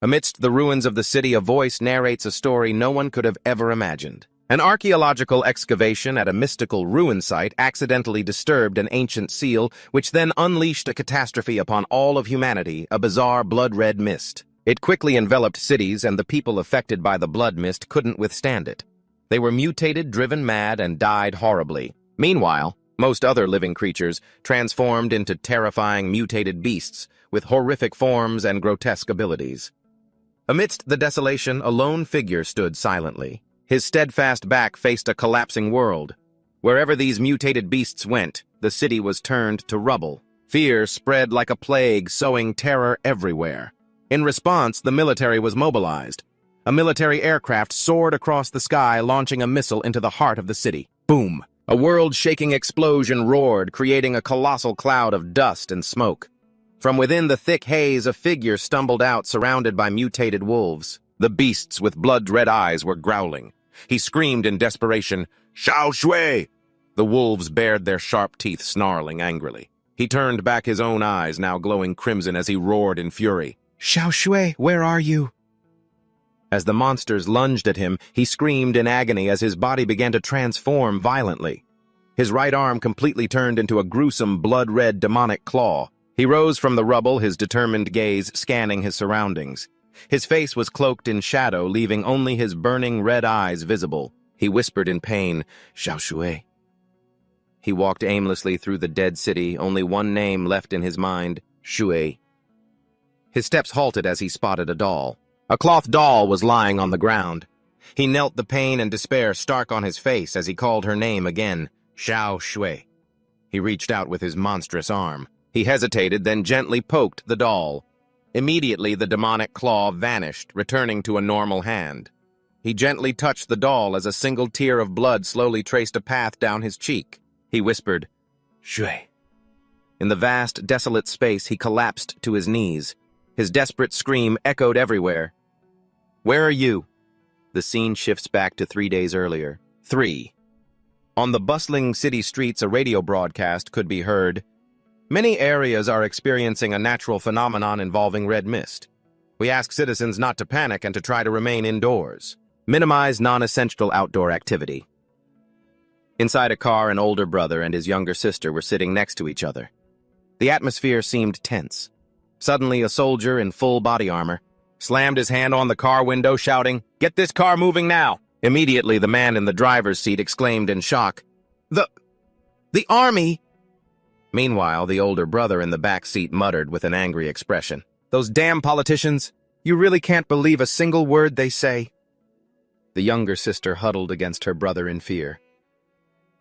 Amidst the ruins of the city, a voice narrates a story no one could have ever imagined. An archaeological excavation at a mystical ruin site accidentally disturbed an ancient seal, which then unleashed a catastrophe upon all of humanity, a bizarre blood-red mist. It quickly enveloped cities, and the people affected by the blood mist couldn't withstand it. They were mutated, driven mad, and died horribly. Meanwhile, most other living creatures transformed into terrifying mutated beasts with horrific forms and grotesque abilities. Amidst the desolation, a lone figure stood silently. His steadfast back faced a collapsing world. Wherever these mutated beasts went, the city was turned to rubble. Fear spread like a plague, sowing terror everywhere. In response, the military was mobilized. A military aircraft soared across the sky, launching a missile into the heart of the city. Boom! A world-shaking explosion roared, creating a colossal cloud of dust and smoke. From within the thick haze, a figure stumbled out, surrounded by mutated wolves. The beasts with blood-red eyes were growling. He screamed in desperation, "Xiao Shui!" The wolves bared their sharp teeth, snarling angrily. He turned back his own eyes, now glowing crimson, as he roared in fury. "Xiao Shui, where are you?" As the monsters lunged at him, he screamed in agony as his body began to transform violently. His right arm completely turned into a gruesome blood-red demonic claw. He rose from the rubble, his determined gaze scanning his surroundings. His face was cloaked in shadow, leaving only his burning red eyes visible. He whispered in pain, "Xiao Shui." He walked aimlessly through the dead city, only one name left in his mind, Shui. His steps halted as he spotted a doll. A cloth doll was lying on the ground. He knelt, the pain and despair stark on his face as he called her name again, Xiao Shui. He reached out with his monstrous arm. He hesitated, then gently poked the doll. Immediately, the demonic claw vanished, returning to a normal hand. He gently touched the doll as a single tear of blood slowly traced a path down his cheek. He whispered, "Shui." In the vast, desolate space, he collapsed to his knees. His desperate scream echoed everywhere. "Where are you?" The scene shifts back to 3 days earlier. 3. On the bustling city streets, a radio broadcast could be heard. Many areas are experiencing a natural phenomenon involving red mist. We ask citizens not to panic and to try to remain indoors. Minimize non-essential outdoor activity. Inside a car, an older brother and his younger sister were sitting next to each other. The atmosphere seemed tense. Suddenly, a soldier in full body armor slammed his hand on the car window, shouting, "Get this car moving now!" Immediately, the man in the driver's seat exclaimed in shock, The army!" Meanwhile, the older brother in the back seat muttered with an angry expression, "Those damn politicians! You really can't believe a single word they say." The younger sister huddled against her brother in fear.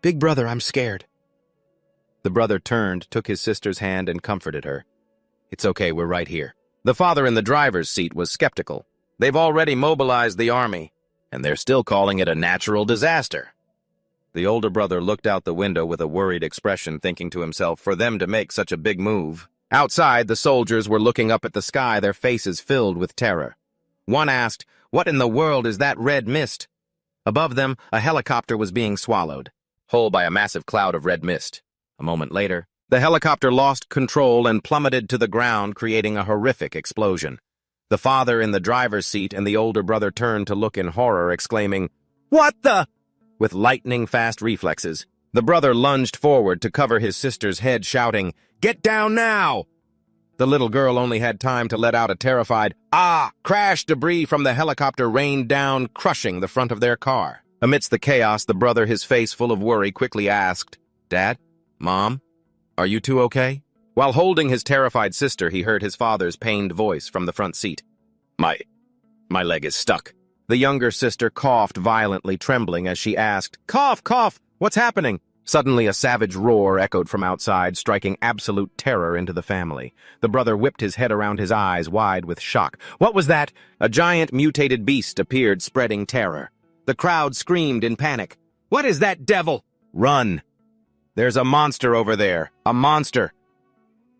"Big brother, I'm scared." The brother turned, took his sister's hand, and comforted her. "It's okay, we're right here." The father in the driver's seat was skeptical. "They've already mobilized the army, and they're still calling it a natural disaster." The older brother looked out the window with a worried expression, thinking to himself, for them to make such a big move. Outside, the soldiers were looking up at the sky, their faces filled with terror. One asked, "What in the world is that red mist?" Above them, a helicopter was being swallowed whole by a massive cloud of red mist. A moment later, the helicopter lost control and plummeted to the ground, creating a horrific explosion. The father in the driver's seat and the older brother turned to look in horror, exclaiming, "What the?" With lightning-fast reflexes, the brother lunged forward to cover his sister's head, shouting, "Get down now!" The little girl only had time to let out a terrified, "Ah!" Crash debris from the helicopter rained down, crushing the front of their car. Amidst the chaos, the brother, his face full of worry, quickly asked, "Dad? Mom? Are you two okay?" While holding his terrified sister, he heard his father's pained voice from the front seat. My leg is stuck." The younger sister coughed violently, trembling as she asked, "Cough, cough, what's happening?" Suddenly, a savage roar echoed from outside, striking absolute terror into the family. The brother whipped his head around, his eyes wide with shock. What was that? A giant mutated beast appeared, spreading terror. The crowd screamed in panic. "What is that devil?" "Run! There's a monster over there! A monster!"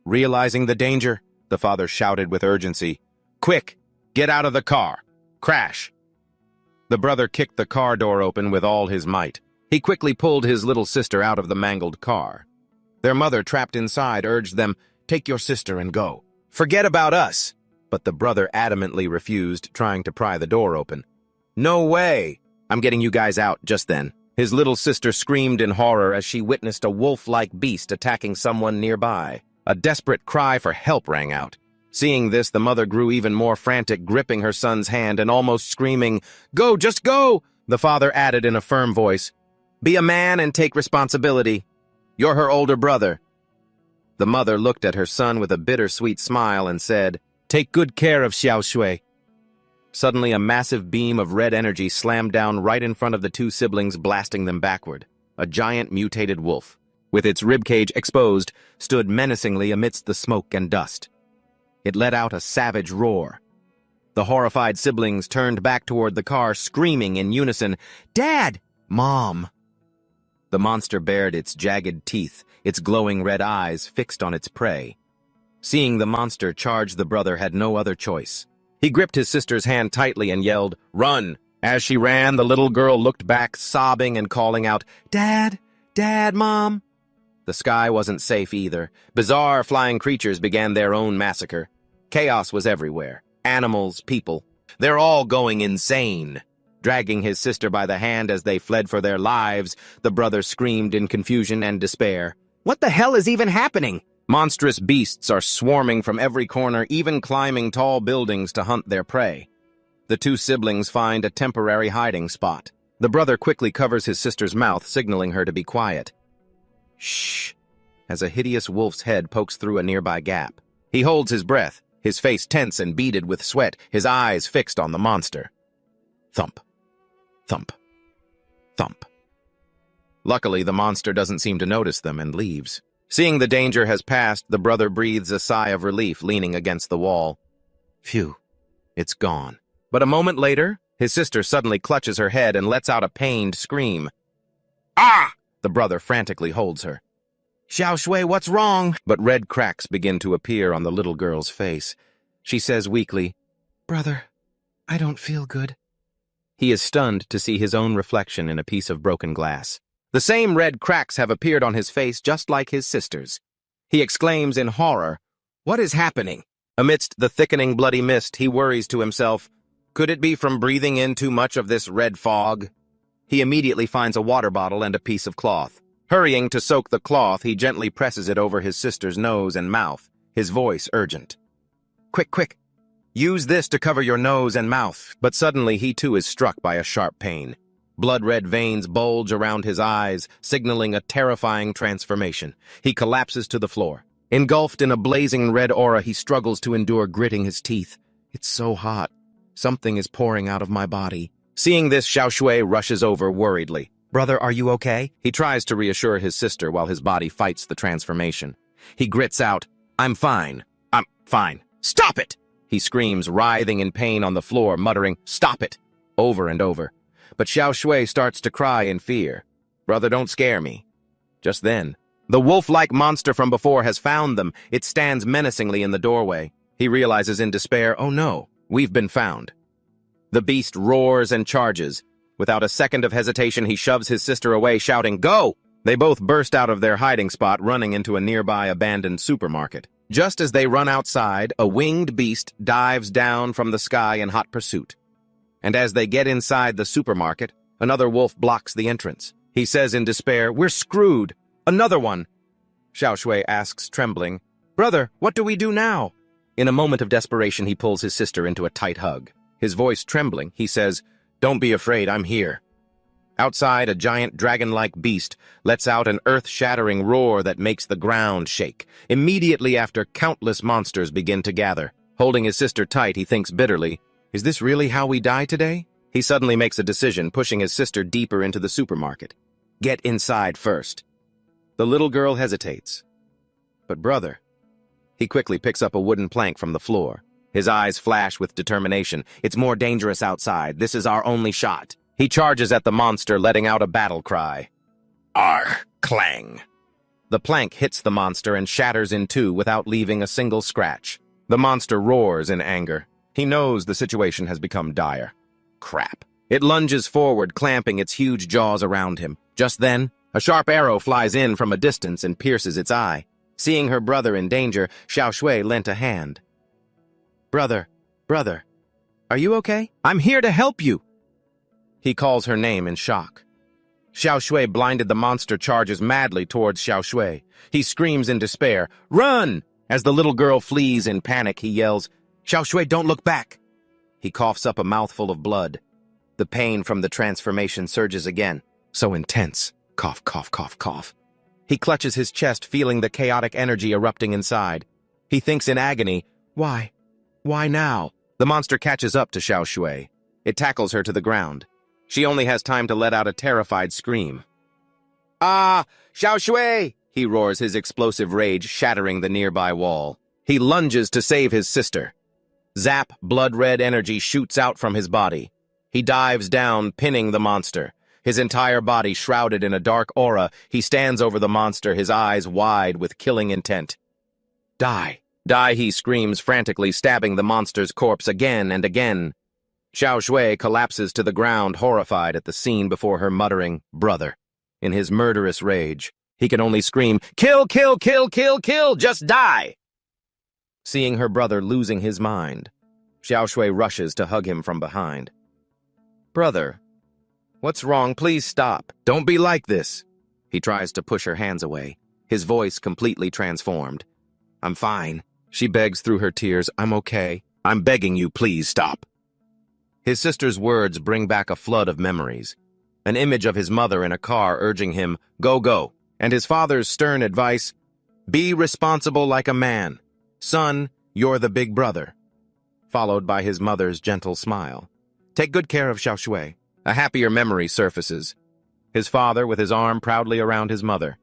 Realizing the danger, the father shouted with urgency, "Quick! Get out of the car! Crash!" The brother kicked the car door open with all his might. He quickly pulled his little sister out of the mangled car. Their mother, trapped inside, urged them, "Take your sister and go. Forget about us." but the brother adamantly refused, trying to pry the door open. "No way! I'm getting you guys out just then." His little sister screamed in horror as she witnessed a wolf-like beast attacking someone nearby. A desperate cry for help rang out. Seeing this, the mother grew even more frantic, gripping her son's hand and almost screaming, "Go, just go!" The father added in a firm voice, "Be a man and take responsibility. You're her older brother." The mother looked at her son with a bittersweet smile and said, "Take good care of Xiao Shui." Suddenly, a massive beam of red energy slammed down right in front of the two siblings, blasting them backward. A giant mutated wolf, with its ribcage exposed, stood menacingly amidst the smoke and dust. It let out a savage roar. The horrified siblings turned back toward the car, screaming in unison, "Dad! Mom!" The monster bared its jagged teeth, its glowing red eyes fixed on its prey. Seeing the monster charge, the brother had no other choice. He gripped his sister's hand tightly and yelled, "Run!" As she ran, the little girl looked back, sobbing and calling out, "Dad! Dad, Mom!" The sky wasn't safe either. Bizarre flying creatures began their own massacre. Chaos was everywhere. Animals, people. They're all going insane. Dragging his sister by the hand as they fled for their lives, the brother screamed in confusion and despair. "What the hell is even happening?" Monstrous beasts are swarming from every corner, even climbing tall buildings to hunt their prey. The two siblings find a temporary hiding spot. The brother quickly covers his sister's mouth, signaling her to be quiet. "Shh," as a hideous wolf's head pokes through a nearby gap. He holds his breath, his face tense and beaded with sweat, his eyes fixed on the monster. Thump. Thump. Thump. Luckily, the monster doesn't seem to notice them and leaves. Seeing the danger has passed, the brother breathes a sigh of relief, leaning against the wall. Phew, it's gone. But a moment later, his sister suddenly clutches her head and lets out a pained scream. "Ah!" The brother frantically holds her. "Xiao Shui, what's wrong?" But red cracks begin to appear on the little girl's face. She says weakly, "Brother, I don't feel good." He is stunned to see his own reflection in a piece of broken glass. The same red cracks have appeared on his face just like his sister's. He exclaims in horror, "What is happening?" Amidst the thickening bloody mist, he worries to himself, could it be from breathing in too much of this red fog? He immediately finds a water bottle and a piece of cloth. Hurrying to soak the cloth, he gently presses it over his sister's nose and mouth, his voice urgent. "Quick, quick! Use this to cover your nose and mouth." But suddenly he too is struck by a sharp pain. Blood-red veins bulge around his eyes, signaling a terrifying transformation. He collapses to the floor. Engulfed in a blazing red aura, he struggles to endure, gritting his teeth. "It's so hot. Something is pouring out of my body." Seeing this, Xiao Shui rushes over worriedly. "Brother, are you okay?" He tries to reassure his sister while his body fights the transformation. He grits out, "I'm fine. I'm fine." "Stop it!" He screams, writhing in pain on the floor, muttering, "Stop it!" over and over. But Xiao Shui starts to cry in fear. "Brother, don't scare me." Just then, the wolf-like monster from before has found them. It stands menacingly in the doorway. He realizes in despair, "Oh no, we've been found." The beast roars and charges. Without a second of hesitation, he shoves his sister away, shouting, "Go!" They both burst out of their hiding spot, running into a nearby abandoned supermarket. Just as they run outside, a winged beast dives down from the sky in hot pursuit. And as they get inside the supermarket, another wolf blocks the entrance. He says in despair, "We're screwed. Another one." Xiao Shui asks, trembling, "Brother, what do we do now?" In a moment of desperation, he pulls his sister into a tight hug. His voice trembling, he says, "Don't be afraid, I'm here." Outside, a giant dragon-like beast lets out an earth-shattering roar that makes the ground shake. Immediately after, countless monsters begin to gather. Holding his sister tight, he thinks bitterly, "Is this really how we die today?" He suddenly makes a decision, pushing his sister deeper into the supermarket. "Get inside first." The little girl hesitates. "But brother..." He quickly picks up a wooden plank from the floor. His eyes flash with determination. "It's more dangerous outside. This is our only shot." He charges at the monster, letting out a battle cry. Argh! Clang! The plank hits the monster and shatters in two without leaving a single scratch. The monster roars in anger. He knows the situation has become dire. Crap. It lunges forward, clamping its huge jaws around him. Just then, a sharp arrow flies in from a distance and pierces its eye. Seeing her brother in danger, Xiao Shui lent a hand. Brother, brother, are you okay? I'm here to help you. He calls her name in shock. Xiao Shui, blinded the monster, charges madly towards Xiao Shui. He screams in despair, "Run!" As the little girl flees in panic, he yells, "Xiao Shui, don't look back!" He coughs up a mouthful of blood. The pain from the transformation surges again. So intense. Cough, cough, cough, cough. He clutches his chest, feeling the chaotic energy erupting inside. He thinks in agony, "Why? Why now?" The monster catches up to Xiao Shui. It tackles her to the ground. She only has time to let out a terrified scream. "Ah! Xiao Shui!" He roars, his explosive rage shattering the nearby wall. He lunges to save his sister. Zap, blood-red energy shoots out from his body. He dives down, pinning the monster. His entire body shrouded in a dark aura, he stands over the monster, his eyes wide with killing intent. "Die! Die!" he screams frantically, stabbing the monster's corpse again and again. Xiao Shui collapses to the ground, horrified at the scene before her, muttering, "Brother." In his murderous rage, he can only scream, "Kill, kill, kill, kill, kill! Just die!" Seeing her brother losing his mind, Xiao Shui rushes to hug him from behind. "Brother, what's wrong? Please stop. Don't be like this." He tries to push her hands away, his voice completely transformed. "I'm fine," she begs through her tears. "I'm okay. I'm begging you, please stop." His sister's words bring back a flood of memories. An image of his mother in a car urging him, "Go, go," and his father's stern advice, "Be responsible like a man. Son, you're the big brother," followed by his mother's gentle smile. "Take good care of Xiao Shui." A happier memory surfaces. His father with his arm proudly around his mother.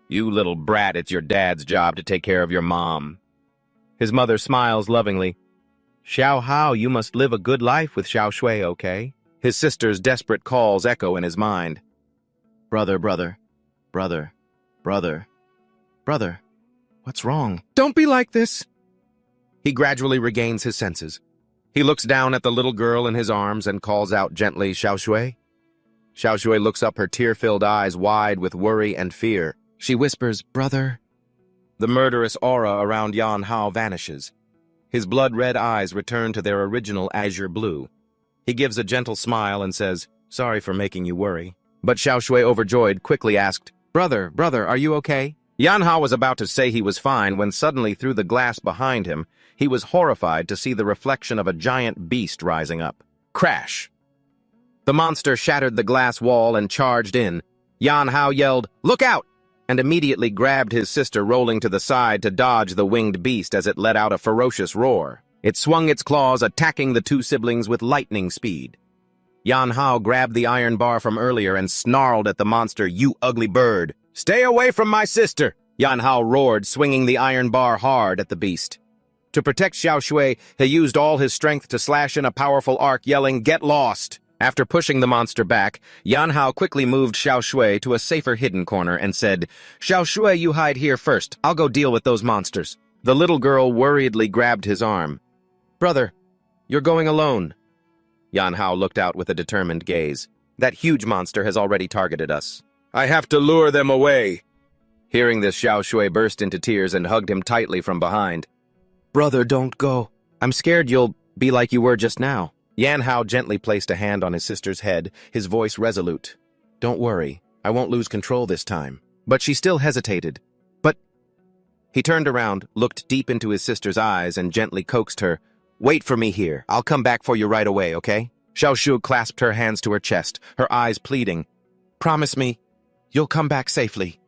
"You little brat, it's your dad's job to take care of your mom." His mother smiles lovingly. "Xiao Hao, you must live a good life with Xiao Shui, okay?" His sister's desperate calls echo in his mind. "Brother, brother, brother, brother, brother, what's wrong? Don't be like this." He gradually regains his senses. He looks down at the little girl in his arms and calls out gently, "Xiao Shui?" Xiao Shui looks up, her tear-filled eyes wide with worry and fear. She whispers, "Brother." The murderous aura around Yan Hao vanishes. His blood-red eyes return to their original azure blue. He gives a gentle smile and says, "Sorry for making you worry." But Xiao Shui, overjoyed, quickly asked, "Brother, brother, are you okay?" Yan Hao was about to say he was fine when suddenly through the glass behind him, he was horrified to see the reflection of a giant beast rising up. Crash! The monster shattered the glass wall and charged in. Yan Hao yelled, "Look out!" and immediately grabbed his sister, rolling to the side to dodge the winged beast as it let out a ferocious roar. It swung its claws, attacking the two siblings with lightning speed. Yan Hao grabbed the iron bar from earlier and snarled at the monster, "You ugly bird! Stay away from my sister!" Yan Hao roared, swinging the iron bar hard at the beast. To protect Xiao Shui, he used all his strength to slash in a powerful arc, yelling, "Get lost!" After pushing the monster back, Yan Hao quickly moved Xiao Shui to a safer hidden corner and said, "Xiao Shui, you hide here first. I'll go deal with those monsters." The little girl worriedly grabbed his arm. "Brother, you're going alone." Yan Hao looked out with a determined gaze. "That huge monster has already targeted us. I have to lure them away." Hearing this, Xiao Shui burst into tears and hugged him tightly from behind. "Brother, don't go. I'm scared you'll be like you were just now." Yan Hao gently placed a hand on his sister's head, his voice resolute. "Don't worry, I won't lose control this time." But she still hesitated. "But—" He turned around, looked deep into his sister's eyes, and gently coaxed her. "Wait for me here. I'll come back for you right away, okay?" Xiao Shu clasped her hands to her chest, her eyes pleading. "Promise me, you'll come back safely."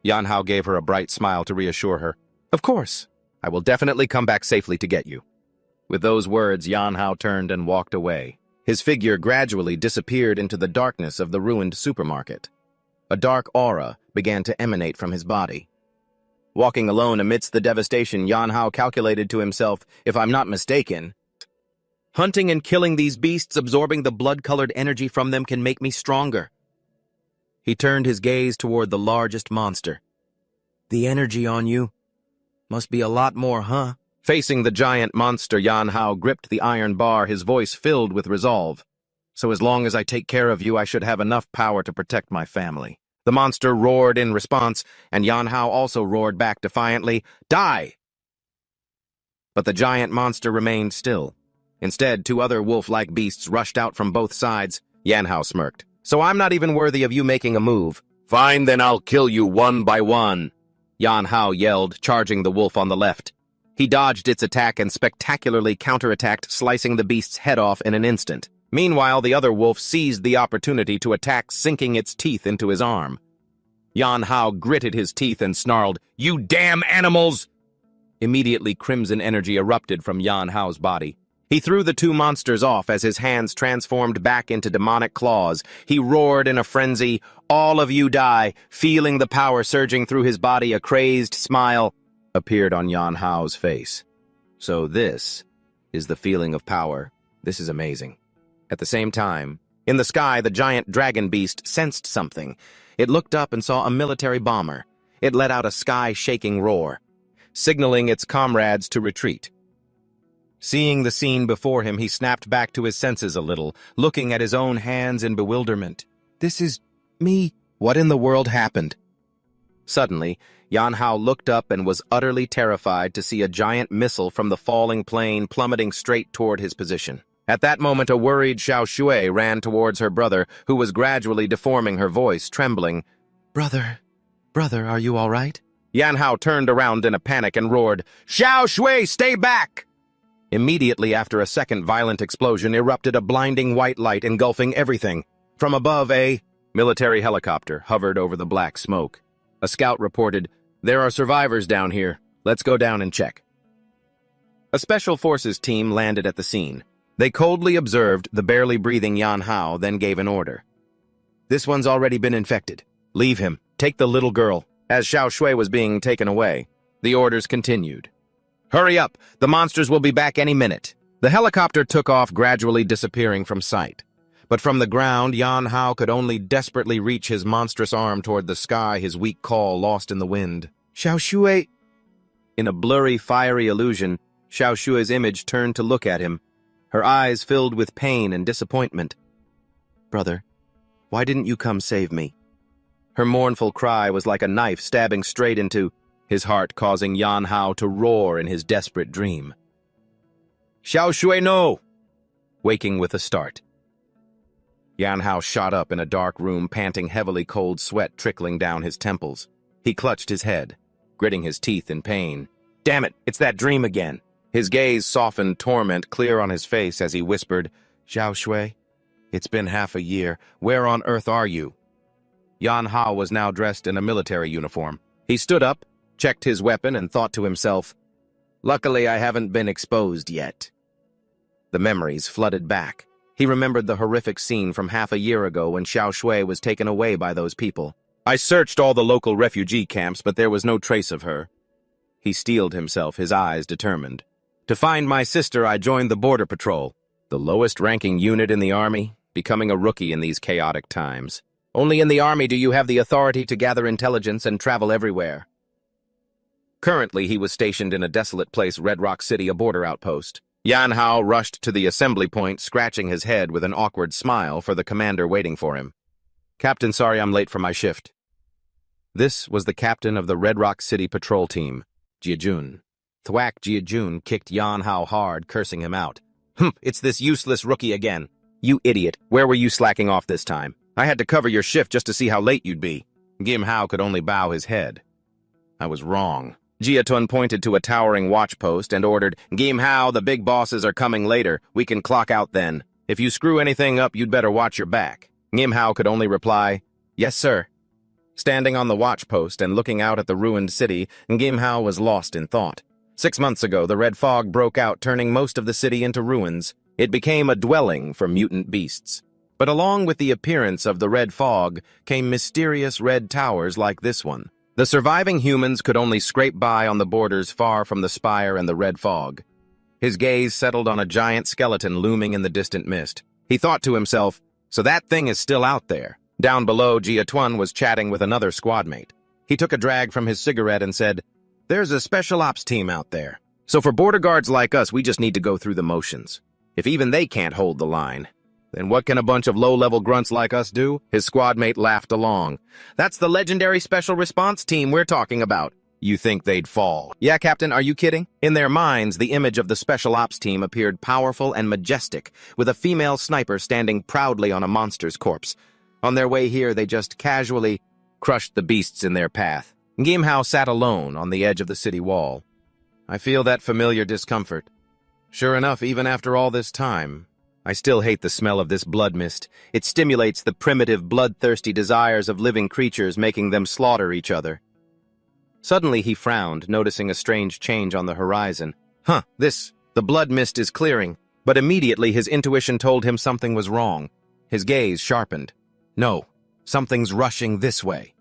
Yan Hao gave her a bright smile to reassure her. "Of course, I will definitely come back safely to get you." With those words, Yan Hao turned and walked away. His figure gradually disappeared into the darkness of the ruined supermarket. A dark aura began to emanate from his body. Walking alone amidst the devastation, Yan Hao calculated to himself, "If I'm not mistaken, hunting and killing these beasts, absorbing the blood-colored energy from them, can make me stronger." He turned his gaze toward the largest monster. "The energy on you must be a lot more, huh?" Facing the giant monster, Yan Hao gripped the iron bar, his voice filled with resolve. "So as long as I take care of you, I should have enough power to protect my family." The monster roared in response, and Yan Hao also roared back defiantly, "Die!" But the giant monster remained still. Instead, two other wolf-like beasts rushed out from both sides. Yanhao smirked. So I'm not even worthy of you making a move. Fine, then I'll kill you one by one. Yanhao yelled, charging the wolf on the left. He dodged its attack and spectacularly counterattacked, slicing the beast's head off in an instant. Meanwhile, the other wolf seized the opportunity to attack, sinking its teeth into his arm. Yanhao gritted his teeth and snarled, "You damn animals!" Immediately, crimson energy erupted from Yanhao's body. He threw the two monsters off as his hands transformed back into demonic claws. He roared in a frenzy, "All of you die!" Feeling the power surging through his body, a crazed smile appeared on Yanhao's face. So this is the feeling of power. This is amazing. At the same time, in the sky, the giant dragon beast sensed something. It looked up and saw a military bomber. It let out a sky-shaking roar, signaling its comrades to retreat. Seeing the scene before him, he snapped back to his senses a little, looking at his own hands in bewilderment. This is me. What in the world happened? Suddenly, Yanhao looked up and was utterly terrified to see a giant missile from the falling plane plummeting straight toward his position. At that moment, a worried Xiao Shui ran towards her brother, who was gradually deforming her voice, trembling. Brother, are you all right? Yanhao turned around in a panic and roared, "Xiao Shui, stay back!" Immediately after a second violent explosion erupted a blinding white light engulfing everything. From above, a military helicopter hovered over the black smoke. A scout reported, "There are survivors down here. Let's go down and check." A special forces team landed at the scene. They coldly observed the barely breathing Yanhao, then gave an order. "This one's already been infected. Leave him. Take the little girl." As Xiao Shui was being taken away, the orders continued. "Hurry up! The monsters will be back any minute." The helicopter took off, gradually disappearing from sight. But from the ground, Yanhao could only desperately reach his monstrous arm toward the sky, his weak call lost in the wind. "Xiao Shui!" In a blurry, fiery illusion, Xiao Shui's image turned to look at him, her eyes filled with pain and disappointment. "Brother, why didn't you come save me?" Her mournful cry was like a knife stabbing straight into his heart, causing Yanhao to roar in his desperate dream. "Xiao Shui, no!" Waking with a start. Yanhao shot up in a dark room, panting heavily, cold sweat trickling down his temples. He clutched his head, gritting his teeth in pain. "Damn it, it's that dream again." His gaze softened torment clear on his face as he whispered, "Xiao Shui, it's been half a year. Where on earth are you?" Yanhao was now dressed in a military uniform. He stood up, checked his weapon, and thought to himself, "Luckily I haven't been exposed yet." The memories flooded back. He remembered the horrific scene from half a year ago when Xiao Shui was taken away by those people. "I searched all the local refugee camps, but there was no trace of her." He steeled himself, his eyes determined. "To find my sister, I joined the Border Patrol, the lowest-ranking unit in the Army, becoming a rookie in these chaotic times. Only in the Army do you have the authority to gather intelligence and travel everywhere." Currently, he was stationed in a desolate place, Red Rock City, a border outpost. Yanhao rushed to the assembly point, scratching his head with an awkward smile for the commander waiting for him. "Captain, sorry I'm late for my shift." This was the captain of the Red Rock City patrol team, Jiajun. Thwack Jiajun kicked Yanhao hard, cursing him out. It's this useless rookie again." "You idiot, where were you slacking off this time? I had to cover your shift just to see how late you'd be." Gim Hao could only bow his head. "I was wrong." Jiatun pointed to a towering watch post and ordered, "Gim Hao, the big bosses are coming later. We can clock out then. If you screw anything up, you'd better watch your back." Gim Hao could only reply, "Yes, sir." Standing on the watch post and looking out at the ruined city, Gim Hao was lost in thought. 6 months ago, the red fog broke out, turning most of the city into ruins. It became a dwelling for mutant beasts. But along with the appearance of the red fog came mysterious red towers like this one. The surviving humans could only scrape by on the borders far from the spire and the red fog. His gaze settled on a giant skeleton looming in the distant mist. He thought to himself, so that thing is still out there. Down below, Jiatun was chatting with another squadmate. He took a drag from his cigarette and said, "There's a special ops team out there. So for border guards like us, we just need to go through the motions. If even they can't hold the line, then what can a bunch of low-level grunts like us do?" His squadmate laughed along. "That's the legendary special response team we're talking about." You think they'd fall? Yeah, Captain, are you kidding? In their minds, the image of the Special Ops team appeared powerful and majestic, with a female sniper standing proudly on a monster's corpse. On their way here, they just casually crushed the beasts in their path. Gimhao sat alone on the edge of the city wall. I feel that familiar discomfort. Sure enough, even after all this time, I still hate the smell of this blood mist. It stimulates the primitive, bloodthirsty desires of living creatures, making them slaughter each other. Suddenly he frowned, noticing a strange change on the horizon. The blood mist is clearing. But immediately his intuition told him something was wrong. His gaze sharpened. No, something's rushing this way.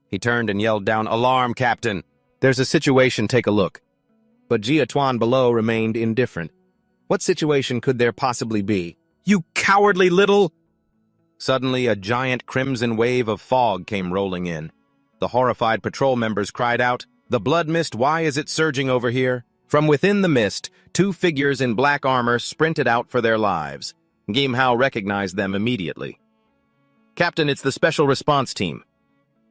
He turned and yelled down, "Alarm, Captain! There's a situation, take a look." But Jiatuan below remained indifferent. What situation could there possibly be? You cowardly little... Suddenly, a giant crimson wave of fog came rolling in. The horrified patrol members cried out, "The blood mist, why is it surging over here?" From within the mist, two figures in black armor sprinted out for their lives. Gimhao recognized them immediately. "Captain, it's the Special Response Team."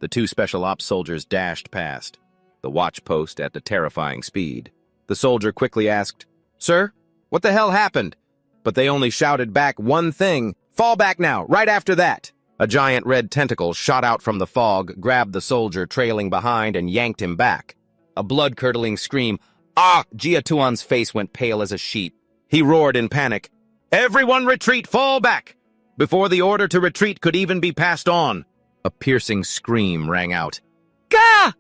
The two Special Ops soldiers dashed past, the watch post at a terrifying speed. The soldier quickly asked, "Sir, what the hell happened?" But they only shouted back one thing, "Fall back now, right after that." A giant red tentacle shot out from the fog, grabbed the soldier trailing behind, and yanked him back. A blood-curdling scream, "Ah!" Jiatuan's face went pale as a sheet. He roared in panic, "Everyone retreat, fall back!" Before the order to retreat could even be passed on, a piercing scream rang out. Gah!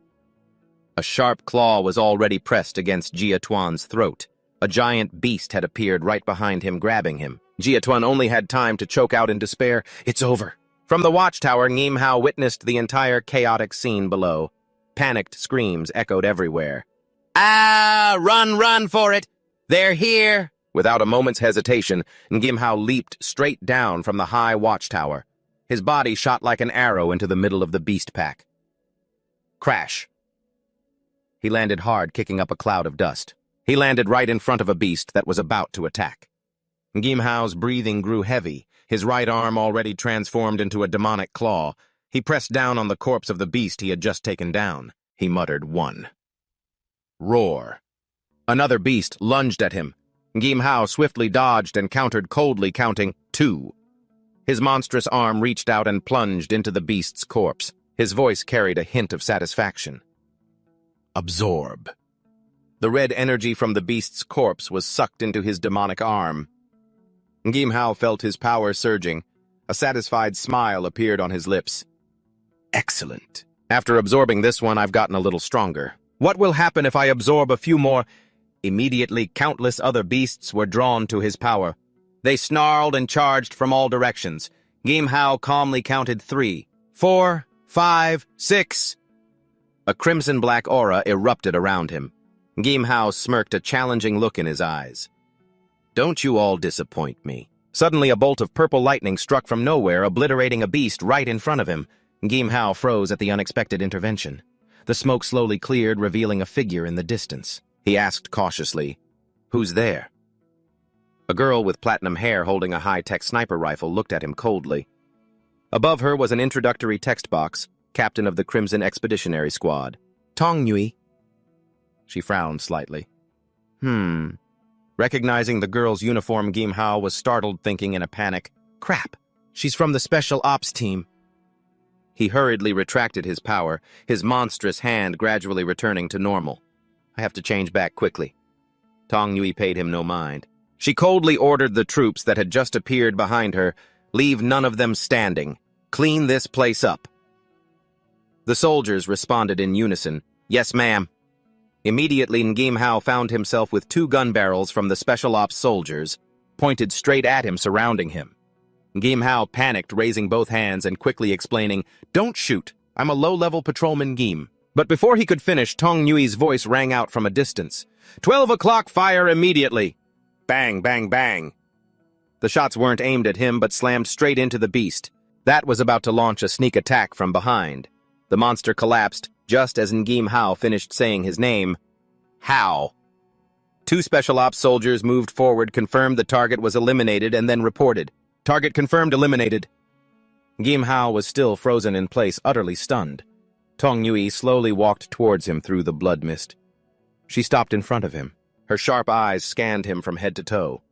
A sharp claw was already pressed against Jiatuan's throat. A giant beast had appeared right behind him, grabbing him. Jiatuan only had time to choke out in despair, "It's over." From the watchtower, Gimhao witnessed the entire chaotic scene below. Panicked screams echoed everywhere. "Ah! Run for it! They're here!" Without a moment's hesitation, Gimhao leaped straight down from the high watchtower. His body shot like an arrow into the middle of the beast pack. Crash. He landed hard, kicking up a cloud of dust. He landed right in front of a beast that was about to attack. Gimhao's breathing grew heavy, his right arm already transformed into a demonic claw. He pressed down on the corpse of the beast he had just taken down. He muttered, "One." Roar. Another beast lunged at him. Gimhao swiftly dodged and countered coldly, counting 2. His monstrous arm reached out and plunged into the beast's corpse. His voice carried a hint of satisfaction. Absorb. The red energy from the beast's corpse was sucked into his demonic arm. Gimhao felt his power surging. A satisfied smile appeared on his lips. Excellent. After absorbing this one, I've gotten a little stronger. What will happen if I absorb a few more? Immediately, countless other beasts were drawn to his power. They snarled and charged from all directions. Gimhao calmly counted 3, 4, 5, 6. A crimson-black aura erupted around him. Gimhao smirked, a challenging look in his eyes. Don't you all disappoint me. Suddenly, a bolt of purple lightning struck from nowhere, obliterating a beast right in front of him. Gimhao froze at the unexpected intervention. The smoke slowly cleared, revealing a figure in the distance. He asked cautiously, "Who's there?" A girl with platinum hair holding a high-tech sniper rifle looked at him coldly. Above her was an introductory text box, Captain of the Crimson Expeditionary Squad. Tong Nui. She frowned slightly. Recognizing the girl's uniform, Gimhao was startled, thinking in a panic, "Crap, she's from the Special Ops team." He hurriedly retracted his power, his monstrous hand gradually returning to normal. I have to change back quickly. Tong Nui paid him no mind. She coldly ordered the troops that had just appeared behind her, leave none of them standing. Clean this place up. The soldiers responded in unison, "Yes, ma'am." Immediately, Gimhao found himself with 2 gun barrels from the Special Ops soldiers, pointed straight at him, surrounding him. Gimhao panicked, raising both hands and quickly explaining, "Don't shoot. I'm a low-level patrolman Gim." But before he could finish, Tong Nui's voice rang out from a distance. 12 o'clock, fire immediately!" Bang, bang, bang. The shots weren't aimed at him, but slammed straight into the beast. That was about to launch a sneak attack from behind. The monster collapsed, just as Gimhao finished saying his name. How? 2 Special Ops soldiers moved forward, confirmed the target was eliminated, and then reported, "Target confirmed eliminated." Gimhao was still frozen in place, utterly stunned. Tong Yui slowly walked towards him through the blood mist. She stopped in front of him. Her sharp eyes scanned him from head to toe.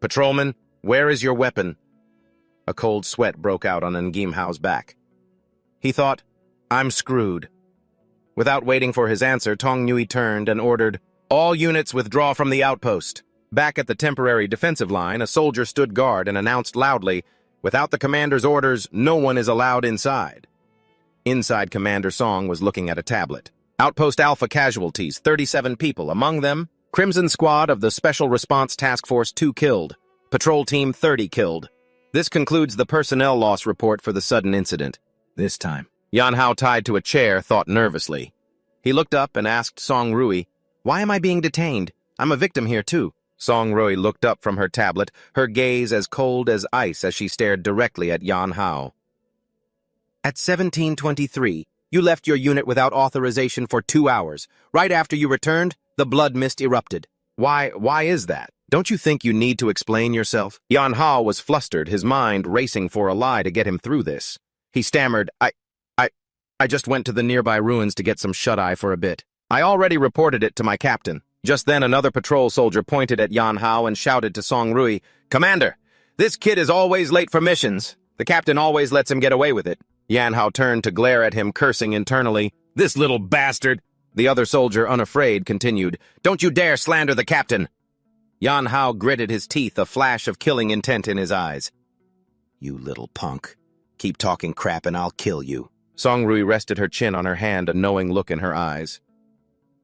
"Patrolman, where is your weapon?" A cold sweat broke out on Ngim Hao's back. He thought, "I'm screwed." Without waiting for his answer, Tong Yui turned and ordered, "All units withdraw from the outpost." Back at the temporary defensive line, a soldier stood guard and announced loudly, "Without the commander's orders, no one is allowed inside." Inside, Commander Song was looking at a tablet. Outpost Alpha casualties, 37 people. Among them, Crimson Squad of the Special Response Task Force 2 killed. Patrol Team 30 killed. This concludes the personnel loss report for the sudden incident. This time, Yan Hao, tied to a chair, thought nervously. He looked up and asked Song Rui, "Why am I being detained? I'm a victim here too." Song Rui looked up from her tablet, her gaze as cold as ice as she stared directly at Yan Hao. "At 17:23, you left your unit without authorization for 2 hours. Right after you returned, the blood mist erupted. Why is that? Don't you think you need to explain yourself?" Yan Hao was flustered, his mind racing for a lie to get him through this. He stammered, I just went to the nearby ruins to get some shut-eye for a bit. I already reported it to my captain." Just then, another patrol soldier pointed at Yan Hao and shouted to Song Rui, "Commander, this kid is always late for missions. The captain always lets him get away with it." Yan Hao turned to glare at him, cursing internally, "This little bastard!" The other soldier, unafraid, continued, "Don't you dare slander the captain!" Yan Hao gritted his teeth, a flash of killing intent in his eyes. "You little punk. Keep talking crap and I'll kill you." Song Rui rested her chin on her hand, a knowing look in her eyes.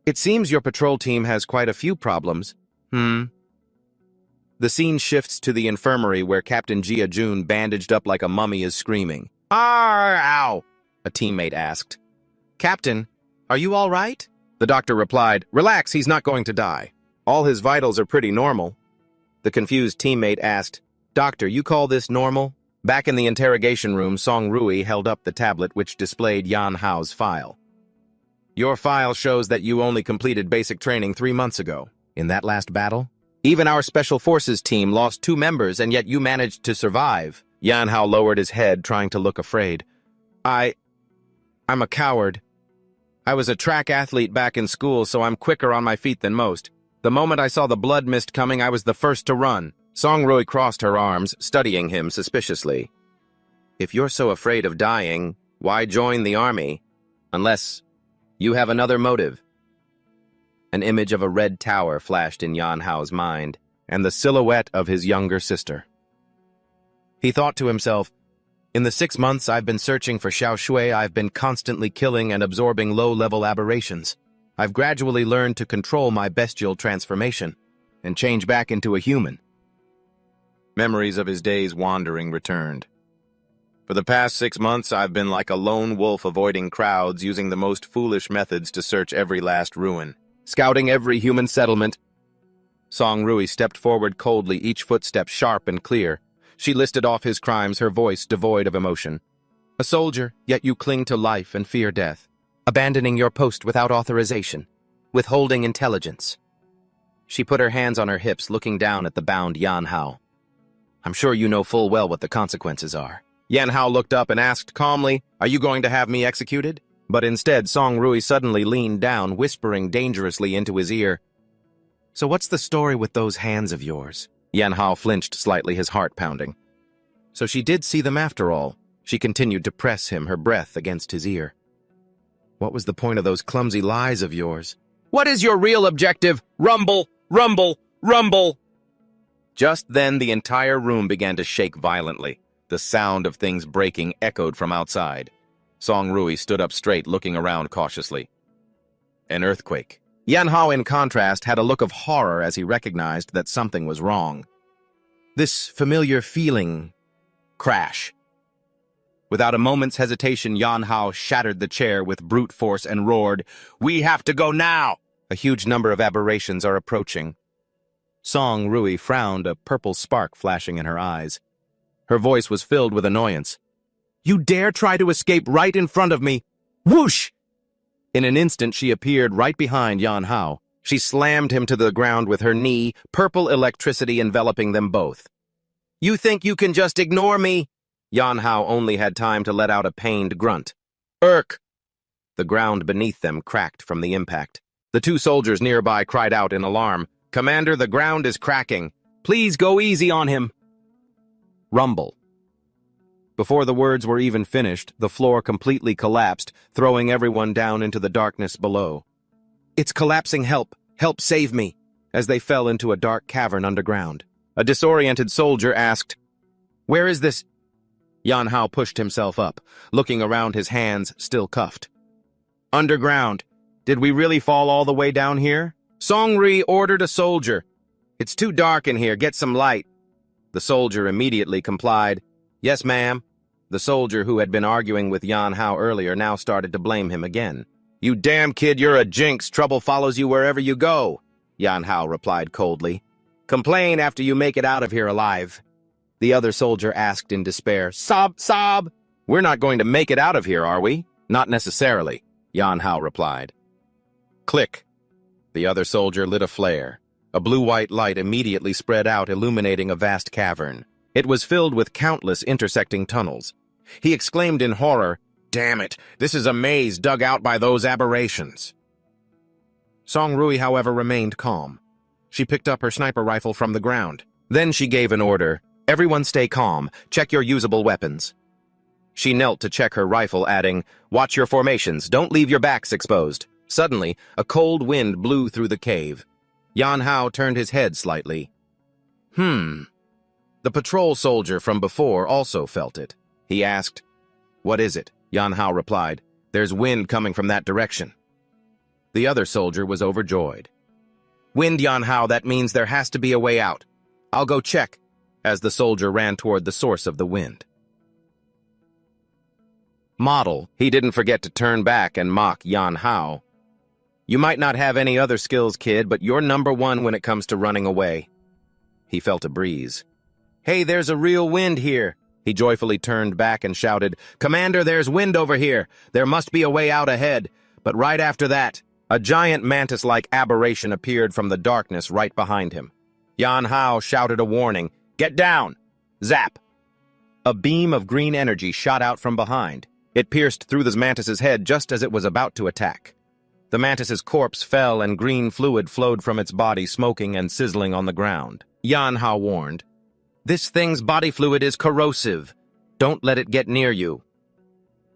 "It seems your patrol team has quite a few problems." The scene shifts to the infirmary where Captain Jia Jun, bandaged up like a mummy, is screaming. Ow! A teammate asked. "Captain, are you all right?" The doctor replied, "Relax, he's not going to die. All his vitals are pretty normal." The confused teammate asked, "Doctor, you call this normal?" Back in the interrogation room, Song Rui held up the tablet which displayed Yan Hao's file. "Your file shows that you only completed basic training 3 months ago. In that last battle? Even our Special Forces team lost 2 members, and yet you managed to survive." Yan Hao lowered his head, trying to look afraid. I'm a coward. I was a track athlete back in school, so I'm quicker on my feet than most. The moment I saw the blood mist coming, I was the first to run." Song Rui crossed her arms, studying him suspiciously. "If you're so afraid of dying, why join the army? Unless you have another motive." An image of a red tower flashed in Yan Hao's mind, and the silhouette of his younger sister. He thought to himself, "In the 6 months I've been searching for Xiao Shui, I've been constantly killing and absorbing low-level aberrations. I've gradually learned to control my bestial transformation and change back into a human." Memories of his days wandering returned. "For the past 6 months, I've been like a lone wolf avoiding crowds, using the most foolish methods to search every last ruin, scouting every human settlement." Song Rui stepped forward coldly, each footstep sharp and clear. She listed off his crimes, her voice devoid of emotion. "A soldier, yet you cling to life and fear death. Abandoning your post without authorization. Withholding intelligence." She put her hands on her hips, looking down at the bound Yan Hao. "I'm sure you know full well what the consequences are." Yan Hao looked up and asked calmly, "Are you going to have me executed?" But instead, Song Rui suddenly leaned down, whispering dangerously into his ear, "So what's the story with those hands of yours?" Yan Hao flinched slightly, his heart pounding. So she did see them after all. She continued to press him, her breath against his ear. "What was the point of those clumsy lies of yours?" "What is your real objective? Rumble! Rumble! Rumble!" Just then, the entire room began to shake violently. The sound of things breaking echoed from outside. Song Rui stood up straight, looking around cautiously. An earthquake. Yan Hao, in contrast, had a look of horror as he recognized that something was wrong. This familiar feeling... Crash. Without a moment's hesitation, Yan Hao shattered the chair with brute force and roared, "We have to go now! A huge number of aberrations are approaching." Song Rui frowned, a purple spark flashing in her eyes. Her voice was filled with annoyance. "You dare try to escape right in front of me! Whoosh!" In an instant, she appeared right behind Yan Hao. She slammed him to the ground with her knee, purple electricity enveloping them both. "You think you can just ignore me?" Yan Hao only had time to let out a pained grunt. "Irk!" The ground beneath them cracked from the impact. The two soldiers nearby cried out in alarm, "Commander, the ground is cracking. Please go easy on him." Rumble. Before the words were even finished, the floor completely collapsed, throwing everyone down into the darkness below. "It's collapsing, help! Help save me!" as they fell into a dark cavern underground. A disoriented soldier asked, "Where is this?" Yanhao pushed himself up, looking around, his hands still cuffed. "Underground. Did we really fall all the way down here?" Songri ordered a soldier. "It's too dark in here, get some light." The soldier immediately complied. "Yes, ma'am." The soldier who had been arguing with Yanhao earlier now started to blame him again. "You damn kid, you're a jinx. Trouble follows you wherever you go," Yanhao replied coldly. "Complain after you make it out of here alive." The other soldier asked in despair, "Sob, sob!" "We're not going to make it out of here, are we?" "Not necessarily," Yanhao replied. Click. The other soldier lit a flare. A blue-white light immediately spread out, illuminating a vast cavern. It was filled with countless intersecting tunnels. He exclaimed in horror, "Damn it, this is a maze dug out by those aberrations." Song Rui, however, remained calm. She picked up her sniper rifle from the ground. Then she gave an order, "Everyone stay calm, check your usable weapons." She knelt to check her rifle, adding, "Watch your formations, don't leave your backs exposed." Suddenly, a cold wind blew through the cave. Yanhao turned his head slightly. The patrol soldier from before also felt it. He asked, "What is it?" Yanhao replied, "There's wind coming from that direction." The other soldier was overjoyed. "Wind, Yanhao, that means there has to be a way out. I'll go check," as the soldier ran toward the source of the wind. Model, he didn't forget to turn back and mock Yanhao. "You might not have any other skills, kid, but you're number one when it comes to running away." He felt a breeze. "Hey, there's a real wind here." He joyfully turned back and shouted, "Commander, there's wind over here. There must be a way out ahead." But right after that, a giant mantis-like aberration appeared from the darkness right behind him. Yanhao shouted a warning, "Get down!" Zap! A beam of green energy shot out from behind. It pierced through the mantis's head just as it was about to attack. The mantis's corpse fell and green fluid flowed from its body, smoking and sizzling on the ground. Yanhao warned, "This thing's body fluid is corrosive. Don't let it get near you."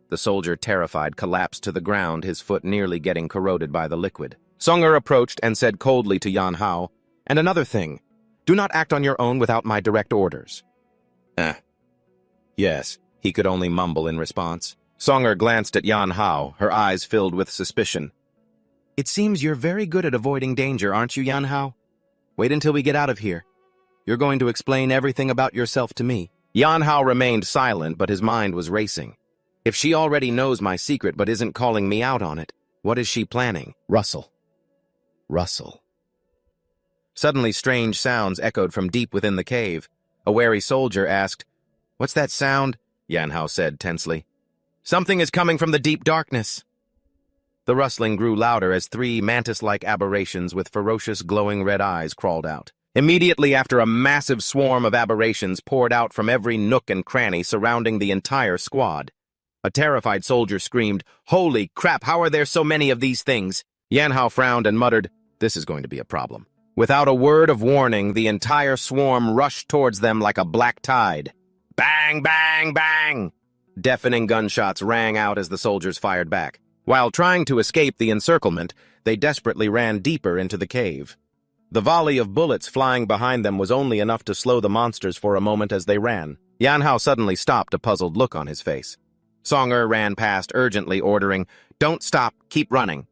The soldier, terrified, collapsed to the ground, his foot nearly getting corroded by the liquid. Songer approached and said coldly to Yanhao, "And another thing, do not act on your own without my direct orders." Yes, he could only mumble in response. Songer glanced at Yanhao, her eyes filled with suspicion. "It seems you're very good at avoiding danger, aren't you, Yanhao? Wait until we get out of here. You're going to explain everything about yourself to me." Yanhao remained silent, but his mind was racing. If she already knows my secret but isn't calling me out on it, what is she planning? Rustle. Rustle. Suddenly, strange sounds echoed from deep within the cave. A wary soldier asked, "What's that sound?" Yanhao said tensely. "Something is coming from the deep darkness." The rustling grew louder as three mantis-like aberrations with ferocious glowing red eyes crawled out. Immediately after, a massive swarm of aberrations poured out from every nook and cranny surrounding the entire squad. A terrified soldier screamed, "Holy crap, how are there so many of these things?" Yanhao frowned and muttered, "This is going to be a problem." Without a word of warning, the entire swarm rushed towards them like a black tide. Bang, bang, bang! Deafening gunshots rang out as the soldiers fired back. While trying to escape the encirclement, they desperately ran deeper into the cave. The volley of bullets flying behind them was only enough to slow the monsters for a moment as they ran. Yanhao suddenly stopped, a puzzled look on his face. Songer ran past, urgently ordering, "Don't stop, keep running."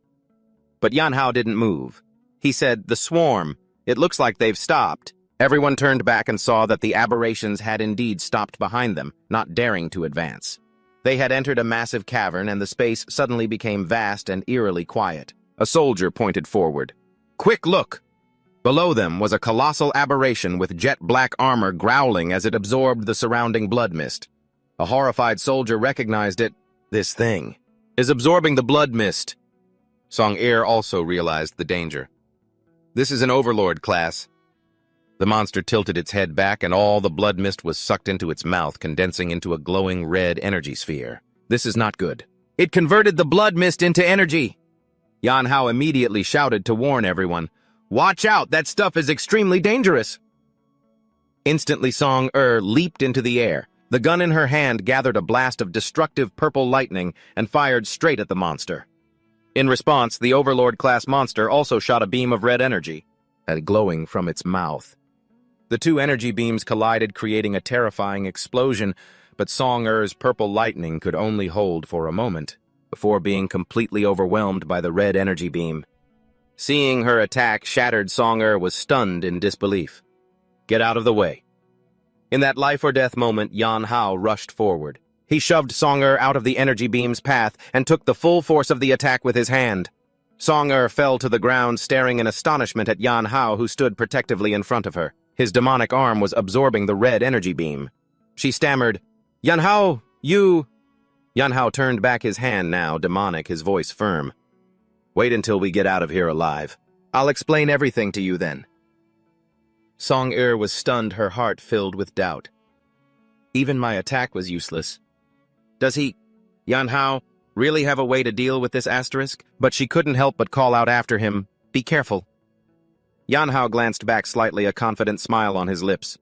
But Yanhao didn't move. He said, "The swarm. It looks like they've stopped." Everyone turned back and saw that the aberrations had indeed stopped behind them, not daring to advance. They had entered a massive cavern, and the space suddenly became vast and eerily quiet. A soldier pointed forward. "Quick look!" Below them was a colossal aberration with jet-black armor growling as it absorbed the surrounding blood mist. A horrified soldier recognized it. "This thing is absorbing the blood mist." Song-Ir also realized the danger. "This is an overlord class." The monster tilted its head back, and all the blood mist was sucked into its mouth, condensing into a glowing red energy sphere. "This is not good." It converted the blood mist into energy. Yanhao immediately shouted to warn everyone. Watch out, that stuff is extremely dangerous. Instantly Song leaped into the air. The gun in her hand gathered a blast of destructive purple lightning and fired straight at the monster. In response, the Overlord-class monster also shot a beam of red energy, glowing from its mouth. The two energy beams collided, creating a terrifying explosion, but Song-Er's purple lightning could only hold for a moment, before being completely overwhelmed by the red energy beam. Seeing her attack shattered, Song-Er was stunned in disbelief. Get out of the way. In that life-or-death moment, Yanhao rushed forward. He shoved Song-Er out of the energy beam's path and took the full force of the attack with his hand. Song-Er fell to the ground, staring in astonishment at Yanhao, who stood protectively in front of her. His demonic arm was absorbing the red energy beam. She stammered, Yanhao, you... Yanhao turned back his hand now, demonic, his voice firm. Wait until we get out of here alive. I'll explain everything to you then. Song-Er was stunned, her heart filled with doubt. Even my attack was useless. Does he, Yanhao, really have a way to deal with this asterisk? But she couldn't help but call out after him, be careful. Yanhao glanced back slightly, a confident smile on his lips.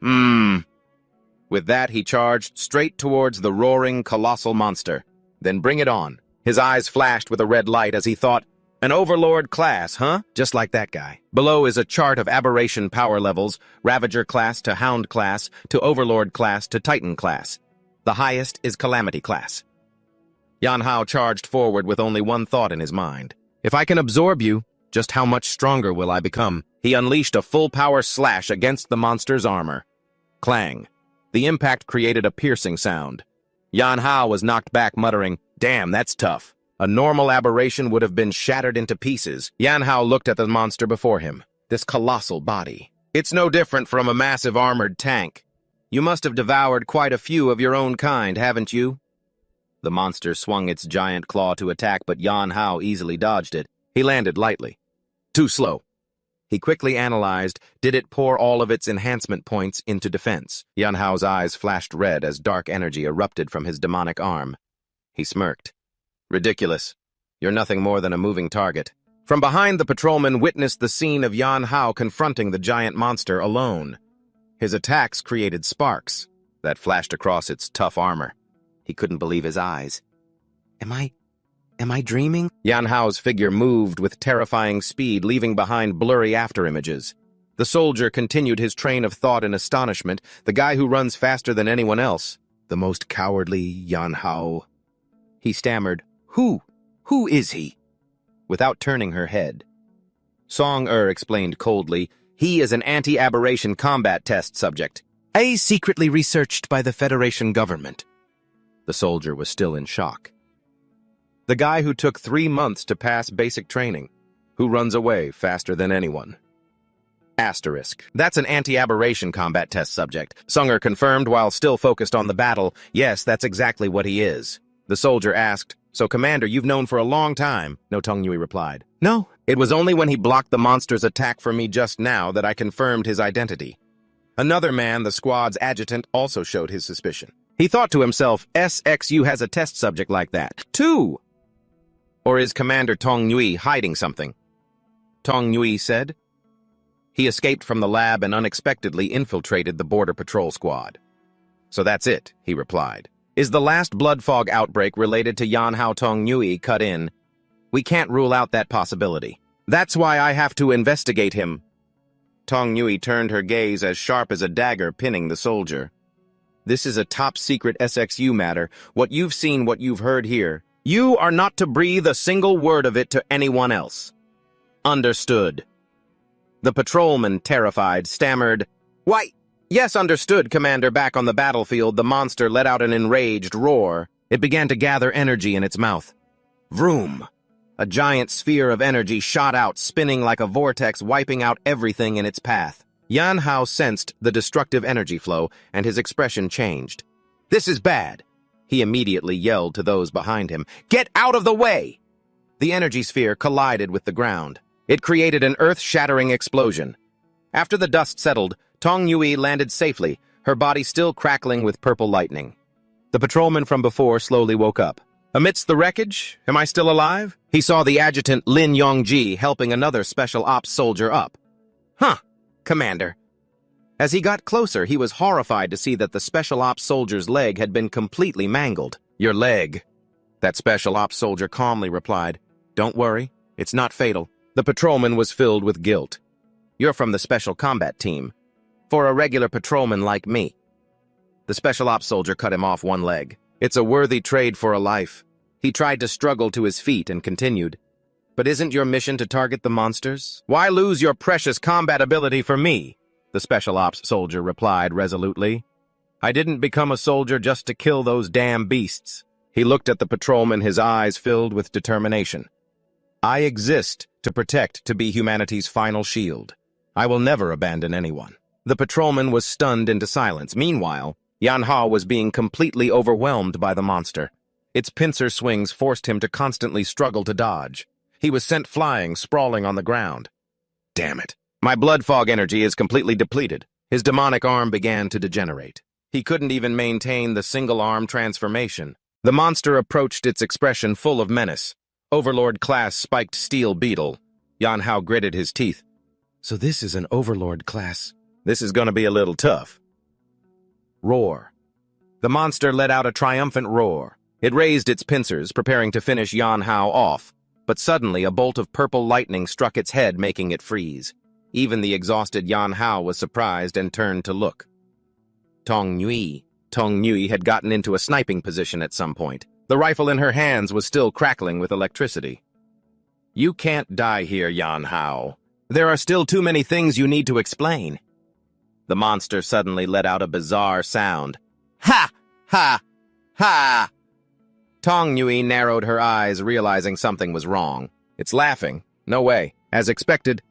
With that, he charged straight towards the roaring, colossal monster. Then bring it on. His eyes flashed with a red light as he thought, an Overlord class, huh? Just like that guy. Below is a chart of aberration power levels, Ravager class to Hound class to Overlord class to Titan class. The highest is Calamity class. Yanhao charged forward with only one thought in his mind. If I can absorb you, just how much stronger will I become? He unleashed a full-power slash against the monster's armor. Clang. The impact created a piercing sound. Yanhao was knocked back, muttering, damn, that's tough. A normal aberration would have been shattered into pieces. Yanhao looked at the monster before him. This colossal body. It's no different from a massive armored tank. You must have devoured quite a few of your own kind, haven't you? The monster swung its giant claw to attack, but Yanhao easily dodged it. He landed lightly. Too slow. He quickly analyzed, did it pour all of its enhancement points into defense? Yanhao's eyes flashed red as dark energy erupted from his demonic arm. He smirked. Ridiculous. You're nothing more than a moving target. From behind, the patrolman witnessed the scene of Yanhao confronting the giant monster alone. His attacks created sparks that flashed across its tough armor. He couldn't believe his eyes. Am I dreaming? Yanhao's figure moved with terrifying speed, leaving behind blurry afterimages. The soldier continued his train of thought in astonishment, the guy who runs faster than anyone else. The most cowardly Yanhao. He stammered, Who is he? Without turning her head. Song-Er explained coldly, he is an anti-aberration combat test subject. Secretly researched by the Federation government. The soldier was still in shock. The guy who took 3 months to pass basic training, who runs away faster than anyone. Asterisk. That's an anti-aberration combat test subject. Song-Er confirmed while still focused on the battle. Yes, that's exactly what he is. The soldier asked, so Commander, you've known for a long time, No Tongyui replied. No, it was only when he blocked the monster's attack for me just now that I confirmed his identity. Another man, the squad's adjutant, also showed his suspicion. He thought to himself, SXU has a test subject like that, too. Or is Commander Tongyui hiding something? Tongyui said. He escaped from the lab and unexpectedly infiltrated the border patrol squad. So that's it, he replied. Is the last blood fog outbreak related to Yanhao Tongyui cut in? We can't rule out that possibility. That's why I have to investigate him. Tongyui turned her gaze as sharp as a dagger, pinning the soldier. This is a top-secret SXU matter. What you've seen, what you've heard here. You are not to breathe a single word of it to anyone else. Understood. The patrolman, terrified, stammered, Why, yes, understood, Commander. Back on the battlefield, the monster let out an enraged roar. It began to gather energy in its mouth. Vroom! A giant sphere of energy shot out, spinning like a vortex, wiping out everything in its path. Yanhao sensed the destructive energy flow, and his expression changed. This is bad! He immediately yelled to those behind him, Get out of the way! The energy sphere collided with the ground. It created an earth-shattering explosion. After the dust settled, Tongyui landed safely, her body still crackling with purple lightning. The patrolman from before slowly woke up. Amidst the wreckage, am I still alive? He saw the adjutant Lin Yongji helping another special ops soldier up. Huh, Commander. As he got closer, he was horrified to see that the special ops soldier's leg had been completely mangled. Your leg. That special ops soldier calmly replied, Don't worry, it's not fatal. The patrolman was filled with guilt. You're from the special combat team. For a regular patrolman like me. The special ops soldier cut him off one leg. It's a worthy trade for a life. He tried to struggle to his feet and continued. But isn't your mission to target the monsters? Why lose your precious combat ability for me? The special ops soldier replied resolutely. I didn't become a soldier just to kill those damn beasts. He looked at the patrolman, his eyes filled with determination. I exist to protect, to be humanity's final shield. I will never abandon anyone. The patrolman was stunned into silence. Meanwhile, Yanhao was being completely overwhelmed by the monster. Its pincer swings forced him to constantly struggle to dodge. He was sent flying, sprawling on the ground. Damn it. My blood fog energy is completely depleted. His demonic arm began to degenerate. He couldn't even maintain the single-arm transformation. The monster approached its expression full of menace. Overlord-class spiked steel beetle. Yanhao gritted his teeth. So this is an Overlord class. This is gonna be a little tough. Roar. The monster let out a triumphant roar. It raised its pincers, preparing to finish Yanhao off. But suddenly a bolt of purple lightning struck its head, making it freeze. Even the exhausted Yanhao was surprised and turned to look. Tong Nui had gotten into a sniping position at some point. The rifle in her hands was still crackling with electricity. You can't die here, Yanhao. There are still too many things you need to explain. The monster suddenly let out a bizarre sound. Ha! Ha! Ha! Tong Nui narrowed her eyes, realizing something was wrong. It's laughing. No way. As expected,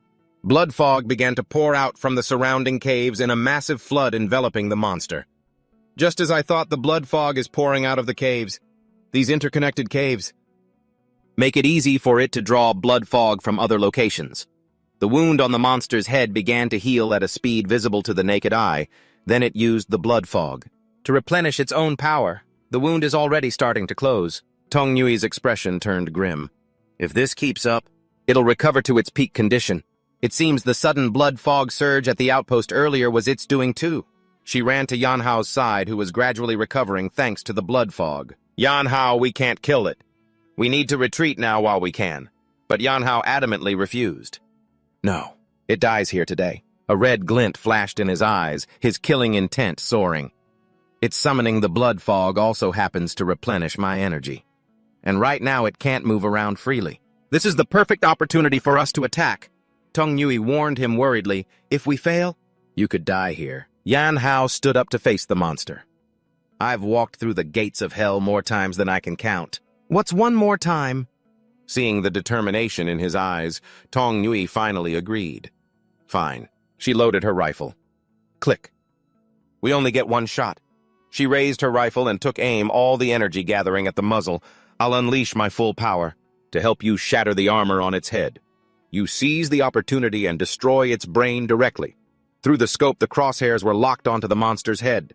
blood fog began to pour out from the surrounding caves in a massive flood enveloping the monster. Just as I thought, the blood fog is pouring out of the caves. These interconnected caves make it easy for it to draw blood fog from other locations. The wound on the monster's head began to heal at a speed visible to the naked eye. Then it used the blood fog to replenish its own power. The wound is already starting to close. Tong Nui's expression turned grim. If this keeps up, it'll recover to its peak condition. It seems the sudden blood fog surge at the outpost earlier was its doing too. She ran to Yanhao's side, who was gradually recovering thanks to the blood fog. Yanhao, we can't kill it. We need to retreat now while we can. But Yanhao adamantly refused. No, it dies here today. A red glint flashed in his eyes, his killing intent soaring. Its summoning the blood fog also happens to replenish my energy. And right now it can't move around freely. This is the perfect opportunity for us to attack. Tong Nui warned him worriedly, if we fail, you could die here. Yanhao stood up to face the monster. I've walked through the gates of hell more times than I can count. What's one more time? Seeing the determination in his eyes, Tong Nui finally agreed. Fine. She loaded her rifle. Click. We only get one shot. She raised her rifle and took aim, all the energy gathering at the muzzle. I'll unleash my full power to help you shatter the armor on its head. You seize the opportunity and destroy its brain directly. Through the scope, the crosshairs were locked onto the monster's head.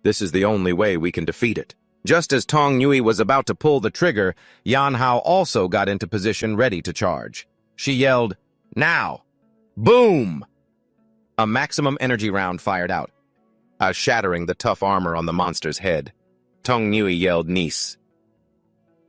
This is the only way we can defeat it. Just as Tong Nui was about to pull the trigger, Yanhao also got into position ready to charge. She yelled, now! Boom! A maximum energy round fired out, shattering the tough armor on the monster's head. Tong Nui yelled, Nice.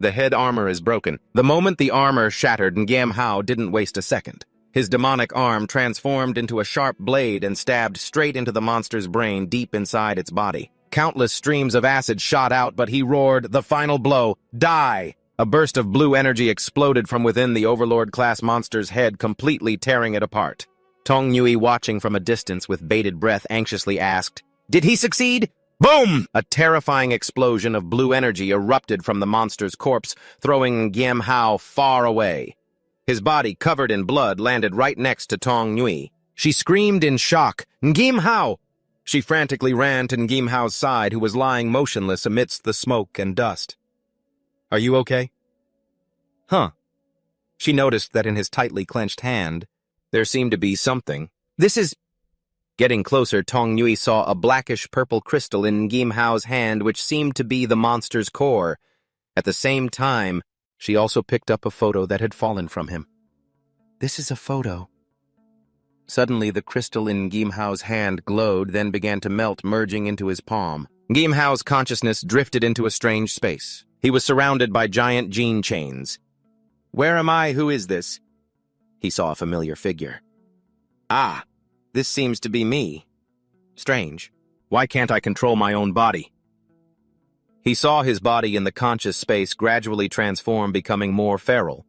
The head armor is broken. The moment the armor shattered, Ngam Hao didn't waste a second. His demonic arm transformed into a sharp blade and stabbed straight into the monster's brain deep inside its body. Countless streams of acid shot out, but he roared, the final blow, die! A burst of blue energy exploded from within the Overlord-class monster's head, completely tearing it apart. Tong Nui, watching from a distance with bated breath, anxiously asked, did he succeed? Boom! A terrifying explosion of blue energy erupted from the monster's corpse, throwing Ngam Hao far away. His body, covered in blood, landed right next to Tong Nui. She screamed in shock, Ngam Hao! She frantically ran to Ngam Hao's side, who was lying motionless amidst the smoke and dust. Are you okay? Huh. She noticed that in his tightly clenched hand, there seemed to be something. This is... Getting closer, Tong Nui saw a blackish-purple crystal in Ngam Hao's hand, which seemed to be the monster's core. At the same time, she also picked up a photo that had fallen from him. This is a photo. Suddenly, the crystal in Gimhao's hand glowed, then began to melt, merging into his palm. Gimhao's consciousness drifted into a strange space. He was surrounded by giant gene chains. Where am I? Who is this? He saw a familiar figure. Ah, this seems to be me. Strange. Why can't I control my own body? He saw his body in the conscious space gradually transform, becoming more feral.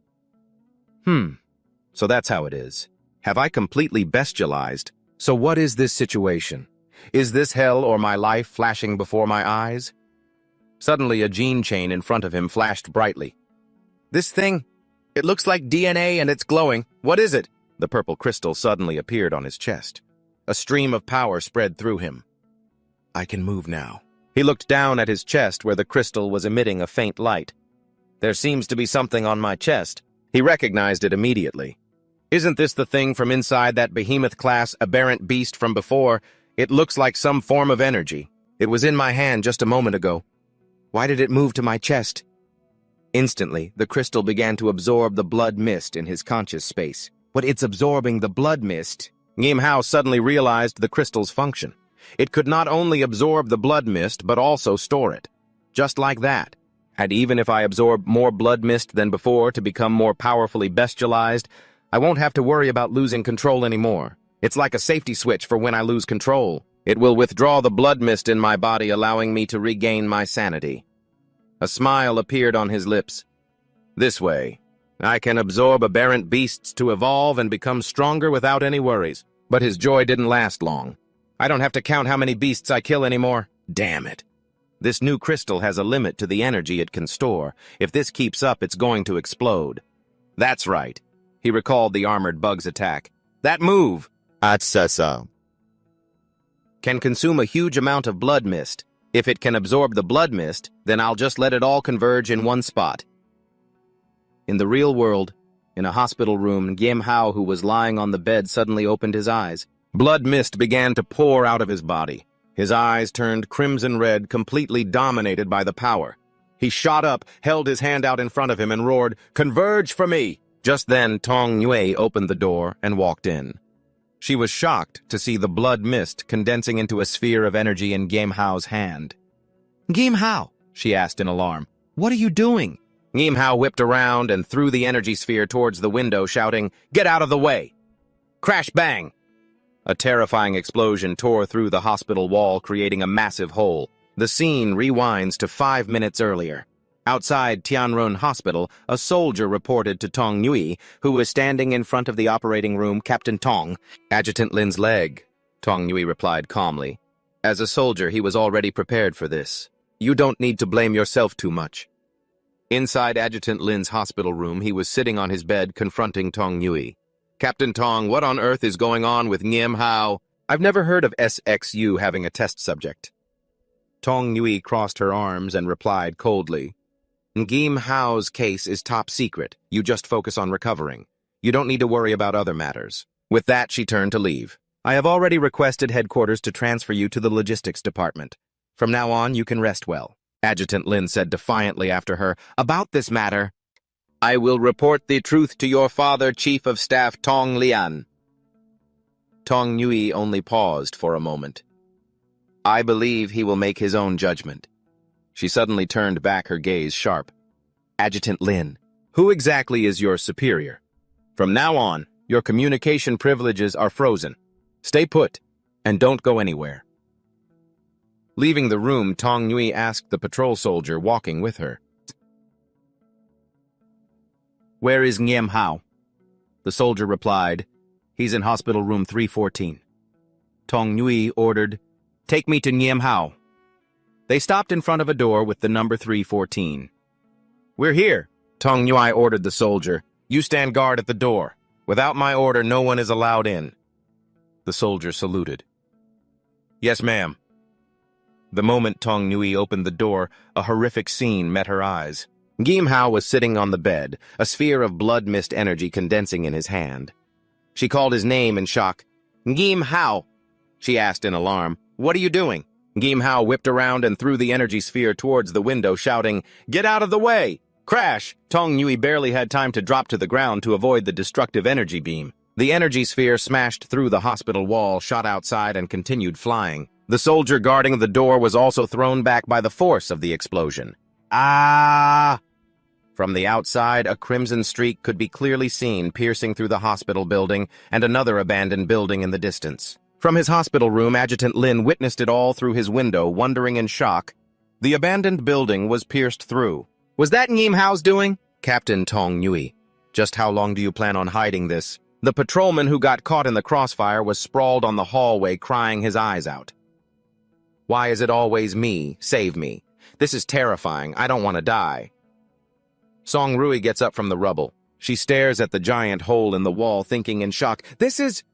So that's how it is. Have I completely bestialized? So what is this situation? Is this hell or my life flashing before my eyes? Suddenly, a gene chain in front of him flashed brightly. This thing? It looks like DNA and it's glowing. What is it? The purple crystal suddenly appeared on his chest. A stream of power spread through him. I can move now. He looked down at his chest where the crystal was emitting a faint light. There seems to be something on my chest. He recognized it immediately. Isn't this the thing from inside that behemoth-class aberrant beast from before? It looks like some form of energy. It was in my hand just a moment ago. Why did it move to my chest? Instantly, the crystal began to absorb the blood mist in his conscious space. But it's absorbing the blood mist. Gimhao suddenly realized the crystal's function. It could not only absorb the blood mist, but also store it. Just like that. And even if I absorb more blood mist than before to become more powerfully bestialized, I won't have to worry about losing control anymore. It's like a safety switch for when I lose control. It will withdraw the blood mist in my body, allowing me to regain my sanity. A smile appeared on his lips. This way, I can absorb aberrant beasts to evolve and become stronger without any worries. But his joy didn't last long. I don't have to count how many beasts I kill anymore. Damn it. This new crystal has a limit to the energy it can store. If this keeps up, it's going to explode. That's right. He recalled the armored bug's attack. That move, can consume a huge amount of blood mist. If it can absorb the blood mist, then I'll just let it all converge in one spot. In the real world, in a hospital room, Gimhao, who was lying on the bed, suddenly opened his eyes. Blood mist began to pour out of his body. His eyes turned crimson red, completely dominated by the power. He shot up, held his hand out in front of him, and roared, "Converge for me!" Just then, Tong Yue opened the door and walked in. She was shocked to see the blood mist condensing into a sphere of energy in Gimhao's hand. "Gimhao," she asked in alarm, "what are you doing?" Gimhao whipped around and threw the energy sphere towards the window, shouting, "Get out of the way!" Crash bang! A terrifying explosion tore through the hospital wall, creating a massive hole. The scene rewinds to 5 minutes earlier. Outside Tianrun Hospital, a soldier reported to Tong Yui, who was standing in front of the operating room, "Captain Tong, Adjutant Lin's leg." Tong Yui replied calmly. As a soldier, he was already prepared for this. You don't need to blame yourself too much. Inside Adjutant Lin's hospital room, he was sitting on his bed, confronting Tong Yui. "Captain Tong, what on earth is going on with Gimhao? I've never heard of SXU having a test subject." Tong Yui crossed her arms and replied coldly, "Gimhao's case is top secret. You just focus on recovering. You don't need to worry about other matters." With that, she turned to leave. "I have already requested headquarters to transfer you to the logistics department. From now on, you can rest well." Adjutant Lin said defiantly after her, "About this matter, I will report the truth to your father, Chief of Staff Tong Lian." Tong Yui only paused for a moment. "I believe he will make his own judgment." She suddenly turned back, her gaze sharp. "Adjutant Lin, who exactly is your superior? From now on, your communication privileges are frozen. Stay put, and don't go anywhere." Leaving the room, Tong Yui asked the patrol soldier walking with her, "Where is Gimhao?" The soldier replied, "He's in hospital room 314. Tong Yui ordered, "Take me to Gimhao." They stopped in front of a door with the number 314. "We're here," Tong Yui ordered the soldier. "You stand guard at the door. Without my order, no one is allowed in." The soldier saluted. "Yes, ma'am." The moment Tong Yui opened the door, a horrific scene met her eyes. Gimhao was sitting on the bed, a sphere of blood mist energy condensing in his hand. She called his name in shock. "Gimhao," she asked in alarm, "what are you doing?" Gim Hao whipped around and threw the energy sphere towards the window, shouting, "Get out of the way!" Crash! Tong Nui barely had time to drop to the ground to avoid the destructive energy beam. The energy sphere smashed through the hospital wall, shot outside, and continued flying. The soldier guarding the door was also thrown back by the force of the explosion. Ah! From the outside, a crimson streak could be clearly seen piercing through the hospital building and another abandoned building in the distance. From his hospital room, Adjutant Lin witnessed it all through his window, wondering in shock. The abandoned building was pierced through. Was that Ngim Hao's doing? Captain Tong Nui. Just how long do you plan on hiding this? The patrolman who got caught in the crossfire was sprawled on the hallway, crying his eyes out. Why is it always me? Save me. This is terrifying. I don't want to die. Song Rui gets up from the rubble. She stares at the giant hole in the wall, thinking in shock, this is...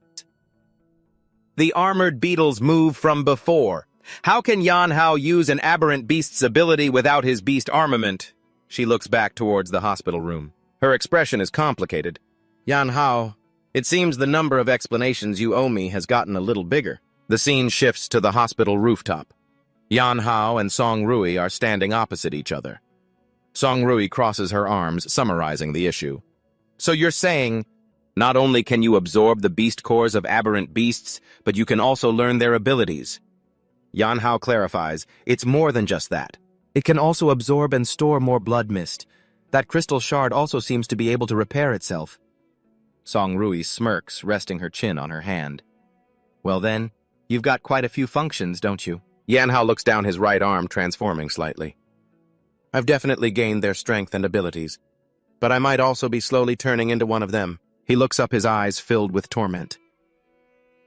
The armored beetles move from before. How can Yan Hao use an aberrant beast's ability without his beast armament? She looks back towards the hospital room. Her expression is complicated. Yan Hao, it seems the number of explanations you owe me has gotten a little bigger. The scene shifts to the hospital rooftop. Yan Hao and Song Rui are standing opposite each other. Song Rui crosses her arms, summarizing the issue. So you're saying, not only can you absorb the beast cores of aberrant beasts, but you can also learn their abilities. Yan Hao clarifies, it's more than just that. It can also absorb and store more blood mist. That crystal shard also seems to be able to repair itself. Song Rui smirks, resting her chin on her hand. Well then, you've got quite a few functions, don't you? Yan Hao looks down his right arm, transforming slightly. I've definitely gained their strength and abilities, but I might also be slowly turning into one of them. He looks up, his eyes filled with torment.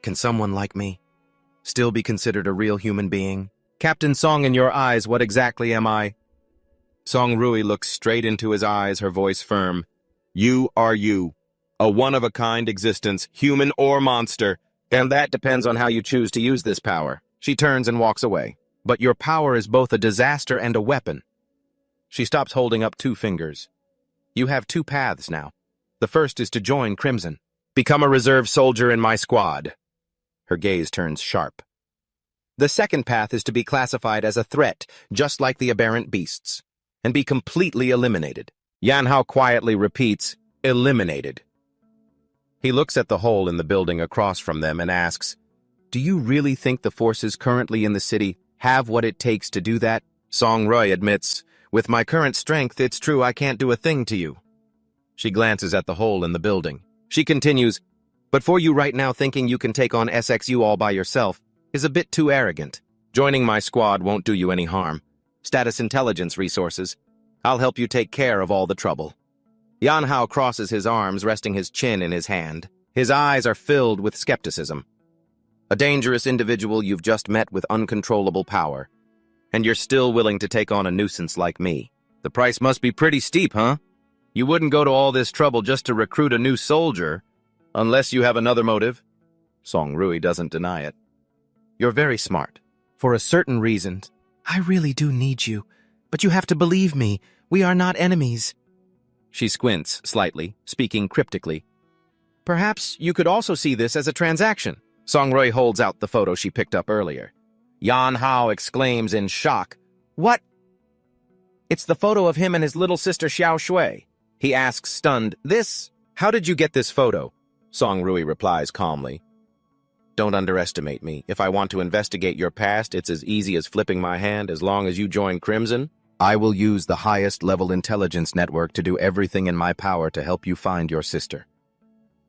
Can someone like me still be considered a real human being? Captain Song, in your eyes, what exactly am I? Song Rui looks straight into his eyes, her voice firm. You are you. A one-of-a-kind existence, human or monster, and that depends on how you choose to use this power. She turns and walks away. But your power is both a disaster and a weapon. She stops, holding up 2 fingers. You have 2 paths now. The first is to join Crimson. Become a reserve soldier in my squad. Her gaze turns sharp. The second path is to be classified as a threat, just like the aberrant beasts, and be completely eliminated. Yan Hao quietly repeats, eliminated. He looks at the hole in the building across from them and asks, do you really think the forces currently in the city have what it takes to do that? Song Rui admits, with my current strength, it's true I can't do a thing to you. She glances at the hole in the building. She continues, but for you right now thinking you can take on SXU all by yourself is a bit too arrogant. Joining my squad won't do you any harm. Status intelligence resources. I'll help you take care of all the trouble. Yan Hao crosses his arms, resting his chin in his hand. His eyes are filled with skepticism. A dangerous individual you've just met with uncontrollable power. And you're still willing to take on a nuisance like me. The price must be pretty steep, huh? You wouldn't go to all this trouble just to recruit a new soldier, unless you have another motive. Song Rui doesn't deny it. You're very smart. For a certain reason, I really do need you. But you have to believe me. We are not enemies. She squints slightly, speaking cryptically. Perhaps you could also see this as a transaction. Song Rui holds out the photo she picked up earlier. Yan Hao exclaims in shock. What? It's the photo of him and his little sister Xiao Shui. He asks, stunned, this? How did you get this photo? Song Rui replies calmly. Don't underestimate me. If I want to investigate your past, it's as easy as flipping my hand. As long as you join Crimson, I will use the highest level intelligence network to do everything in my power to help you find your sister.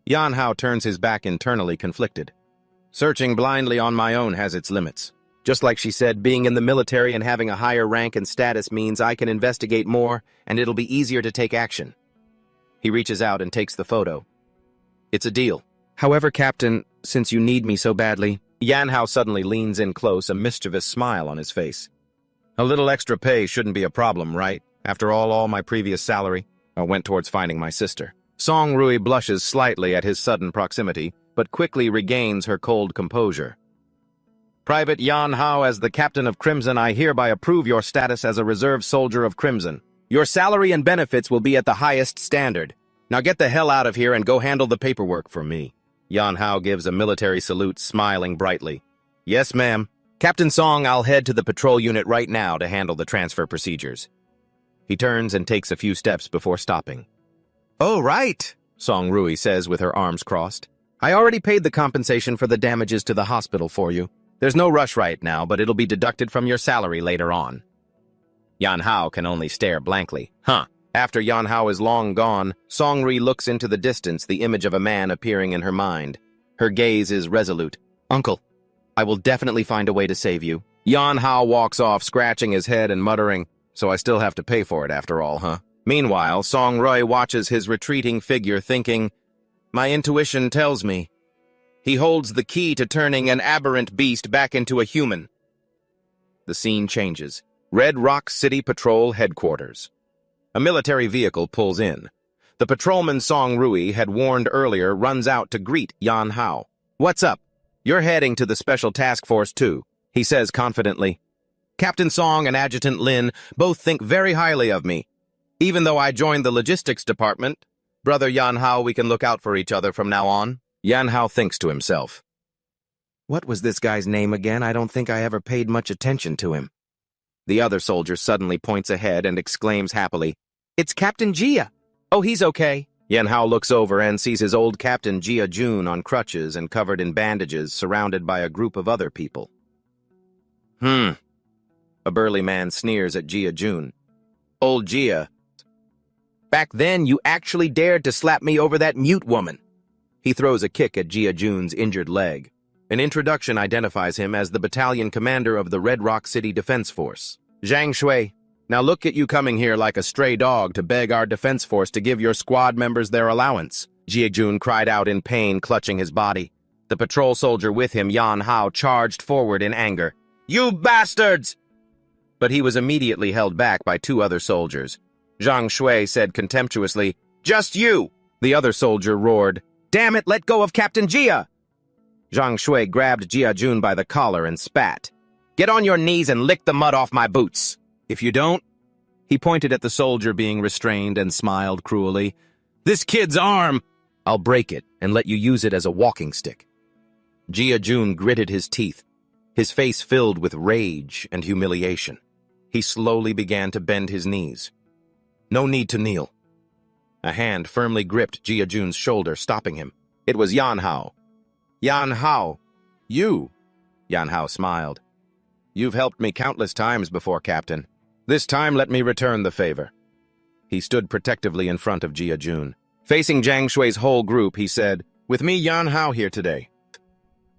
Yan Hao turns his back, internally conflicted. Searching blindly on my own has its limits. Just like she said, being in the military and having a higher rank and status means I can investigate more, and it'll be easier to take action. He reaches out and takes the photo. It's a deal. However, Captain, since you need me so badly... Yan Hao suddenly leans in close, a mischievous smile on his face. A little extra pay shouldn't be a problem, right? After all my previous salary, I went towards finding my sister. Song Rui blushes slightly at his sudden proximity, but quickly regains her cold composure. Private Yan Hao, as the captain of Crimson, I hereby approve your status as a reserve soldier of Crimson. Your salary and benefits will be at the highest standard. Now get the hell out of here and go handle the paperwork for me. Yan Hao gives a military salute, smiling brightly. Yes, ma'am. Captain Song, I'll head to the patrol unit right now to handle the transfer procedures. He turns and takes a few steps before stopping. Oh, right, Song Rui says with her arms crossed. I already paid the compensation for the damages to the hospital for you. There's no rush right now, but it'll be deducted from your salary later on. Yan Hao can only stare blankly. Huh. After Yan Hao is long gone, Song Rui looks into the distance, the image of a man appearing in her mind. Her gaze is resolute. Uncle, I will definitely find a way to save you. Yan Hao walks off, scratching his head and muttering, so I still have to pay for it after all, huh? Meanwhile, Song Rui watches his retreating figure, thinking, my intuition tells me. He holds the key to turning an aberrant beast back into a human. The scene changes. Red Rock City Patrol Headquarters. A military vehicle pulls in. The patrolman Song Rui had warned earlier runs out to greet Yan Hao. What's up? You're heading to the Special Task Force too, he says confidently. Captain Song and Adjutant Lin both think very highly of me. Even though I joined the logistics department, Brother Yan Hao, we can look out for each other from now on. Yan Hao thinks to himself. What was this guy's name again? I don't think I ever paid much attention to him. The other soldier suddenly points ahead and exclaims happily, It's Captain Jia! Oh, he's okay. Yan Hao looks over and sees his old Captain Jia Jun on crutches and covered in bandages, surrounded by a group of other people. A burly man sneers at Jia Jun. Old Jia. Back then, you actually dared to slap me over that mute woman. He throws a kick at Jia Jun's injured leg. An introduction identifies him as the battalion commander of the Red Rock City Defense Force. Zhang Shui, now look at you coming here like a stray dog to beg our defense force to give your squad members their allowance. Jia Jun cried out in pain, clutching his body. The patrol soldier with him, Yan Hao, charged forward in anger. You bastards! But he was immediately held back by two other soldiers. Zhang Shui said contemptuously, Just you! The other soldier roared, Damn it, let go of Captain Jia! Zhang Shui grabbed Jia Jun by the collar and spat. Get on your knees and lick the mud off my boots. If you don't... He pointed at the soldier being restrained and smiled cruelly. This kid's arm! I'll break it and let you use it as a walking stick. Jia Jun gritted his teeth, his face filled with rage and humiliation. He slowly began to bend his knees. No need to kneel. A hand firmly gripped Jia Jun's shoulder, stopping him. It was Yan Hao. Yan Hao, you, Yan Hao smiled. You've helped me countless times before, Captain. This time let me return the favor. He stood protectively in front of Jia Jun. Facing Zhang Shui's whole group, he said, With me, Yan Hao here today.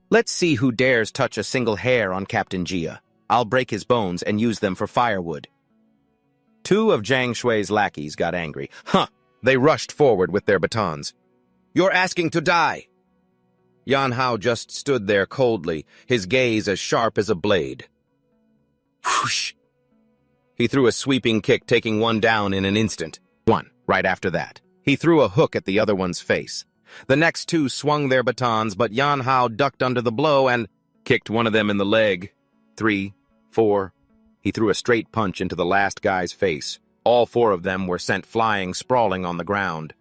Let's see who dares touch a single hair on Captain Jia. I'll break his bones and use them for firewood. Two of Zhang Shui's lackeys got angry. They rushed forward with their batons. You're asking to die! Yan Hao just stood there coldly, his gaze as sharp as a blade. Whoosh! He threw a sweeping kick, taking one down in an instant. One, right after that. He threw a hook at the other one's face. The next two swung their batons, but Yan Hao ducked under the blow and kicked one of them in the leg. 3, 4. He threw a straight punch into the last guy's face. All four of them were sent flying, sprawling on the ground.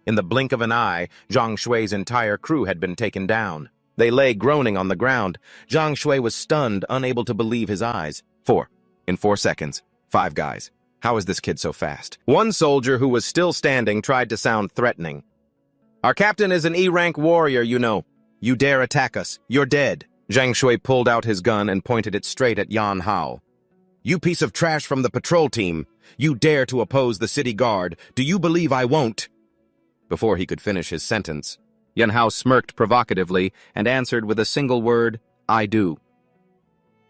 In the blink of an eye, Zhang Shui's entire crew had been taken down. They lay groaning on the ground. Zhang Shui was stunned, unable to believe his eyes. 4. In 4 seconds. 5 guys. How is this kid so fast? One soldier who was still standing tried to sound threatening. Our captain is an E-rank warrior, you know. You dare attack us, you're dead. Zhang Shui pulled out his gun and pointed it straight at Yan Hao. You piece of trash from the patrol team. You dare to oppose the city guard. Do you believe I won't? Before he could finish his sentence, Yan Hao smirked provocatively and answered with a single word, I do.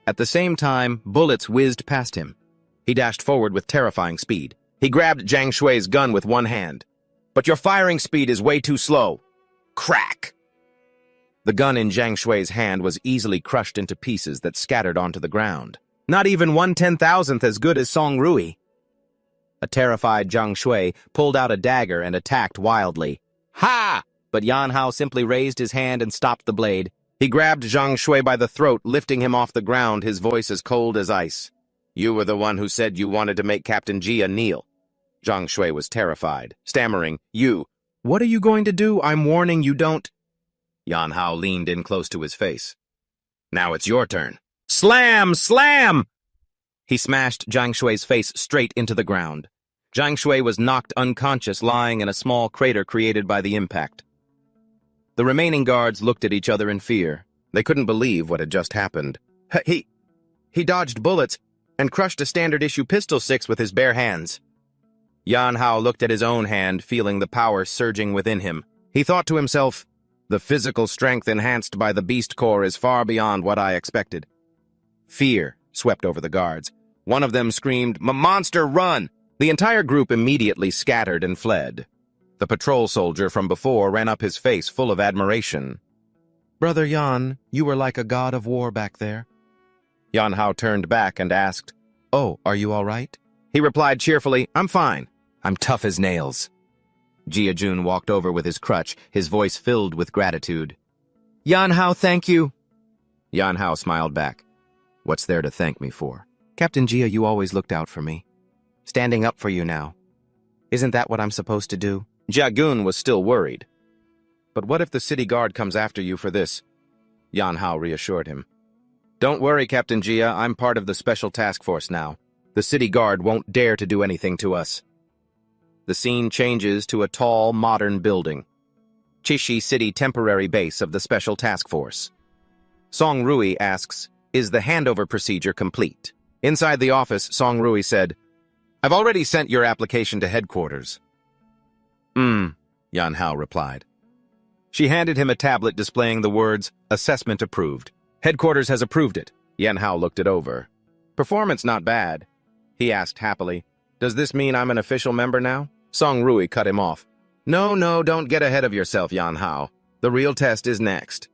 At the same time, bullets whizzed past him. He dashed forward with terrifying speed. He grabbed Zhang Shui's gun with one hand. But your firing speed is way too slow. Crack! The gun in Zhang Shui's hand was easily crushed into pieces that scattered onto the ground. Not even 1/10,000th as good as Song Rui. A terrified Zhang Shui pulled out a dagger and attacked wildly. Ha! But Yan Hao simply raised his hand and stopped the blade. He grabbed Zhang Shui by the throat, lifting him off the ground, his voice as cold as ice. You were the one who said you wanted to make Captain Jia kneel. Zhang Shui was terrified, stammering, You, what are you going to do? I'm warning you don't. Yan Hao leaned in close to his face. Now it's your turn. Slam! Slam! He smashed Zhang Shui's face straight into the ground. Zhang Shui was knocked unconscious, lying in a small crater created by the impact. The remaining guards looked at each other in fear. They couldn't believe what had just happened. He dodged bullets and crushed a standard-issue pistol 6 with his bare hands. Yan Hao looked at his own hand, feeling the power surging within him. He thought to himself, the physical strength enhanced by the beast core is far beyond what I expected. Fear swept over the guards. One of them screamed, "Monster, run!" The entire group immediately scattered and fled. The patrol soldier from before ran up his face full of admiration. "Brother Yan, you were like a god of war back there." Yan Hao turned back and asked, "Oh, are you all right?" He replied cheerfully, "I'm fine. I'm tough as nails." Jia Jun walked over with his crutch, his voice filled with gratitude. "Yan Hao, thank you." Yan Hao smiled back. "What's there to thank me for? Captain Jia, you always looked out for me. Standing up for you now. Isn't that what I'm supposed to do?" Jia Gun was still worried. "But what if the city guard comes after you for this?" Yan Hao reassured him. "Don't worry, Captain Jia, I'm part of the special task force now. The city guard won't dare to do anything to us." The scene changes to a tall, modern building. Chishi City temporary base of the Special Task Force. Song Rui asks, "Is the handover procedure complete?" Inside the office, Song Rui said, "I've already sent your application to headquarters." Yan Hao replied. She handed him a tablet displaying the words, "Assessment approved." "Headquarters has approved it." Yan Hao looked it over. "Performance not bad." He asked happily, "Does this mean I'm an official member now?" Song Rui cut him off. No, don't get ahead of yourself, Yan Hao. The real test is next."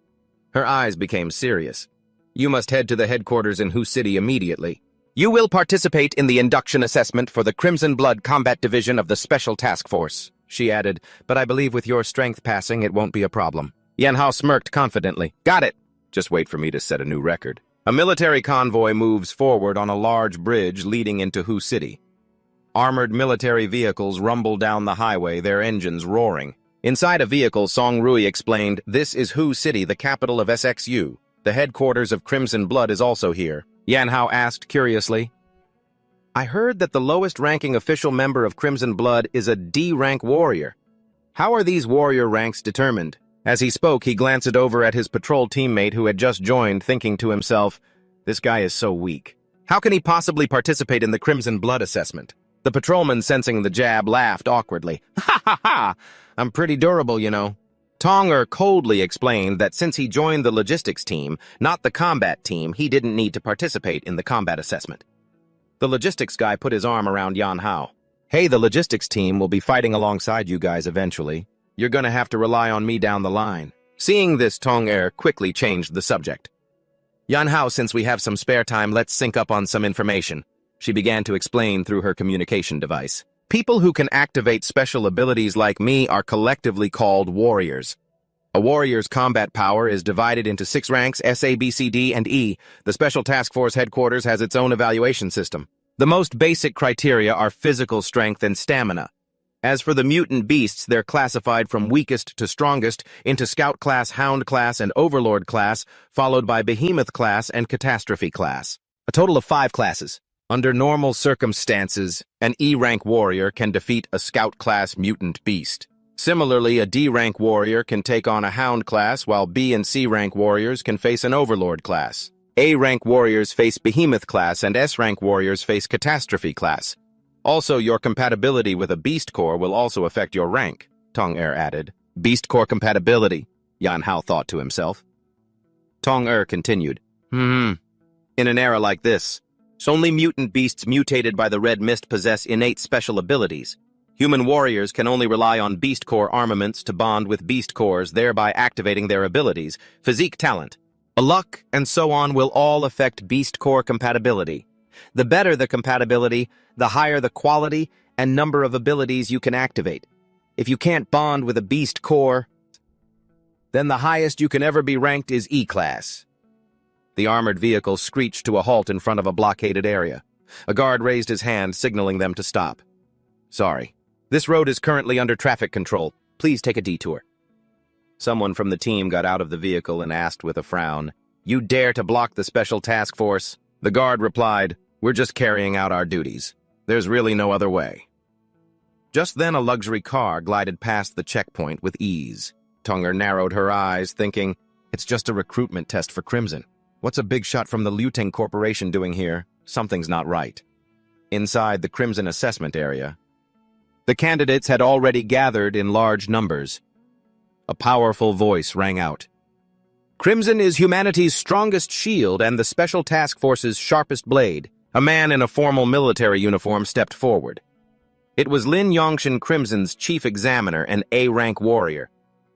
Her eyes became serious. "You must head to the headquarters in Hu City immediately. You will participate in the induction assessment for the Crimson Blood Combat Division of the Special Task Force," she added, "but I believe with your strength passing, it won't be a problem." Yan Hao smirked confidently. "Got it. Just wait for me to set a new record." A military convoy moves forward on a large bridge leading into Hu City. Armored military vehicles rumble down the highway, their engines roaring. Inside a vehicle, Song Rui explained, "This is Hu City, the capital of SXU. The headquarters of Crimson Blood is also here." Yan Hao asked curiously, "I heard that the lowest-ranking official member of Crimson Blood is a D-rank warrior. How are these warrior ranks determined?" As he spoke, he glanced over at his patrol teammate who had just joined, thinking to himself, "This guy is so weak. How can he possibly participate in the Crimson Blood assessment?" The patrolman, sensing the jab, laughed awkwardly. "Ha ha ha! I'm pretty durable, you know." Dronzer coldly explained that since he joined the logistics team, not the combat team, he didn't need to participate in the combat assessment. The logistics guy put his arm around Yan Hao. "Hey, the logistics team will be fighting alongside you guys eventually. You're gonna have to rely on me down the line." Seeing this, Dronzer quickly changed the subject. "Yan Hao, since we have some spare time, let's sync up on some information." She began to explain through her communication device. "People who can activate special abilities like me are collectively called warriors. A warrior's combat power is divided into 6 ranks, S, A, B, C, D, and E. The Special Task Force headquarters has its own evaluation system. The most basic criteria are physical strength and stamina. As for the mutant beasts, they're classified from weakest to strongest into Scout class, Hound class, and Overlord class, followed by Behemoth class and Catastrophe class. A total of 5 classes. Under normal circumstances, an E-rank warrior can defeat a Scout-class mutant beast. Similarly, a D-rank warrior can take on a Hound class, while B and C-rank warriors can face an Overlord class. A-rank warriors face Behemoth class, and S-rank warriors face Catastrophe class. Also, your compatibility with a Beast Core will also affect your rank," Dronzer added. "Beast Core compatibility," Yan Hao thought to himself. Dronzer continued, In an era like this, only mutant beasts mutated by the Red Mist possess innate special abilities. Human warriors can only rely on Beast Core armaments to bond with Beast Cores, thereby activating their abilities. Physique talent, luck, and so on will all affect Beast Core compatibility. The better the compatibility, the higher the quality and number of abilities you can activate. If you can't bond with a Beast Core, then the highest you can ever be ranked is E-class. The armored vehicle screeched to a halt in front of a blockaded area. A guard raised his hand, signaling them to stop. "Sorry. This road is currently under traffic control. Please take a detour." Someone from the team got out of the vehicle and asked with a frown, "You dare to block the special task force?" The guard replied, "We're just carrying out our duties. There's really no other way." Just then a luxury car glided past the checkpoint with ease. Tunger narrowed her eyes, thinking, "It's just a recruitment test for Crimson. What's a big shot from the Luting Corporation doing here? Something's not right." Inside the Crimson assessment area, the candidates had already gathered in large numbers. A powerful voice rang out. "Crimson is humanity's strongest shield and the Special Task Force's sharpest blade." A man in a formal military uniform stepped forward. It was Lin Yongshin, Crimson's chief examiner and A-rank warrior.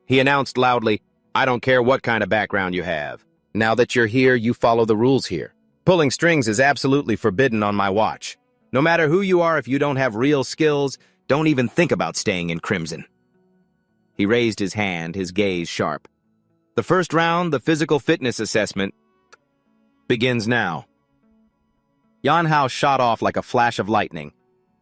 He announced loudly, "I don't care what kind of background you have. Now that you're here, you follow the rules here. Pulling strings is absolutely forbidden on my watch. No matter who you are, if you don't have real skills, don't even think about staying in Crimson." He raised his hand, his gaze sharp. "The first round, the physical fitness assessment, begins now." Yan Hao shot off like a flash of lightning.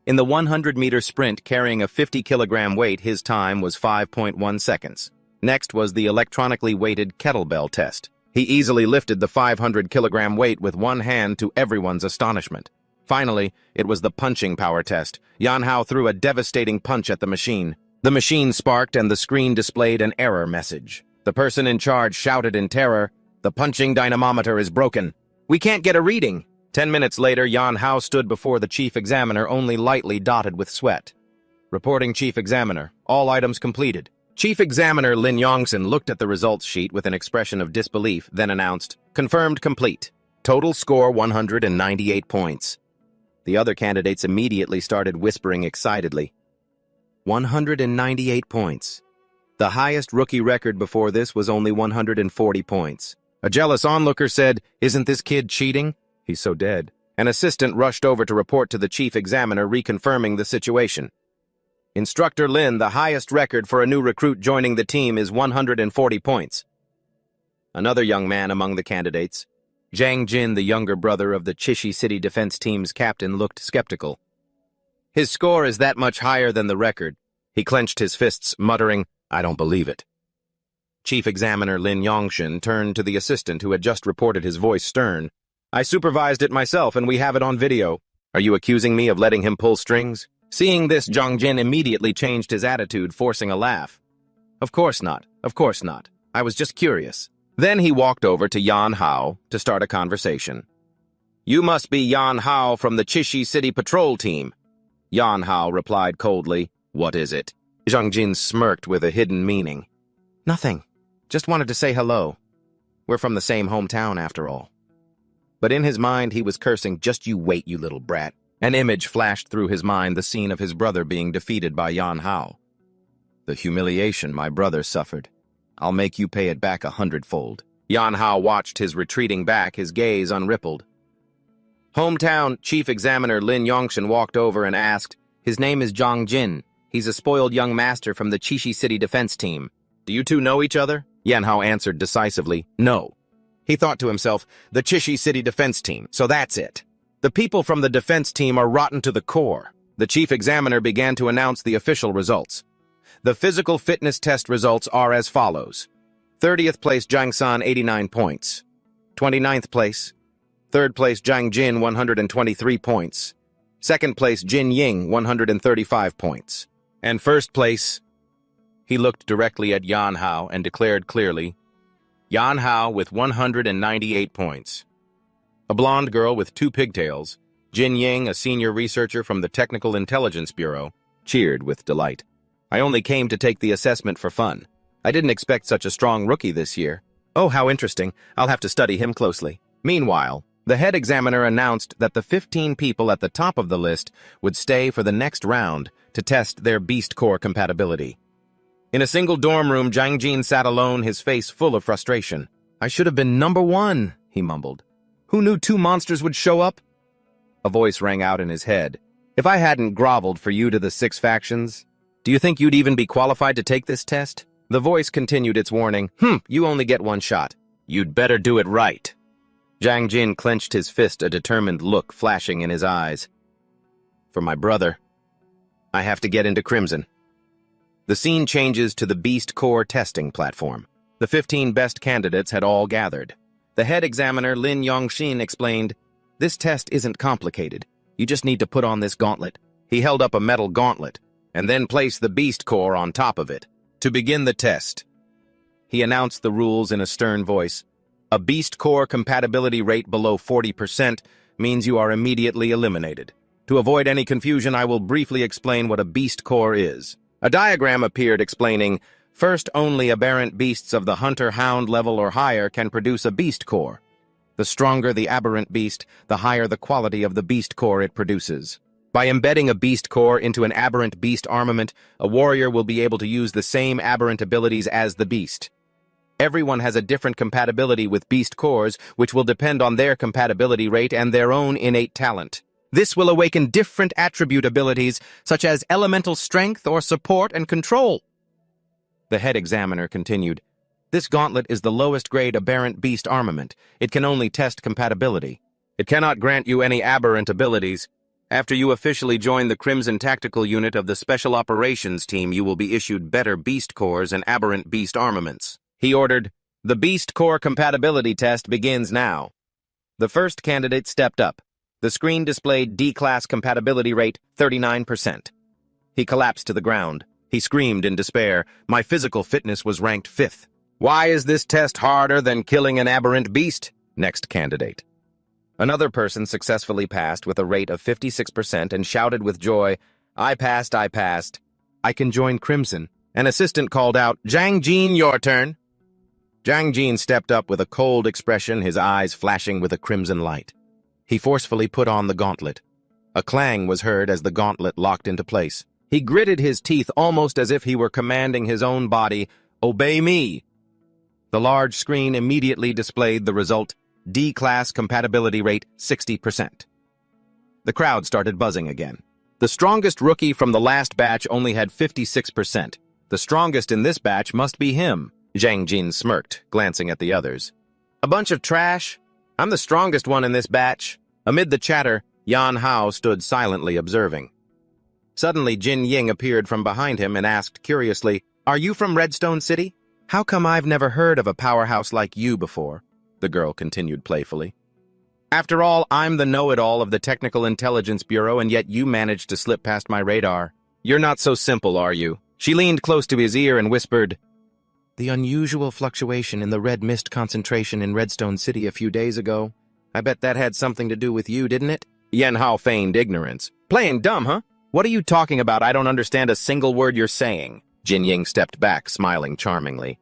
In the 100-meter sprint carrying a 50-kilogram weight, his time was 5.1 seconds. Next was the electronically weighted kettlebell test. He easily lifted the 500-kilogram weight with one hand to everyone's astonishment. Finally, it was the punching power test. Yan Hao threw a devastating punch at the machine. The machine sparked and the screen displayed an error message. The person in charge shouted in terror, "The punching dynamometer is broken. We can't get a reading." 10 minutes later, Yan Hao stood before the chief examiner, only lightly dotted with sweat. "Reporting Chief Examiner. All items completed." Chief Examiner Lin Yongshin looked at the results sheet with an expression of disbelief, then announced, "Confirmed complete. Total score 198 points." The other candidates immediately started whispering excitedly. 198 points. The highest rookie record before this was only 140 points. A jealous onlooker said, "Isn't this kid cheating? He's so dead." An assistant rushed over to report to the chief examiner, reconfirming the situation. "Instructor Lin, the highest record for a new recruit joining the team is 140 points. Another young man among the candidates, Zhang Jin, the younger brother of the Chishi City Defense Team's captain, looked skeptical. "His score is that much higher than the record." He clenched his fists, muttering, "I don't believe it." Chief Examiner Lin Yongshin turned to the assistant who had just reported, his voice stern. "I supervised it myself and we have it on video. Are you accusing me of letting him pull strings?" Seeing this, Zhang Jin immediately changed his attitude, forcing a laugh. "Of course not. Of course not. I was just curious." Then he walked over to Yan Hao to start a conversation. "You must be Yan Hao from the Chishi City Patrol Team." Yan Hao replied coldly, "What is it?" Zhang Jin smirked with a hidden meaning. "Nothing. Just wanted to say hello. We're from the same hometown, after all." But in his mind, he was cursing, "Just you wait, you little brat." An image flashed through his mind, the scene of his brother being defeated by Yan Hao. "The humiliation my brother suffered. I'll make you pay it back 100-fold. Yan Hao watched his retreating back, his gaze unrippled. Hometown Chief Examiner Lin Yongshin walked over and asked, "His name is Zhang Jin. He's a spoiled young master from the Chishi City Defense Team. Do you two know each other?" Yan Hao answered decisively, "No." He thought to himself, "The Chishi City Defense Team, so that's it. The people from the defense team are rotten to the core." The chief examiner began to announce the official results. The physical fitness test results are as follows. 30th place Zhang San, 89 points. 29th place. 3rd place Zhang Jin, 123 points. 2nd place Jin Ying, 135 points. And 1st place... He looked directly at Yan Hao and declared clearly, "Yan Hao with 198 points. A blonde girl with 2 pigtails, Jin Ying, a senior researcher from the Technical Intelligence Bureau, cheered with delight. "I only came to take the assessment for fun. I didn't expect such a strong rookie this year. Oh, how interesting. I'll have to study him closely." Meanwhile, the head examiner announced that the 15 people at the top of the list would stay for the next round to test their beast core compatibility. In a single dorm room, Zhang Jin sat alone, his face full of frustration. "I should have been number 1, he mumbled. "Who knew 2 monsters would show up?" A voice rang out in his head. "If I hadn't groveled for you to the 6 factions, do you think you'd even be qualified to take this test?" The voice continued its warning. You only get 1 shot. You'd better do it right." Zhang Jin clenched his fist, a determined look flashing in his eyes. "For my brother, I have to get into Crimson." The scene changes to the Beast Core testing platform. The 15 best candidates had all gathered. The head examiner, Lin Yongxin, explained, "This test isn't complicated. You just need to put on this gauntlet." He held up a metal gauntlet, and then placed the beast core on top of it. To begin the test, he announced the rules in a stern voice. A beast core compatibility rate below 40% means you are immediately eliminated. To avoid any confusion, I will briefly explain what a beast core is. A diagram appeared explaining, first, only aberrant beasts of the hunter-hound level or higher can produce a beast core. The stronger the aberrant beast, the higher the quality of the beast core it produces. By embedding a beast core into an aberrant beast armament, a warrior will be able to use the same aberrant abilities as the beast. Everyone has a different compatibility with beast cores, which will depend on their compatibility rate and their own innate talent. This will awaken different attribute abilities, such as elemental strength or support and control. The head examiner continued, "This gauntlet is the lowest grade aberrant beast armament. It can only test compatibility. It cannot grant you any aberrant abilities. After you officially join the Crimson Tactical Unit of the Special Operations Team, you will be issued better beast cores and aberrant beast armaments." He ordered, "The beast core compatibility test begins now." The first candidate stepped up. The screen displayed D-class compatibility rate 39%. He collapsed to the ground. He screamed in despair. "My physical fitness was ranked 5th. Why is this test harder than killing an aberrant beast?" Next candidate. Another person successfully passed with a rate of 56% and shouted with joy, I passed. I can join Crimson." An assistant called out, "Zhang Jin, your turn." Zhang Jin stepped up with a cold expression, his eyes flashing with a crimson light. He forcefully put on the gauntlet. A clang was heard as the gauntlet locked into place. He gritted his teeth almost as if he were commanding his own body, "Obey me." The large screen immediately displayed the result, D-class compatibility rate 60%. The crowd started buzzing again. The strongest rookie from the last batch only had 56%. The strongest in this batch must be him. Zhang Jin smirked, glancing at the others. "A bunch of trash? I'm the strongest one in this batch." Amid the chatter, Yan Hao stood silently observing. Suddenly, Jin Ying appeared from behind him and asked curiously, "Are you from Redstone City? How come I've never heard of a powerhouse like you before?" The girl continued playfully. "After all, I'm the know-it-all of the Technical Intelligence Bureau, and yet you managed to slip past my radar. You're not so simple, are you?" She leaned close to his ear and whispered, "The unusual fluctuation in the red mist concentration in Redstone City a few days ago. I bet that had something to do with you, didn't it?" Yan Hao feigned ignorance. "Playing dumb, huh? What are you talking about? I don't understand a single word you're saying." Jin Ying stepped back, smiling charmingly.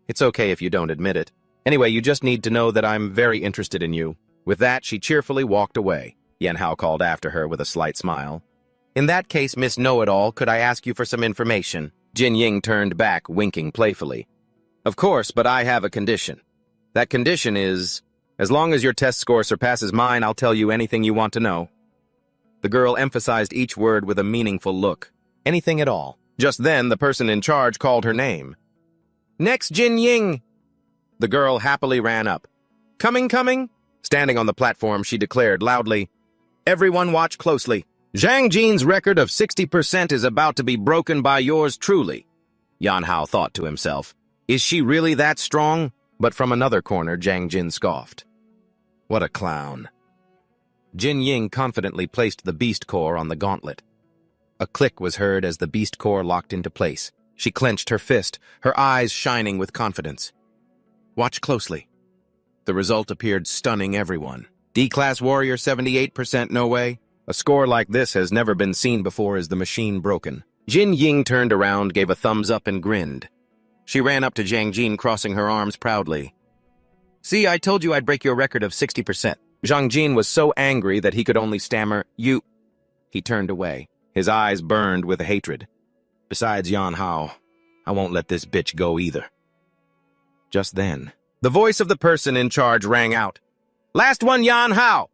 "It's okay if you don't admit it. Anyway, you just need to know that I'm very interested in you." With that, she cheerfully walked away. Yan Hao called after her with a slight smile. "In that case, Miss Know-It-All, could I ask you for some information?" Jin Ying turned back, winking playfully. "Of course, but I have a condition. That condition is, as long as your test score surpasses mine, I'll tell you anything you want to know." The girl emphasized each word with a meaningful look. Anything at all. Just then, the person in charge called her name. "Next, Jin Ying!" The girl happily ran up. Coming!" Standing on the platform, she declared loudly, "Everyone watch closely. Zhang Jin's record of 60% is about to be broken by yours truly." Yan Hao thought to himself, "Is she really that strong?" But from another corner, Zhang Jin scoffed. What a clown. Jin Ying confidently placed the beast core on the gauntlet. A click was heard as the beast core locked into place. She clenched her fist, her eyes shining with confidence. Watch closely. The result appeared stunning everyone. D-class warrior 78%, no way. A score like this has never been seen before. Is the machine broken? Jin Ying turned around, gave a thumbs up, and grinned. She ran up to Zhang Jin, crossing her arms proudly. "See, I told you I'd break your record of 60%. Zhang Jin was so angry that he could only stammer, "You..." He turned away. His eyes burned with hatred. Besides Yan Hao, I won't let this bitch go either. Just then, the voice of the person in charge rang out. "Last one, Yan Hao!"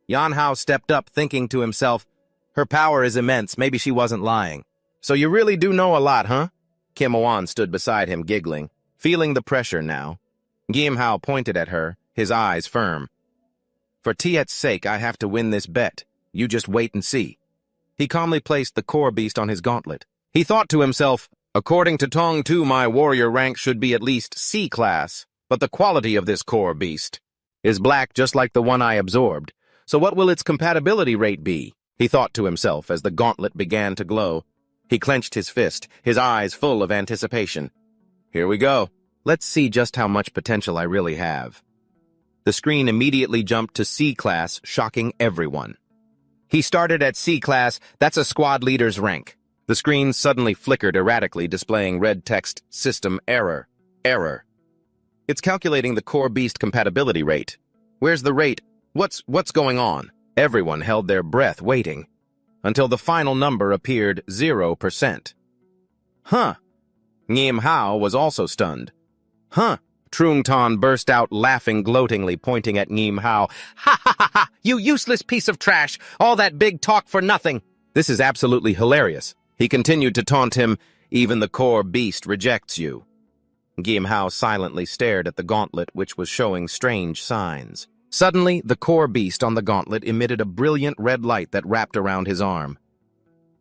Yan Hao stepped up, thinking to himself, her power is immense, maybe she wasn't lying. "So you really do know a lot, huh?" Kim Wan stood beside him, giggling, feeling the pressure now. Gim Hao pointed at her, his eyes firm. "For Tiet's sake, I have to win this bet. You just wait and see." He calmly placed the core beast on his gauntlet. He thought to himself, according to Tong Tu, my warrior rank should be at least C-class. But the quality of this core beast is black just like the one I absorbed. So what will its compatibility rate be? He thought to himself as the gauntlet began to glow. He clenched his fist, his eyes full of anticipation. Here we go. Let's see just how much potential I really have. The screen immediately jumped to C class, shocking everyone. He started at C class, that's a squad leader's rank. The screen suddenly flickered erratically, displaying red text, system error. Error. It's calculating the core beast compatibility rate. Where's the rate? What's going on? Everyone held their breath waiting, until the final number appeared 0%. Huh. Ngim Hao was also stunned. Huh. Trung Tan burst out laughing gloatingly, pointing at Ngim Hao. Ha ha ha ha! You useless piece of trash! All that big talk for nothing! This is absolutely hilarious. He continued to taunt him, even the core beast rejects you. Ngim Hao silently stared at the gauntlet, which was showing strange signs. Suddenly, the core beast on the gauntlet emitted a brilliant red light that wrapped around his arm.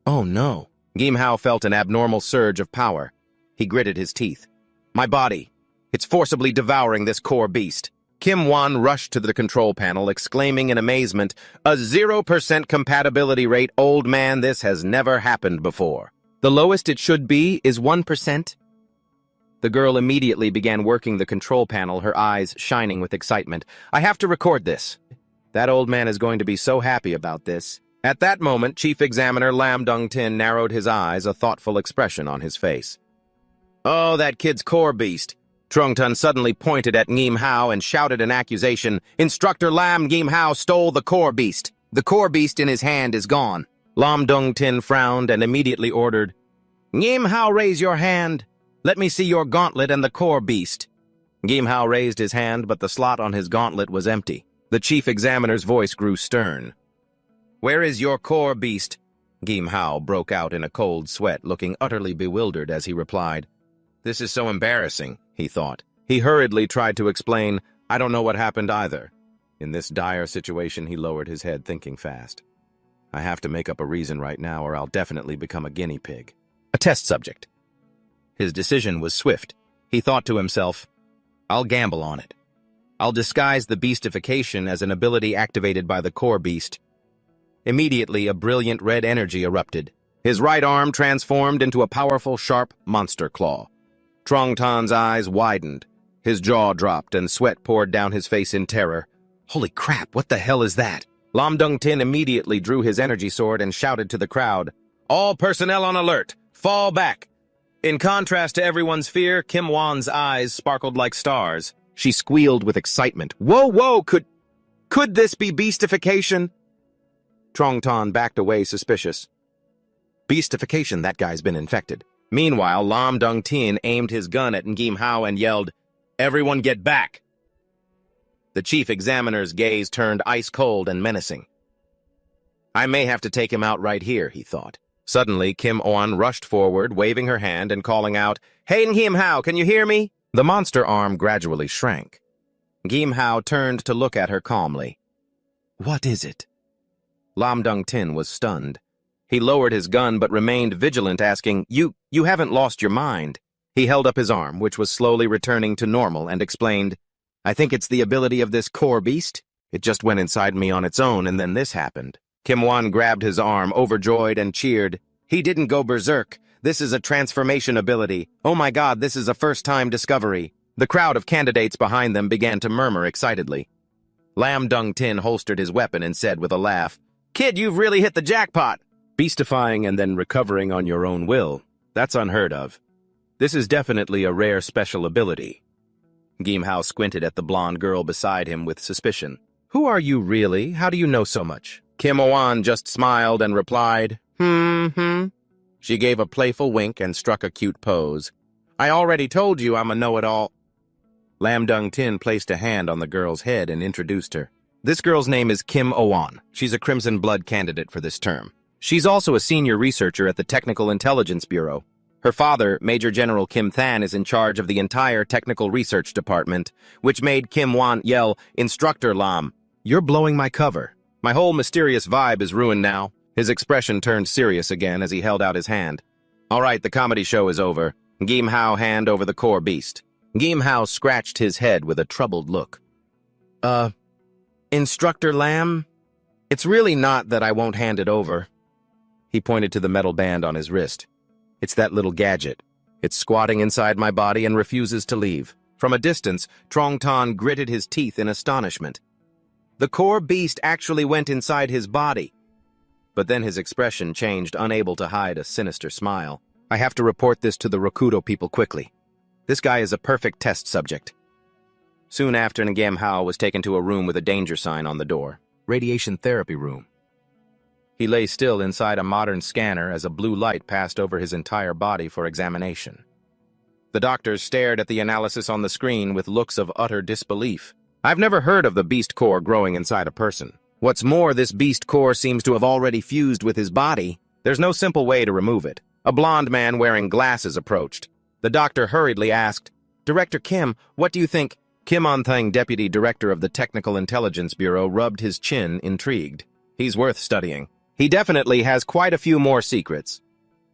Oh no. Ngim Hao felt an abnormal surge of power. He gritted his teeth. My body. It's forcibly devouring this core beast. Kim Wan rushed to the control panel, exclaiming in amazement, a 0% compatibility rate, old man, this has never happened before. The lowest it should be is 1%. The girl immediately began working the control panel, her eyes shining with excitement. I have to record this. That old man is going to be so happy about this. At that moment, Chief Examiner Lam Dong-tin narrowed his eyes, a thoughtful expression on his face. Oh, that kid's core beast. Trung Tan suddenly pointed at Ngim Hao and shouted an accusation. Instructor Lam, Ngim Hao stole the core beast. The core beast in his hand is gone. Lam Dong-tin frowned and immediately ordered, Ngim Hao, raise your hand. Let me see your gauntlet and the core beast. Ngim Hao raised his hand, but the slot on his gauntlet was empty. The chief examiner's voice grew stern. Where is your core beast? Ngim Hao broke out in a cold sweat, looking utterly bewildered as he replied. This is so embarrassing, he thought. He hurriedly tried to explain, I don't know what happened either. In this dire situation, he lowered his head, thinking fast. I have to make up a reason right now, or I'll definitely become a guinea pig. A test subject. His decision was swift. He thought to himself, I'll gamble on it. I'll disguise the beastification as an ability activated by the core beast. Immediately, a brilliant red energy erupted. His right arm transformed into a powerful, sharp monster claw. Trung Tan's eyes widened. His jaw dropped and sweat poured down his face in terror. Holy crap, what the hell is that? Lam Dong-tin immediately drew his energy sword and shouted to the crowd, All personnel on alert! Fall back! In contrast to everyone's fear, Kim Wan's eyes sparkled like stars. She squealed with excitement. Whoa, could this be beastification? Trung Tan backed away suspicious. Beastification, that guy's been infected. Meanwhile, Lam Dong-tin aimed his gun at Ngim Hao and yelled, Everyone get back! The chief examiner's gaze turned ice-cold and menacing. I may have to take him out right here, he thought. Suddenly, Kim Oan rushed forward, waving her hand and calling out, Hey Ngim Hao, can you hear me? The monster arm gradually shrank. Ngim Hao turned to look at her calmly. What is it? Lam Dong-tin was stunned. He lowered his gun but remained vigilant, asking, You haven't lost your mind. He held up his arm, which was slowly returning to normal, and explained, I think it's the ability of this core beast. It just went inside me on its own, and then this happened. Kim Wan grabbed his arm, overjoyed, and cheered. He didn't go berserk. This is a transformation ability. Oh my God, this is a first-time discovery. The crowd of candidates behind them began to murmur excitedly. Lam Dong-tin holstered his weapon and said with a laugh, Kid, you've really hit the jackpot. Beastifying and then recovering on your own will. That's unheard of. This is definitely a rare special ability. Ngim Hao squinted at the blonde girl beside him with suspicion. Who are you really? How do you know so much? Kim Oan just smiled and replied, She gave a playful wink and struck a cute pose. I already told you I'm a know-it-all. Lam Dong-tin placed a hand on the girl's head and introduced her. This girl's name is Kim Oan. She's a Crimson Blood candidate for this term. She's also a senior researcher at the Technical Intelligence Bureau. Her father, Major General Kim Than, is in charge of the entire Technical Research Department, which made Kim Wan yell, Instructor Lam, you're blowing my cover. My whole mysterious vibe is ruined now. His expression turned serious again as he held out his hand. All right, the comedy show is over. Ngim Hao hand over the core beast. Hao scratched his head with a troubled look. Instructor Lam? It's really not that I won't hand it over. He pointed to the metal band on his wrist. It's that little gadget. It's squatting inside my body and refuses to leave. From a distance, Trong Tan gritted his teeth in astonishment. The core beast actually went inside his body. But then his expression changed, unable to hide a sinister smile. I have to report this to the Rokudo people quickly. This guy is a perfect test subject. Soon after, Hao was taken to a room with a danger sign on the door. Radiation therapy room. He lay still inside a modern scanner as a blue light passed over his entire body for examination. The doctors stared at the analysis on the screen with looks of utter disbelief. I've never heard of the beast core growing inside a person. What's more, this beast core seems to have already fused with his body. There's no simple way to remove it. A blond man wearing glasses approached. The doctor hurriedly asked, Director Kim, what do you think? Kim On-thang, deputy director of the Technical Intelligence Bureau, rubbed his chin, intrigued. He's worth studying. He definitely has quite a few more secrets.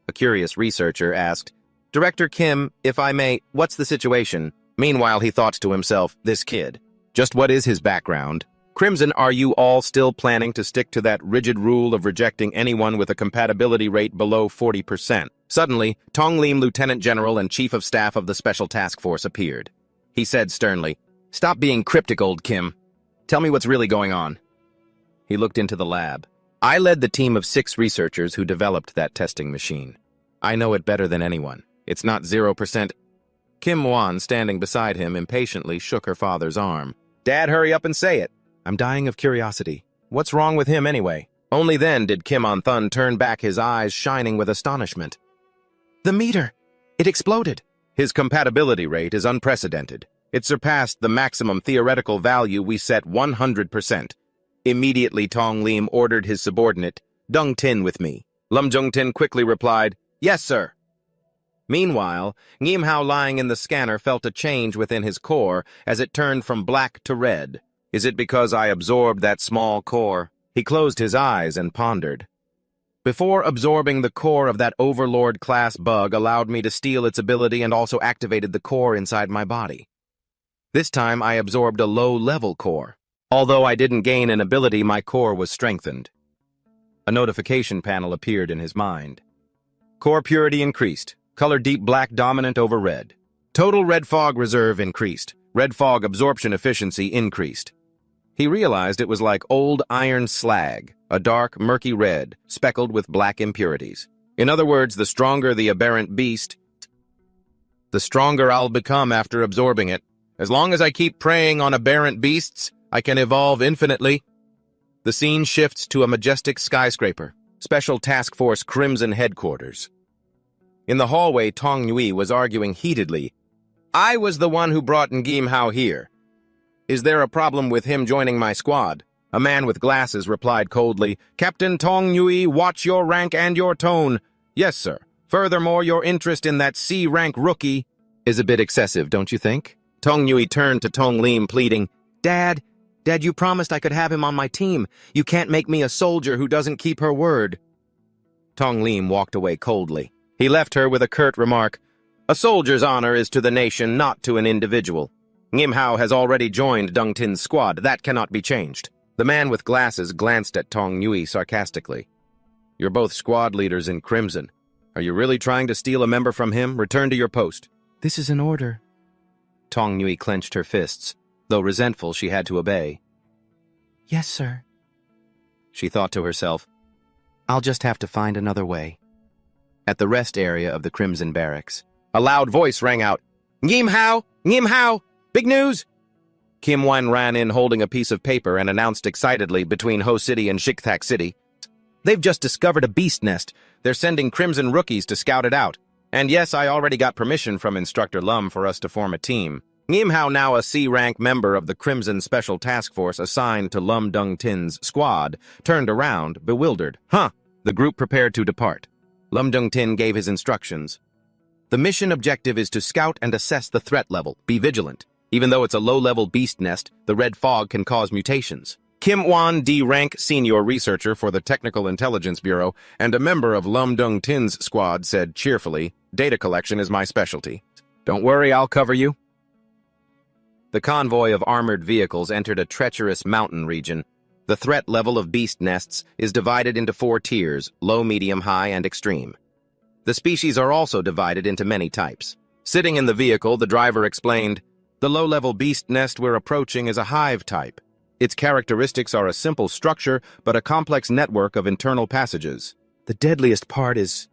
A curious researcher asked, Director Kim, if I may, what's the situation? Meanwhile, he thought to himself, this kid. Just what is his background? Crimson, are you all still planning to stick to that rigid rule of rejecting anyone with a compatibility rate below 40%? Suddenly, Tong Lim, Lieutenant General and Chief of Staff of the Special Task Force, appeared. He said sternly, Stop being cryptic, old Kim. Tell me what's really going on. He looked into the lab. I led the team of 6 researchers who developed that testing machine. I know it better than anyone. It's not 0%. Kim Wan, standing beside him, impatiently shook her father's arm. Dad, hurry up and say it. I'm dying of curiosity. What's wrong with him anyway? Only then did Kim On-thun turn back, his eyes shining with astonishment. The meter! It exploded! His compatibility rate is unprecedented. It surpassed the maximum theoretical value we set 100%. Immediately, Tong Lim ordered his subordinate, Dung Tin, with me. Lum Jung Tin quickly replied, Yes, sir. Meanwhile, Hao, lying in the scanner, felt a change within his core as it turned from black to red. Is it because I absorbed that small core? He closed his eyes and pondered. Before absorbing the core of that Overlord-class bug allowed me to steal its ability and also activated the core inside my body. This time I absorbed a low-level core. Although I didn't gain an ability, my core was strengthened. A notification panel appeared in his mind. Core purity increased. Color deep black dominant over red. Total red fog reserve increased. Red fog absorption efficiency increased. He realized it was like old iron slag, a dark, murky red, speckled with black impurities. In other words, the stronger the aberrant beast, the stronger I'll become after absorbing it. As long as I keep preying on aberrant beasts, I can evolve infinitely. The scene shifts to a majestic skyscraper, Special Task Force Crimson Headquarters. In the hallway, Tong Nui was arguing heatedly. I was the one who brought Hao here. Is there a problem with him joining my squad? A man with glasses replied coldly, Captain Tong Nui, watch your rank and your tone. Yes, sir. Furthermore, your interest in that C-rank rookie is a bit excessive, don't you think? Tong Nui turned to Tong Lim, pleading, Dad, you promised I could have him on my team. You can't make me a soldier who doesn't keep her word. Tong Lim walked away coldly. He left her with a curt remark, A soldier's honor is to the nation, not to an individual. Hao has already joined Dung Tin's squad. That cannot be changed. The man with glasses glanced at Tong Nui sarcastically. You're both squad leaders in Crimson. Are you really trying to steal a member from him? Return to your post. This is an order. Tong Nui clenched her fists. Though resentful, she had to obey. Yes, sir. She thought to herself, I'll just have to find another way. At the rest area of the Crimson Barracks, a loud voice rang out, Hao! Hao! Big news! Kim Wan ran in holding a piece of paper and announced excitedly between Ho City and Shikthak City. They've just discovered a beast nest. They're sending Crimson rookies to scout it out. And yes, I already got permission from Instructor Lum for us to form a team. Hao, now a C-rank member of the Crimson Special Task Force assigned to Lum Dung Tin's squad, turned around, bewildered. The group prepared to depart. Lum Dung Tin gave his instructions. The mission objective is to scout and assess the threat level. Be vigilant. Even though it's a low-level beast nest, the red fog can cause mutations. Kim Wan, D-rank senior researcher for the Technical Intelligence Bureau and a member of Lum Dung Tin's squad, said cheerfully, Data collection is my specialty. Don't worry, I'll cover you. The convoy of armored vehicles entered a treacherous mountain region. The threat level of beast nests is divided into 4 tiers: low, medium, high, and extreme. The species are also divided into many types. Sitting in the vehicle, the driver explained, "The low-level beast nest we're approaching is a hive type. Its characteristics are a simple structure, but a complex network of internal passages. The deadliest part is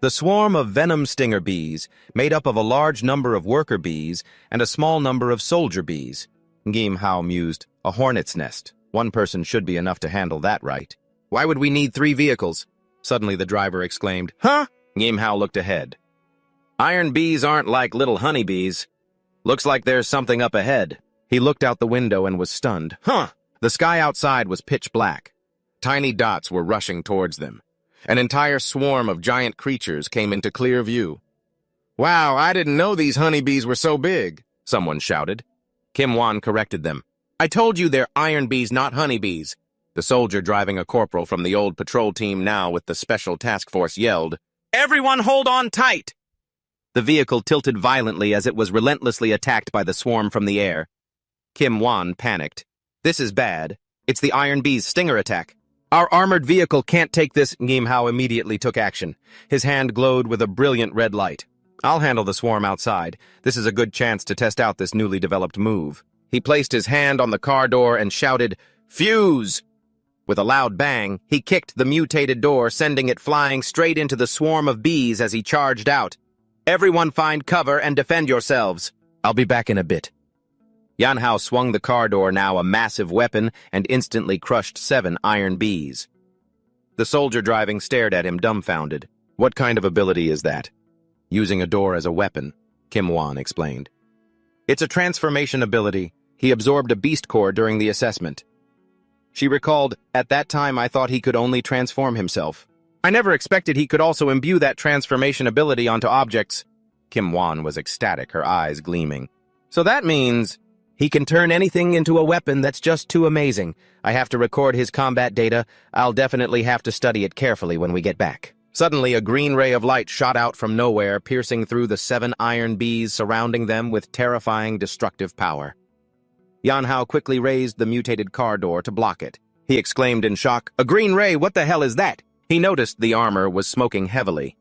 the swarm of venom stinger bees, made up of a large number of worker bees and a small number of soldier bees." Ngim Hao mused. "A hornet's nest. One person should be enough to handle that, right? Why would we need 3 vehicles?" Suddenly the driver exclaimed. "Huh?" Ngim Hao looked ahead. "Iron bees aren't like little honeybees. Looks like there's something up ahead." He looked out the window and was stunned. "Huh!" The sky outside was pitch black. Tiny dots were rushing towards them. An entire swarm of giant creatures came into clear view. "Wow, I didn't know these honeybees were so big," someone shouted. Kim Wan corrected them. "I told you they're iron bees, not honeybees." The soldier driving a corporal from the old patrol team now with the special task force yelled, "Everyone hold on tight!" The vehicle tilted violently as it was relentlessly attacked by the swarm from the air. Kim Wan panicked. "This is bad. It's the Iron Bee's stinger attack. Our armored vehicle can't take this." Ngim Hao immediately took action. His hand glowed with a brilliant red light. "I'll handle the swarm outside. This is a good chance to test out this newly developed move." He placed his hand on the car door and shouted, "Fuse!" With a loud bang, he kicked the mutated door, sending it flying straight into the swarm of bees as he charged out. "Everyone find cover and defend yourselves. I'll be back in a bit." Yan Hao swung the car door, now a massive weapon, and instantly crushed 7 iron bees. The soldier driving stared at him dumbfounded. "What kind of ability is that?" "Using a door as a weapon," Kim Wan explained. "It's a transformation ability. He absorbed a beast core during the assessment." She recalled, "At that time I thought he could only transform himself. I never expected he could also imbue that transformation ability onto objects." Kim Wan was ecstatic, her eyes gleaming. "So that means he can turn anything into a weapon. That's just too amazing. I have to record his combat data. I'll definitely have to study it carefully when we get back." Suddenly, a green ray of light shot out from nowhere, piercing through the 7 iron bees surrounding them with terrifying destructive power. Yan Hao quickly raised the mutated car door to block it. He exclaimed in shock, "A green ray, what the hell is that?" He noticed the armor was smoking heavily.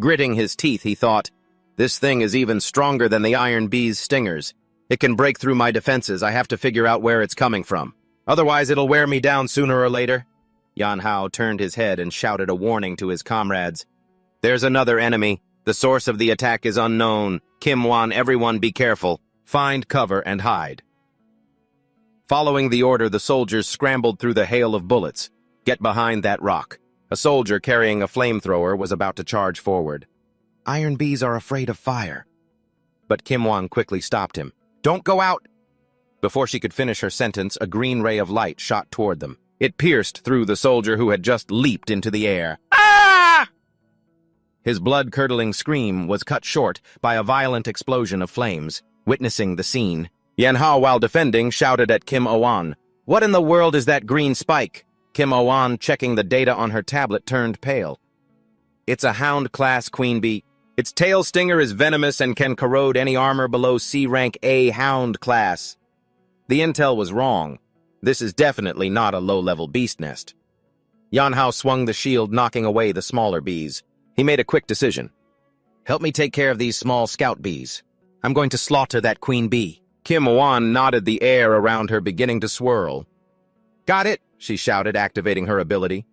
Gritting his teeth, he thought, "This thing is even stronger than the iron bee's stingers. It can break through my defenses. I have to figure out where it's coming from. Otherwise, it'll wear me down sooner or later." Yan Hao turned his head and shouted a warning to his comrades. "There's another enemy. The source of the attack is unknown. Kim Wan, everyone be careful. Find cover and hide." Following the order, the soldiers scrambled through the hail of bullets. "Get behind that rock." A soldier carrying a flamethrower was about to charge forward. "Iron bees are afraid of fire." But Kim Wan quickly stopped him. "Don't go out!" Before she could finish her sentence, a green ray of light shot toward them. It pierced through the soldier who had just leaped into the air. "Ah!" His blood-curdling scream was cut short by a violent explosion of flames. Witnessing the scene, Yan Hao, while defending, shouted at Kim Owan, "What in the world is that green spike?" Kim Owan, checking the data on her tablet, turned pale. "It's a hound-class queen bee. Its tail stinger is venomous and can corrode any armor below C-rank A hound class." The intel was wrong. This is definitely not a low-level beast nest. Yan Hao swung the shield, knocking away the smaller bees. He made a quick decision. "Help me take care of these small scout bees. I'm going to slaughter that queen bee." Kim Wan nodded, the air around her beginning to swirl. "Got it," she shouted, activating her ability.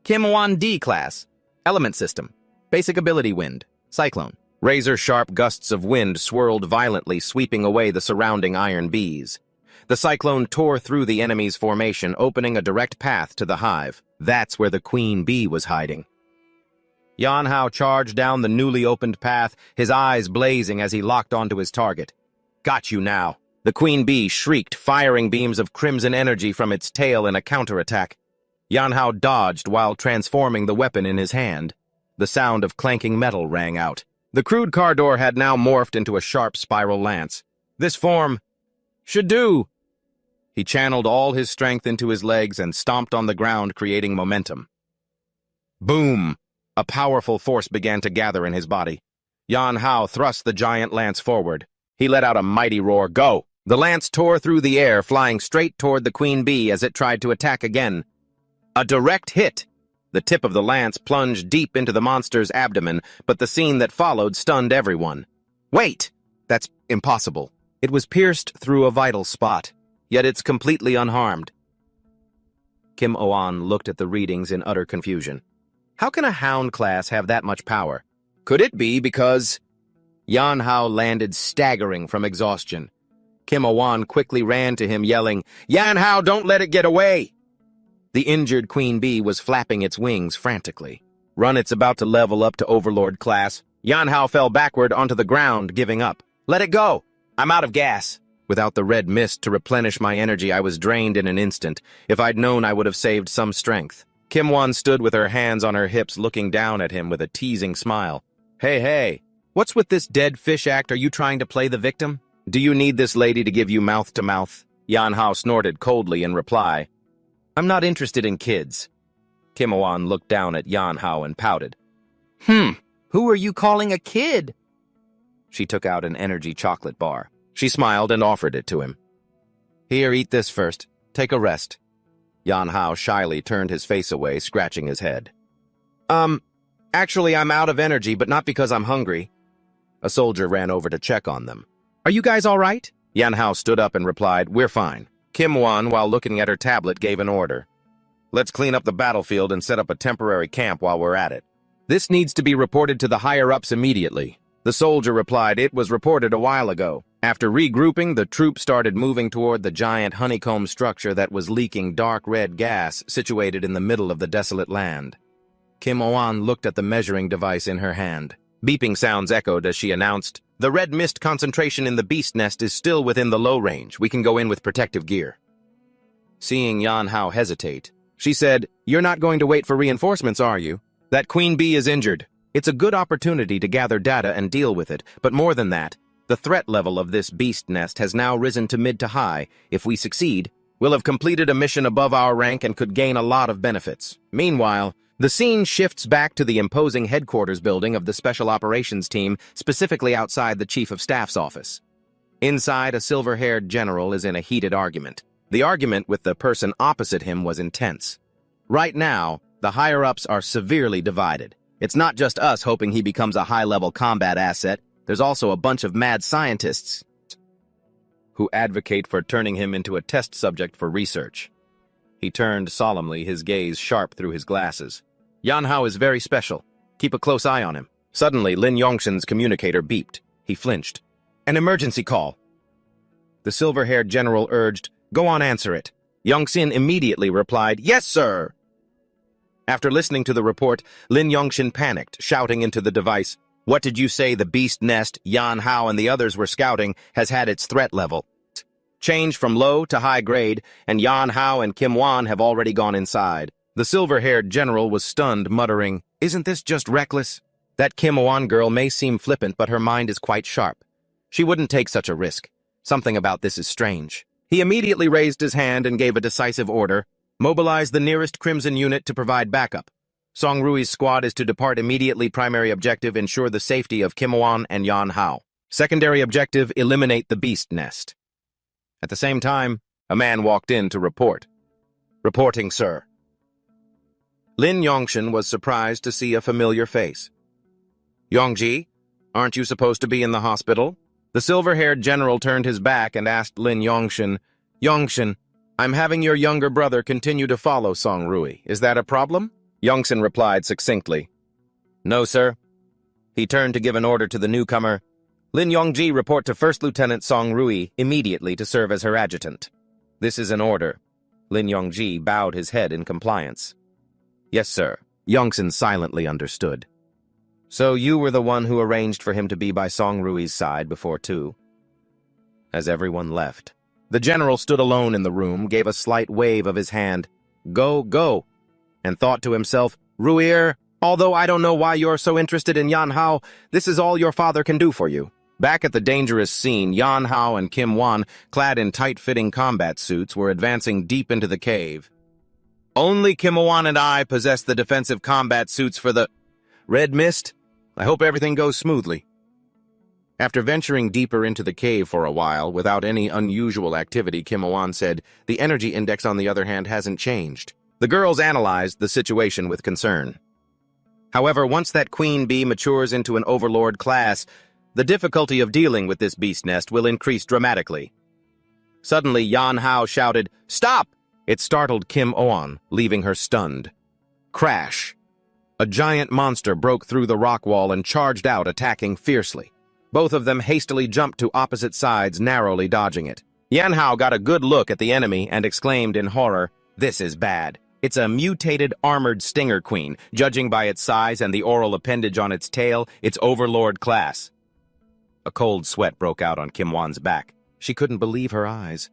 "Kim Wan D class. Element system. Basic ability wind. Cyclone." Razor-sharp gusts of wind swirled violently, sweeping away the surrounding iron bees. The cyclone tore through the enemy's formation, opening a direct path to the hive. That's where the queen bee was hiding. Yan Hao charged down the newly opened path, his eyes blazing as he locked onto his target. "Got you now." The queen bee shrieked, firing beams of crimson energy from its tail in a counterattack. Yan Hao dodged while transforming the weapon in his hand. The sound of clanking metal rang out. The crude car door had now morphed into a sharp spiral lance. "This form should do." He channeled all his strength into his legs and stomped on the ground, creating momentum. Boom! A powerful force began to gather in his body. Yan Hao thrust the giant lance forward. He let out a mighty roar. Go! The lance tore through the air, flying straight toward the queen bee as it tried to attack again. A direct hit! The tip of the lance plunged deep into the monster's abdomen, but the scene that followed stunned everyone. Wait! That's impossible. It was pierced through a vital spot, yet it's completely unharmed. Kim Oan looked at the readings in utter confusion. How can a hound class have that much power? Could it be because... Yan Hao landed staggering from exhaustion. Kim Oan quickly ran to him, yelling, Yan Hao, don't let it get away! The injured queen bee was flapping its wings frantically. Run, it's about to level up to overlord class. Yan Hao fell backward onto the ground, giving up. Let it go! I'm out of gas. Without the red mist to replenish my energy, I was drained in an instant. If I'd known, I would have saved some strength. Kim Wan stood with her hands on her hips, looking down at him with a teasing smile. Hey, what's with this dead fish act? Are you trying to play the victim? Do you need this lady to give you mouth-to-mouth? Yan Hao snorted coldly in reply. I'm not interested in kids. Kim Wan looked down at Yan Hao and pouted. Who are you calling a kid? She took out an energy chocolate bar. She smiled and offered it to him. Here, eat this first. Take a rest. Yan Hao shyly turned his face away, scratching his head. Actually, I'm out of energy, but not because I'm hungry. A soldier ran over to check on them. Are you guys all right? Yan Hao stood up and replied, We're fine. Kim Wan, while looking at her tablet, gave an order. Let's clean up the battlefield and set up a temporary camp while we're at it. This needs to be reported to the higher-ups immediately. The soldier replied, It was reported a while ago. After regrouping, the troops started moving toward the giant honeycomb structure that was leaking dark red gas situated in the middle of the desolate land. Kim Oan looked at the measuring device in her hand. Beeping sounds echoed as she announced, The red mist concentration in the beast nest is still within the low range. We can go in with protective gear. Seeing Yan Hao hesitate, she said, You're not going to wait for reinforcements, are you? That queen bee is injured. It's a good opportunity to gather data and deal with it, but more than that, the threat level of this beast nest has now risen to mid to high. If we succeed, we'll have completed a mission above our rank and could gain a lot of benefits. Meanwhile, the scene shifts back to the imposing headquarters building of the Special Operations Team, specifically outside the Chief of Staff's office. Inside, a silver-haired general is in a heated argument. The argument with the person opposite him was intense. Right now, the higher-ups are severely divided. It's not just us hoping he becomes a high-level combat asset. There's also a bunch of mad scientists who advocate for turning him into a test subject for research. He turned solemnly, his gaze sharp through his glasses. Yan Hao is very special. Keep a close eye on him. Suddenly, Lin Yongshin's communicator beeped. He flinched. An emergency call. The silver-haired general urged, Go on, answer it. Yongshin immediately replied, Yes, sir. After listening to the report, Lin Yongshin panicked, shouting into the device, What did you say the beast nest, Yan Hao and the others were scouting, has had its threat level changed from low to high grade, and Yan Hao and Kim Wan have already gone inside. The silver-haired general was stunned, muttering, Isn't this just reckless? That Kim Wan girl may seem flippant, but her mind is quite sharp. She wouldn't take such a risk. Something about this is strange. He immediately raised his hand and gave a decisive order, Mobilize the nearest Crimson unit to provide backup. Song Rui's squad is to depart immediately. Primary objective, ensure the safety of Kim Wan and Yan Hao. Secondary objective, eliminate the beast nest. At the same time, a man walked in to report. Reporting, sir. Lin Yongshin was surprised to see a familiar face. Yongji, aren't you supposed to be in the hospital? The silver-haired general turned his back and asked Lin Yongshin, Yongshin, I'm having your younger brother continue to follow Song Rui. Is that a problem? Yongshin replied succinctly. No, sir. He turned to give an order to the newcomer. Lin Yongji, report to First Lieutenant Song Rui immediately to serve as her adjutant. This is an order. Lin Yongji bowed his head in compliance. Yes, sir. Yongshin silently understood. So you were the one who arranged for him to be by Song Rui's side before too? As everyone left, the general stood alone in the room, gave a slight wave of his hand, Go, and thought to himself, Ruir, although I don't know why you're so interested in Yan Hao, this is all your father can do for you. Back at the dangerous scene, Yan Hao and Kim Wan, clad in tight-fitting combat suits, were advancing deep into the cave. Only Kim Wan and I possess the defensive combat suits for the Red Mist. I hope everything goes smoothly. After venturing deeper into the cave for a while, without any unusual activity, Kim Oan said, "The energy index, on the other hand, hasn't changed." The girls analyzed the situation with concern. However, once that queen bee matures into an overlord class, the difficulty of dealing with this beast nest will increase dramatically. Suddenly, Yan Hao shouted, "Stop!" It startled Kim Oan, leaving her stunned. Crash! A giant monster broke through the rock wall and charged out, attacking fiercely. Both of them hastily jumped to opposite sides, narrowly dodging it. Yan Hao got a good look at the enemy and exclaimed in horror, "This is bad. It's a mutated armored stinger queen. Judging by its size and the oral appendage on its tail, it's overlord class." A cold sweat broke out on Kim Wan's back. She couldn't believe her eyes.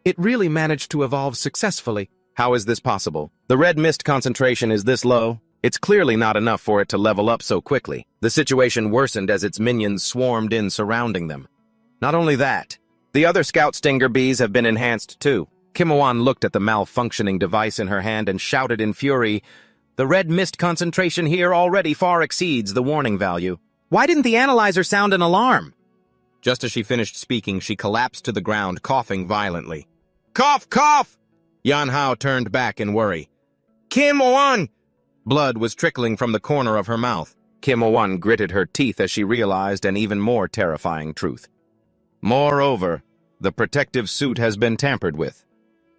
It really managed to evolve successfully. How is this possible? The red mist concentration is this low. It's clearly not enough for it to level up so quickly. The situation worsened as its minions swarmed in, surrounding them. Not only that, the other scout stinger bees have been enhanced too. Kim Oan looked at the malfunctioning device in her hand and shouted in fury, "The red mist concentration here already far exceeds the warning value. Why didn't the analyzer sound an alarm?" Just as she finished speaking, she collapsed to the ground, coughing violently. "Cough, cough!" Yan Hao turned back in worry. "Kim Oan!" Blood was trickling from the corner of her mouth. Kim Oan gritted her teeth as she realized an even more terrifying truth. Moreover, the protective suit has been tampered with.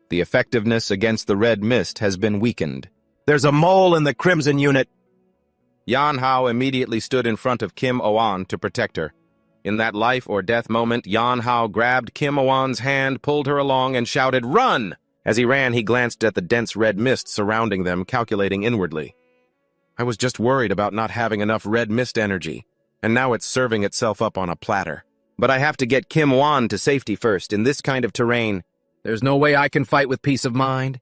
The effectiveness against the red mist has been weakened. "There's a mole in the Crimson unit!" Yan Hao immediately stood in front of Kim Oan to protect her. In that life-or-death moment, Yan Hao grabbed Kim Oan's hand, pulled her along, and shouted, "Run!" As he ran, he glanced at the dense red mist surrounding them, calculating inwardly. "I was just worried about not having enough red mist energy, and now it's serving itself up on a platter. But I have to get Kim Oan to safety first. In this kind of terrain, there's no way I can fight with peace of mind."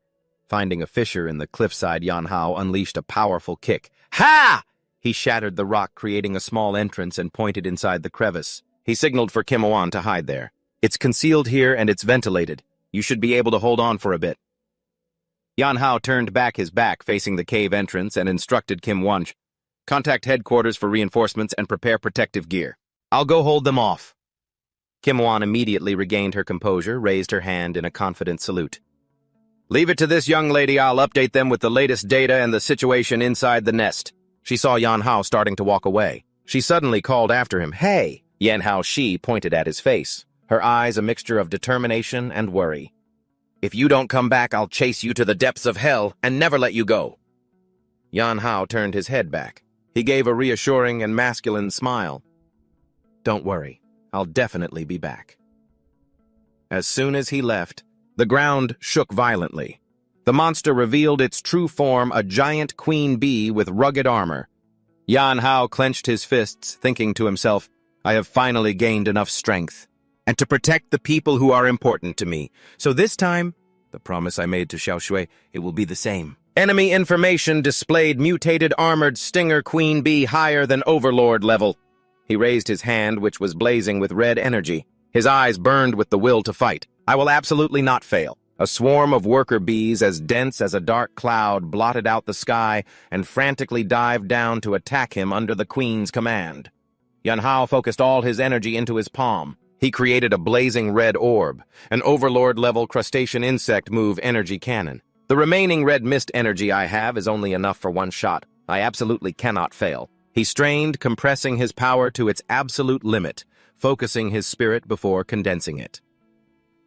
Finding a fissure in the cliffside, Yan Hao unleashed a powerful kick. "Ha!" He shattered the rock, creating a small entrance, and pointed inside the crevice. He signaled for Kim Oan to hide there. "It's concealed here and it's ventilated. You should be able to hold on for a bit." Yan Hao turned back his back facing the cave entrance and instructed Kim Oan, "Contact headquarters for reinforcements and prepare protective gear. I'll go hold them off." Kim Oan immediately regained her composure, raised her hand in a confident salute. "Leave it to this young lady. I'll update them with the latest data and the situation inside the nest." She saw Yan Hao starting to walk away. She suddenly called after him, "Hey!" Yan Hao Shi pointed at his face, her eyes a mixture of determination and worry. "If you don't come back, I'll chase you to the depths of hell and never let you go." Yan Hao turned his head back. He gave a reassuring and masculine smile. "Don't worry, I'll definitely be back." As soon as he left, the ground shook violently. The monster revealed its true form, a giant queen bee with rugged armor. Yan Hao clenched his fists, thinking to himself, "I have finally gained enough strength. And to protect the people who are important to me. So this time, the promise I made to Xiao Shui, it will be the same." Enemy information displayed mutated armored stinger queen bee higher than overlord level. He raised his hand, which was blazing with red energy. His eyes burned with the will to fight. "I will absolutely not fail." A swarm of worker bees as dense as a dark cloud blotted out the sky and frantically dived down to attack him under the queen's command. Yan Hao focused all his energy into his palm. He created a blazing red orb, an overlord-level crustacean insect move energy cannon. "The remaining red mist energy I have is only enough for one shot. I absolutely cannot fail." He strained, compressing his power to its absolute limit, focusing his spirit before condensing it.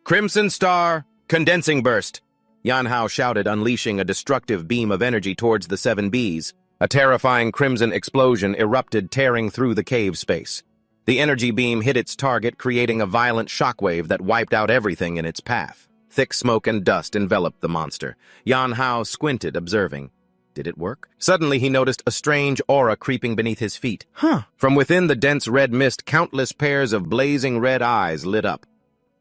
"Crimson Star! Condensing burst!" Yan Hao shouted, unleashing a destructive beam of energy towards the 7 bees. A terrifying crimson explosion erupted, tearing through the cave space. The energy beam hit its target, creating a violent shockwave that wiped out everything in its path. Thick smoke and dust enveloped the monster. Yan Hao squinted, observing. Did it work? Suddenly he noticed a strange aura creeping beneath his feet. From within the dense red mist, countless pairs of blazing red eyes lit up.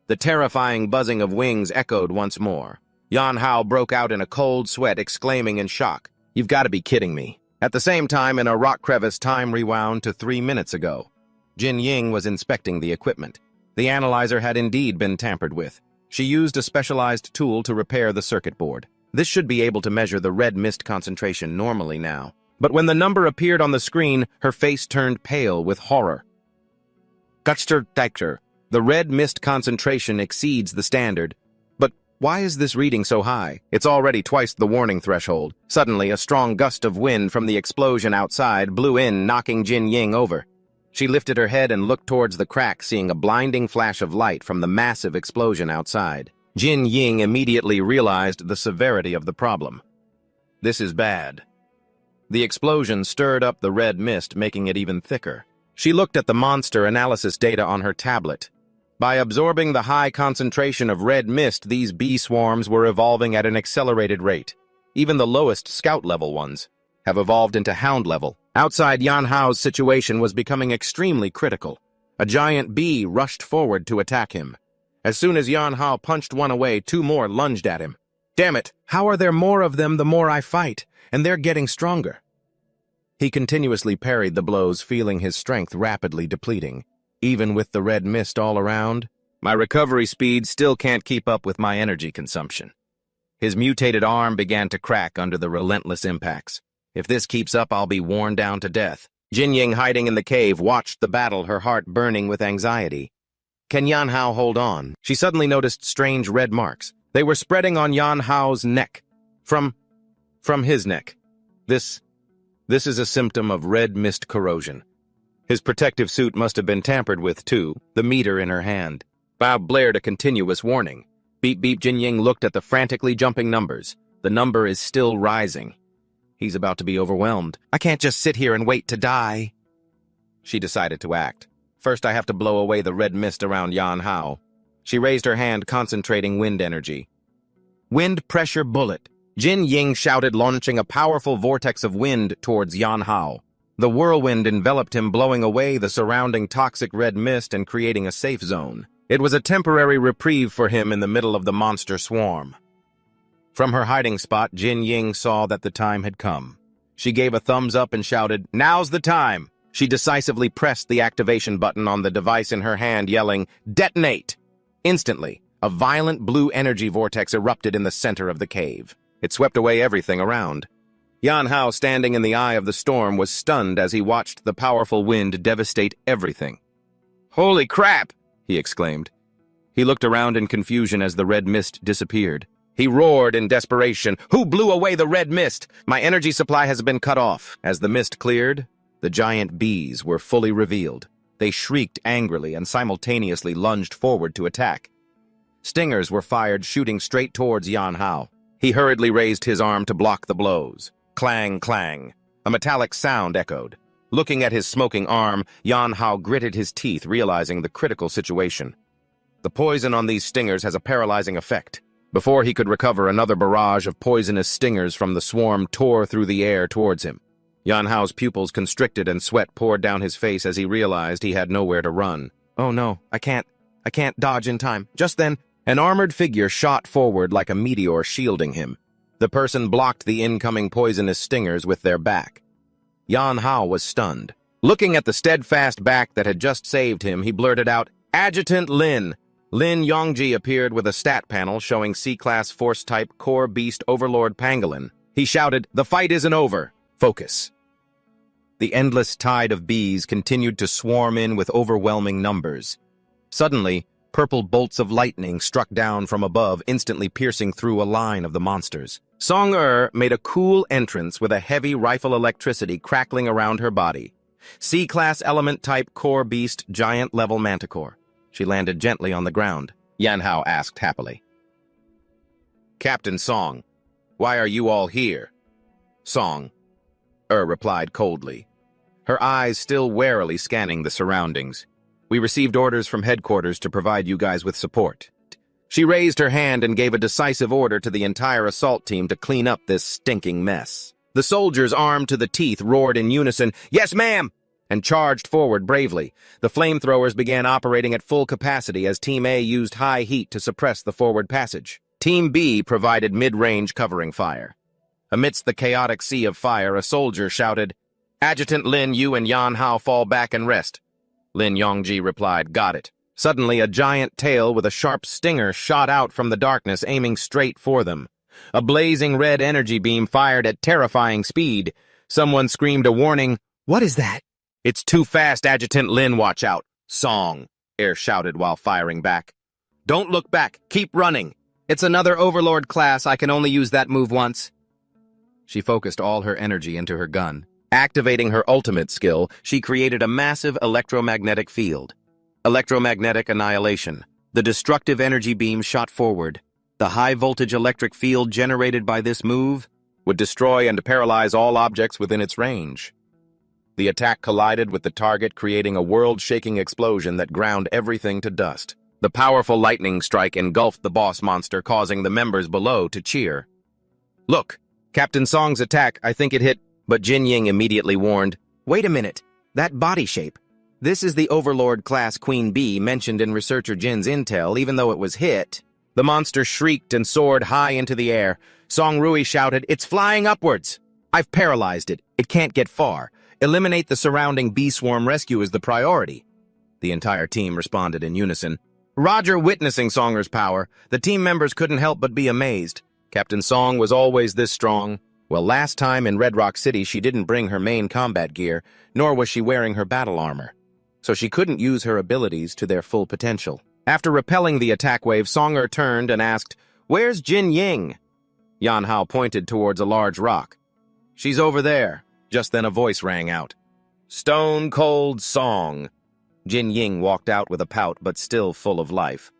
The terrifying buzzing of wings echoed once more. Yan Hao broke out in a cold sweat, exclaiming in shock, "You've got to be kidding me." At the same time, in a rock crevice, time rewound to 3 minutes ago. Jin Ying was inspecting the equipment. The analyzer had indeed been tampered with. She used a specialized tool to repair the circuit board. This should be able to measure the red mist concentration normally now. But when the number appeared on the screen, her face turned pale with horror. Gutster. The red mist concentration exceeds the standard. But why is this reading so high? It's already twice the warning threshold. Suddenly, a strong gust of wind from the explosion outside blew in, knocking Jin Ying over. She lifted her head and looked towards the crack, seeing a blinding flash of light from the massive explosion outside. Jin Ying immediately realized the severity of the problem. This is bad. The explosion stirred up the red mist, making it even thicker. She looked at the monster analysis data on her tablet. By absorbing the high concentration of red mist, these bee swarms were evolving at an accelerated rate. Even the lowest scout-level ones have evolved into hound level. Outside, Yan Hao's situation was becoming extremely critical. A giant bee rushed forward to attack him. As soon as Yan Hao punched one away, two more lunged at him. Damn it! How are there more of them the more I fight? And they're getting stronger. He continuously parried the blows, feeling his strength rapidly depleting. Even with the red mist all around, my recovery speed still can't keep up with my energy consumption. His mutated arm began to crack under the relentless impacts. If this keeps up, I'll be worn down to death. Jin Ying, hiding in the cave, watched the battle, her heart burning with anxiety. Can Yan Hao hold on? She suddenly noticed strange red marks. They were spreading on Yan Hao's neck. From his neck. This is a symptom of red mist corrosion. His protective suit must have been tampered with, too, the meter in her hand. Bao blared a continuous warning. Beep beep. Jin Ying looked at the frantically jumping numbers. The number is still rising. He's about to be overwhelmed. I can't just sit here and wait to die. She decided to act. First, I have to blow away the red mist around Yan Hao. She raised her hand, concentrating wind energy. Wind pressure bullet. Jin Ying shouted, launching a powerful vortex of wind towards Yan Hao. The whirlwind enveloped him, blowing away the surrounding toxic red mist and creating a safe zone. It was a temporary reprieve for him in the middle of the monster swarm. From her hiding spot, Jin Ying saw that the time had come. She gave a thumbs up and shouted, "Now's the time!" She decisively pressed the activation button on the device in her hand, yelling, "Detonate!" Instantly, a violent blue energy vortex erupted in the center of the cave. It swept away everything around. Yan Hao, standing in the eye of the storm, was stunned as he watched the powerful wind devastate everything. "Holy crap!" he exclaimed. He looked around in confusion as the red mist disappeared. He roared in desperation, "Who blew away the red mist? My energy supply has been cut off." As the mist cleared, the giant bees were fully revealed. They shrieked angrily and simultaneously lunged forward to attack. Stingers were fired, shooting straight towards Yan Hao. He hurriedly raised his arm to block the blows. Clang, clang. A metallic sound echoed. Looking at his smoking arm, Yan Hao gritted his teeth, realizing the critical situation. The poison on these stingers has a paralyzing effect. Before he could recover, another barrage of poisonous stingers from the swarm tore through the air towards him. Yan Hao's pupils constricted and sweat poured down his face as he realized he had nowhere to run. "Oh no, I can't dodge in time." Just then, an armored figure shot forward like a meteor, shielding him. The person blocked the incoming poisonous stingers with their back. Yan Hao was stunned. Looking at the steadfast back that had just saved him, he blurted out, "Adjutant Lin." Lin Yongji appeared with a stat panel showing C-Class Force-type Core Beast Overlord Pangolin. He shouted, "The fight isn't over. Focus." The endless tide of bees continued to swarm in with overwhelming numbers. Suddenly, purple bolts of lightning struck down from above, instantly piercing through a line of the monsters. Song made a cool entrance with a heavy rifle electricity crackling around her body. C-Class Element-type Core Beast Giant-level Manticore. She landed gently on the ground. Yan Hao asked happily. "Captain Song, why are you all here?" Song replied coldly, her eyes still warily scanning the surroundings. "We received orders from headquarters to provide you guys with support." She raised her hand and gave a decisive order to the entire assault team to clean up this stinking mess. The soldiers, armed to the teeth, roared in unison, "Yes, ma'am!" and charged forward bravely. The flamethrowers began operating at full capacity as Team A used high heat to suppress the forward passage. Team B provided mid-range covering fire. Amidst the chaotic sea of fire, a soldier shouted, "Adjutant Lin, you and Yan Hao fall back and rest." Lin Yongji replied, "Got it." Suddenly, a giant tail with a sharp stinger shot out from the darkness, aiming straight for them. A blazing red energy beam fired at terrifying speed. Someone screamed a warning, "What is that?" "It's too fast, Adjutant Lin, watch out." Song, Air shouted while firing back. Don't look back, keep running. It's another Overlord class, I can only use that move once. She focused all her energy into her gun. Activating her ultimate skill, she created a massive electromagnetic field. Electromagnetic annihilation. The destructive energy beam shot forward. The high-voltage electric field generated by this move would destroy and paralyze all objects within its range. The attack collided with the target, creating a world-shaking explosion that ground everything to dust. The powerful lightning strike engulfed the boss monster, causing the members below to cheer. Look, Captain Song's attack, I think it hit, but Jin Ying immediately warned, Wait a minute, that body shape. This is the Overlord class Queen Bee mentioned in Researcher Jin's intel, even though it was hit. The monster shrieked and soared high into the air. Song Rui shouted, It's flying upwards! I've paralyzed it. It can't get far. Eliminate the surrounding bee swarm. Rescue is the priority. The entire team responded in unison. Roger. Witnessing Songer's power, the team members couldn't help but be amazed. Captain Song was always this strong. Well, last time in Red Rock City, she didn't bring her main combat gear, nor was she wearing her battle armor, so she couldn't use her abilities to their full potential. After repelling the attack wave, Songer turned and asked, Where's Jin Ying? Yan Hao pointed towards a large rock. She's over there. Just then a voice rang out. Stone Cold Song. Jin Ying walked out with a pout, but still full of life.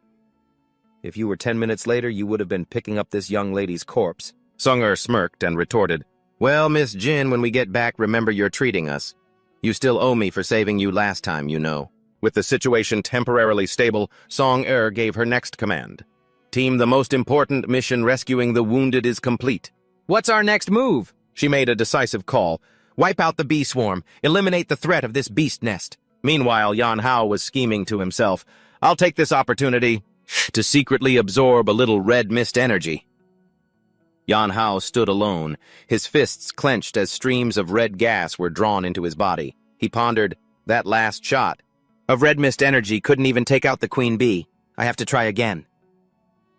If you were 10 minutes later, you would have been picking up this young lady's corpse. Songer smirked and retorted, Well, Miss Jin, when we get back, remember you're treating us. You still owe me for saving you last time, you know. With the situation temporarily stable, Song Er gave her next command. Team, the most important mission rescuing the wounded is complete. What's our next move? She made a decisive call. Wipe out the bee swarm. Eliminate the threat of this beast nest. Meanwhile, Yan Hao was scheming to himself. I'll take this opportunity to secretly absorb a little red mist energy. Yan Hao stood alone, his fists clenched as streams of red gas were drawn into his body. He pondered, that last shot of red mist energy couldn't even take out the queen bee. I have to try again.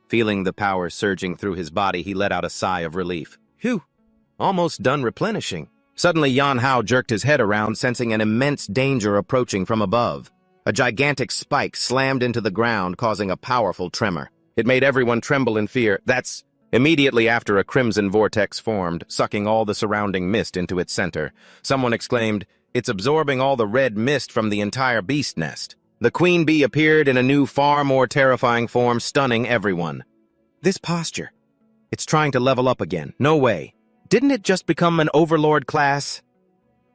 Feeling the power surging through his body, he let out a sigh of relief. Phew, almost done replenishing. Suddenly, Yan Hao jerked his head around, sensing an immense danger approaching from above. A gigantic spike slammed into the ground, causing a powerful tremor. It made everyone tremble in fear. That's immediately after a crimson vortex formed, sucking all the surrounding mist into its center. Someone exclaimed, It's absorbing all the red mist from the entire beast nest. The queen bee appeared in a new, far more terrifying form, stunning everyone. This posture. It's trying to level up again. No way. Didn't it just become an Overlord class?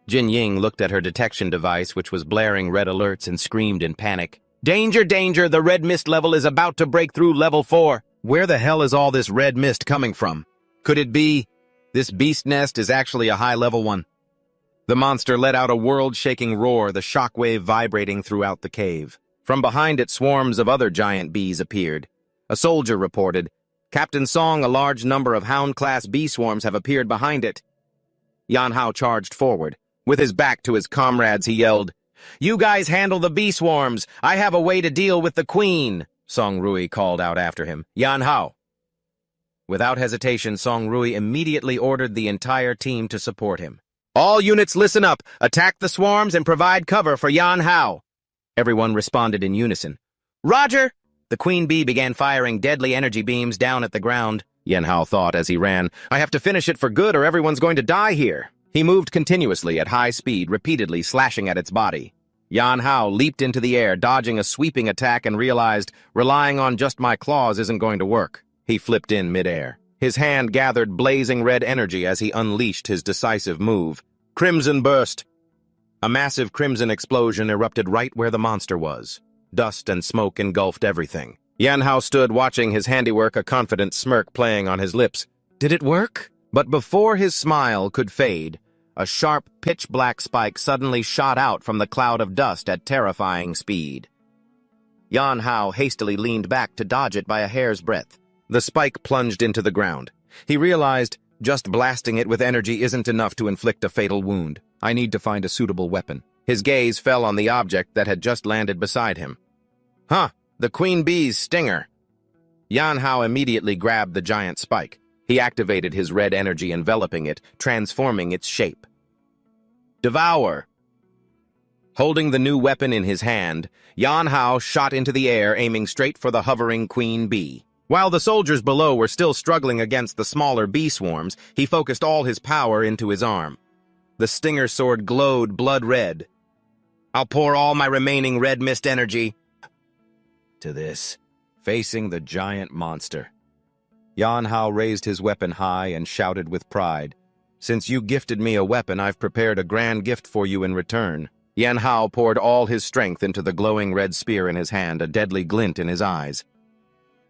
Jin Ying looked at her detection device, which was blaring red alerts, and screamed in panic. Danger, danger! The red mist level is about to break through level 4. Where the hell is all this red mist coming from? Could it be this beast nest is actually a high-level one? The monster let out a world-shaking roar, the shockwave vibrating throughout the cave. From behind it, swarms of other giant bees appeared. A soldier reported, Captain Song, a large number of Hound-class bee swarms have appeared behind it. Yan Hao charged forward. With his back to his comrades, he yelled, You guys handle the bee swarms. I have a way to deal with the queen. Song Rui called out after him, Yan Hao. Without hesitation, Song Rui immediately ordered the entire team to support him. All units listen up, attack the swarms, and provide cover for Yan Hao. Everyone responded in unison. Roger! The queen bee began firing deadly energy beams down at the ground. Yan Hao thought as he ran, I have to finish it for good or everyone's going to die here. He moved continuously at high speed, repeatedly slashing at its body. Yan Hao leaped into the air, dodging a sweeping attack, and realized relying on just my claws isn't going to work. He flipped in midair. His hand gathered blazing red energy as he unleashed his decisive move. Crimson Burst! A massive crimson explosion erupted right where the monster was. Dust and smoke engulfed everything. Yan Hao stood watching his handiwork, a confident smirk playing on his lips. Did it work? But before his smile could fade, a sharp, pitch-black spike suddenly shot out from the cloud of dust at terrifying speed. Yan Hao hastily leaned back to dodge it by a hair's breadth. The spike plunged into the ground. He realized just blasting it with energy isn't enough to inflict a fatal wound. I need to find a suitable weapon. His gaze fell on the object that had just landed beside him. Huh, the queen bee's stinger. Yan Hao immediately grabbed the giant spike. He activated his red energy enveloping it, transforming its shape. Devour! Holding the new weapon in his hand, Yan Hao shot into the air, aiming straight for the hovering queen bee. While the soldiers below were still struggling against the smaller bee swarms, he focused all his power into his arm. The stinger sword glowed blood red. I'll pour all my remaining red mist energy to this, facing the giant monster. Yan Hao raised his weapon high and shouted with pride, "Since you gifted me a weapon, I've prepared a grand gift for you in return." Yan Hao poured all his strength into the glowing red spear in his hand, a deadly glint in his eyes.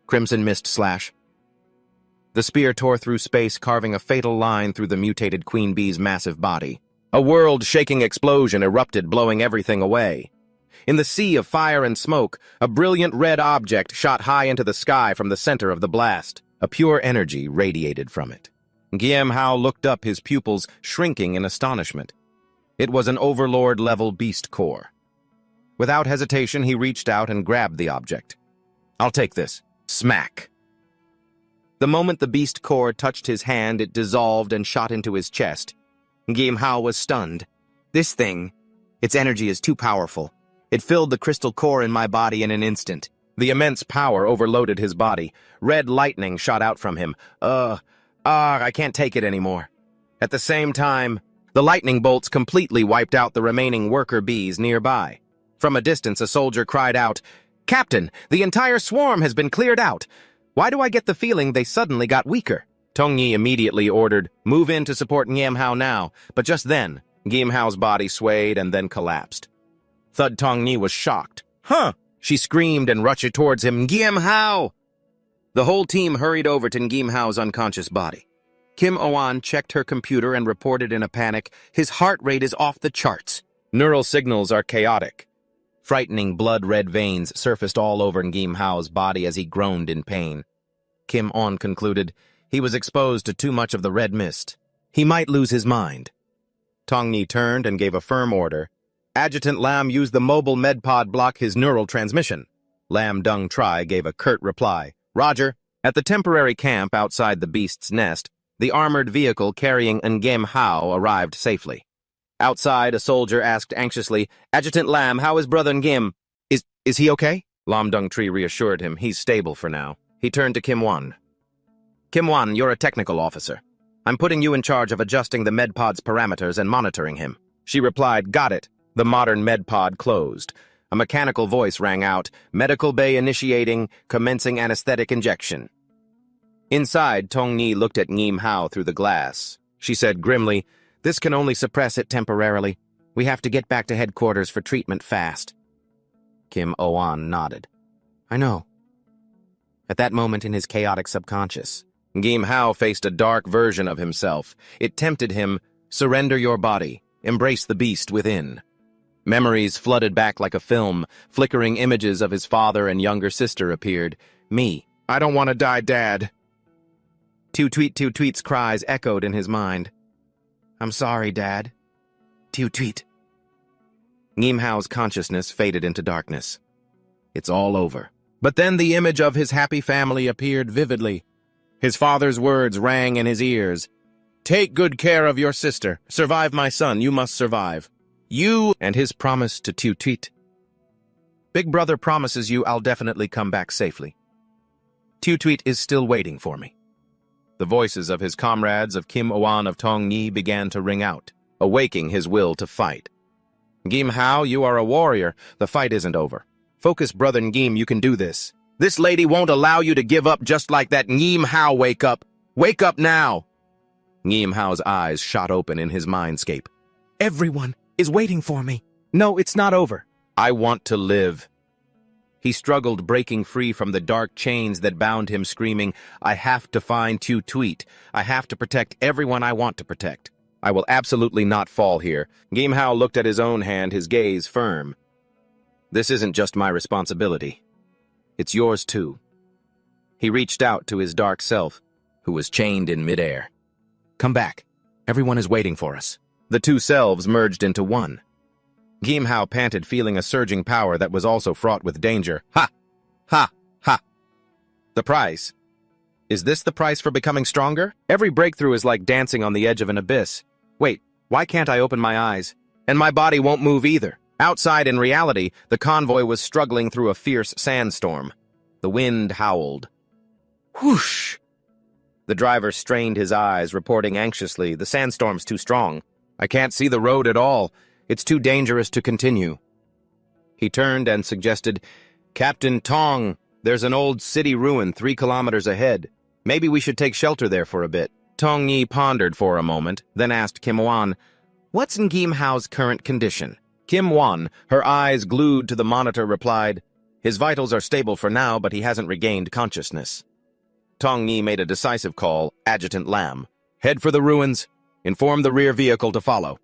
Crimson mist slash. The spear tore through space, carving a fatal line through the mutated queen bee's massive body. A world-shaking explosion erupted, blowing everything away. In the sea of fire and smoke, a brilliant red object shot high into the sky from the center of the blast. A pure energy radiated from it. Guillaume Hao looked up, his pupils shrinking in astonishment. It was an overlord-level beast core. Without hesitation, he reached out and grabbed the object. "I'll take this." Smack. The moment the beast core touched his hand, it dissolved and shot into his chest. Guillaume Hao was stunned. "This thing, its energy is too powerful. It filled the crystal core in my body in an instant." The immense power overloaded his body. Red lightning shot out from him. I can't take it anymore. At the same time, the lightning bolts completely wiped out the remaining worker bees nearby. From a distance, a soldier cried out, "Captain, the entire swarm has been cleared out. Why do I get the feeling they suddenly got weaker?" Tong Yi immediately ordered, "Move in to support Guillaume Hao now." But just then, Guillaume Hao's body swayed and then collapsed. Thud Tong Yi was shocked. "Huh!" She screamed and rushed towards him. "Guillaume Hao!" The whole team hurried over to Guillaume Hao's unconscious body. Kim Oan checked her computer and reported in a panic, "His heart rate is off the charts. Neural signals are chaotic." Frightening blood-red veins surfaced all over Guillaume Hao's body as he groaned in pain. Kim On concluded he was exposed to too much of the red mist. He might lose his mind. Tong Yi turned and gave a firm order. Adjutant Lam used the mobile medpod block his neural transmission. Lam Dung Tri gave a curt reply. "Roger." At the temporary camp outside the beast's nest, the armored vehicle carrying Guillaume Hao arrived safely. Outside, a soldier asked anxiously, "Adjutant Lam, how is brother Nguyen? Is he okay?" Lam Dung Tri reassured him, "He's stable for now." He turned to Kim Wan. "Kim Wan, you're a technical officer. I'm putting you in charge of adjusting the medpod's parameters and monitoring him." She replied, "Got it." The modern medpod closed. A mechanical voice rang out, "Medical bay initiating, commencing anesthetic injection." Inside, Tong Yi looked at Guillaume Hao through the glass. She said grimly, "This can only suppress it temporarily. We have to get back to headquarters for treatment fast." Kim Oan nodded. "I know." At that moment in his chaotic subconscious, Guillaume Hao faced a dark version of himself. It tempted him, "Surrender your body, embrace the beast within." Memories flooded back like a film. Flickering images of his father and younger sister appeared. "Me. I don't want to die, Dad." Two tweet's cries echoed in his mind. "I'm sorry, Dad. Tweet. Guillaume Hao's consciousness faded into darkness. It's all over. But then the image of his happy family appeared vividly. His father's words rang in his ears. "Take good care of your sister. Survive, my son. You must survive. You," and his promise to Tweet. "Big brother promises you I'll definitely come back safely. Tweet is still waiting for me." The voices of his comrades of Kim Oan of Tong Yi began to ring out, awaking his will to fight. "Guillaume Hao, you are a warrior. The fight isn't over. Focus, brother Guillaume, you can do this. This lady won't allow you to give up just like that. Guillaume Hao, wake up. Wake up now." Guillaume Hao's eyes shot open in his mindscape. "Everyone is waiting for me. No, it's not over. I want to live." He struggled, breaking free from the dark chains that bound him, screaming, "I have to find Tweet. I have to protect everyone I want to protect. I will absolutely not fall here." Guillaume Hao looked at his own hand, his gaze firm. "This isn't just my responsibility. It's yours too." He reached out to his dark self, who was chained in midair. "Come back. Everyone is waiting for us." The two selves merged into one. Guillaume Hao panted, feeling a surging power that was also fraught with danger. "Ha! Ha! Ha!" The price? Is this the price for becoming stronger? Every breakthrough is like dancing on the edge of an abyss. Wait, why can't I open my eyes? And my body won't move either. Outside, in reality, the convoy was struggling through a fierce sandstorm. The wind howled. Whoosh! The driver strained his eyes, reporting anxiously, "The sandstorm's too strong. I can't see the road at all. It's too dangerous to continue." He turned and suggested, "Captain Tong, there's an old city ruin 3 kilometers ahead. Maybe we should take shelter there for a bit." Tong Yi pondered for a moment, then asked Kim Wan, "What's Ngim Hao's current condition?" Kim Wan, her eyes glued to the monitor, replied, "His vitals are stable for now, but he hasn't regained consciousness." Tong Yi made a decisive call, Adjutant Lam. "Head for the ruins. Inform the rear vehicle to follow."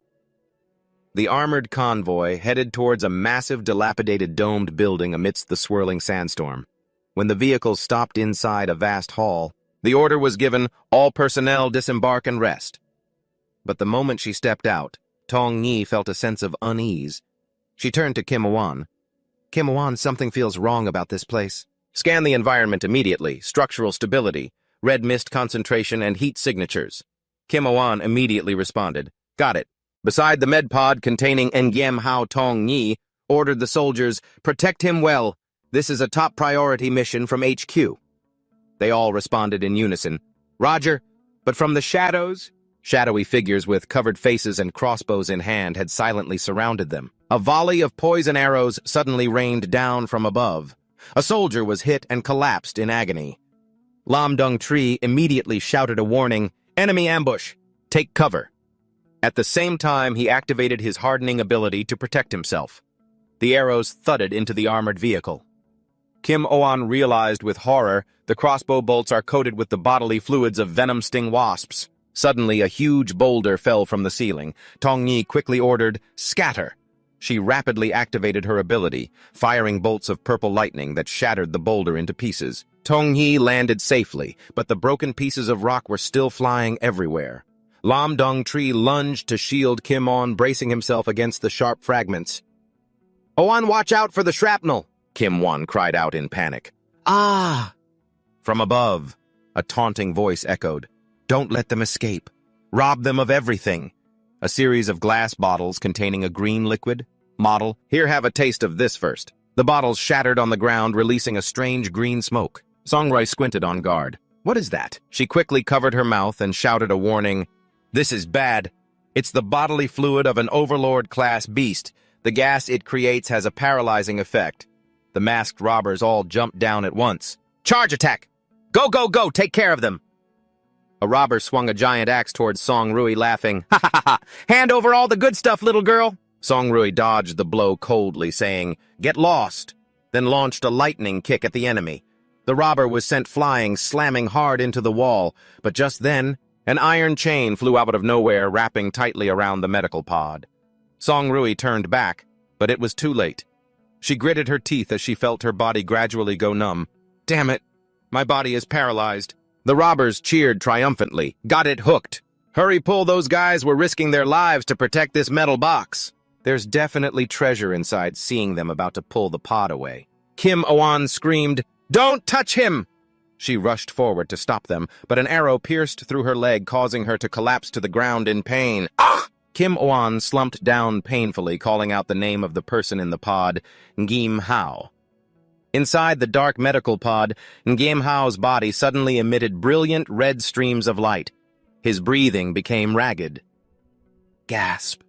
The armored convoy headed towards a massive, dilapidated domed building amidst the swirling sandstorm. When the vehicle stopped inside a vast hall, the order was given, "All personnel disembark and rest." But the moment she stepped out, Tong Yi felt a sense of unease. She turned to Kim Wan. "Kim Wan, something feels wrong about this place." "Scan the environment immediately. Structural stability, red mist concentration, and heat signatures." Kim Wan immediately responded, "Got it." Beside the med pod containing Ngim Hao, Tong Yi ordered the soldiers, "Protect him well. This is a top priority mission from HQ." They all responded in unison, "Roger." But from the shadows, shadowy figures with covered faces and crossbows in hand had silently surrounded them. A volley of poison arrows suddenly rained down from above. A soldier was hit and collapsed in agony. Lam Dung Tree immediately shouted a warning, "Enemy ambush! Take cover!" At the same time, he activated his hardening ability to protect himself. The arrows thudded into the armored vehicle. Kim Oan realized with horror the crossbow bolts are coated with the bodily fluids of venom-sting wasps. Suddenly, a huge boulder fell from the ceiling. Tong Yi quickly ordered, "Scatter!" She rapidly activated her ability, firing bolts of purple lightning that shattered the boulder into pieces. Tong Yi landed safely, but the broken pieces of rock were still flying everywhere. Lam Dung Tree lunged to shield Kim On, bracing himself against the sharp fragments. "Oan, watch out for the shrapnel!" Kim Wan cried out in panic. "Ah!" From above, a taunting voice echoed, "Don't let them escape. Rob them of everything." A series of glass bottles containing a green liquid. Model, "Here, have a taste of this first." The bottles shattered on the ground, releasing a strange green smoke. Songroi squinted on guard. "What is that?" She quickly covered her mouth and shouted a warning, "This is bad. It's the bodily fluid of an Overlord-class beast. The gas it creates has a paralyzing effect." The masked robbers all jumped down at once. "Charge attack! Go, go, go! Take care of them!" A robber swung a giant axe towards Song Rui, laughing, "Ha ha ha ha! Hand over all the good stuff, little girl!" Song Rui dodged the blow coldly, saying, "Get lost!" then launched a lightning kick at the enemy. The robber was sent flying, slamming hard into the wall, but just then, an iron chain flew out of nowhere, wrapping tightly around the medical pod. Song Rui turned back, but it was too late. She gritted her teeth as she felt her body gradually go numb. "Damn it! My body is paralyzed." The robbers cheered triumphantly. "Got it hooked! Hurry, pull, those guys were risking their lives to protect this metal box." There's definitely treasure inside, seeing them about to pull the pod away. Kim Oan screamed, "Don't touch him!" She rushed forward to stop them, but an arrow pierced through her leg, causing her to collapse to the ground in pain. "Ah!" Kim Oan slumped down painfully, calling out the name of the person in the pod, Ngim Hao. Inside the dark medical pod, Ngim Hao's body suddenly emitted brilliant red streams of light. His breathing became ragged. Gasp.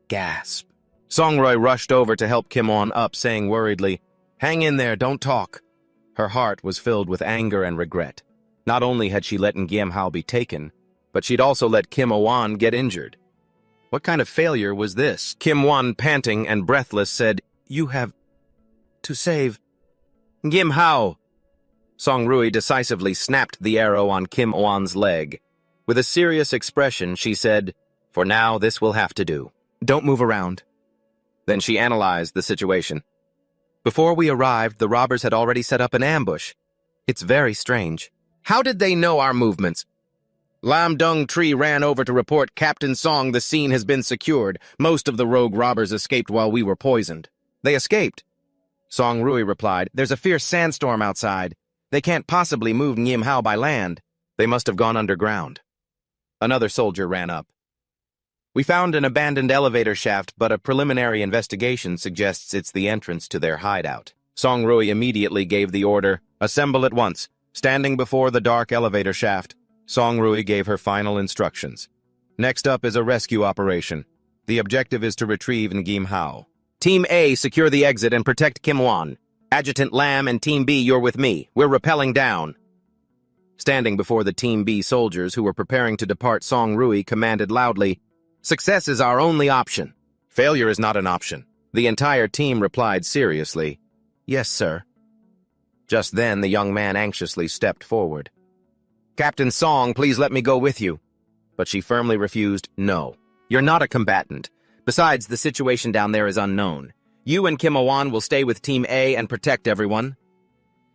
Gasp. Songroi rushed over to help Kim On up, saying worriedly, "Hang in there, don't talk." Her heart was filled with anger and regret. Not only had she let Ngim Hao be taken, but she'd also let Kim Oan get injured. What kind of failure was this? Kim Wan, panting and breathless, said, "You have to save Ngim Hao." Song Rui decisively snapped the arrow on Kim Oan's leg. With a serious expression, she said, "For now, this will have to do. Don't move around." Then she analyzed the situation. Before we arrived, the robbers had already set up an ambush. It's very strange. How did they know our movements? Lam Dung Tree ran over to report Captain Song the scene has been secured. Most of the rogue robbers escaped while we were poisoned. They escaped? Song Rui replied, "There's a fierce sandstorm outside. They can't possibly move Ngim Hao by land. They must have gone underground." Another soldier ran up. We found an abandoned elevator shaft, but a preliminary investigation suggests it's the entrance to their hideout. Songrui immediately gave the order, "Assemble at once." Standing before the dark elevator shaft, Songrui gave her final instructions. Next up is a rescue operation. The objective is to retrieve Ngim Hao. Team A, secure the exit and protect Kim Won. Adjutant Lam and Team B, you're with me. We're rappelling down. Standing before the Team B soldiers who were preparing to depart, Songrui commanded loudly, "Success is our only option. Failure is not an option." The entire team replied seriously, "Yes, sir." Just then, the young man anxiously stepped forward. "Captain Song, please let me go with you." But she firmly refused. "No, you're not a combatant. Besides, the situation down there is unknown. You and Kim Won will stay with Team A and protect everyone."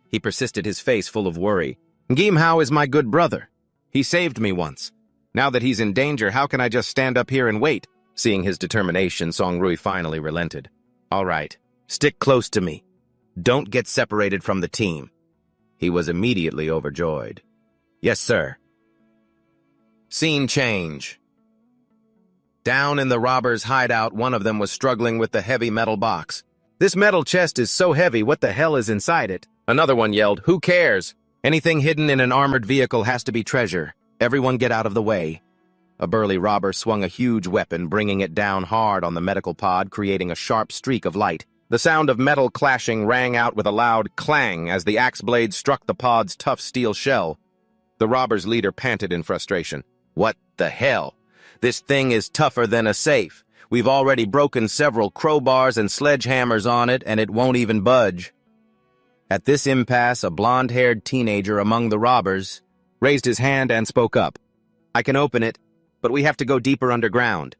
He persisted, his face full of worry. "Ngim Hao is my good brother. He saved me once. Now that he's in danger, how can I just stand up here and wait?" Seeing his determination, Songrui finally relented. "All right, stick close to me. Don't get separated from the team." He was immediately overjoyed. "Yes, sir." Scene change. Down in the robbers' hideout, one of them was struggling with the heavy metal box. "This metal chest is so heavy, what the hell is inside it?" Another one yelled, "Who cares? Anything hidden in an armored vehicle has to be treasure. Everyone get out of the way." A burly robber swung a huge weapon, bringing it down hard on the medical pod, creating a sharp streak of light. The sound of metal clashing rang out with a loud clang as the axe blade struck the pod's tough steel shell. The robber's leader panted in frustration. "What the hell? This thing is tougher than a safe. We've already broken several crowbars and sledgehammers on it, and it won't even budge." At this impasse, a blonde-haired teenager among the robbers raised his hand and spoke up. "I can open it, but we have to go deeper underground."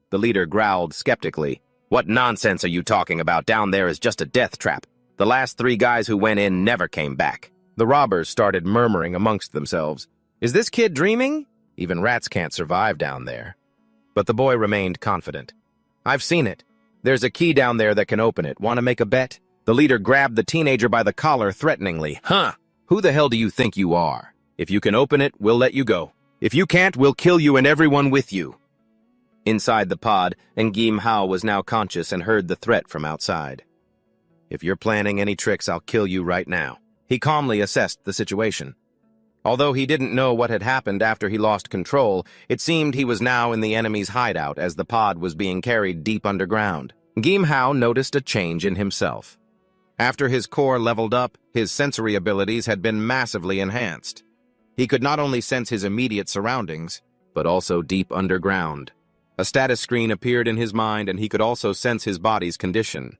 The leader growled skeptically. "What nonsense are you talking about? Down there is just a death trap. The last 3 guys who went in never came back." The robbers started murmuring amongst themselves. "Is this kid dreaming? Even rats can't survive down there." But the boy remained confident. "I've seen it. There's a key down there that can open it. Want to make a bet?" The leader grabbed the teenager by the collar threateningly. "Huh? Who the hell do you think you are? If you can open it, we'll let you go. If you can't, we'll kill you and everyone with you." Inside the pod, Ngim Hao was now conscious and heard the threat from outside. "If you're planning any tricks, I'll kill you right now." He calmly assessed the situation. Although he didn't know what had happened after he lost control, it seemed he was now in the enemy's hideout as the pod was being carried deep underground. Ngim Hao noticed a change in himself. After his core leveled up, his sensory abilities had been massively enhanced. He could not only sense his immediate surroundings, but also deep underground. A status screen appeared in his mind, and he could also sense his body's condition.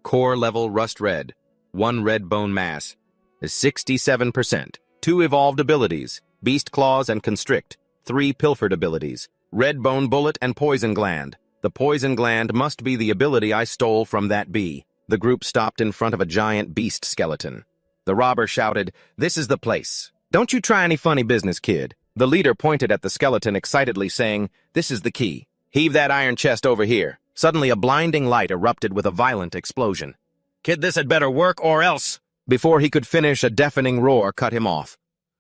Core level rust red. 1 red bone mass is 67%. 2 evolved abilities, beast claws and constrict. 3 pilfered abilities, red bone bullet and poison gland. The poison gland must be the ability I stole from that bee. The group stopped in front of a giant beast skeleton. The robber shouted, "This is the place. Don't you try any funny business, kid." The leader pointed at the skeleton excitedly, saying, "This is the key. Heave that iron chest over here." Suddenly, a blinding light erupted with a violent explosion. "Kid, this had better work or else." Before he could finish, a deafening roar cut him off.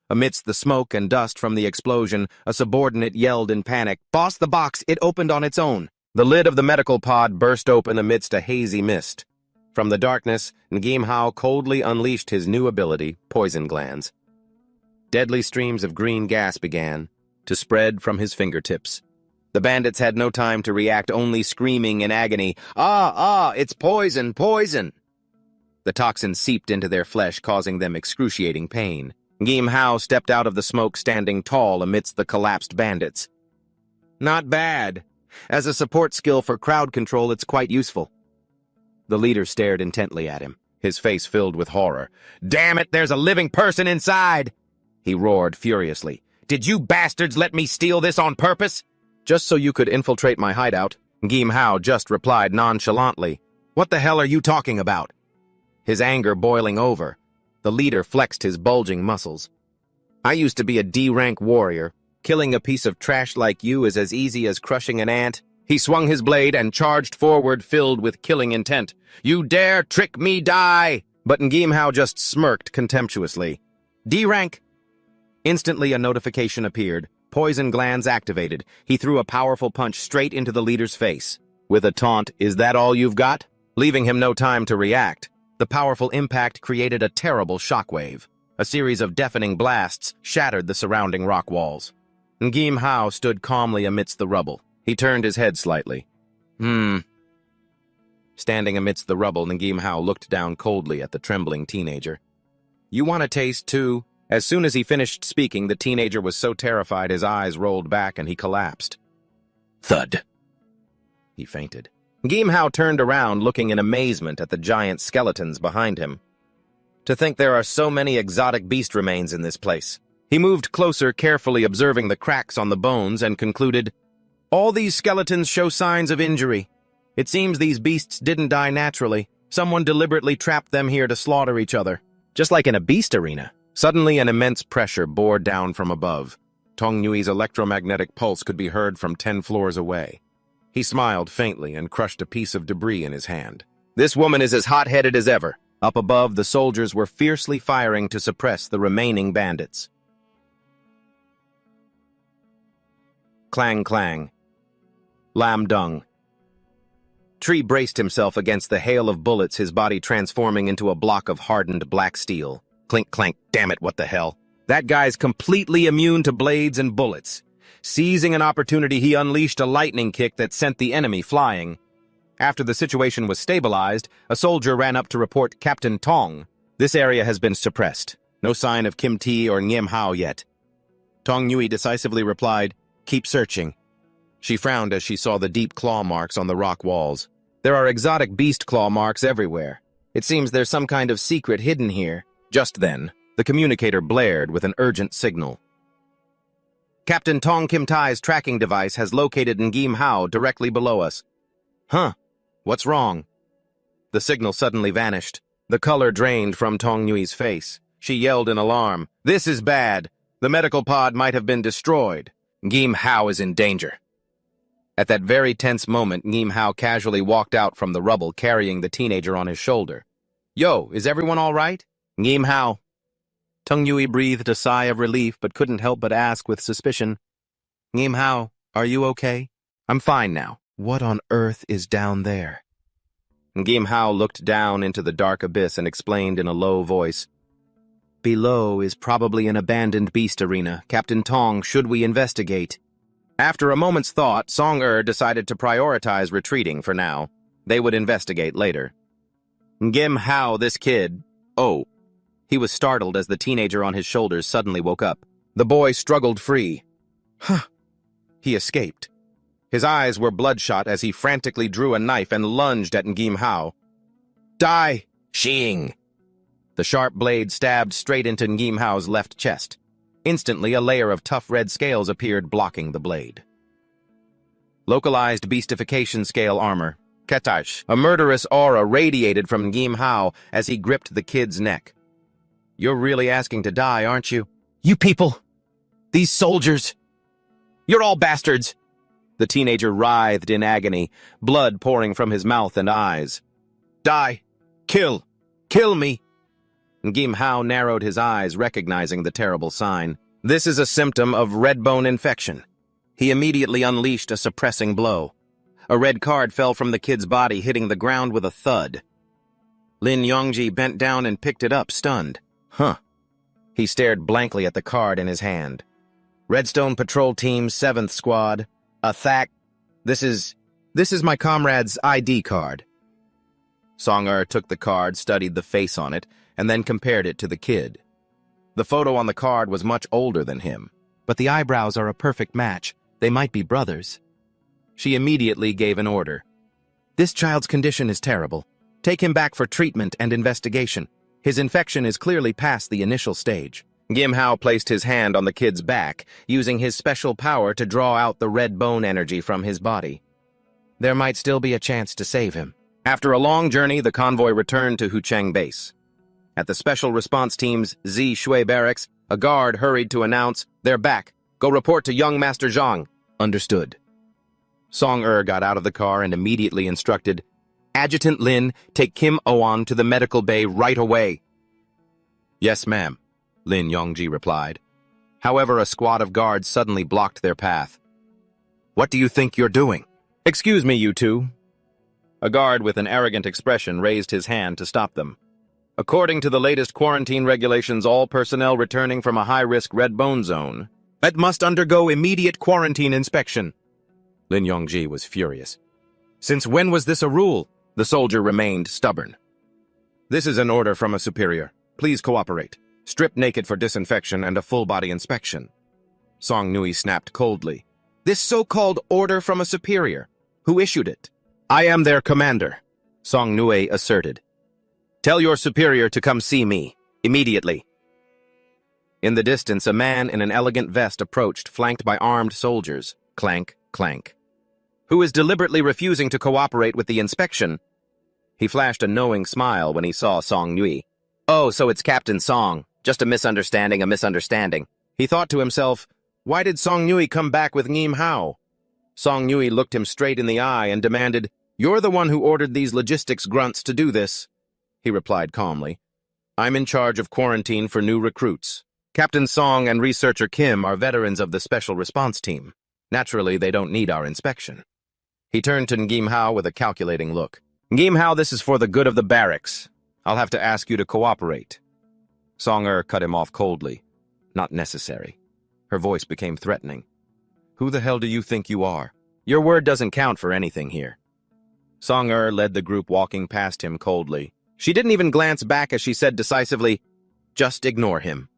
Amidst the smoke and dust from the explosion, a subordinate yelled in panic, "Boss, the box, it opened on its own." The lid of the medical pod burst open amidst a hazy mist. From the darkness, Ngim Hao coldly unleashed his new ability, poison glands. Deadly streams of green gas began to spread from his fingertips. The bandits had no time to react, only screaming in agony, "Ah, it's poison, poison!" The toxin seeped into their flesh, causing them excruciating pain. Ngim Hao stepped out of the smoke, standing tall amidst the collapsed bandits. "Not bad. As a support skill for crowd control, it's quite useful." The leader stared intently at him, his face filled with horror. "Damn it, there's a living person inside!" He roared furiously. "Did you bastards let me steal this on purpose?" "Just so you could infiltrate my hideout," Ngim Hao just replied nonchalantly. "What the hell are you talking about?" His anger boiling over, the leader flexed his bulging muscles. "I used to be a D-rank warrior. Killing a piece of trash like you is as easy as crushing an ant." He swung his blade and charged forward, filled with killing intent. "You dare trick me, die!" But Ngim Hao just smirked contemptuously. "D-rank." Instantly, a notification appeared. Poison glands activated. He threw a powerful punch straight into the leader's face. With a taunt, "Is that all you've got?" Leaving him no time to react, the powerful impact created a terrible shockwave. A series of deafening blasts shattered the surrounding rock walls. Ngim Hao stood calmly amidst the rubble. He turned his head slightly. Standing amidst the rubble, Ngim Hao looked down coldly at the trembling teenager. "You want a taste, too?" As soon as he finished speaking, the teenager was so terrified his eyes rolled back and he collapsed. Thud. He fainted. Ngim Hao turned around, looking in amazement at the giant skeletons behind him. To think there are so many exotic beast remains in this place. He moved closer, carefully observing the cracks on the bones, and concluded, "All these skeletons show signs of injury. It seems these beasts didn't die naturally. Someone deliberately trapped them here to slaughter each other. Just like in a beast arena." Suddenly, an immense pressure bore down from above. Tong Nui's electromagnetic pulse could be heard from 10 floors away. He smiled faintly and crushed a piece of debris in his hand. This woman is as hot-headed as ever. Up above, the soldiers were fiercely firing to suppress the remaining bandits. Clang, clang. Lam dung. Tree braced himself against the hail of bullets, his body transforming into a block of hardened black steel. Clink, clank, damn it, what the hell? That guy's completely immune to blades and bullets. Seizing an opportunity, he unleashed a lightning kick that sent the enemy flying. After the situation was stabilized, a soldier ran up to report Captain Tong. "This area has been suppressed. No sign of Kim T or Ngim Hao yet." Tong Nui decisively replied, "Keep searching." She frowned as she saw the deep claw marks on the rock walls. There are exotic beast claw marks everywhere. It seems there's some kind of secret hidden here. Just then, the communicator blared with an urgent signal. "Captain Tong Kim Tai's tracking device has located Ngim Hao directly below us." "Huh? What's wrong?" The signal suddenly vanished. The color drained from Tong Nui's face. She yelled in alarm, "This is bad. The medical pod might have been destroyed. Ngim Hao is in danger." At that very tense moment, Ngim Hao casually walked out from the rubble, carrying the teenager on his shoulder. "Yo, is everyone all right?" "Ngim Hao." Tong Nui breathed a sigh of relief, but couldn't help but ask with suspicion, "Ngim Hao, are you okay?" "I'm fine now. What on earth is down there?" Ngim Hao looked down into the dark abyss and explained in a low voice, "Below is probably an abandoned beast arena. Captain Tong, should we investigate?" After a moment's thought, Song decided to prioritize retreating for now. They would investigate later. "Ngim Hao, this kid... Oh." He was startled as the teenager on his shoulders suddenly woke up. The boy struggled free. He escaped. His eyes were bloodshot as he frantically drew a knife and lunged at Ngim Hao. "Die! Xing!" The sharp blade stabbed straight into Ngim Hao's left chest. Instantly, a layer of tough red scales appeared, blocking the blade. Localized beastification scale armor. Ketash. A murderous aura radiated from Ngim Hao as he gripped the kid's neck. "You're really asking to die, aren't you?" "You people! These soldiers! You're all bastards!" The teenager writhed in agony, blood pouring from his mouth and eyes. "Die! Kill! Kill me!" Ngim Hao narrowed his eyes, recognizing the terrible sign. This is a symptom of red bone infection. He immediately unleashed a suppressing blow. A red card fell from the kid's body, hitting the ground with a thud. Lin Yongji bent down and picked it up, stunned. He stared blankly at the card in his hand. "Redstone Patrol Team, 7th Squad. Attack. This is my comrade's ID card." Song took the card, studied the face on it, and then compared it to the kid. The photo on the card was much older than him, but the eyebrows are a perfect match. They might be brothers. She immediately gave an order. "This child's condition is terrible. Take him back for treatment and investigation. His infection is clearly past the initial stage." Ngim Hao placed his hand on the kid's back, using his special power to draw out the red bone energy from his body. There might still be a chance to save him. After a long journey, the convoy returned to Hucheng Base. At the Special Response Team's Zi Shui Barracks, a guard hurried to announce, "They're back. Go report to young Master Zhang." "Understood." Song got out of the car and immediately instructed, "Adjutant Lin, take Kim Oan to the medical bay right away." "Yes, ma'am," Lin Yongji replied. However, a squad of guards suddenly blocked their path. "What do you think you're doing?" "Excuse me, you two." A guard with an arrogant expression raised his hand to stop them. "According to the latest quarantine regulations, all personnel returning from a high-risk red bone zone must undergo immediate quarantine inspection." Lin Yongji was furious. "Since when was this a rule?" The soldier remained stubborn. "This is an order from a superior. Please cooperate. Strip naked for disinfection and a full-body inspection." Song Nui snapped coldly. "This so-called order from a superior. Who issued it?" "I am their commander," Song Nui asserted. "Tell your superior to come see me, immediately." In the distance, a man in an elegant vest approached, flanked by armed soldiers. Clank, clank. "Who is deliberately refusing to cooperate with the inspection?" He flashed a knowing smile when he saw Song Nui. "Oh, so it's Captain Song. Just a misunderstanding, a misunderstanding." He thought to himself, why did Song Nui come back with Ngim Hao? Song Nui looked him straight in the eye and demanded, "You're the one who ordered these logistics grunts to do this." He replied calmly, "I'm in charge of quarantine for new recruits. Captain Song and researcher Kim are veterans of the Special Response Team. Naturally, they don't need our inspection." He turned to Ngim Hao with a calculating look. "Ngim Hao, this is for the good of the barracks. I'll have to ask you to cooperate." Song cut him off coldly. "Not necessary." Her voice became threatening. "Who the hell do you think you are? Your word doesn't count for anything here." Song led the group, walking past him coldly. She didn't even glance back as she said decisively, "Just ignore him."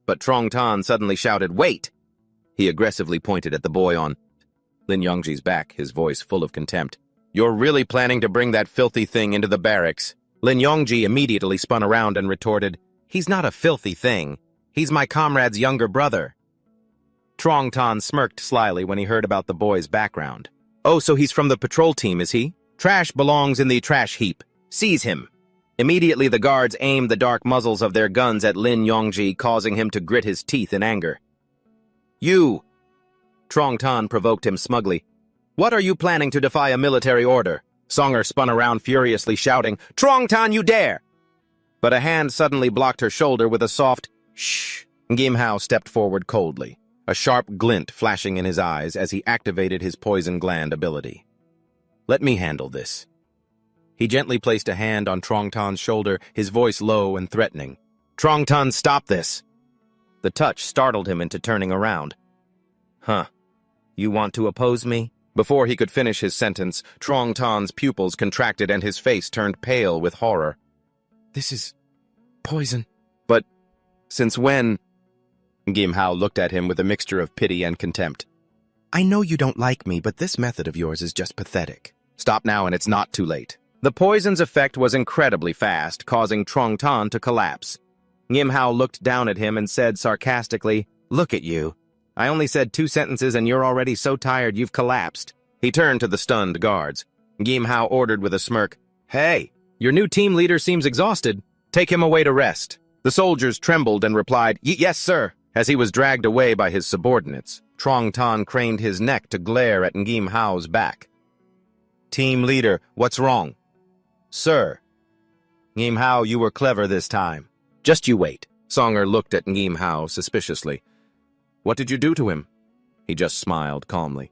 But Trong Tan suddenly shouted, "Wait!" He aggressively pointed at the boy on Lin Yongji's back, his voice full of contempt. "You're really planning to bring that filthy thing into the barracks?" Lin Yongji immediately spun around and retorted, "He's not a filthy thing. He's my comrade's younger brother." Trong Tan smirked slyly when he heard about the boy's background. "Oh, so he's from the patrol team, is he? Trash belongs in the trash heap. Seize him." Immediately, the guards aimed the dark muzzles of their guns at Lin Yongji, causing him to grit his teeth in anger. "You!" Trong Tan provoked him smugly. "What are you planning to defy a military order?" Songer spun around furiously, shouting, "Trong Tan, you dare!" But a hand suddenly blocked her shoulder with a soft, "Shh." Ngim Hao stepped forward coldly, a sharp glint flashing in his eyes as he activated his poison gland ability. "Let me handle this." He gently placed a hand on Trong Tan's shoulder, his voice low and threatening. "Trong Tan, stop this!" The touch startled him into turning around. "Huh. You want to oppose me?" Before he could finish his sentence, Trong Tan's pupils contracted and his face turned pale with horror. "This is poison." "But since when?" Ngim Hao looked at him with a mixture of pity and contempt. "I know you don't like me, but this method of yours is just pathetic. Stop now and it's not too late." The poison's effect was incredibly fast, causing Trong Tan to collapse. Ngim Hao looked down at him and said sarcastically, "Look at you. I only said 2 sentences and you're already so tired you've collapsed." He turned to the stunned guards. Ngim Hao ordered with a smirk, "Hey, your new team leader seems exhausted. Take him away to rest." The soldiers trembled and replied, "Yes, sir." As he was dragged away by his subordinates, Trong Tan craned his neck to glare at Ngim Hao's back. "Team leader, what's wrong?" "Sir." "Ngim Hao, you were clever this time." "Just you wait." Songer looked at Ngim Hao suspiciously. "What did you do to him?" He just smiled calmly.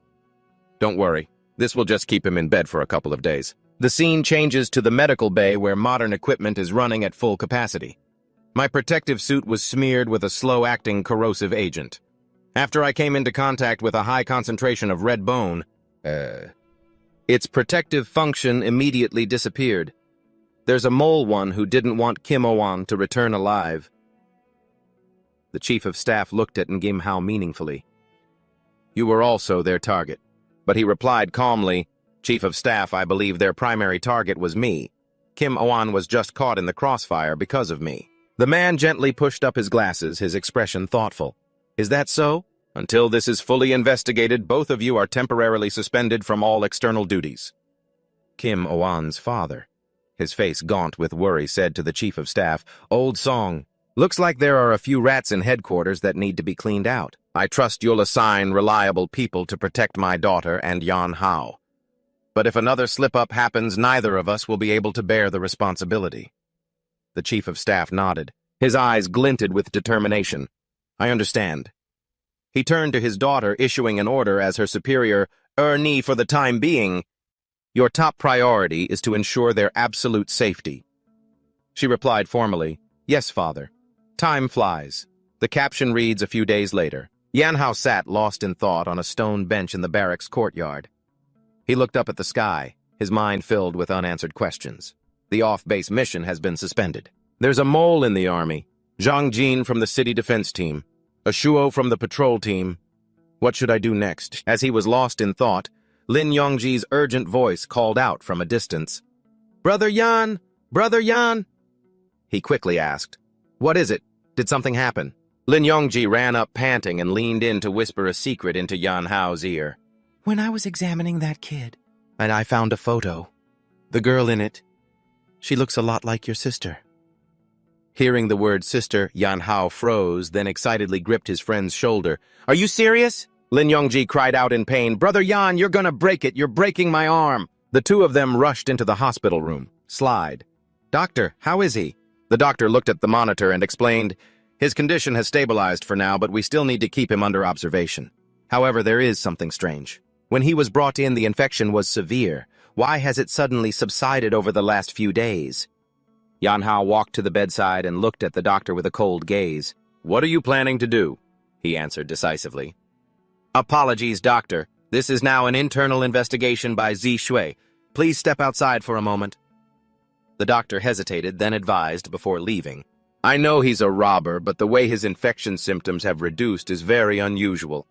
"Don't worry. This will just keep him in bed for a couple of days." The scene changes to the medical bay where modern equipment is running at full capacity. My protective suit was smeared with a slow-acting corrosive agent. After I came into contact with a high concentration of red bone, its protective function immediately disappeared. There's a mole one who didn't want Kim O-won to return alive. The chief of staff looked at Ngim Hao meaningfully. "You were also their target." But he replied calmly, "Chief of staff, I believe their primary target was me. Kim O-won was just caught in the crossfire because of me." The man gently pushed up his glasses, his expression thoughtful. "Is that so? Until this is fully investigated, both of you are temporarily suspended from all external duties." Kim O-won's father, his face gaunt with worry, said to the chief of staff, "Old Song, looks like there are a few rats in headquarters that need to be cleaned out. I trust you'll assign reliable people to protect my daughter and Yan Hao. But if another slip-up happens, neither of us will be able to bear the responsibility." The chief of staff nodded. His eyes glinted with determination. I understand. He turned to his daughter, issuing an order as her superior, Ernie for the time being. Your top priority is to ensure their absolute safety. She replied formally, Yes, father. Time flies. The caption reads a few days later. Yanhao sat lost in thought on a stone bench in the barracks courtyard. He looked up at the sky, his mind filled with unanswered questions. The off-base mission has been suspended. There's a mole in the army. Zhang Jin from the city defense team. A Shuo from the patrol team. What should I do next? As he was lost in thought, Lin Yongji's urgent voice called out from a distance. Brother Yan! Brother Yan! He quickly asked, What is it? Did something happen? Lin Yongji ran up panting and leaned in to whisper a secret into Yan Hao's ear. When I was examining that kid, and I found a photo. The girl in it, she looks a lot like your sister. Hearing the word sister, Yan Hao froze, then excitedly gripped his friend's shoulder. Are you serious? Lin Yongji cried out in pain. Brother Yan, you're gonna break it. You're breaking my arm. The two of them rushed into the hospital room. Slide. Doctor, how is he? The doctor looked at the monitor and explained, His condition has stabilized for now, but we still need to keep him under observation. However, there is something strange. When he was brought in, the infection was severe. Why has it suddenly subsided over the last few days? Yan Hao walked to the bedside and looked at the doctor with a cold gaze. What are you planning to do? He answered decisively. Apologies, doctor. This is now an internal investigation by Zi Shui. Please step outside for a moment. The doctor hesitated, then advised before leaving. I know he's a robber, but the way his infection symptoms have reduced is very unusual.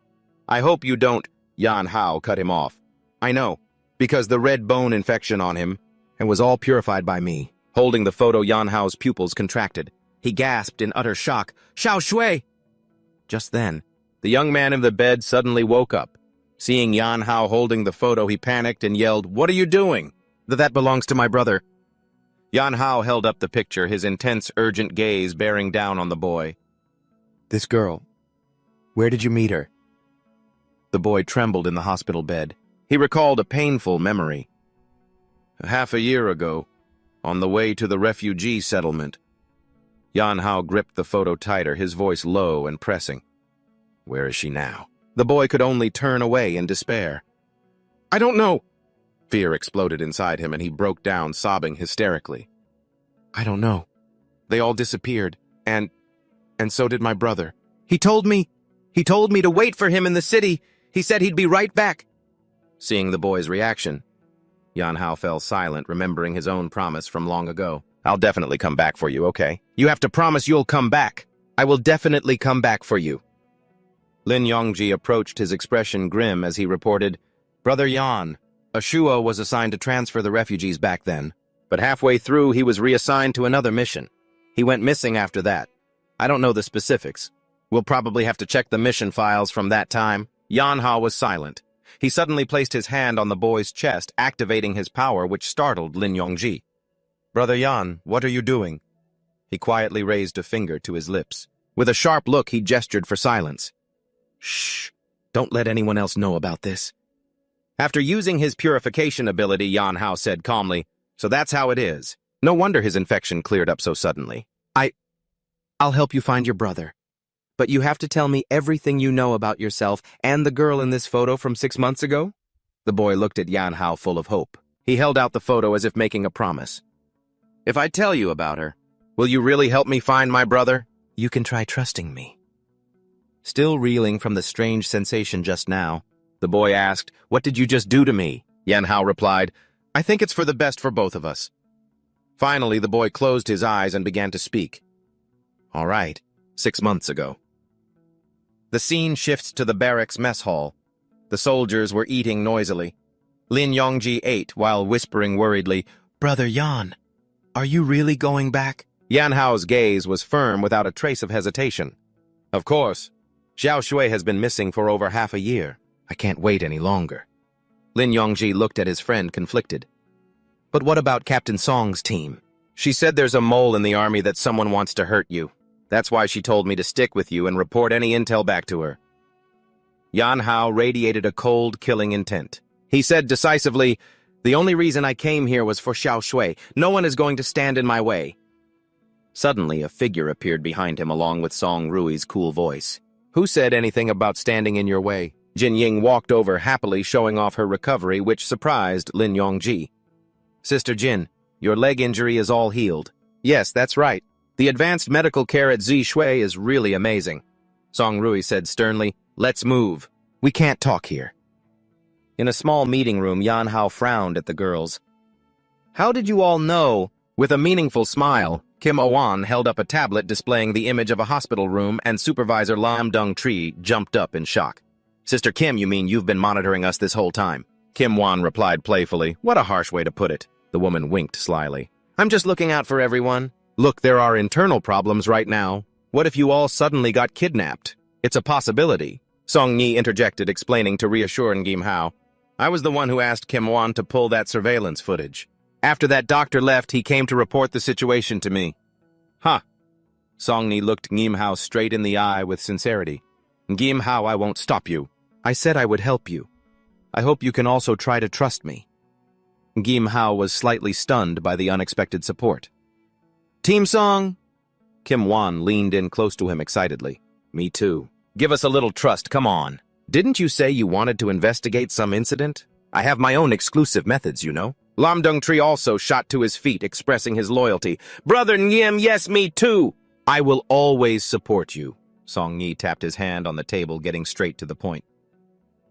I hope you don't. Yan Hao cut him off. I know, because the red bone infection on him, and was all purified by me. Holding the photo, Yan Hao's pupils contracted. He gasped in utter shock. Xiao Shui! Just then, the young man in the bed suddenly woke up. Seeing Yan Hao holding the photo, he panicked and yelled, What are you doing? That belongs to my brother. Yan Hao held up the picture, his intense, urgent gaze bearing down on the boy. This girl, where did you meet her? The boy trembled in the hospital bed. He recalled a painful memory. Half a year ago, on the way to the refugee settlement. Yan Hao gripped the photo tighter, his voice low and pressing. Where is she now? The boy could only turn away in despair. I don't know. Fear exploded inside him and he broke down, sobbing hysterically. I don't know. They all disappeared, and so did my brother. He told me to wait for him in the city. He said he'd be right back. Seeing the boy's reaction, Yan Hao fell silent, remembering his own promise from long ago. I'll definitely come back for you, okay? You have to promise you'll come back. I will definitely come back for you. Lin Yongji approached, his expression grim as he reported, Brother Yan, a Shuo was assigned to transfer the refugees back then, but halfway through he was reassigned to another mission. He went missing after that. I don't know the specifics. We'll probably have to check the mission files from that time. Yan Hao was silent. He suddenly placed his hand on the boy's chest, activating his power, which startled Lin Yongji. Brother Yan, what are you doing? He quietly raised a finger to his lips. With a sharp look, he gestured for silence. Shh! Don't let anyone else know about this. After using his purification ability, Yan Hao said calmly, So that's how it is. No wonder his infection cleared up so suddenly. I'll help you find your brother. But you have to tell me everything you know about yourself and the girl in this photo from 6 months ago? The boy looked at Yan Hao full of hope. He held out the photo as if making a promise. If I tell you about her, will you really help me find my brother? You can try trusting me. Still reeling from the strange sensation just now, the boy asked, What did you just do to me? Yan Hao replied, I think it's for the best for both of us. Finally, the boy closed his eyes and began to speak. All right, 6 months ago. The scene shifts to the barracks mess hall. The soldiers were eating noisily. Lin Yongji ate while whispering worriedly, Brother Yan, are you really going back? Yan Hao's gaze was firm without a trace of hesitation. Of course. Xiao Shui has been missing for over half a year. I can't wait any longer. Lin Yongji looked at his friend, conflicted. But what about Captain Song's team? She said there's a mole in the army that someone wants to hurt you. That's why she told me to stick with you and report any intel back to her. Yan Hao radiated a cold, killing intent. He said decisively, The only reason I came here was for Xiao Shui. No one is going to stand in my way. Suddenly, a figure appeared behind him along with Song Rui's cool voice. Who said anything about standing in your way? Jin Ying walked over happily, showing off her recovery, which surprised Lin Yongji. Sister Jin, your leg injury is all healed. Yes, that's right. The advanced medical care at Zishui is really amazing. Song Rui said sternly, let's move. We can't talk here. In a small meeting room, Yan Hao frowned at the girls. How did you all know? With a meaningful smile, Kim Owan held up a tablet displaying the image of a hospital room, and Supervisor Lam Dong-tri jumped up in shock. Sister Kim, you mean you've been monitoring us this whole time? Kim Wan replied playfully. What a harsh way to put it. The woman winked slyly. I'm just looking out for everyone. Look, there are internal problems right now. What if you all suddenly got kidnapped? It's a possibility. Song Yi interjected, explaining to reassure Ngim Hao. I was the one who asked Kim Wan to pull that surveillance footage. After that doctor left, he came to report the situation to me. Huh. Song Yi looked Ngim Hao straight in the eye with sincerity. Ngim Hao, I won't stop you. I said I would help you. I hope you can also try to trust me. Ngim Hao was slightly stunned by the unexpected support. Team Song? Kim Wan leaned in close to him excitedly. Me too. Give us a little trust, come on. Didn't you say you wanted to investigate some incident? I have my own exclusive methods, you know. Lam Dong-tri also shot to his feet, expressing his loyalty. Brother Ngim, yes, me too. I will always support you. Song Yi tapped his hand on the table, getting straight to the point.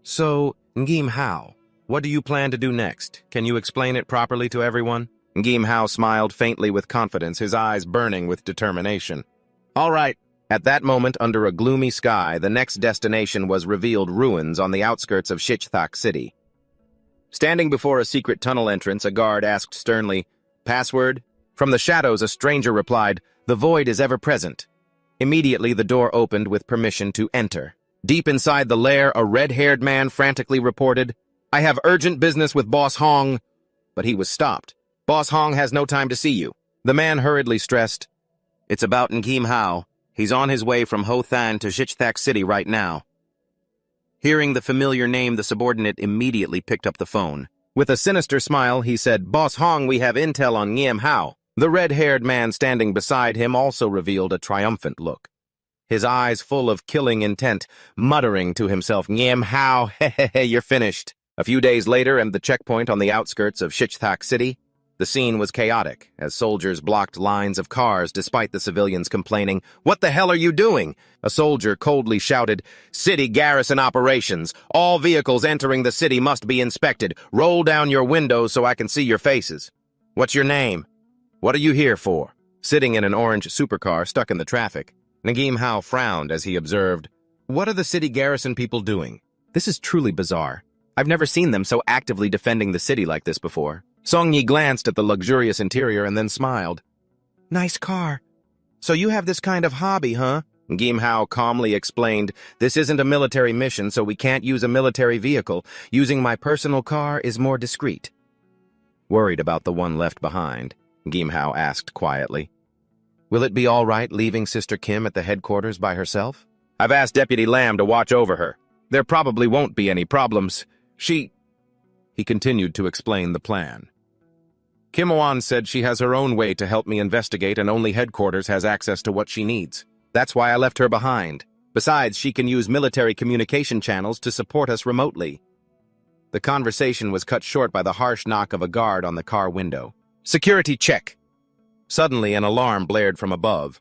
So, Ngim Hao, what do you plan to do next? Can you explain it properly to everyone? Ngim Hao smiled faintly with confidence, his eyes burning with determination. All right. At that moment, under a gloomy sky, the next destination was revealed ruins on the outskirts of Shichthak City. Standing before a secret tunnel entrance, a guard asked sternly, Password? From the shadows, a stranger replied, The void is ever present. Immediately, the door opened with permission to enter. Deep inside the lair, a red-haired man frantically reported, I have urgent business with Boss Hong. But he was stopped. Boss Hong has no time to see you. The man hurriedly stressed, It's about Ngim Hao. He's on his way from Hothan to Shichthak City right now. Hearing the familiar name, the subordinate immediately picked up the phone. With a sinister smile, he said, Boss Hong, we have intel on Ngim Hao. The red-haired man standing beside him also revealed a triumphant look. His eyes full of killing intent, muttering to himself, Ngim Hao, hehehe, you're finished. A few days later, at the checkpoint on the outskirts of Shichthak City, the scene was chaotic, as soldiers blocked lines of cars despite the civilians complaining, What the hell are you doing? A soldier coldly shouted, City garrison operations. All vehicles entering the city must be inspected. Roll down your windows so I can see your faces. What's your name? What are you here for? Sitting in an orange supercar stuck in the traffic, Ngim Hao frowned as he observed, What are the city garrison people doing? This is truly bizarre. I've never seen them so actively defending the city like this before. Song Yi glanced at the luxurious interior and then smiled. Nice car. So you have this kind of hobby, huh? Ngim Hao calmly explained, This isn't a military mission, so we can't use a military vehicle. Using my personal car is more discreet. Worried about the one left behind, Ngim Hao asked quietly, Will it be all right leaving Sister Kim at the headquarters by herself? I've asked Deputy Lam to watch over her. There probably won't be any problems. He continued to explain the plan. Kim Wan said she has her own way to help me investigate and only headquarters has access to what she needs. That's why I left her behind. Besides, she can use military communication channels to support us remotely. The conversation was cut short by the harsh knock of a guard on the car window. Security check. Suddenly, an alarm blared from above.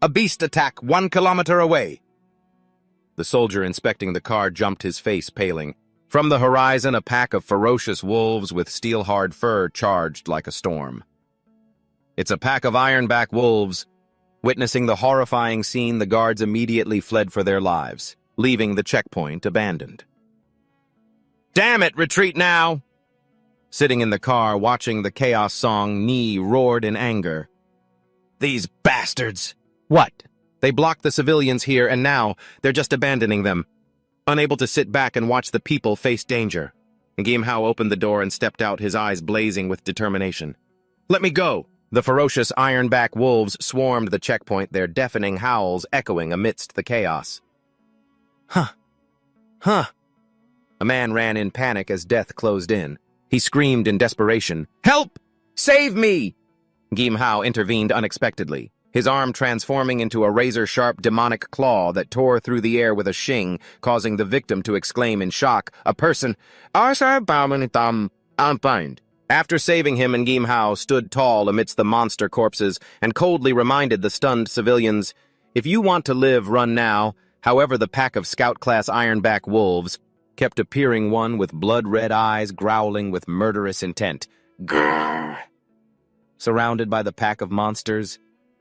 A beast attack 1 kilometer away. The soldier inspecting the car jumped, his face paling. From the horizon, a pack of ferocious wolves with steel-hard fur charged like a storm. It's a pack of ironback wolves. Witnessing the horrifying scene, the guards immediately fled for their lives, leaving the checkpoint abandoned. Damn it, retreat now! Sitting in the car, watching the chaos song, Ni roared in anger. These bastards! What? They blocked the civilians here, and now they're just abandoning them. Unable to sit back and watch the people face danger, Ngim Hao opened the door and stepped out, his eyes blazing with determination. Let me go! The ferocious ironback wolves swarmed the checkpoint, their deafening howls echoing amidst the chaos. Huh. A man ran in panic as death closed in. He screamed in desperation, Help! Save me! Ngim Hao intervened unexpectedly. his arm transforming into a razor-sharp demonic claw that tore through the air with a shing, causing the victim to exclaim in shock, "A person! After saving him, Ngim Hao stood tall amidst the monster corpses and coldly reminded the stunned civilians, "If you want to live, run now." However, the pack of Scout-class ironback wolves kept appearing, one with blood-red eyes growling with murderous intent. Grrr. Surrounded by the pack of monsters,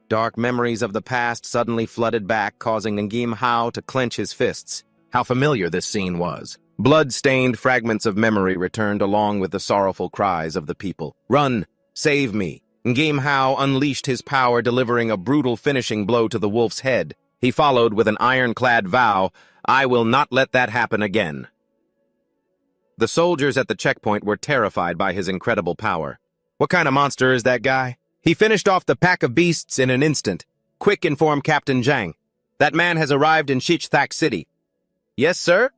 dark memories of the past suddenly flooded back, causing Ngim Hao to clench his fists. How familiar this scene was. Blood-stained fragments of memory returned along with the sorrowful cries of the people. "Run! Save me!" Ngim Hao unleashed his power, delivering a brutal finishing blow to the wolf's head. He followed with an ironclad vow, "I will not let that happen again." The soldiers at the checkpoint were terrified by his incredible power. "What kind of monster is that guy? He finished off the pack of beasts in an instant." "Quick, inform Captain Zhang. That man has arrived in Shichthak City." "Yes, sir?"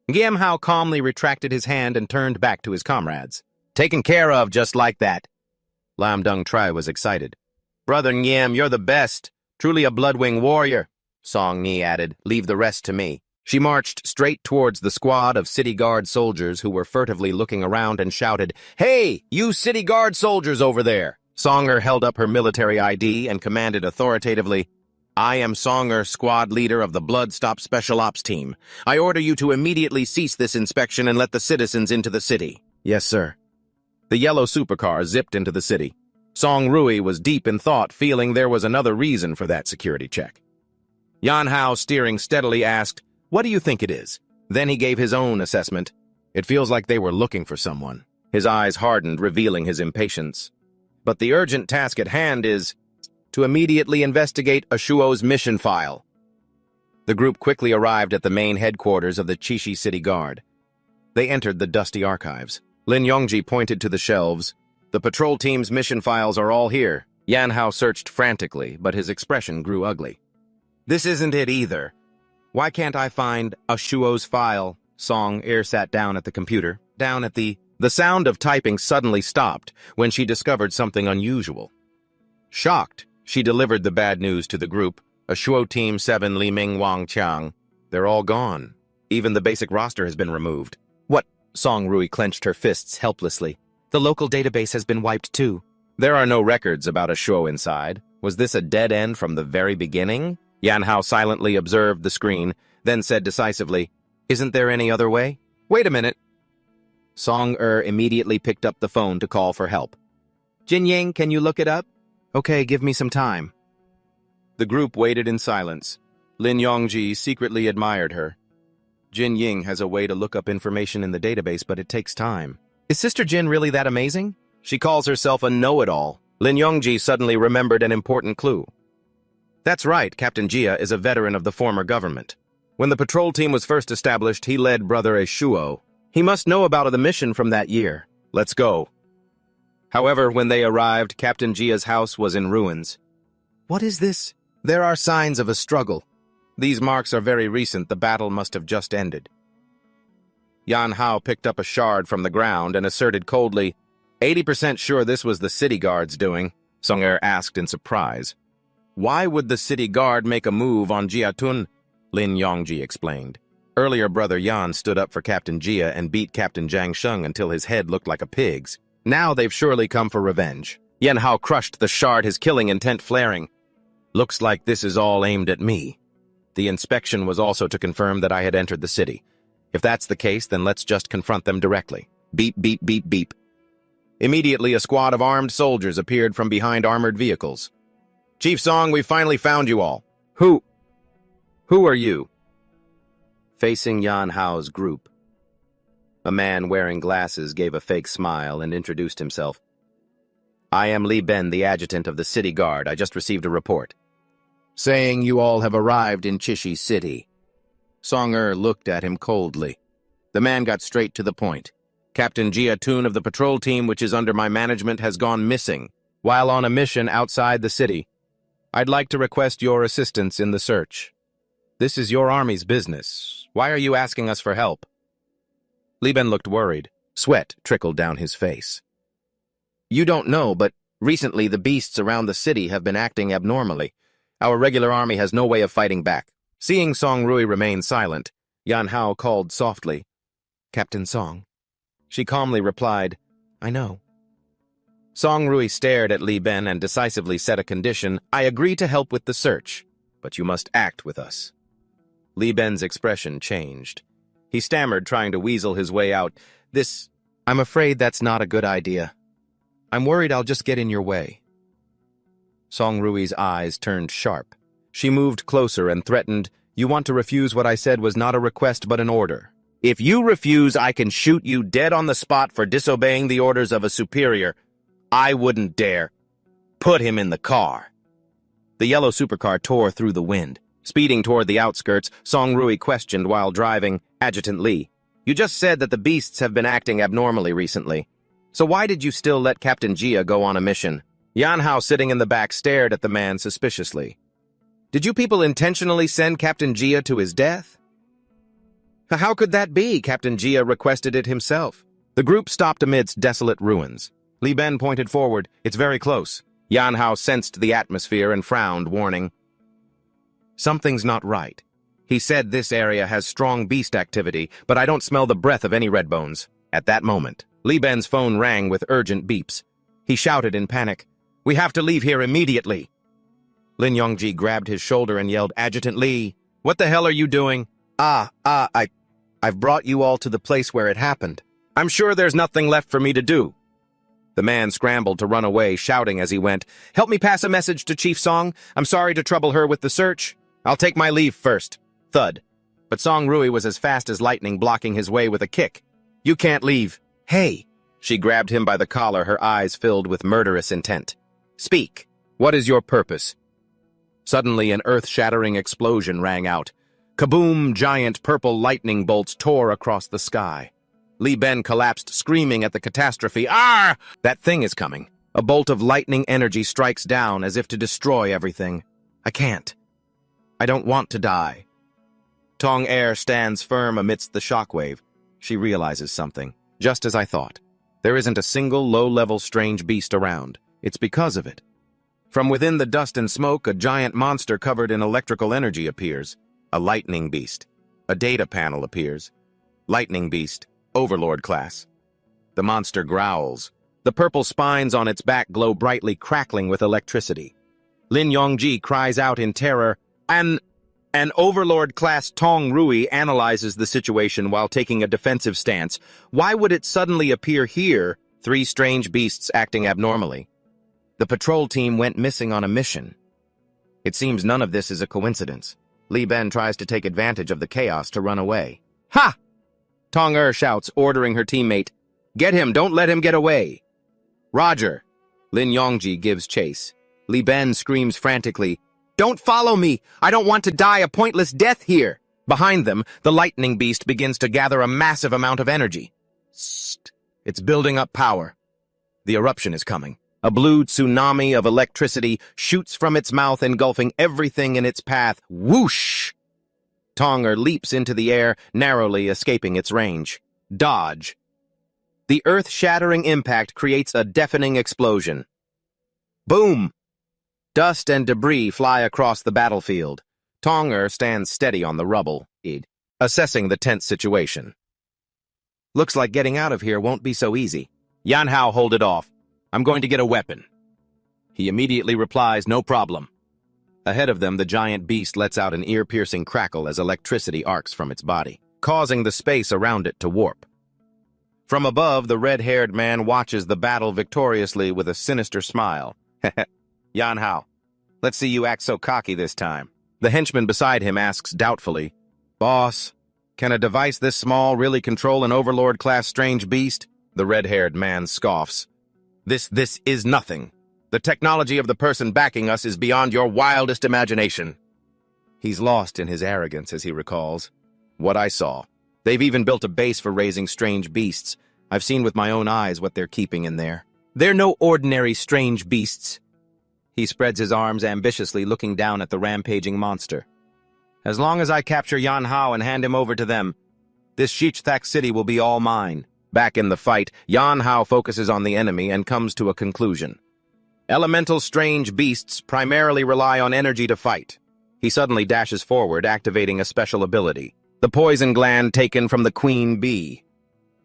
Ngim Hao calmly retracted his hand and turned back to his comrades. "Taken care of just like that." Lam Dung Trai was excited. "Brother Ngim, you're the best. Truly a Bloodwing warrior." Song Ni added, "Leave the rest to me." She marched straight towards the squad of city guard soldiers who were furtively looking around and shouted, "Hey, you city guard soldiers over there!" Songer held up her military ID and commanded authoritatively, "I am Songer, squad leader of the Bloodstop Special Ops Team. I order you to immediately cease this inspection and let the citizens into the city." "Yes, sir." The yellow supercar zipped into the city. Song Rui was deep in thought, feeling there was another reason for that security check. Yan Hao, steering steadily, asked, "What do you think it is?" Then he gave his own assessment. "It feels like they were looking for someone." His eyes hardened, revealing his impatience. "But the urgent task at hand is to immediately investigate Ashuo's mission file." The group quickly arrived at the main headquarters of the Chishi City Guard. They entered the dusty archives. Lin Yongji pointed to the shelves. "The patrol team's mission files are all here." Yan Hao searched frantically, but his expression grew ugly. "This isn't it either. Why can't I find Ashuo's file?" Song Er sat down at the computer. The sound of typing suddenly stopped when she discovered something unusual. Shocked, she delivered the bad news to the group. "Ashuo Team 7 Li Ming Wang Qiang. They're all gone. Even the basic roster has been removed." "What?" Song Rui clenched her fists helplessly. "The local database has been wiped too." "There are no records about Ashuo inside. Was this a dead end from the very beginning?" Yan Hao silently observed the screen, then said decisively, "Isn't there any other way?" "Wait a minute." Song immediately picked up the phone to call for help. "Jin Ying, can you look it up?" "Okay, give me some time." The group waited in silence. Lin Yongji secretly admired her. Jin Ying has a way to look up information in the database, but it takes time. Is Sister Jin really that amazing? She calls herself a know-it-all. Lin Yongji suddenly remembered an important clue. That's right, Captain Jia is a veteran of the former government. When the patrol team was first established, he led Brother Ashuo. He must know about the mission from that year. Let's go. However, when they arrived, Captain Jia's house was in ruins. What is this? There are signs of a struggle. These marks are very recent. The battle must have just ended. Yan Hao picked up a shard from the ground and asserted coldly, 80% sure this was the city guard's doing. Songer asked in surprise. Why would the city guard make a move on Jiatun? Lin Yongji explained. Earlier, Brother Yan stood up for Captain Jia and beat Captain Zhang Sheng until his head looked like a pig's. Now they've surely come for revenge. Yan Hao crushed the shard, his killing intent flaring. Looks like this is all aimed at me. The inspection was also to confirm that I had entered the city. If that's the case, then let's just confront them directly. Beep, beep, beep, beep. Immediately, a squad of armed soldiers appeared from behind armored vehicles. Chief Song, we finally found you all. Who are you? Facing Yan Hao's group, a man wearing glasses gave a fake smile and introduced himself. I am Li Ben, the adjutant of the city guard. I just received a report saying you all have arrived in Chishi City. Song looked at him coldly. The man got straight to the point. Captain Jiatun of the patrol team, which is under my management, has gone missing while on a mission outside the city. I'd like to request your assistance in the search. This is your army's business. Why are you asking us for help? Li Ben looked worried. Sweat trickled down his face. You don't know, but Recently, the beasts around the city have been acting abnormally. Our regular army has no way of fighting back. Seeing Song Rui remain silent, Yan Hao called softly, "Captain Song." She calmly replied, "I know." Song Rui stared at Li Ben and decisively set a condition. "I agree to help with the search, but you must act with us." Li Ben's expression changed. He stammered, trying to weasel his way out. I'm afraid that's not a good idea. I'm worried I'll just get in your way." Song Rui's eyes turned sharp. She moved closer and threatened, "You want to refuse what I said was not a request but an order. If you refuse, I can shoot you dead on the spot for disobeying the orders of a superior. I wouldn't dare. Put him in the car." The yellow supercar tore through the wind. Speeding toward the outskirts, Song Rui questioned while driving, "Adjutant Li, you just said that the beasts have been acting abnormally recently. So why did you still let Captain Jia go on a mission?" Yan Hao, sitting in the back, stared at the man suspiciously. "Did you people intentionally send Captain Jia to his death?" "How could that be? Captain Jia requested it himself." The group stopped amidst desolate ruins. Li Ben pointed forward. "It's very close." Yan Hao sensed the atmosphere and frowned, warning, "Something's not right. He said this area has strong beast activity, but I don't smell the breath of any redbones." At that moment, Li Ben's phone rang with urgent beeps. He shouted in panic, "We have to leave here immediately." Lin Yongji grabbed his shoulder and yelled, "Adjutant Li, what the hell are you doing?" I've brought you all to the place where it happened. I'm sure there's nothing left for me to do." The man scrambled to run away, shouting as he went, "Help me pass a message to Chief Song. I'm sorry to trouble her with the search. I'll take my leave first." Thud. But Song Rui was as fast as lightning, blocking his way with a kick. "You can't leave." "Hey!" She grabbed him by the collar, her eyes filled with murderous intent. "Speak. What is your purpose?" Suddenly, an earth-shattering explosion rang out. Kaboom! Giant purple lightning bolts tore across the sky. Li Ben collapsed, screaming at the catastrophe. "Ah! That thing is coming." A bolt of lightning energy strikes down as if to destroy everything. "I can't. I don't want to die." Tong Er stands firm amidst the shockwave. She realizes something. Just as I thought. There isn't a single low-level strange beast around. It's because of it. From within the dust and smoke, a giant monster covered in electrical energy appears. A lightning beast. A data panel appears. Lightning beast. Overlord class. The monster growls. The purple spines on its back glow brightly, crackling with electricity. Lin Yongji cries out in terror, An Overlord-class Tong Rui analyzes the situation while taking a defensive stance. Why would it suddenly appear here, three strange beasts acting abnormally? The patrol team went missing on a mission. It seems none of this is a coincidence. Li Ben tries to take advantage of the chaos to run away. "Ha!" Tong Er shouts, ordering her teammate, "Get him, don't let him get away." "Roger." Lin Yongji gives chase. Li Ben screams frantically, "Don't follow me! I don't want to die a pointless death here!" Behind them, the lightning beast begins to gather a massive amount of energy. Sst. It's building up power. The eruption is coming. A blue tsunami of electricity shoots from its mouth, engulfing everything in its path. Whoosh! Tonger leaps into the air, narrowly escaping its range. Dodge. The earth-shattering impact creates a deafening explosion. Boom! Dust and debris fly across the battlefield. Tonger stands steady on the rubble, assessing the tense situation. Looks like getting out of here won't be so easy. Yan Hao, hold it off. I'm going to get a weapon. He immediately replies, no problem. Ahead of them, the giant beast lets out an ear-piercing crackle as electricity arcs from its body, causing the space around it to warp. From above, the red-haired man watches the battle victoriously with a sinister smile. Yan Hao, let's see you act so cocky this time. The henchman beside him asks doubtfully, Boss, can a device this small really control an overlord-class strange beast? The red-haired man scoffs. This is nothing. The technology of the person backing us is beyond your wildest imagination. He's lost in his arrogance as he recalls. What I saw. They've even built a base for raising strange beasts. I've seen with my own eyes what they're keeping in there. They're no ordinary strange beasts. He spreads his arms ambitiously, looking down at the rampaging monster. As long as I capture Yan Hao and hand him over to them, this Shichthak city will be all mine. Back in the fight, Yan Hao focuses on the enemy and comes to a conclusion. Elemental strange beasts primarily rely on energy to fight. He suddenly dashes forward, activating a special ability. The poison gland taken from the queen bee.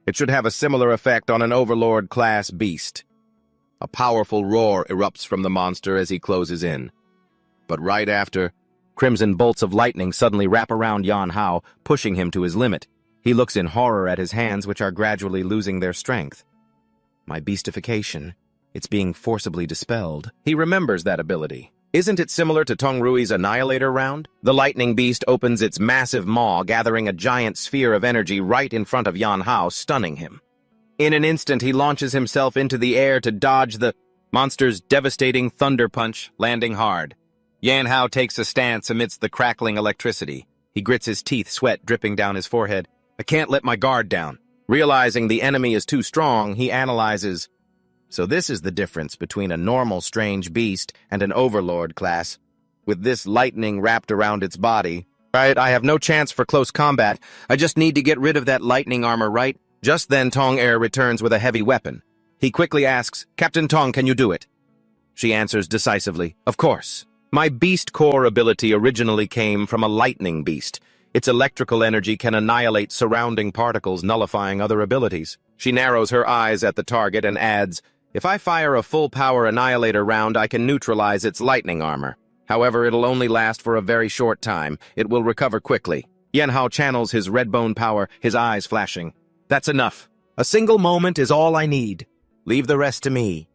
It should have a similar effect on an overlord-class beast. A powerful roar erupts from the monster as he closes in. But right after, crimson bolts of lightning suddenly wrap around Yahello, pushing him to his limit. He looks in horror at his hands, which are gradually losing their strength. My beastification. It's being forcibly dispelled. He remembers that ability. Isn't it similar to Tongrui's Annihilator round? The lightning beast opens its massive maw, gathering a giant sphere of energy right in front of Yahello, stunning him. In an instant, he launches himself into the air to dodge the monster's devastating thunder punch, landing hard. Yahello takes a stance amidst the crackling electricity. He grits his teeth, sweat dripping down his forehead. I can't let my guard down. Realizing the enemy is too strong, he analyzes. So this is the difference between a normal strange beast and an overlord class. With this lightning wrapped around its body. Right, I have no chance for close combat. I just need to get rid of that lightning armor, right? Just then Tong Er returns with a heavy weapon. He quickly asks, Captain Tong, can you do it? She answers decisively, of course. My beast core ability originally came from a lightning beast. Its electrical energy can annihilate surrounding particles, nullifying other abilities. She narrows her eyes at the target and adds, if I fire a full-power Annihilator round, I can neutralize its lightning armor. However, it'll only last for a very short time. It will recover quickly. Yahello channels his red bone power, his eyes flashing. That's enough. A single moment is all I need. Leave the rest to me.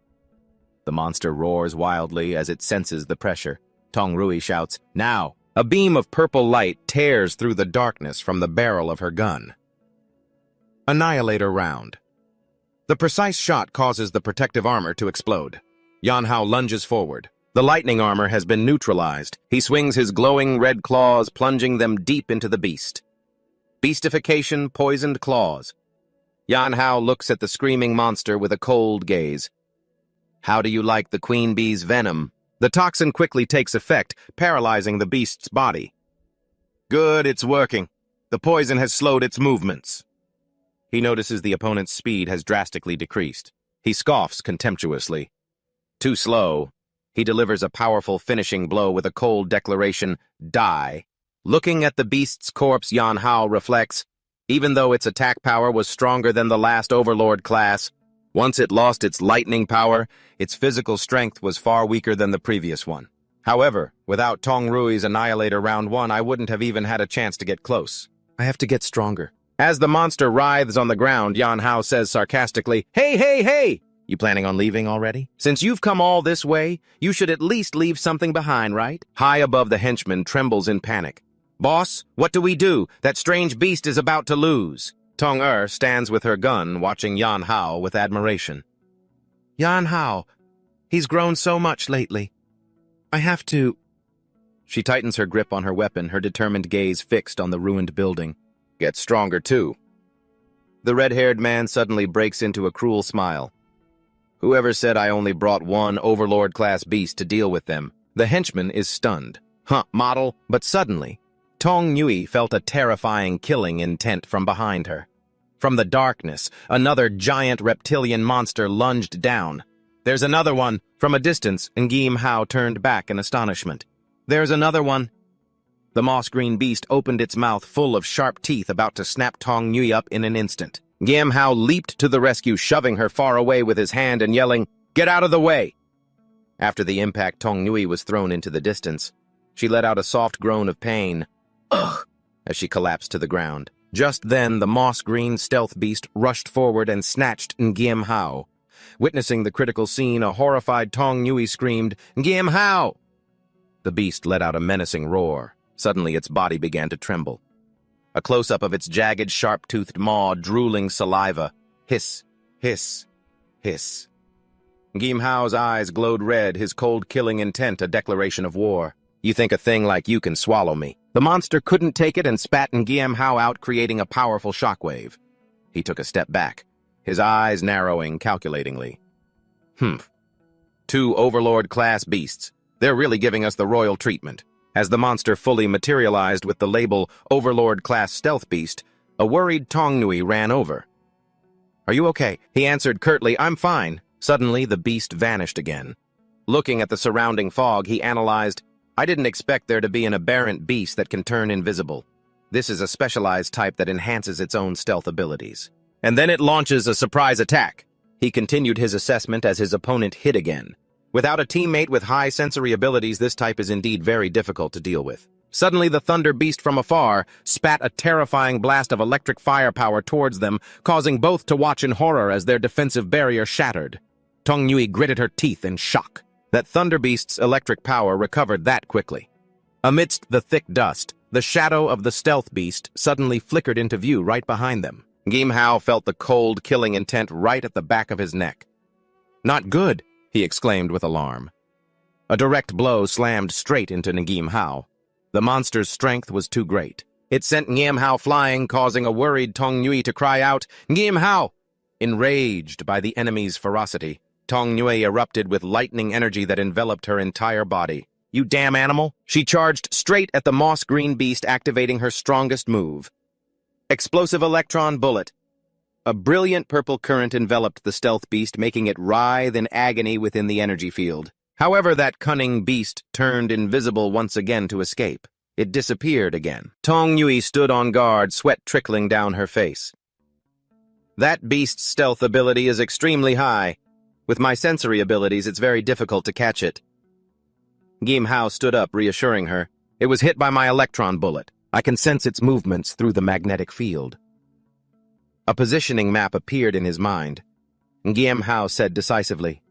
The monster roars wildly as it senses the pressure. Tongrui shouts, now! A beam of purple light tears through the darkness from the barrel of her gun. Annihilator round. The precise shot causes the protective armor to explode. Yahello lunges forward. The lightning armor has been neutralized. He swings his glowing red claws, plunging them deep into the beast. Beastification, poisoned claws. Yahello looks at the screaming monster with a cold gaze. How do you like the queen bee's venom? The toxin quickly takes effect, paralyzing the beast's body. Good, it's working. The poison has slowed its movements. He notices the opponent's speed has drastically decreased. He scoffs contemptuously. Too slow. He delivers a powerful finishing blow with a cold declaration, die. Looking at the beast's corpse, Yahello reflects, even though its attack power was stronger than the last overlord class, once it lost its lightning power, its physical strength was far weaker than the previous one. However, without Tongrui's Annihilator round 1, I wouldn't have even had a chance to get close. I have to get stronger. As the monster writhes on the ground, Yahello says sarcastically, hey, hey, hey! You planning on leaving already? Since you've come all this way, you should at least leave something behind, right? High above the henchman trembles in panic. Boss, what do we do? That strange beast is about to lose. Tong Er stands with her gun, watching Yahello with admiration. Yahello, he's grown so much lately. I have to... She tightens her grip on her weapon, her determined gaze fixed on the ruined building. Get stronger, too. The red-haired man suddenly breaks into a cruel smile. Whoever said I only brought one overlord-class beast to deal with them? The henchman is stunned. Model, but suddenly... Tongrui felt a terrifying killing intent from behind her. From the darkness, another giant reptilian monster lunged down. There's another one. From a distance, Yahello turned back in astonishment. There's another one. The moss-green beast opened its mouth full of sharp teeth, about to snap Tongrui up in an instant. Yahello leaped to the rescue, shoving her far away with his hand and yelling, "Get out of the way!" After the impact, Tongrui was thrown into the distance. She let out a soft groan of pain. Ugh! As she collapsed to the ground. Just then, the moss-green stealth beast rushed forward and snatched Yahello. Witnessing the critical scene, a horrified Tongrui screamed, "Yahello!" The beast let out a menacing roar. Suddenly, its body began to tremble. A close-up of its jagged, sharp-toothed maw, drooling saliva. Hiss, hiss, hiss. Yahello's eyes glowed red, his cold killing intent a declaration of war. You think a thing like you can swallow me? The monster couldn't take it and spat Yahello out, creating a powerful shockwave. He took a step back, his eyes narrowing calculatingly. Two overlord-class beasts. They're really giving us the royal treatment. As the monster fully materialized with the label Overlord-class Stealth Beast, a worried Tongrui ran over. Are you okay? He answered curtly, I'm fine. Suddenly, the beast vanished again. Looking at the surrounding fog, he analyzed, I didn't expect there to be an aberrant beast that can turn invisible. This is a specialized type that enhances its own stealth abilities. And then it launches a surprise attack. He continued his assessment as his opponent hit again. Without a teammate with high sensory abilities, this type is indeed very difficult to deal with. Suddenly, the thunder beast from afar spat a terrifying blast of electric firepower towards them, causing both to watch in horror as their defensive barrier shattered. Tong Nui gritted her teeth in shock. That thunder beast's electric power recovered that quickly. Amidst the thick dust, the shadow of the stealth beast suddenly flickered into view right behind them. Gim Hao felt the cold, killing intent right at the back of his neck. Not good, he exclaimed with alarm. A direct blow slammed straight into Ngim Hao. The monster's strength was too great. It sent Ngim Hao flying, causing a worried Tong Nui to cry out, Ngim Hao! Enraged by the enemy's ferocity, Tong Nui erupted with lightning energy that enveloped her entire body. You damn animal! She charged straight at the moss-green beast, activating her strongest move. Explosive electron bullet. A brilliant purple current enveloped the stealth beast, making it writhe in agony within the energy field. However, that cunning beast turned invisible once again to escape. It disappeared again. Tong Nui stood on guard, sweat trickling down her face. That beast's stealth ability is extremely high. With my sensory abilities, it's very difficult to catch it. Gim Hao stood up, reassuring her. It was hit by my electron bullet. I can sense its movements through the magnetic field. A positioning map appeared in his mind. Gim Hao said decisively,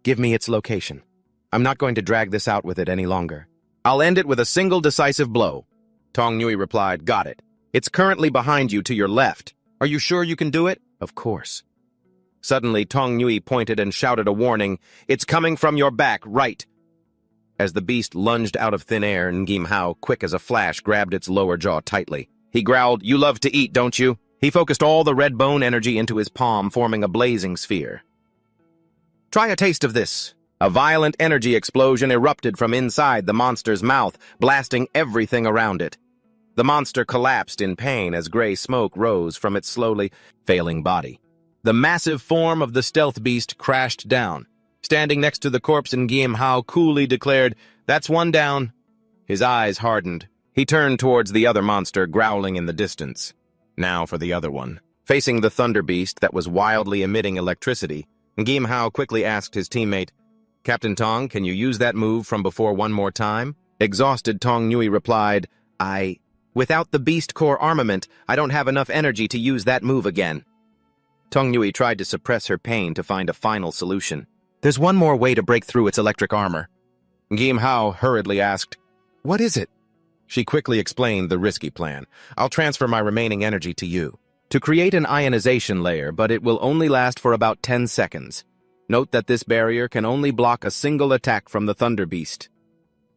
Give me its location. I'm not going to drag this out with it any longer. I'll end it with a single decisive blow. Tong Nui replied, Got it. It's currently behind you to your left. Are you sure you can do it? Of course. Suddenly, Tong Nui pointed and shouted a warning. It's coming from your back, right. As the beast lunged out of thin air, Ngim Hao, quick as a flash, grabbed its lower jaw tightly. He growled, You love to eat, don't you? He focused all the red bone energy into his palm, forming a blazing sphere. Try a taste of this. A violent energy explosion erupted from inside the monster's mouth, blasting everything around it. The monster collapsed in pain as gray smoke rose from its slowly failing body. The massive form of the stealth beast crashed down. Standing next to the corpse, Ngim Hao coolly declared, That's one down. His eyes hardened. He turned towards the other monster, growling in the distance. Now for the other one. Facing the thunder beast that was wildly emitting electricity, Ngim Hao quickly asked his teammate, Captain Tong, can you use that move from before one more time? Exhausted, Tong Nui replied, Without the beast core armament, I don't have enough energy to use that move again. Tong Nui tried to suppress her pain to find a final solution. There's one more way to break through its electric armor. Ngim Hao hurriedly asked, What is it? She quickly explained the risky plan. I'll transfer my remaining energy to you. To create an ionization layer, but it will only last for about 10 seconds. Note that this barrier can only block a single attack from the Thunder Beast.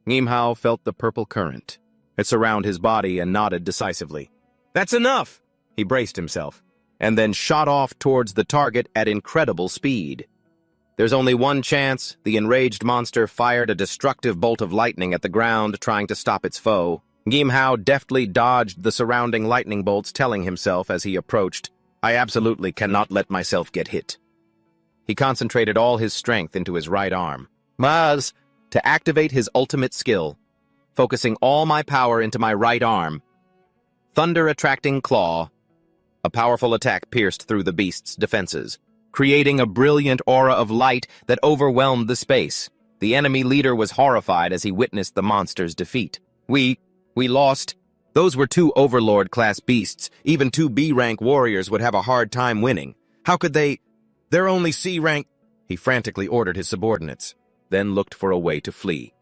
Ngim Hao felt the purple current. It surrounded his body and nodded decisively. That's enough! He braced himself, and then shot off towards the target at incredible speed. There's only one chance. The enraged monster fired a destructive bolt of lightning at the ground, trying to stop its foe. Ngim Hao deftly dodged the surrounding lightning bolts, telling himself as he approached, I absolutely cannot let myself get hit. He concentrated all his strength into his right arm, to activate his ultimate skill, focusing all my power into my right arm. Thunder-attracting claw. A powerful attack pierced through the beast's defenses, creating a brilliant aura of light that overwhelmed the space. The enemy leader was horrified as he witnessed the monster's defeat. We lost. Those were 2 Overlord-class beasts. Even 2 B-rank warriors would have a hard time winning. How could they? They're only C-rank. He frantically ordered his subordinates, then looked for a way to flee.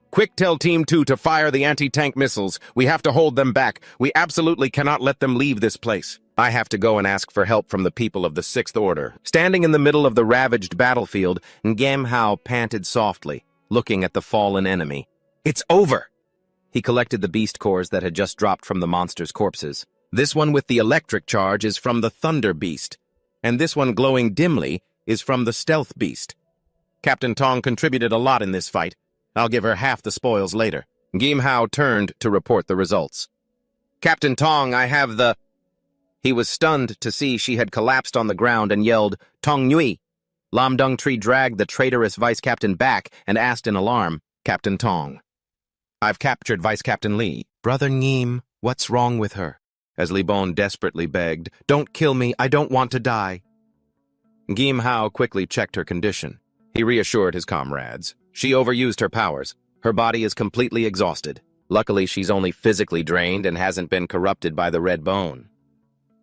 Quick, tell Team 2 to fire the anti-tank missiles. We have to hold them back. We absolutely cannot let them leave this place. I have to go and ask for help from the people of the 6th Order. Standing in the middle of the ravaged battlefield, Ngim Hao panted softly, looking at the fallen enemy. It's over! He collected the beast cores that had just dropped from the monster's corpses. This one with the electric charge is from the Thunder Beast, and this one glowing dimly is from the Stealth Beast. Captain Tong contributed a lot in this fight. I'll give her half the spoils later. Ngim Hao turned to report the results. Captain Tong, I have the... He was stunned to see she had collapsed on the ground and yelled, Tong Nui! Lam Dung Tree dragged the traitorous vice captain back and asked in alarm, "Captain Tong." "I've captured Vice Captain Lee." "Brother Ngeem, what's wrong with her?" As Li Bon desperately begged, "Don't kill me, I don't want to die." Ngeem Hao quickly checked her condition. He reassured his comrades. She overused her powers. Her body is completely exhausted. Luckily, she's only physically drained and hasn't been corrupted by the red bone.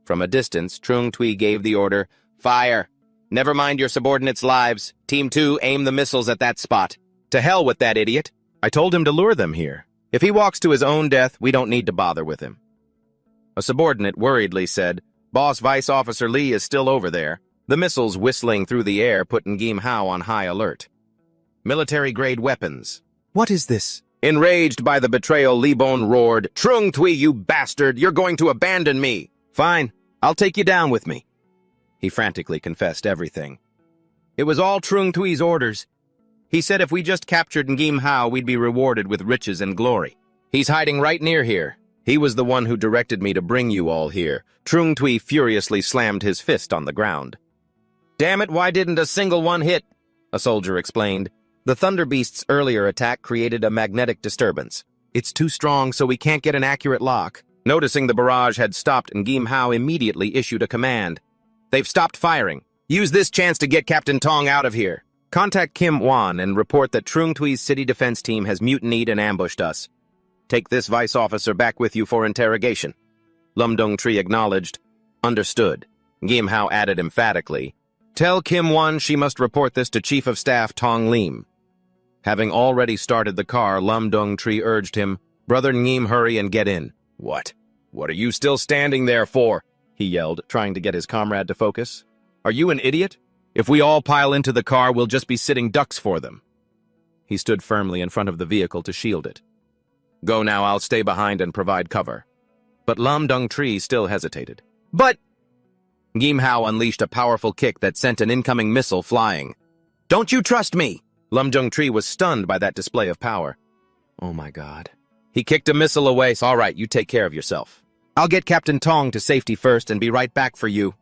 From a distance, Trung Tui gave the order, "Fire! Never mind your subordinates' lives. Team 2, aim the missiles at that spot. To hell with that idiot. I told him to lure them here. If he walks to his own death, we don't need to bother with him." A subordinate worriedly said, "Boss Vice Officer Lee is still over there." The missiles whistling through the air put Ngeem Hao on high alert. Military-grade weapons. "What is this?" Enraged by the betrayal, Li Bon roared, "Trung Tui, you bastard! You're going to abandon me!" "Fine, I'll take you down with me." He frantically confessed everything. "It was all Trung Tui's orders. He said if we just captured Ngeem Hao, we'd be rewarded with riches and glory. He's hiding right near here. He was the one who directed me to bring you all here." Trung Tui furiously slammed his fist on the ground. "Damn it, why didn't a single one hit?" a soldier explained. "The Thunder Beast's earlier attack created a magnetic disturbance. It's too strong, so we can't get an accurate lock." Noticing the barrage had stopped, Ngeem Hao immediately issued a command. "They've stopped firing. Use this chance to get Captain Tong out of here. Contact Kim Wan and report that Trung Tui's city defense team has mutinied and ambushed us. Take this vice officer back with you for interrogation." Lum Dong Tree acknowledged. "Understood." Ngeem Hao added emphatically, "Tell Kim Wan she must report this to Chief of Staff Tong Lim." Having already started the car, Lum Dong Tree urged him, "Brother Ngeem, hurry and get in." "What? What are you still standing there for?" he yelled, trying to get his comrade to focus. "Are you an idiot? If we all pile into the car, we'll just be sitting ducks for them." He stood firmly in front of the vehicle to shield it. "Go now, I'll stay behind and provide cover." But Lam Dung Tree still hesitated. "But—" Ngeem Hao unleashed a powerful kick that sent an incoming missile flying. "Don't you trust me?" Lam Dung Tree was stunned by that display of power. "Oh my God." He kicked a missile away. "All right, you take care of yourself. I'll get Captain Tong to safety first and be right back for you."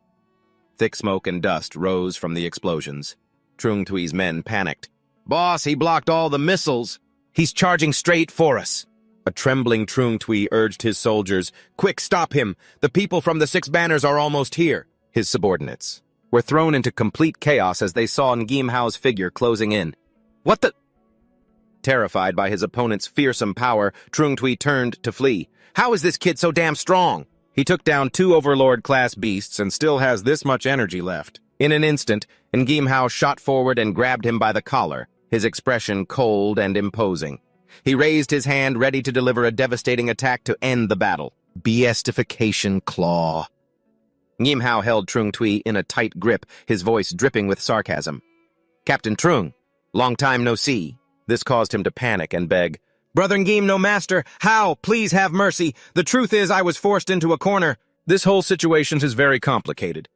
Thick smoke and dust rose from the explosions. Trung Tui's men panicked. "Boss, he blocked all the missiles. He's charging straight for us." A trembling Trung Tui urged his soldiers, "Quick, stop him! The people from the Six Banners are almost here." His subordinates were thrown into complete chaos as they saw Ngeem Hao's figure closing in. "What the—" Terrified by his opponent's fearsome power, Trung Tui turned to flee. "How is this kid so damn strong? He took down 2 Overlord-class beasts and still has this much energy left." In an instant, Ngeem Hao shot forward and grabbed him by the collar, his expression cold and imposing. He raised his hand, ready to deliver a devastating attack to end the battle. Beastification Claw. Ngeem Hao held Trung Tui in a tight grip, his voice dripping with sarcasm. "Captain Trung, long time no see." This caused him to panic and beg, "Brother Ngeem, no master, Hao, please have mercy. The truth is I was forced into a corner." This whole situation is very complicated.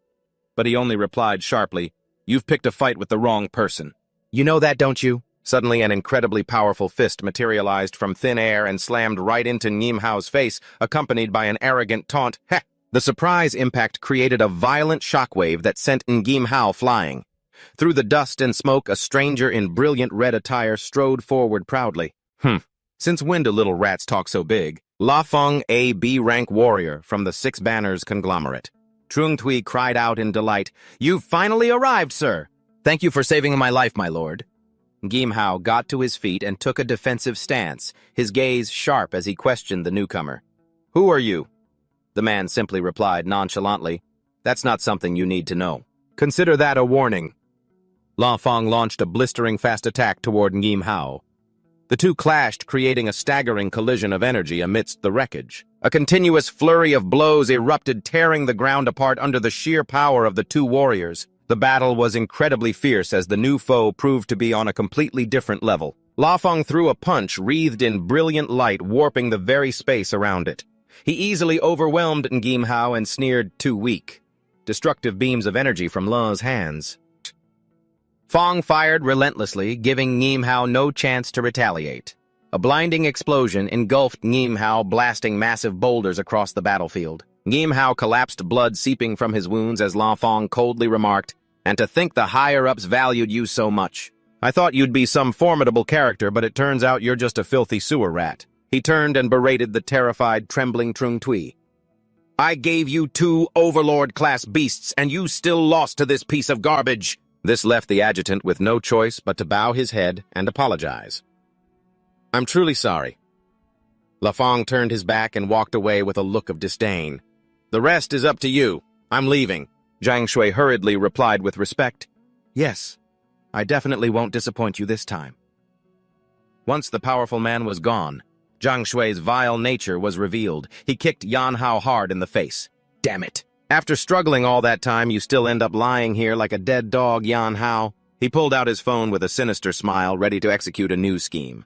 But he only replied sharply, "You've picked a fight with the wrong person. You know that, don't you?" Suddenly, an incredibly powerful fist materialized from thin air and slammed right into Ngeem Hao's face, accompanied by an arrogant taunt. Heh! The surprise impact created a violent shockwave that sent Ngeem Hao flying. Through the dust and smoke, a stranger in brilliant red attire strode forward proudly. Since when do little rats talk so big? La Feng, a B-rank warrior from the Six Banners conglomerate. Trung Tui cried out in delight, "You've finally arrived, sir! Thank you for saving my life, my lord." Ngeem Hao got to his feet and took a defensive stance, his gaze sharp as he questioned the newcomer. "Who are you?" The man simply replied nonchalantly, "That's not something you need to know. Consider that a warning." La Feng launched a blistering fast attack toward Ngeem Hao. The two clashed, creating a staggering collision of energy amidst the wreckage. A continuous flurry of blows erupted, tearing the ground apart under the sheer power of the two warriors. The battle was incredibly fierce as the new foe proved to be on a completely different level. La Feng threw a punch wreathed in brilliant light, warping the very space around it. He easily overwhelmed Ngeem Hao and sneered, "Too weak." Destructive beams of energy from La's hands. Fong fired relentlessly, giving Ngeem Hao no chance to retaliate. A blinding explosion engulfed Ngeem Hao, blasting massive boulders across the battlefield. Ngeem Hao collapsed, blood seeping from his wounds as La Fong coldly remarked, And to think the higher-ups valued you so much. I thought you'd be some formidable character, but it turns out you're just a filthy sewer rat. He turned and berated the terrified, trembling Trung Tui. I gave you 2 Overlord-class beasts, and you still lost to this piece of garbage. This left the adjutant with no choice but to bow his head and apologize. I'm truly sorry. Lafong turned his back and walked away with a look of disdain. The rest is up to you. I'm leaving. Zhang Shui hurriedly replied with respect. Yes, I definitely won't disappoint you this time. Once the powerful man was gone, Zhang Shui's vile nature was revealed. He kicked Yan Hao hard in the face. Damn it. After struggling all that time, you still end up lying here like a dead dog, Yan Hao. He pulled out his phone with a sinister smile, ready to execute a new scheme.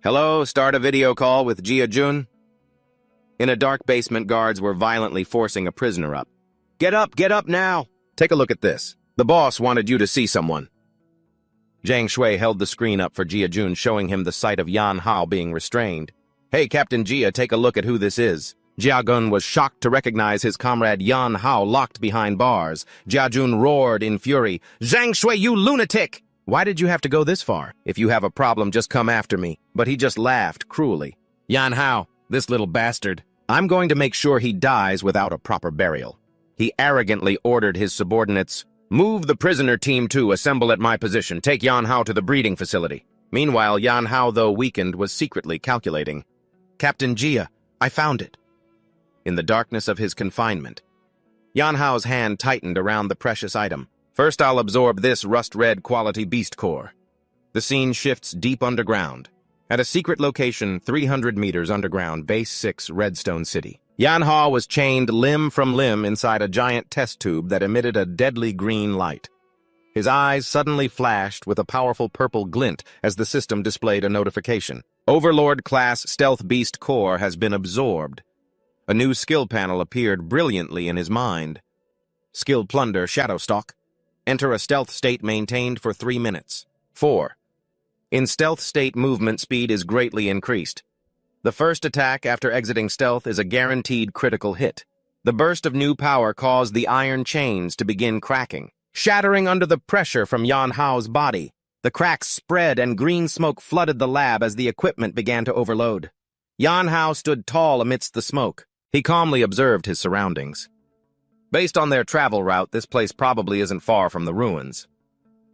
Hello, start a video call with Jia Jun. In a dark basement, guards were violently forcing a prisoner up. Get up now! Take a look at this. The boss wanted you to see someone. Zhang Shui held the screen up for Jia Jun, showing him the sight of Yan Hao being restrained. Hey, Captain Jia, take a look at who this is. Jia Gun was shocked to recognize his comrade Yan Hao locked behind bars. Jia Jun roared in fury. Zhang Shui, you lunatic! Why did you have to go this far? If you have a problem, just come after me. But he just laughed cruelly. Yan Hao, this little bastard. I'm going to make sure he dies without a proper burial. He arrogantly ordered his subordinates, move the prisoner team to assemble at my position. Take Yan Hao to the breeding facility. Meanwhile, Yan Hao, though weakened, was secretly calculating. Captain Jia, I found it. In the darkness of his confinement, Yan Hao's hand tightened around the precious item. First, I'll absorb this rust-red quality beast core. The scene shifts deep underground. At a secret location 300 meters underground, Base 6, Redstone City. Yan Hao was chained limb from limb inside a giant test tube that emitted a deadly green light. His eyes suddenly flashed with a powerful purple glint as the system displayed a notification. Overlord-class Stealth Beast Core has been absorbed. A new skill panel appeared brilliantly in his mind. Skill Plunder Shadowstalk. Enter a stealth state maintained for 3 minutes. 4. In stealth state, movement speed is greatly increased. The first attack after exiting stealth is a guaranteed critical hit. The burst of new power caused the iron chains to begin cracking, shattering under the pressure from Yan Hao's body. The cracks spread and green smoke flooded the lab as the equipment began to overload. Yan Hao stood tall amidst the smoke. He calmly observed his surroundings. Based on their travel route, this place probably isn't far from the ruins.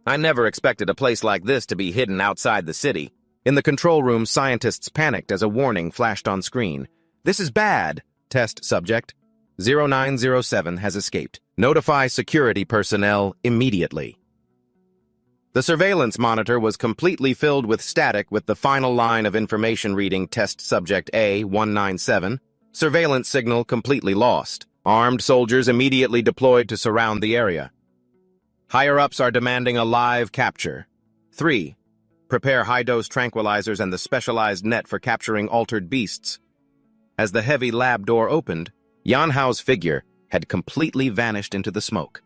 I never expected a place like this to be hidden outside the city. In the control room, scientists panicked as a warning flashed on screen. This is bad. Test subject 0907 has escaped. Notify security personnel immediately. The surveillance monitor was completely filled with static with the final line of information reading test subject A197. Surveillance signal completely lost. Armed soldiers immediately deployed to surround the area. Higher-ups are demanding a live capture. 3. Prepare high-dose tranquilizers and the specialized net for capturing altered beasts. As the heavy lab door opened, Yan Hao's figure had completely vanished into the smoke.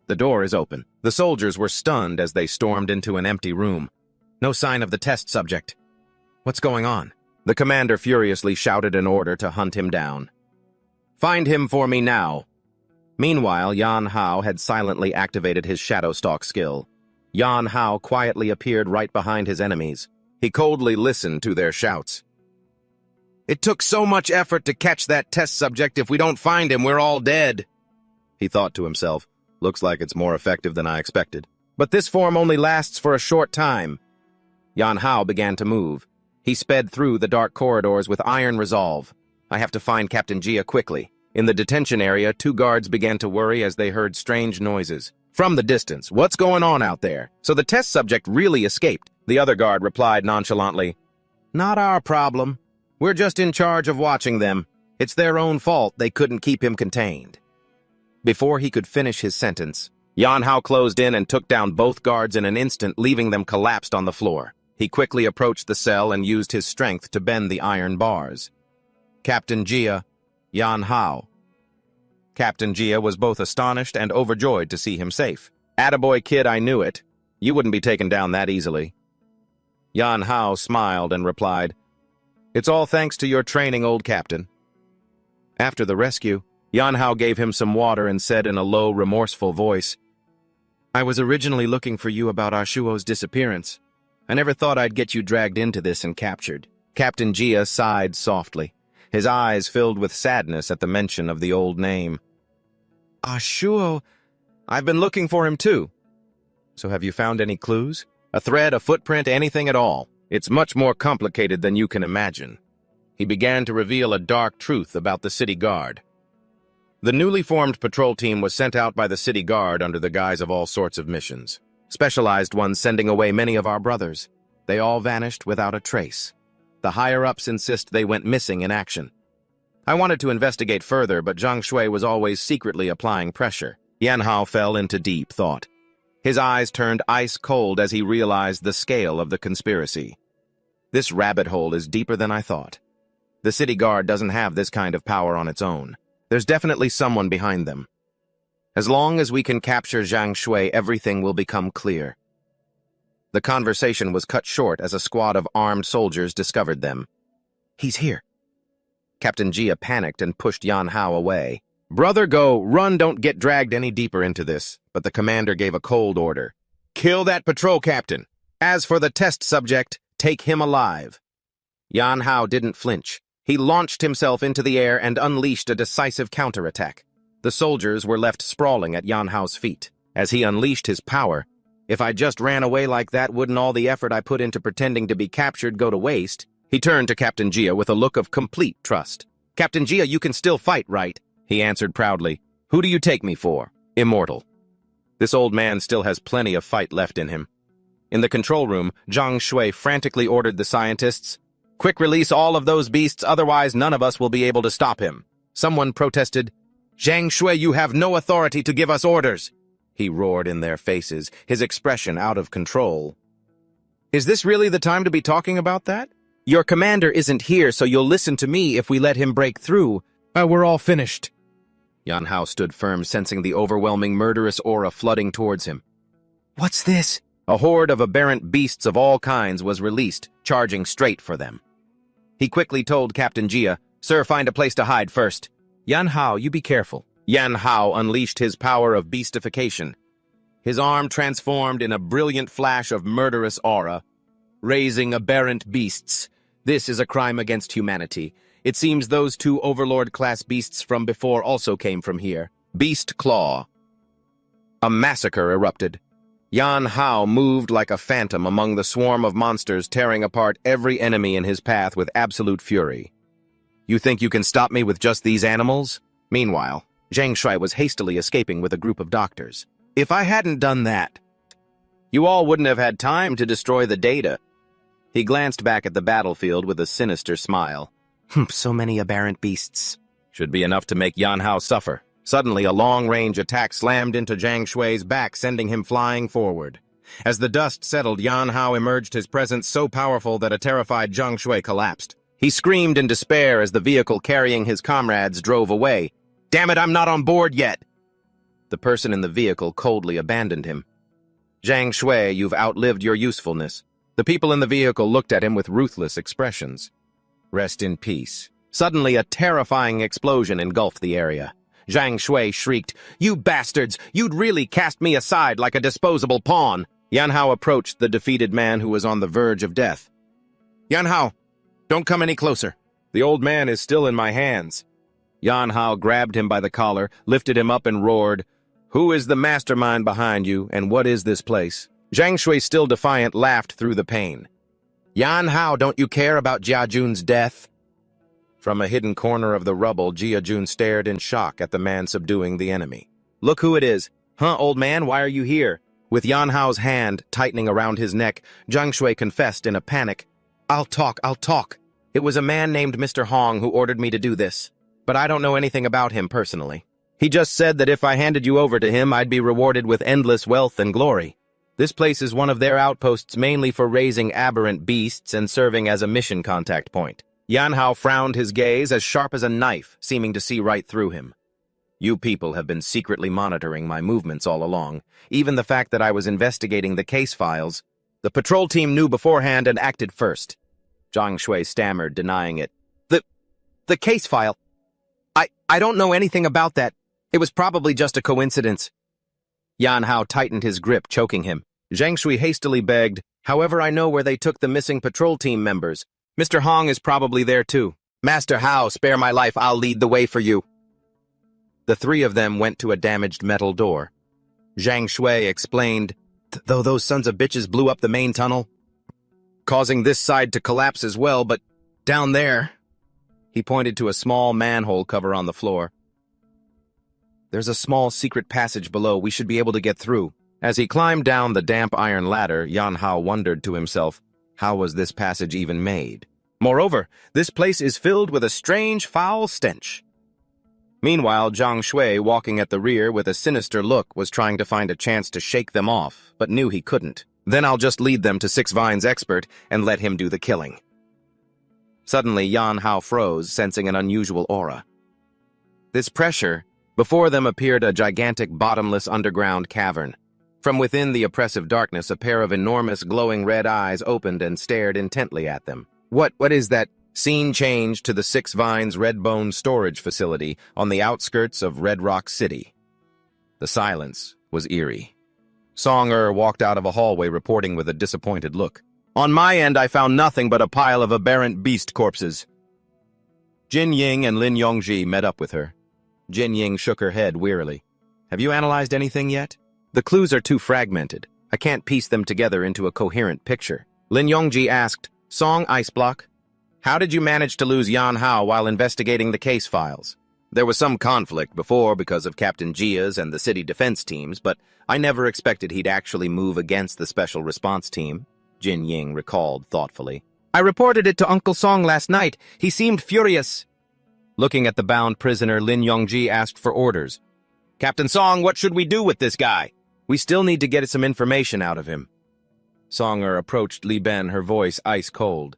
The door is open. The soldiers were stunned as they stormed into an empty room. No sign of the test subject. What's going on? The commander furiously shouted an order to hunt him down. Find him for me now. Meanwhile, Yan Hao had silently activated his Shadowstalk skill. Yan Hao quietly appeared right behind his enemies. He coldly listened to their shouts. It took so much effort to catch that test subject. If we don't find him, we're all dead. He thought to himself, looks like it's more effective than I expected. But this form only lasts for a short time. Yan Hao began to move. He sped through the dark corridors with iron resolve. I have to find Captain Jia quickly. In the detention area, 2 guards began to worry as they heard strange noises. From the distance, what's going on out there? So the test subject really escaped. The other guard replied nonchalantly, Not our problem. We're just in charge of watching them. It's their own fault they couldn't keep him contained. Before he could finish his sentence, Yan Hao closed in and took down both guards in an instant, leaving them collapsed on the floor. He quickly approached the cell and used his strength to bend the iron bars. Captain Jia, Yan Hao. Captain Jia was both astonished and overjoyed to see him safe. Attaboy kid, I knew it. You wouldn't be taken down that easily. Yan Hao smiled and replied, It's all thanks to your training, old captain. After the rescue, Yan Hao gave him some water and said in a low, remorseful voice, I was originally looking for you about Ashuo's disappearance. I never thought I'd get you dragged into this and captured. Captain Gia sighed softly, his eyes filled with sadness at the mention of the old name. Ashuo, I've been looking for him too. So have you found any clues? A thread, a footprint, anything at all? It's much more complicated than you can imagine. He began to reveal a dark truth about the city guard. The newly formed patrol team was sent out by the city guard under the guise of all sorts of missions. Specialized ones sending away many of our brothers. They all vanished without a trace. The higher-ups insist they went missing in action. I wanted to investigate further, but Zhang Shui was always secretly applying pressure. Yanhao fell into deep thought. His eyes turned ice-cold as he realized the scale of the conspiracy. This rabbit hole is deeper than I thought. The city guard doesn't have this kind of power on its own. There's definitely someone behind them. As long as we can capture Zhang Shui, everything will become clear. The conversation was cut short as a squad of armed soldiers discovered them. He's here. Captain Gia panicked and pushed Yan Hao away. Brother, go, run, don't get dragged any deeper into this. But the commander gave a cold order. Kill that patrol captain. As for the test subject, take him alive. Yan Hao didn't flinch. He launched himself into the air and unleashed a decisive counterattack. The soldiers were left sprawling at Yan Hao's feet. As he unleashed his power, if I just ran away like that, wouldn't all the effort I put into pretending to be captured go to waste? He turned to Captain Gia with a look of complete trust. Captain Gia, you can still fight, right? He answered proudly. Who do you take me for? Immortal. This old man still has plenty of fight left in him. In the control room, Zhang Shui frantically ordered the scientists, Quick, release all of those beasts, otherwise none of us will be able to stop him. Someone protested, Zhang Shui, you have no authority to give us orders. He roared in their faces, his expression out of control. Is this really the time to be talking about that? Your commander isn't here, so you'll listen to me if we let him break through. We're all finished. Yan Hao stood firm, sensing the overwhelming murderous aura flooding towards him. What's this? A horde of aberrant beasts of all kinds was released, charging straight for them. He quickly told Captain Gia, Sir, find a place to hide first. Yan Hao, you be careful. Yan Hao unleashed his power of beastification. His arm transformed in a brilliant flash of murderous aura, raising aberrant beasts. This is a crime against humanity. It seems those two Overlord-class beasts from before also came from here. Beast Claw. A massacre erupted. Yan Hao moved like a phantom among the swarm of monsters, tearing apart every enemy in his path with absolute fury. You think you can stop me with just these animals? Meanwhile, Zhang Shui was hastily escaping with a group of doctors. If I hadn't done that, you all wouldn't have had time to destroy the data. He glanced back at the battlefield with a sinister smile. So many aberrant beasts. Should be enough to make Yan Hao suffer. Suddenly, a long-range attack slammed into Zhang Shui's back, sending him flying forward. As the dust settled, Yan Hao emerged, his presence so powerful that a terrified Zhang Shui collapsed. He screamed in despair as the vehicle carrying his comrades drove away. Damn it, I'm not on board yet! The person in the vehicle coldly abandoned him. Zhang Shui, you've outlived your usefulness. The people in the vehicle looked at him with ruthless expressions. Rest in peace. Suddenly, a terrifying explosion engulfed the area. Zhang Shui shrieked, You bastards! You'd really cast me aside like a disposable pawn! Yan Hao approached the defeated man who was on the verge of death. Yan Hao, don't come any closer. The old man is still in my hands. Yan Hao grabbed him by the collar, lifted him up and roared, Who is the mastermind behind you, and what is this place? Zhang Shui, still defiant, laughed through the pain. Yan Hao, don't you care about Jia Jun's death? From a hidden corner of the rubble, Jia Jun stared in shock at the man subduing the enemy. Look who it is. Huh, old man, why are you here? With Yan Hao's hand tightening around his neck, Zhang Shui confessed in a panic. I'll talk. It was a man named Mr. Hong who ordered me to do this, but I don't know anything about him personally. He just said that if I handed you over to him, I'd be rewarded with endless wealth and glory. This place is one of their outposts mainly for raising aberrant beasts and serving as a mission contact point. Yan Hao frowned, his gaze as sharp as a knife, seeming to see right through him. You people have been secretly monitoring my movements all along. Even the fact that I was investigating the case files. The patrol team knew beforehand and acted first. Zhang Shui stammered, denying it. The case file? I don't know anything about that. It was probably just a coincidence. Yan Hao tightened his grip, choking him. Zhang Shui hastily begged, "However, I know where they took the missing patrol team members. Mr. Hong is probably there too. Master Hao, spare my life, I'll lead the way for you." The three of them went to a damaged metal door. Zhang Shui explained, "Though those sons of bitches blew up the main tunnel, causing this side to collapse as well, but down there," he pointed to a small manhole cover on the floor. "There's a small secret passage below. We should be able to get through." As he climbed down the damp iron ladder, Yan Hao wondered to himself, how was this passage even made? Moreover, this place is filled with a strange, foul stench. Meanwhile, Zhang Shui, walking at the rear with a sinister look, was trying to find a chance to shake them off, but knew he couldn't. Then I'll just lead them to Six Vines' expert and let him do the killing. Suddenly, Yan Hao froze, sensing an unusual aura. This pressure, before them appeared a gigantic bottomless underground cavern. From within the oppressive darkness, a pair of enormous glowing red eyes opened and stared intently at them. What is that? Scene changed to the Six Vines Red Bone storage facility on the outskirts of Red Rock City. The silence was eerie. Song walked out of a hallway reporting with a disappointed look. "On my end, I found nothing but a pile of aberrant beast corpses." Jin Ying and Lin Yongji met up with her. Jin Ying shook her head wearily. "Have you analyzed anything yet? The clues are too fragmented. I can't piece them together into a coherent picture." Lin Yongji asked, "Song Ice Block, how did you manage to lose Yan Hao while investigating the case files?" "There was some conflict before because of Captain Jia's and the city defense teams, but I never expected he'd actually move against the special response team," Jin Ying recalled thoughtfully. "I reported it to Uncle Song last night. He seemed furious." Looking at the bound prisoner, Lin Yongji asked for orders. "Captain Song, what should we do with this guy? We still need to get some information out of him." Songer approached Li Ben, her voice ice-cold.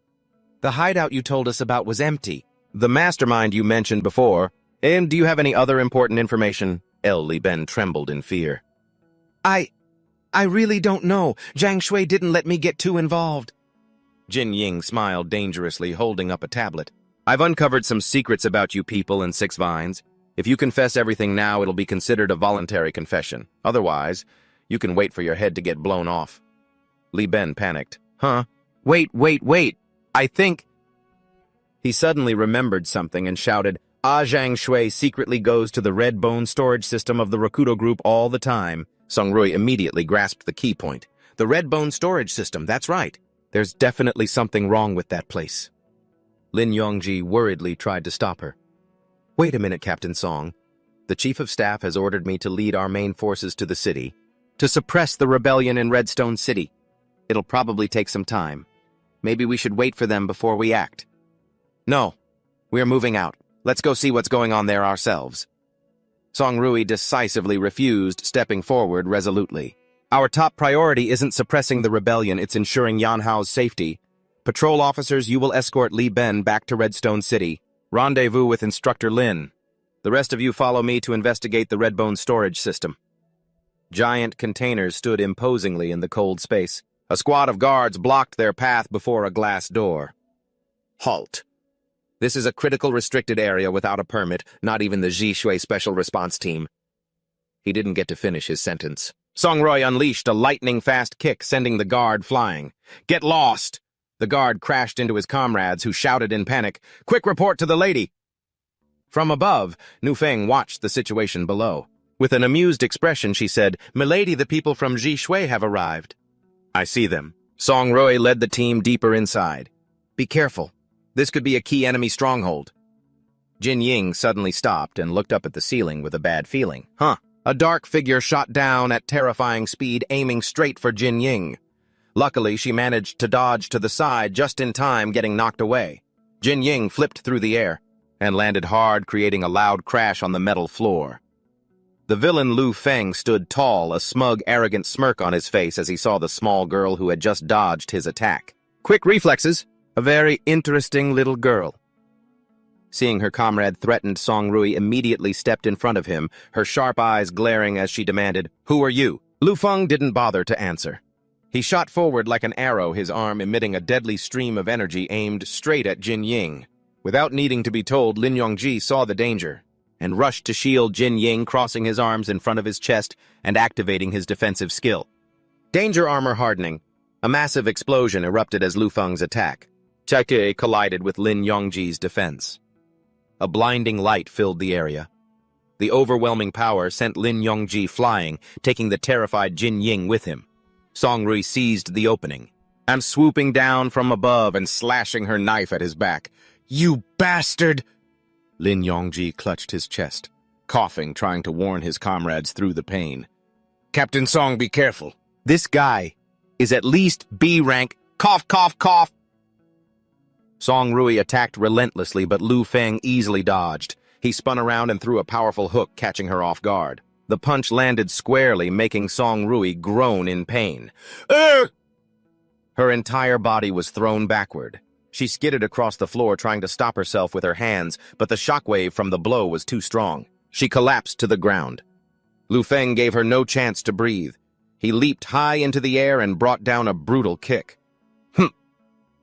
"The hideout you told us about was empty. The mastermind you mentioned before. And do you have any other important information?" Li Ben trembled in fear. I really don't know. Zhang Shui didn't let me get too involved." Jin Ying smiled dangerously, holding up a tablet. "I've uncovered some secrets about you people in Six Vines. If you confess everything now, it'll be considered a voluntary confession. Otherwise, you can wait for your head to get blown off." Li Ben panicked. "Huh? Wait. I think—" He suddenly remembered something and shouted, Zhang Shui secretly goes to the Red Bone storage system of the Rakudo group all the time." Song Rui immediately grasped the key point. "The Red Bone storage system, that's right. There's definitely something wrong with that place." Lin Yongji worriedly tried to stop her. "Wait a minute, Captain Song. The Chief of Staff has ordered me to lead our main forces to the city, to suppress the rebellion in Redstone City. It'll probably take some time. Maybe we should wait for them before we act." "No, we're moving out. Let's go see what's going on there ourselves." Song Rui decisively refused, stepping forward resolutely. "Our top priority isn't suppressing the rebellion, it's ensuring Yan Hao's safety. Patrol officers, you will escort Li Ben back to Redstone City. Rendezvous with Instructor Lin. The rest of you follow me to investigate the Redbone storage system." Giant containers stood imposingly in the cold space. A squad of guards blocked their path before a glass door. "Halt. This is a critical restricted area without a permit, not even the Zhishui Special Response Team." He didn't get to finish his sentence. Song Rui unleashed a lightning-fast kick, sending the guard flying. "Get lost!" The guard crashed into his comrades, who shouted in panic, "Quick report to the lady!" From above, Nu Feng watched the situation below. With an amused expression, she said, "Milady, the people from Zhishui have arrived." "I see them." Song Rui led the team deeper inside. "Be careful. This could be a key enemy stronghold." Jin Ying suddenly stopped and looked up at the ceiling with a bad feeling. A dark figure shot down at terrifying speed, aiming straight for Jin Ying. Luckily, she managed to dodge to the side just in time, getting knocked away. Jin Ying flipped through the air and landed hard, creating a loud crash on the metal floor. The villain Lu Feng stood tall, a smug, arrogant smirk on his face as he saw the small girl who had just dodged his attack. Quick reflexes. A very interesting little girl. Seeing her comrade threatened, Song Rui immediately stepped in front of him, her sharp eyes glaring as she demanded, "Who are you?" Lu Feng didn't bother to answer. He shot forward like an arrow, his arm emitting a deadly stream of energy aimed straight at Jin Ying. Without needing to be told, Lin Yongji saw the danger. and rushed to shield Jin Ying, crossing his arms in front of his chest and activating his defensive skill. Danger armor hardening. A massive explosion erupted as Lu Feng's attack. Chaike collided with Lin Yongji's defense. A blinding light filled the area. The overwhelming power sent Lin Yongji flying, taking the terrified Jin Ying with him. Song Rui seized the opening, and swooping down from above and slashing her knife at his back. "You bastard!" Lin Yongji clutched his chest, coughing, trying to warn his comrades through the pain. "Captain Song, be careful. This guy is at least B rank. Cough, cough, cough!" Song Rui attacked relentlessly, but Lu Feng easily dodged. He spun around and threw a powerful hook, catching her off guard. The punch landed squarely, making Song Rui groan in pain. Her entire body was thrown backward. She skidded across the floor, trying to stop herself with her hands, but the shockwave from the blow was too strong. She collapsed to the ground. Lu Feng gave her no chance to breathe. He leaped high into the air and brought down a brutal kick.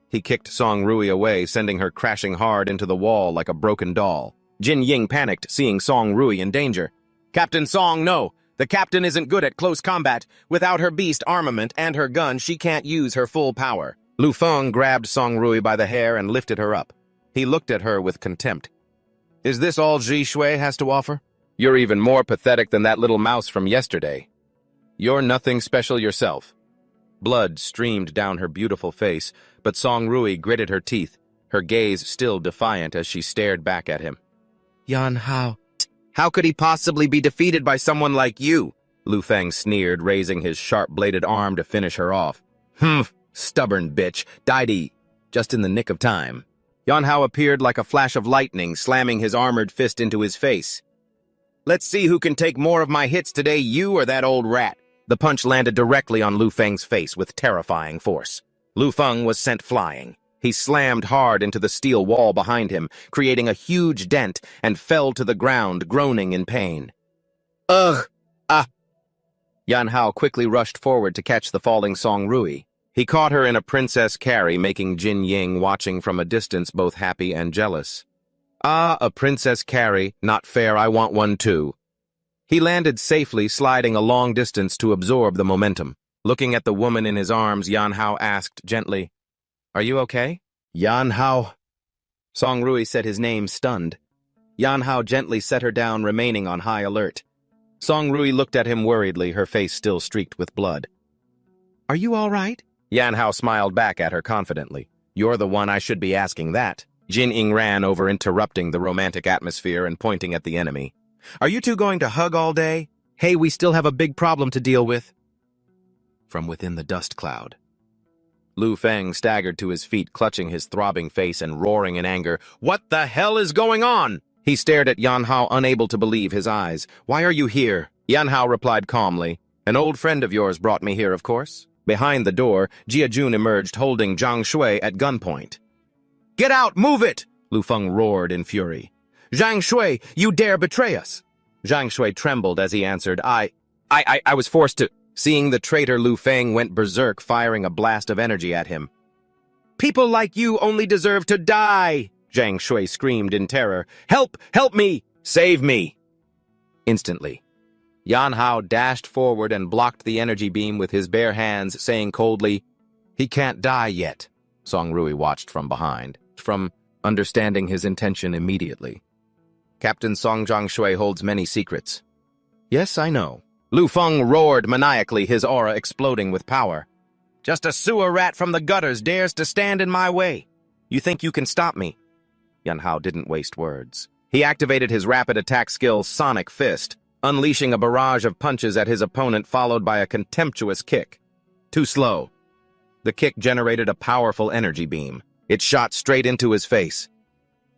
He kicked Song Rui away, sending her crashing hard into the wall like a broken doll. Jin Ying panicked, seeing Song Rui in danger. "Captain Song, no! The captain isn't good at close combat. Without her beast armament and her gun, she can't use her full power." Lu Feng grabbed Song Rui by the hair and lifted her up. He looked at her with contempt. "Is this all Ji Shui has to offer? You're even more pathetic than that little mouse from yesterday. You're nothing special yourself." Blood streamed down her beautiful face, but Song Rui gritted her teeth, her gaze still defiant as she stared back at him. "Yan Hao, how could he possibly be defeated by someone like you?" Lu Feng sneered, raising his sharp-bladed arm to finish her off. Stubborn bitch, died he just in the nick of time." Yan Hao appeared like a flash of lightning, slamming his armored fist into his face. "Let's see who can take more of my hits today, you or that old rat." The punch landed directly on Lu Feng's face with terrifying force. Lu Feng was sent flying. He slammed hard into the steel wall behind him, creating a huge dent, and fell to the ground, groaning in pain. "Ugh! Ah!" Yan Hao quickly rushed forward to catch the falling Song Rui. He caught her in a princess carry, making Jin Ying, watching from a distance, both happy and jealous. "Ah, a princess carry. Not fair, I want one too." He landed safely, sliding a long distance to absorb the momentum. Looking at the woman in his arms, Yan Hao asked gently, "Are you okay?" "Yan Hao." Song Rui said his name, stunned. Yan Hao gently set her down, remaining on high alert. Song Rui looked at him worriedly, her face still streaked with blood. "Are you all right?" Yan Hao smiled back at her confidently. "You're the one I should be asking that." Jin Ying ran over, interrupting the romantic atmosphere and pointing at the enemy. "Are you two going to hug all day? Hey, we still have a big problem to deal with." From within the dust cloud, Lu Feng staggered to his feet, clutching his throbbing face and roaring in anger. "What the hell is going on?" He stared at Yan Hao, unable to believe his eyes. "Why are you here?" Yan Hao replied calmly. "An old friend of yours brought me here, of course." Behind the door, Jia Jun emerged, holding Zhang Shui at gunpoint. "Get out! Move it!" Lu Feng roared in fury. "Zhang Shui, you dare betray us!" Zhang Shui trembled as he answered, I was forced to..." Seeing the traitor, Lu Feng went berserk, firing a blast of energy at him. "People like you only deserve to die!" Zhang Shui screamed in terror. "Help! Help me! Save me!" Instantly, Yan Hao dashed forward and blocked the energy beam with his bare hands, saying coldly, "He can't die yet." Song Rui watched from behind, understanding his intention immediately. "Captain Song Zhang Shui holds many secrets." "Yes, I know." Lu Feng roared maniacally, his aura exploding with power. "Just a sewer rat from the gutters dares to stand in my way. You think you can stop me?" Yan Hao didn't waste words. He activated his rapid attack skill, Sonic Fist, unleashing a barrage of punches at his opponent, followed by a contemptuous kick. Too slow. The kick generated a powerful energy beam. It shot straight into his face.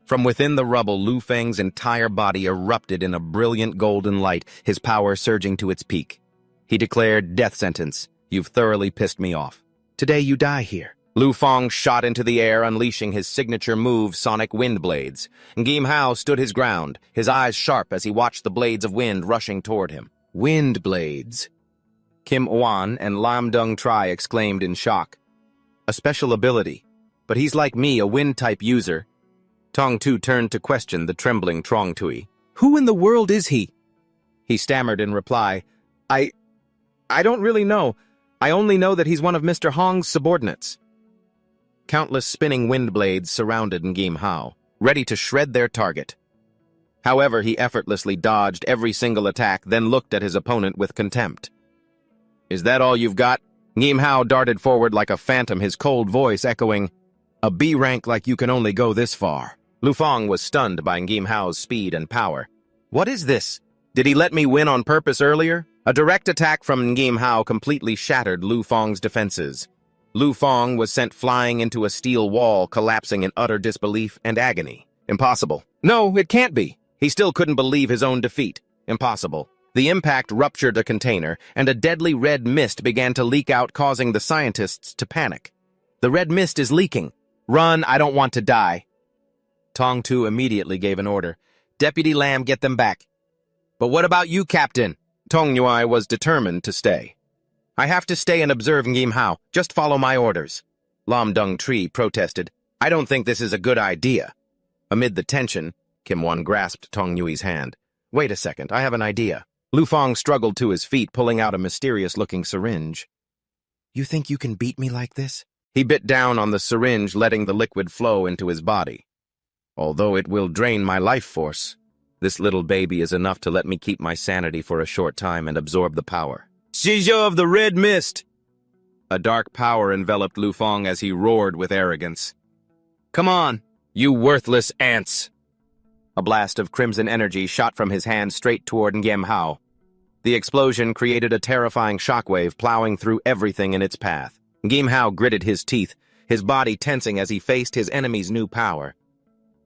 From within the rubble, Lu Feng's entire body erupted in a brilliant golden light, his power surging to its peak. He declared, "Death sentence. You've thoroughly pissed me off. Today you die here." Lu Feng shot into the air, unleashing his signature move, Sonic Wind Blades. Ngim Hao stood his ground, his eyes sharp as he watched the blades of wind rushing toward him. "Wind Blades!" Kim Wan and Lam Dung Tri exclaimed in shock. "A special ability. But he's like me, a wind-type user." Tong Tu turned to question the trembling Trong Tui. Who in the world is he? He stammered in reply. I don't really know. I only know that he's one of Mr. Hong's subordinates. Countless spinning wind blades surrounded Ngim Hao, ready to shred their target. However, he effortlessly dodged every single attack, then looked at his opponent with contempt. Is that all you've got? Ngim Hao darted forward like a phantom, his cold voice echoing, a B rank like you can only go this far. Lu Fong was stunned by Ngim Hao's speed and power. What is this? Did he let me win on purpose earlier? A direct attack from Ngim Hao completely shattered Lu Fong's defenses. Lu Fong was sent flying into a steel wall, collapsing in utter disbelief and agony. Impossible. No, it can't be. He still couldn't believe his own defeat. Impossible. The impact ruptured a container, and a deadly red mist began to leak out, causing the scientists to panic. The red mist is leaking. Run, I don't want to die. Tong Tu immediately gave an order. Deputy Lam, get them back. But what about you, Captain? Tong Yui was determined to stay. I have to stay and observe Ngim Hao. Just follow my orders. Lam Dung Tri protested. I don't think this is a good idea. Amid the tension, Kim Wan grasped Tong Yui's hand. Wait a second, I have an idea. Lu Fong struggled to his feet, pulling out a mysterious-looking syringe. You think you can beat me like this? He bit down on the syringe, letting the liquid flow into his body. Although it will drain my life force, this little baby is enough to let me keep my sanity for a short time and absorb the power. Shijo of the Red Mist! A dark power enveloped Lu Fong as he roared with arrogance. Come on, you worthless ants! A blast of crimson energy shot from his hand straight toward Ngim Hao. The explosion created a terrifying shockwave, plowing through everything in its path. Ngim Hao gritted his teeth, his body tensing as he faced his enemy's new power.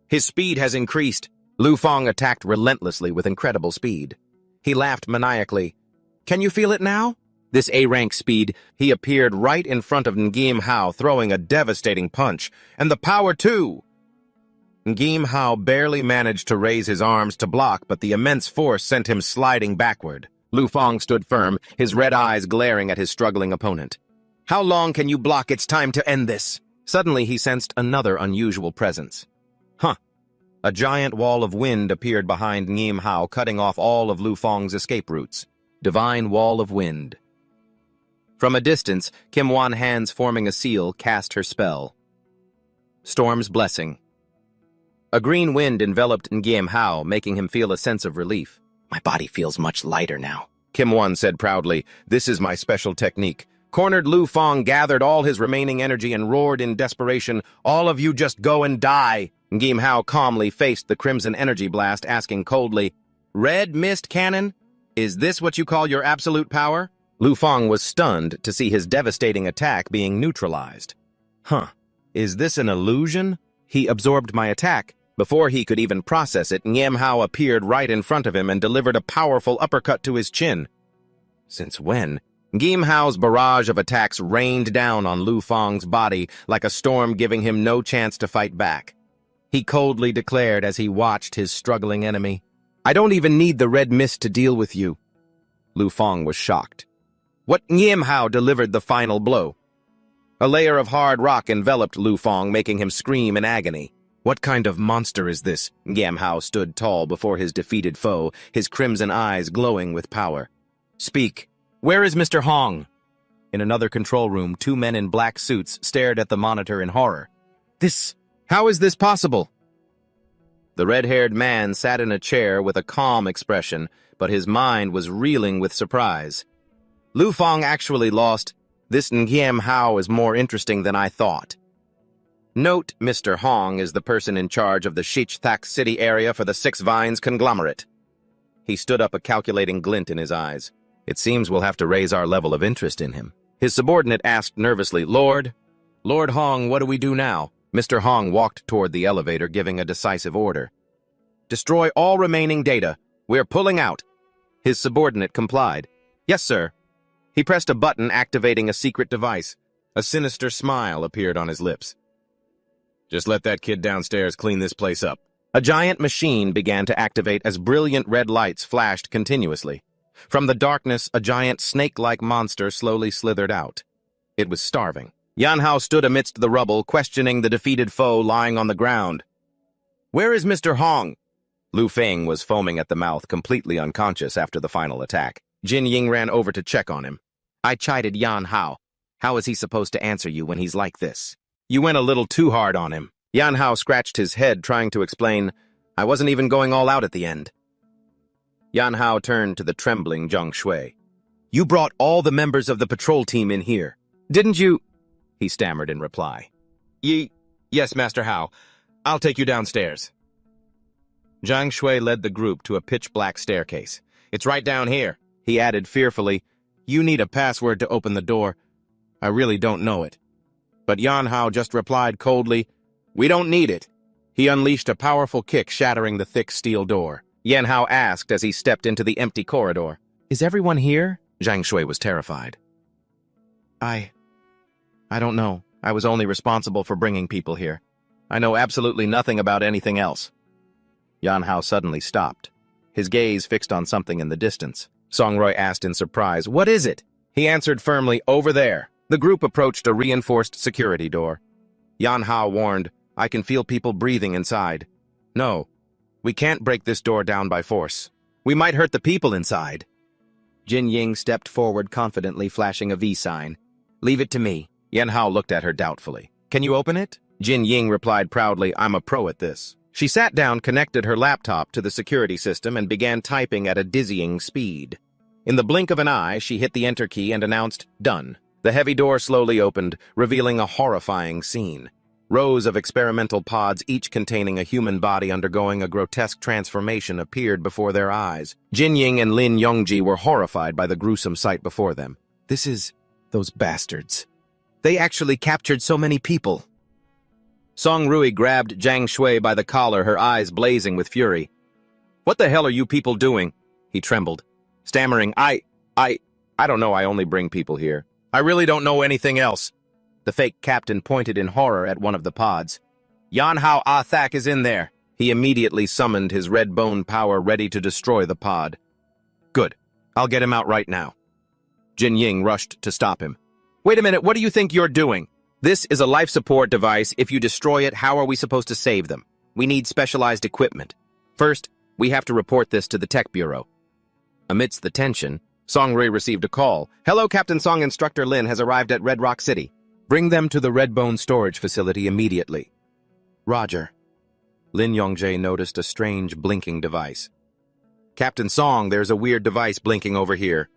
His speed has increased. Lu Fong attacked relentlessly with incredible speed. He laughed maniacally. Can you feel it now? This A-rank speed, he appeared right in front of Ngim Hao, throwing a devastating punch. And the power, too! Ngim Hao barely managed to raise his arms to block, but the immense force sent him sliding backward. Lu Fong stood firm, his red eyes glaring at his struggling opponent. How long can you block? It's time to end this. Suddenly, he sensed another unusual presence. Huh. A giant wall of wind appeared behind Ngim Hao, cutting off all of Lu Fong's escape routes. Divine Wall of Wind. From a distance, Kim Wan, hands forming a seal, cast her spell. Storm's Blessing. A green wind enveloped Ngim Hao, making him feel a sense of relief. My body feels much lighter now, Kim Wan said proudly. This is my special technique. Cornered Lu Fong gathered all his remaining energy and roared in desperation, all of you just go and die. Ngim Hao calmly faced the crimson energy blast, asking coldly, Red Mist Cannon? Is this what you call your absolute power? Lu Fong was stunned to see his devastating attack being neutralized. Huh. Is this an illusion? He absorbed my attack. Before he could even process it, Ngim Hao appeared right in front of him and delivered a powerful uppercut to his chin. Since when? Ngim Hao's barrage of attacks rained down on Lu Fong's body like a storm, giving him no chance to fight back. He coldly declared as he watched his struggling enemy, I don't even need the red mist to deal with you. Lu Fong was shocked. What? Ngim Hao delivered the final blow. A layer of hard rock enveloped Lu Fong, making him scream in agony. What kind of monster is this? Ngim Hao stood tall before his defeated foe, his crimson eyes glowing with power. Speak. Where is Mr. Hong? In another control room, two men in black suits stared at the monitor in horror. How is this possible? The red-haired man sat in a chair with a calm expression, but his mind was reeling with surprise. Lu Fong actually lost. This Ngim Hao is more interesting than I thought. Note, Mr. Hong is the person in charge of the Shichthak City area for the Six Vines conglomerate. He stood up, a calculating glint in his eyes. It seems we'll have to raise our level of interest in him. His subordinate asked nervously, Lord Hong, what do we do now? Mr. Hong walked toward the elevator, giving a decisive order. Destroy all remaining data. We're pulling out. His subordinate complied. Yes, sir. He pressed a button, activating a secret device. A sinister smile appeared on his lips. Just let that kid downstairs clean this place up. A giant machine began to activate as brilliant red lights flashed continuously. From the darkness, a giant snake-like monster slowly slithered out. It was starving. Yan Hao stood amidst the rubble, questioning the defeated foe lying on the ground. Where is Mr. Hong? Lu Feng was foaming at the mouth, completely unconscious after the final attack. Jin Ying ran over to check on him. I chided Yan Hao. How is he supposed to answer you when he's like this? You went a little too hard on him. Yan Hao scratched his head, trying to explain, I wasn't even going all out at the end. Yan Hao turned to the trembling Zhang Shui. You brought all the members of the patrol team in here, didn't you? He stammered in reply. Yes, Master Hao. I'll take you downstairs. Zhang Shui led the group to a pitch-black staircase. It's right down here, he added fearfully. You need a password to open the door. I really don't know it. But Yan Hao just replied coldly, We don't need it. He unleashed a powerful kick, shattering the thick steel door. Yan Hao asked as he stepped into the empty corridor. Is everyone here? Zhang Shui was terrified. I don't know. I was only responsible for bringing people here. I know absolutely nothing about anything else. Yan Hao suddenly stopped, his gaze fixed on something in the distance. Songroy asked in surprise, What is it? He answered firmly, Over there. The group approached a reinforced security door. Yan Hao warned, I can feel people breathing inside. No, we can't break this door down by force. We might hurt the people inside. Jin Ying stepped forward confidently, flashing a V sign. Leave it to me. Yan Hao looked at her doubtfully. Can you open it? Jin Ying replied proudly, I'm a pro at this. She sat down, connected her laptop to the security system, and began typing at a dizzying speed. In the blink of an eye, she hit the enter key and announced, Done. The heavy door slowly opened, revealing a horrifying scene. Rows of experimental pods, each containing a human body undergoing a grotesque transformation, appeared before their eyes. Jin Ying and Lin Yongji were horrified by the gruesome sight before them. This is... those bastards. They actually captured so many people. Song Rui grabbed Zhang Shui by the collar, her eyes blazing with fury. What the hell are you people doing? He trembled, stammering, I don't know, I only bring people here. I really don't know anything else. The fake captain pointed in horror at one of the pods. Yan Hao Athak is in there. He immediately summoned his red bone power, ready to destroy the pod. Good. I'll get him out right now. Jin Ying rushed to stop him. Wait a minute, what do you think you're doing? This is a life support device. If you destroy it, how are we supposed to save them? We need specialized equipment. First, we have to report this to the Tech Bureau. Amidst the tension, Song Rui received a call. Hello, Captain Song. Instructor Lin has arrived at Red Rock City. Bring them to the Redbone storage facility immediately. Roger. Lin Yongjae noticed a strange blinking device. Captain Song, there's a weird device blinking over here.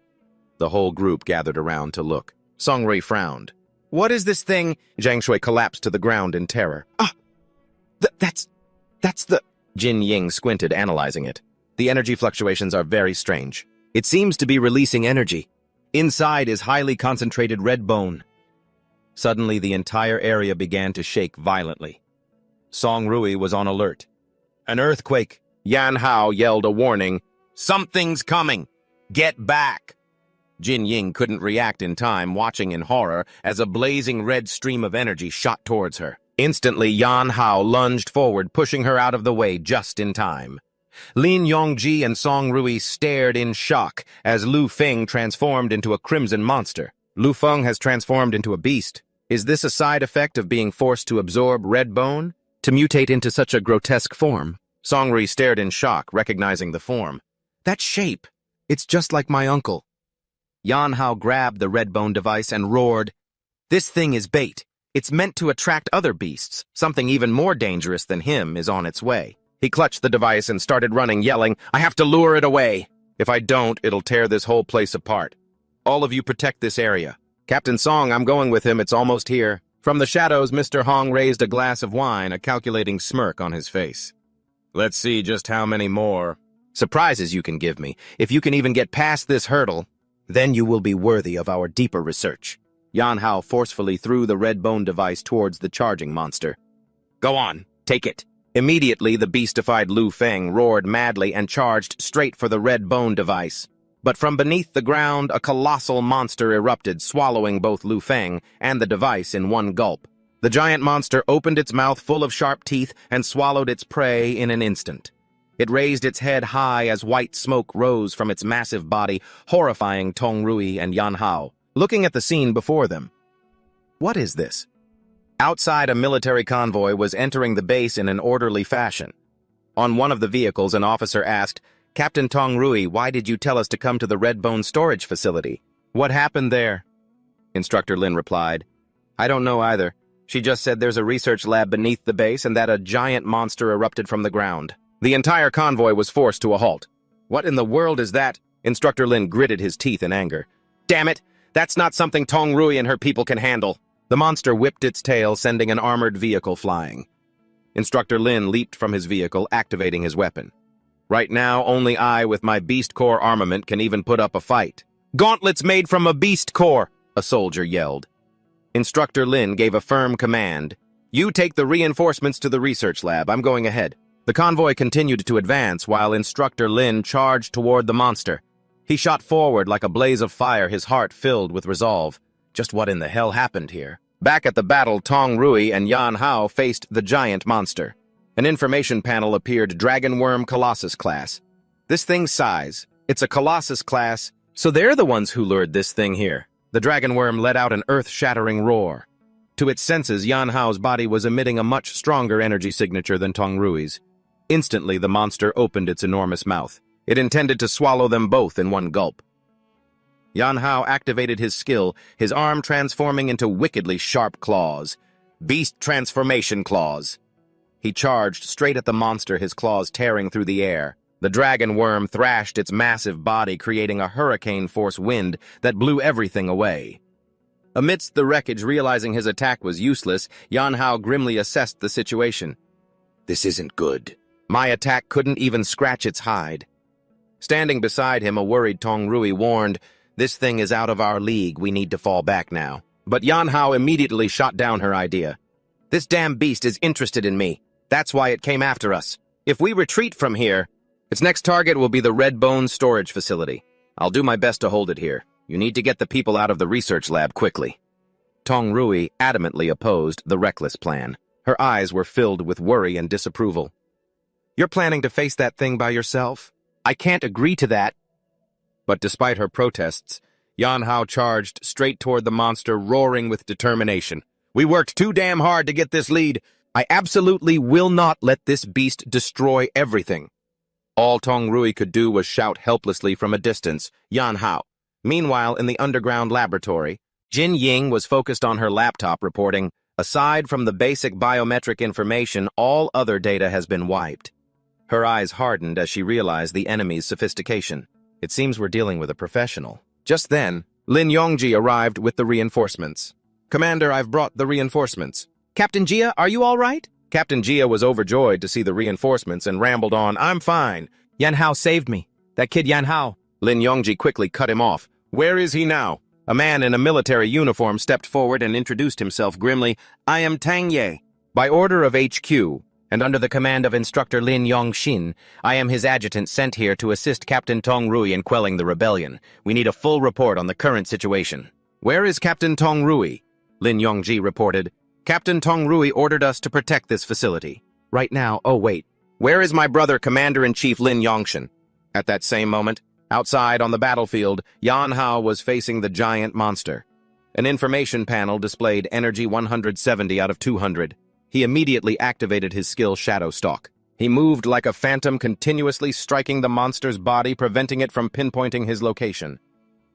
The whole group gathered around to look. Song Rui frowned. What is this thing? Zhang Shui collapsed to the ground in terror. That's the... Jin Ying squinted, analyzing it. The energy fluctuations are very strange. It seems to be releasing energy. Inside is highly concentrated red bone. Suddenly, the entire area began to shake violently. Song Rui was on alert. An earthquake. Yan Hao yelled a warning. Something's coming. Get back. Jin Ying couldn't react in time, watching in horror as a blazing red stream of energy shot towards her. Instantly, Yan Hao lunged forward, pushing her out of the way just in time. Lin Yongji and Song Rui stared in shock as Lu Feng transformed into a crimson monster. Lu Feng has transformed into a beast. Is this a side effect of being forced to absorb red bone? To mutate into such a grotesque form? Song Rui stared in shock, recognizing the form. That shape! It's just like my uncle. Yan Hao grabbed the red bone device and roared, This thing is bait. It's meant to attract other beasts. Something even more dangerous than him is on its way. He clutched the device and started running, yelling, I have to lure it away. If I don't, it'll tear this whole place apart. All of you protect this area. Captain Song, I'm going with him. It's almost here. From the shadows, Mr. Hong raised a glass of wine, a calculating smirk on his face. Let's see just how many more surprises you can give me. If you can even get past this hurdle, then you will be worthy of our deeper research. Yan Hao forcefully threw the red bone device towards the charging monster. Go on, take it. Immediately, the beastified Lu Feng roared madly and charged straight for the red bone device. But from beneath the ground, a colossal monster erupted, swallowing both Lu Feng and the device in one gulp. The giant monster opened its mouth full of sharp teeth and swallowed its prey in an instant. It raised its head high as white smoke rose from its massive body, horrifying Tong Rui and Yan Hao, looking at the scene before them. What is this? Outside, a military convoy was entering the base in an orderly fashion. On one of the vehicles, an officer asked, "Captain Tong Rui, why did you tell us to come to the Redbone storage facility? What happened there?" Instructor Lin replied, "I don't know either. She just said there's a research lab beneath the base and that a giant monster erupted from the ground." The entire convoy was forced to a halt. "What in the world is that?" Instructor Lin gritted his teeth in anger. "Damn it! That's not something Tong Rui and her people can handle." The monster whipped its tail, sending an armored vehicle flying. Instructor Lin leaped from his vehicle, activating his weapon. "Right now, only I, with my beast core armament, can even put up a fight." "Gauntlets made from a beast core!" a soldier yelled. Instructor Lin gave a firm command. "You take the reinforcements to the research lab. I'm going ahead." The convoy continued to advance while Instructor Lin charged toward the monster. He shot forward like a blaze of fire, his heart filled with resolve. Just what in the hell happened here? Back at the battle, Tong Rui and Yan Hao faced the giant monster. An information panel appeared, Dragon Worm Colossus class. This thing's size. It's a Colossus class, so they're the ones who lured this thing here. The Dragon Worm let out an earth-shattering roar. To its senses, Yan Hao's body was emitting a much stronger energy signature than Tong Rui's. Instantly, the monster opened its enormous mouth. It intended to swallow them both in one gulp. Yan Hao activated his skill, his arm transforming into wickedly sharp claws. Beast transformation claws. He charged straight at the monster, his claws tearing through the air. The dragon worm thrashed its massive body, creating a hurricane-force wind that blew everything away. Amidst the wreckage, realizing his attack was useless, Yan Hao grimly assessed the situation. "This isn't good. My attack couldn't even scratch its hide." Standing beside him, a worried Tong Rui warned, "This thing is out of our league. We need to fall back now." But Yan Hao immediately shot down her idea. "This damn beast is interested in me. That's why it came after us. If we retreat from here, its next target will be the Redbone storage facility. I'll do my best to hold it here. You need to get the people out of the research lab quickly." Tong Rui adamantly opposed the reckless plan. Her eyes were filled with worry and disapproval. "You're planning to face that thing by yourself? I can't agree to that." But despite her protests, Yan Hao charged straight toward the monster, roaring with determination. "We worked too damn hard to get this lead. I absolutely will not let this beast destroy everything." All Tong Rui could do was shout helplessly from a distance, "Yan Hao." Meanwhile, in the underground laboratory, Jin Ying was focused on her laptop, reporting, "Aside from the basic biometric information, all other data has been wiped." Her eyes hardened as she realized the enemy's sophistication. It seems we're dealing with a professional. Just then, Lin Yongji arrived with the reinforcements. "Commander, I've brought the reinforcements." "Captain Jia, are you all right?" Captain Jia was overjoyed to see the reinforcements and rambled on, "I'm fine. Yan Hao saved me. That kid Yan Hao." Lin Yongji quickly cut him off. "Where is he now?" A man in a military uniform stepped forward and introduced himself grimly. "I am Tang Ye. By order of HQ, and under the command of Instructor Lin Yongxin, I am his adjutant sent here to assist Captain Tong Rui in quelling the rebellion. We need a full report on the current situation." "Where is Captain Tong Rui?" Lin Yongji reported. "Captain Tong Rui ordered us to protect this facility." "Right now, oh wait. Where is my brother, Commander-in-Chief Lin Yongxin?" At that same moment, outside on the battlefield, Yan Hao was facing the giant monster. An information panel displayed energy 170 out of 200. He immediately activated his skill Shadow Stalk. He moved like a phantom, continuously striking the monster's body, preventing it from pinpointing his location.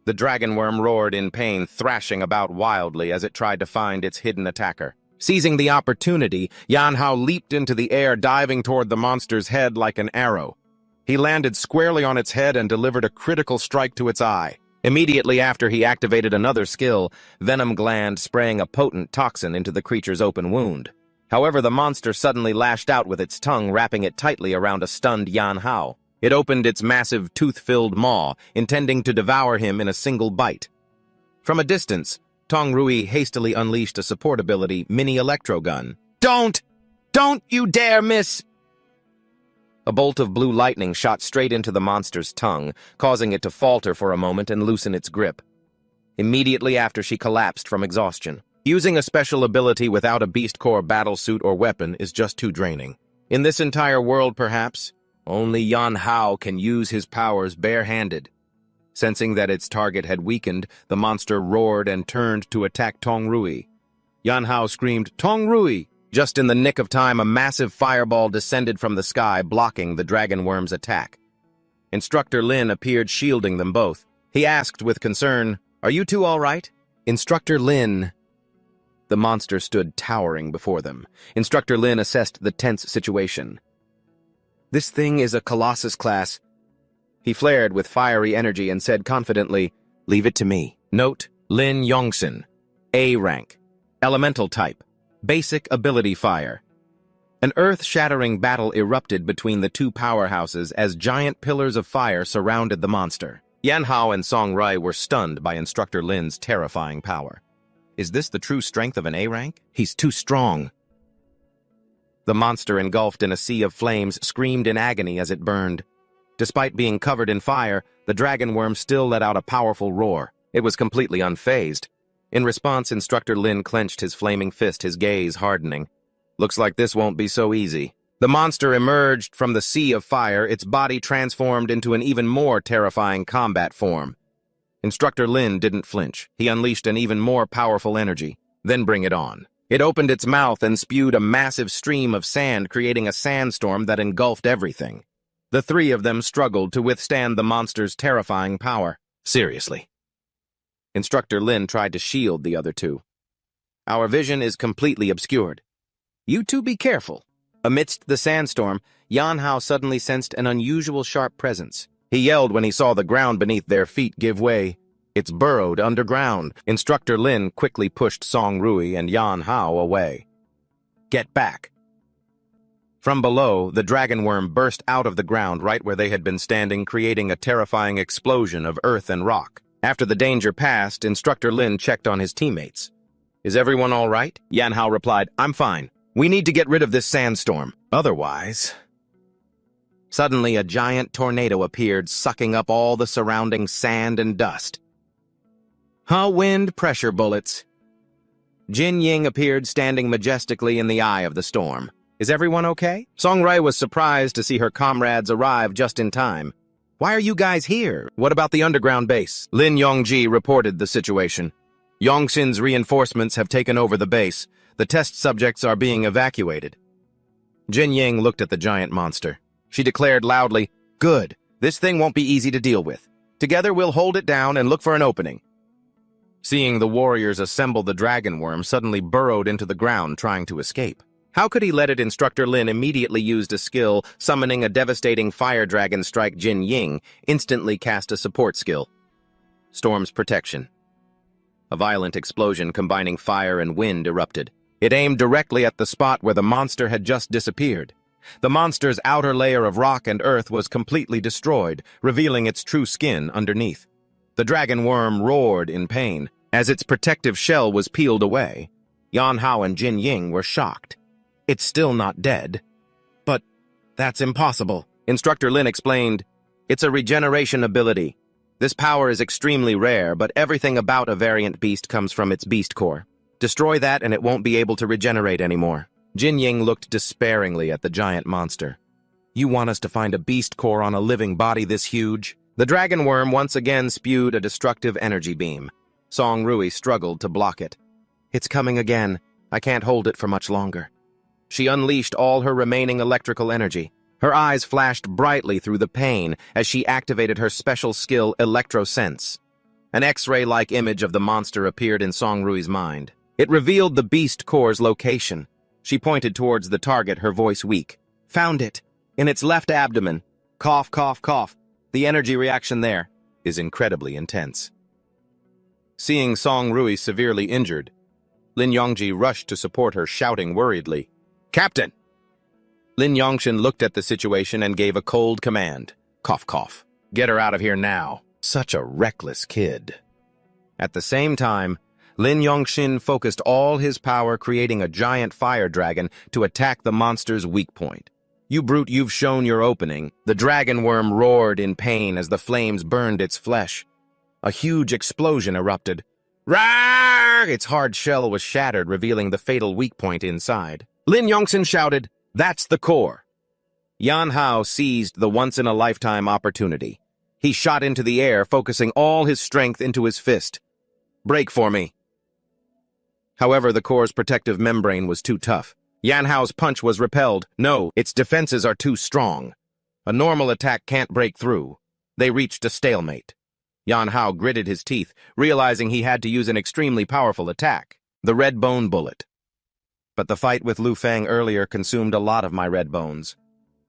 The dragon worm roared in pain, thrashing about wildly as it tried to find its hidden attacker. Seizing the opportunity, Yan Hao leaped into the air, diving toward the monster's head like an arrow. He landed squarely on its head and delivered a critical strike to its eye. Immediately after, he activated another skill, Venom Gland, spraying a potent toxin into the creature's open wound. However, the monster suddenly lashed out with its tongue, wrapping it tightly around a stunned Yan Hao. It opened its massive, tooth-filled maw, intending to devour him in a single bite. From a distance, Tong Rui hastily unleashed a support ability, Mini Electro Gun. Don't you dare miss!" A bolt of blue lightning shot straight into the monster's tongue, causing it to falter for a moment and loosen its grip. Immediately after, she collapsed from exhaustion. Using a special ability without a Beast Core battlesuit or weapon is just too draining. In this entire world, perhaps, only Yan Hao can use his powers bare-handed. Sensing that its target had weakened, the monster roared and turned to attack Tong Rui. Yan Hao screamed, "Tong Rui, Just in the nick of time, a massive fireball descended from the sky, blocking the dragon worm's attack. Instructor Lin appeared, shielding them both. He asked with concern, "Are you two all right?" Instructor Lin. The monster stood towering before them. Instructor Lin assessed the tense situation. "This thing is a Colossus class." He flared with fiery energy and said confidently, "Leave it to me." Note, Lin Yongxin, A rank, elemental type, basic ability fire. An earth-shattering battle erupted between the two powerhouses as giant pillars of fire surrounded the monster. Yanhao and Song Rai were stunned by Instructor Lin's terrifying power. Is this the true strength of an A rank? He's too strong. The monster, engulfed in a sea of flames, screamed in agony as it burned. Despite being covered in fire, the dragon worm still let out a powerful roar. It was completely unfazed. In response, Instructor Lin clenched his flaming fist, his gaze hardening. Looks like this won't be so easy. The monster emerged from the sea of fire, its body transformed into an even more terrifying combat form. Instructor Lin didn't flinch. He unleashed an even more powerful energy. Then bring it on. It opened its mouth and spewed a massive stream of sand, creating a sandstorm that engulfed everything. The three of them struggled to withstand the monster's terrifying power. Seriously. Instructor Lin tried to shield the other two. Our vision is completely obscured. You two be careful. Amidst the sandstorm, Yanhao suddenly sensed an unusual sharp presence. He yelled when he saw the ground beneath their feet give way. It's burrowed underground. Instructor Lin quickly pushed Song Rui and Yanhao away. Get back. From below, the dragon worm burst out of the ground right where they had been standing, creating a terrifying explosion of earth and rock. After the danger passed, Instructor Lin checked on his teammates. Is everyone all right? Yanhao replied, I'm fine. We need to get rid of this sandstorm. Otherwise... Suddenly, a giant tornado appeared, sucking up all the surrounding sand and dust. Wind pressure bullets. Jin Ying appeared, standing majestically in the eye of the storm. Is everyone okay? Song Rai was surprised to see her comrades arrive just in time. Why are you guys here? What about the underground base? Lin Yongji reported the situation. Yongxin's reinforcements have taken over the base. The test subjects are being evacuated. Jin Ying looked at the giant monster. She declared loudly, Good. This thing won't be easy to deal with. Together we'll hold it down and look for an opening. Seeing the warriors assemble, the dragon worm suddenly burrowed into the ground, trying to escape. How could he let it? Instructor Lin immediately used a skill, summoning a devastating fire dragon strike. Jin Ying instantly cast a support skill. Storm's protection. A violent explosion combining fire and wind erupted. It aimed directly at the spot where the monster had just disappeared. The monster's outer layer of rock and earth was completely destroyed, revealing its true skin underneath. The dragon worm roared in pain as its protective shell was peeled away. Yanhao and Jin Ying were shocked. It's still not dead. But that's impossible. Instructor Lin explained, It's a regeneration ability. This power is extremely rare, but everything about a variant beast comes from its beast core. Destroy that and it won't be able to regenerate anymore. Jin Ying looked despairingly at the giant monster. You want us to find a beast core on a living body this huge? The dragon worm once again spewed a destructive energy beam. Song Rui struggled to block it. It's coming again. I can't hold it for much longer. She unleashed all her remaining electrical energy. Her eyes flashed brightly through the pain as she activated her special skill, Electro-Sense. An X-ray-like image of the monster appeared in Song Rui's mind. It revealed the beast core's location. She pointed towards the target, her voice weak. Found it. In its left abdomen. Cough, cough, cough. The energy reaction there is incredibly intense. Seeing Song Rui severely injured, Lin Yongji rushed to support her, shouting worriedly, Captain! Lin Yongxin looked at the situation and gave a cold command. Cough, cough. Get her out of here now. Such a reckless kid. At the same time, Lin Yongxin focused all his power, creating a giant fire dragon to attack the monster's weak point. You brute, you've shown your opening. The dragon worm roared in pain as the flames burned its flesh. A huge explosion erupted. Rawr! Its hard shell was shattered, revealing the fatal weak point inside. Lin Yongxin shouted, That's the core. Yanhao seized the once-in-a-lifetime opportunity. He shot into the air, focusing all his strength into his fist. Break for me. However, the core's protective membrane was too tough. Yanhao's punch was repelled. No, its defenses are too strong. A normal attack can't break through. They reached a stalemate. Yanhao gritted his teeth, realizing he had to use an extremely powerful attack, the red bone bullet. But the fight with Lu Fang earlier consumed a lot of my red bones.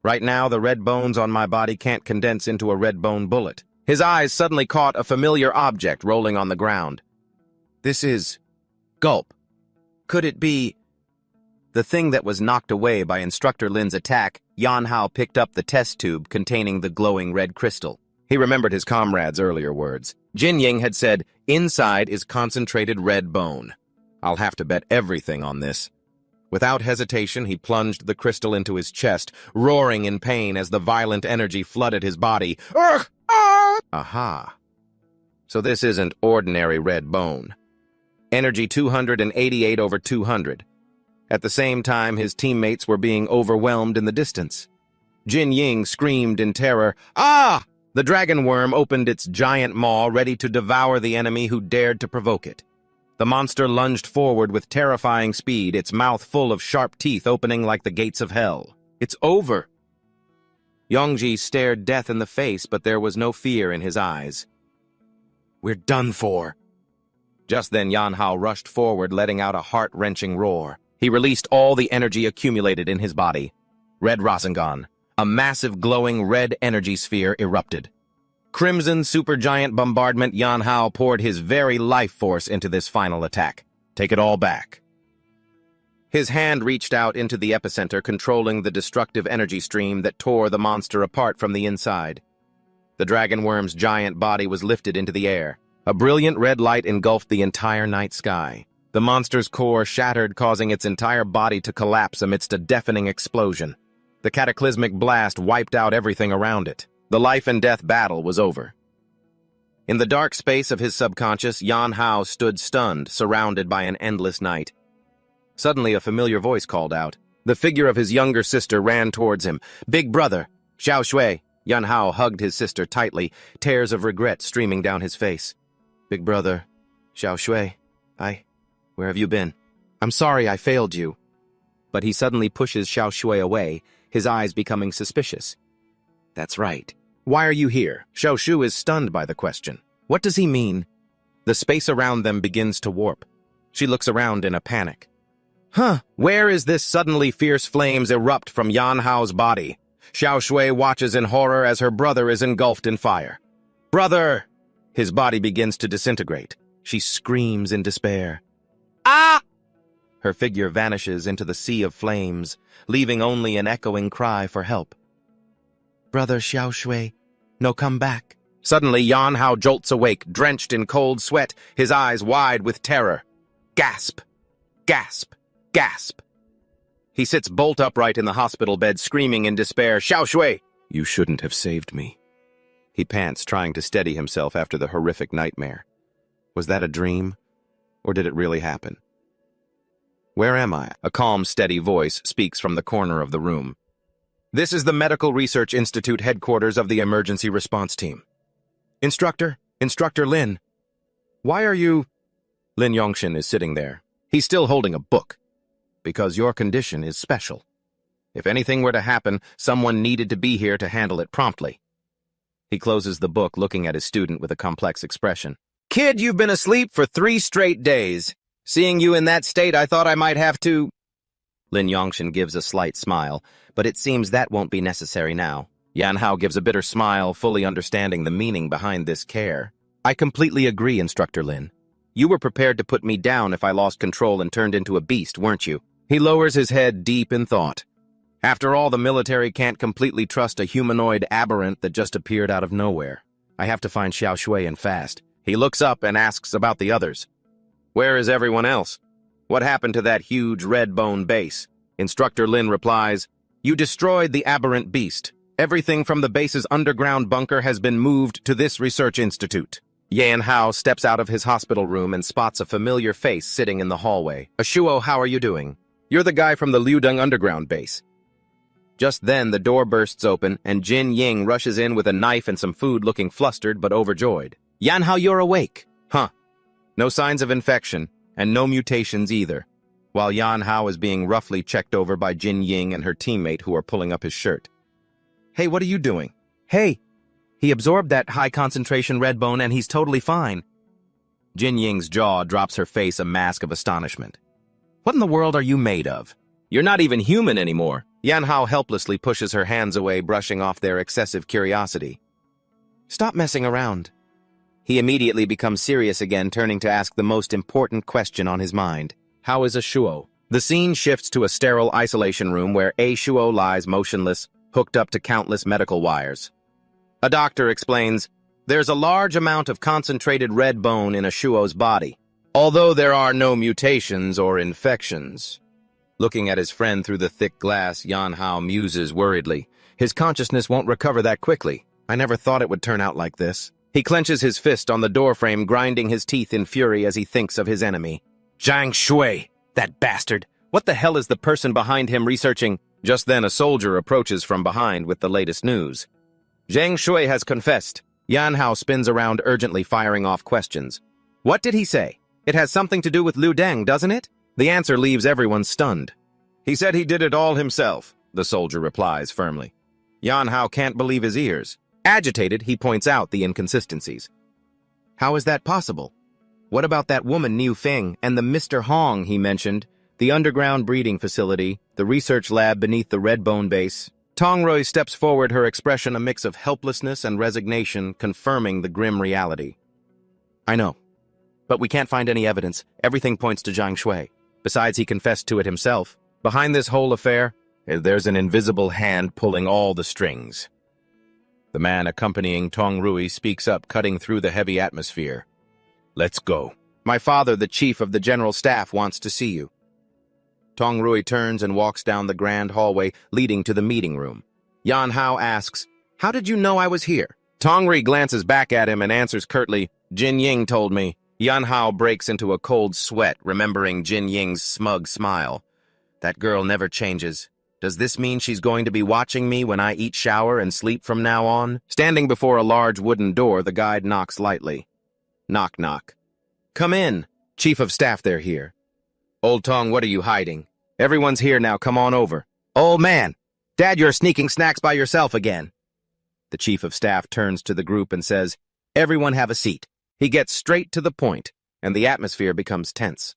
Right now, the red bones on my body can't condense into a red bone bullet. His eyes suddenly caught a familiar object rolling on the ground. This is... Gulp. Could it be... The thing that was knocked away by Instructor Lin's attack, Yanhao picked up the test tube containing the glowing red crystal. He remembered his comrade's earlier words. Jin Ying had said, "Inside is concentrated red bone. I'll have to bet everything on this." Without hesitation, he plunged the crystal into his chest, roaring in pain as the violent energy flooded his body. Urgh! Ah! Aha. So this isn't ordinary red bone. Energy 288 over 200. At the same time, his teammates were being overwhelmed in the distance. Jin Ying screamed in terror. Ah! The dragon worm opened its giant maw, ready to devour the enemy who dared to provoke it. The monster lunged forward with terrifying speed, its mouth full of sharp teeth opening like the gates of hell. It's over. Yongji stared death in the face, but there was no fear in his eyes. We're done for. Just then Yanhao rushed forward, letting out a heart-wrenching roar. He released all the energy accumulated in his body. Red Rasengan. A massive glowing red energy sphere erupted. Crimson supergiant bombardment. Yanhao poured his very life force into this final attack. Take it all back. His hand reached out into the epicenter, controlling the destructive energy stream that tore the monster apart from the inside. The dragon worm's giant body was lifted into the air. A brilliant red light engulfed the entire night sky. The monster's core shattered, causing its entire body to collapse amidst a deafening explosion. The cataclysmic blast wiped out everything around it. The life-and-death battle was over. In the dark space of his subconscious, Yanhao stood stunned, surrounded by an endless night. Suddenly, a familiar voice called out. The figure of his younger sister ran towards him. Big brother! Xiao Shui! Yanhao hugged his sister tightly, tears of regret streaming down his face. Big brother, Xiao Shui, where have you been? I'm sorry I failed you. But he suddenly pushes Xiao Shui away, his eyes becoming suspicious. That's right. Why are you here? Xiao Shu is stunned by the question. What does he mean? The space around them begins to warp. She looks around in a panic. Where is this? Suddenly fierce flames erupt from Yanhao's body. Xiao Shui watches in horror as her brother is engulfed in fire. Brother! His body begins to disintegrate. She screams in despair. Ah! Her figure vanishes into the sea of flames, leaving only an echoing cry for help. Brother Xiao Shui, no come back. Suddenly, Yanhao jolts awake, drenched in cold sweat, his eyes wide with terror. Gasp! Gasp! Gasp! He sits bolt upright in the hospital bed, screaming in despair, Xiao Shui! You shouldn't have saved me. He pants, trying to steady himself after the horrific nightmare. Was that a dream? Or did it really happen? Where am I? A calm, steady voice speaks from the corner of the room. This is the Medical Research Institute headquarters of the Emergency Response Team. Instructor Lin. Why are you... Lin Yongshin is sitting there. He's still holding a book. Because your condition is special. If anything were to happen, someone needed to be here to handle it promptly. He closes the book, looking at his student with a complex expression. Kid, you've been asleep for 3 straight days. Seeing you in that state, I thought I might have to... Lin Yongshin gives a slight smile, but it seems that won't be necessary now. Yanhao gives a bitter smile, fully understanding the meaning behind this care. I completely agree, Instructor Lin. You were prepared to put me down if I lost control and turned into a beast, weren't you? He lowers his head deep in thought. After all, the military can't completely trust a humanoid aberrant that just appeared out of nowhere. I have to find Xiao Shui and fast. He looks up and asks about the others. Where is everyone else? What happened to that huge red bone base? Instructor Lin replies, You destroyed the aberrant beast. Everything from the base's underground bunker has been moved to this research institute. Yanhao steps out of his hospital room and spots a familiar face sitting in the hallway. Ashuo, how are you doing? You're the guy from the Liudeng underground base. Just then, the door bursts open, and Jin Ying rushes in with a knife and some food, looking flustered but overjoyed. Yanhao, you're awake. No signs of infection, and no mutations either. while Yan Hao is being roughly checked over by Jin Ying and her teammate who are pulling up his shirt. "Hey, what are you doing?" "Hey, he absorbed that high-concentration red bone and he's totally fine." Jin Ying's jaw drops, her face a mask of astonishment. "What in the world are you made of? You're not even human anymore." Yan Hao helplessly pushes her hands away, brushing off their excessive curiosity. "Stop messing around." He immediately becomes serious again, turning to ask the most important question on his mind. "How is Ashuo?" The scene shifts to a sterile isolation room where Ashuo lies motionless, hooked up to countless medical wires. A doctor explains, "There's a large amount of concentrated red bone in Ashuo's body, although there are no mutations or infections." Looking at his friend through the thick glass, Yan Hao muses worriedly. His consciousness won't recover that quickly. I never thought it would turn out like this. He clenches his fist on the doorframe, grinding his teeth in fury as he thinks of his enemy. Zhang Shui, that bastard! What the hell is the person behind him researching? Just then a soldier approaches from behind with the latest news. Zhang Shui has confessed. Yan Hao spins around urgently, firing off questions. What did he say? It has something to do with Liu Deng, doesn't it? The answer leaves everyone stunned. He said he did it all himself, the soldier replies firmly. Yan Hao can't believe his ears. Agitated, he points out the inconsistencies. How is that possible? What about that woman Niu Feng and the Mr. Hong he mentioned? The underground breeding facility, the research lab beneath the red bone base. Tongroi steps forward, her expression a mix of helplessness and resignation, confirming the grim reality. I know, but we can't find any evidence. Everything points to Zhang Shui. Besides, he confessed to it himself. Behind this whole affair, there's an invisible hand pulling all the strings. The man accompanying Tong Rui speaks up, cutting through the heavy atmosphere. Let's go. My father, the chief of the general staff, wants to see you. Tong Rui turns and walks down the grand hallway leading to the meeting room. Yan Hao asks, How did you know I was here? Tong Rui glances back at him and answers curtly, Jin Ying told me. Yan Hao breaks into a cold sweat, remembering Jin Ying's smug smile. That girl never changes. Does this mean she's going to be watching me when I eat, shower, and sleep from now on? Standing before a large wooden door, the guide knocks lightly. Knock, knock. Come in. Chief of Staff, they're here. Old Tong, what are you hiding? Everyone's here now, come on over. Old man, Dad, you're sneaking snacks by yourself again. The Chief of Staff turns to the group and says, Everyone have a seat. He gets straight to the point, and the atmosphere becomes tense.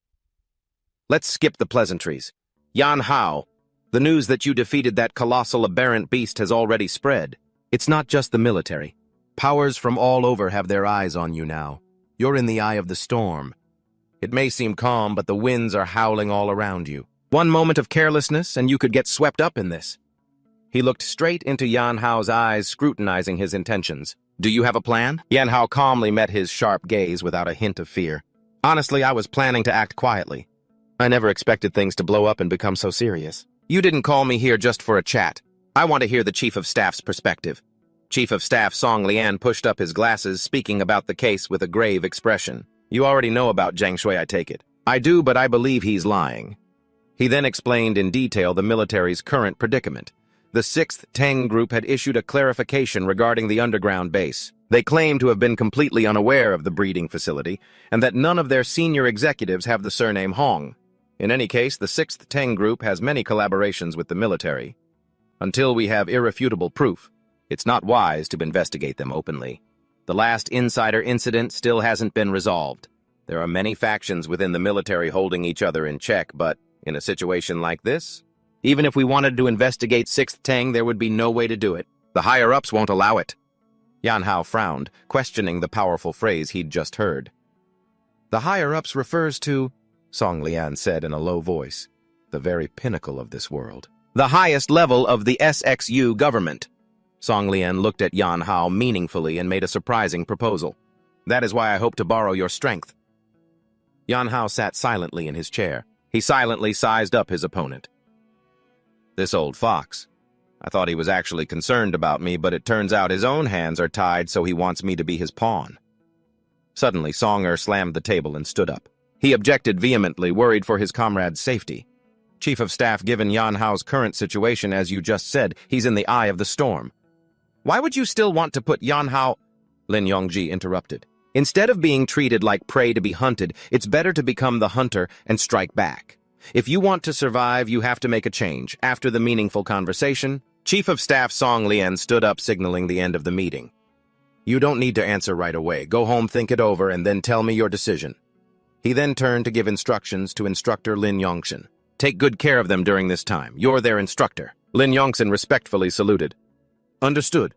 Let's skip the pleasantries. Yan Hao, the news that you defeated that colossal aberrant beast has already spread. It's not just the military. Powers from all over have their eyes on you now. You're in the eye of the storm. It may seem calm, but the winds are howling all around you. One moment of carelessness, and you could get swept up in this. He looked straight into Yan Hao's eyes, scrutinizing his intentions. Do you have a plan? Yan Hao calmly met his sharp gaze without a hint of fear. Honestly, I was planning to act quietly. I never expected things to blow up and become so serious. You didn't call me here just for a chat. I want to hear the Chief of Staff's perspective. Chief of Staff Song Lian pushed up his glasses, speaking about the case with a grave expression. You already know about Zhang Shui, I take it. I do, but I believe he's lying. He then explained in detail the military's current predicament. The 6th Tang Group had issued a clarification regarding the underground base. They claim to have been completely unaware of the breeding facility, and that none of their senior executives have the surname Hong. In any case, the 6th Tang Group has many collaborations with the military. Until we have irrefutable proof, it's not wise to investigate them openly. The last insider incident still hasn't been resolved. There are many factions within the military holding each other in check, but in a situation like this, even if we wanted to investigate 6th Tang, there would be no way to do it. The higher-ups won't allow it. Yan Hao frowned, questioning the powerful phrase he'd just heard. The higher-ups refers to, Song Lian said in a low voice, the very pinnacle of this world. The highest level of the SXU government. Song Lian looked at Yan Hao meaningfully and made a surprising proposal. That is why I hope to borrow your strength. Yan Hao sat silently in his chair. He silently sized up his opponent. This old fox. I thought he was actually concerned about me, but it turns out his own hands are tied, so he wants me to be his pawn. Suddenly, Song slammed the table and stood up. He objected vehemently, worried for his comrade's safety. Chief of Staff, given Yan Hao's current situation, as you just said, he's in the eye of the storm. Why would you still want to put Yan Hao? Lin Yongji interrupted. Instead of being treated like prey to be hunted, it's better to become the hunter and strike back. If you want to survive, you have to make a change. After the meaningful conversation, Chief of Staff Song Lian stood up, signaling the end of the meeting. You don't need to answer right away. Go home, think it over, and then tell me your decision. He then turned to give instructions to instructor Lin Yongxin. Take good care of them during this time. You're their instructor. Lin Yongxin respectfully saluted. Understood.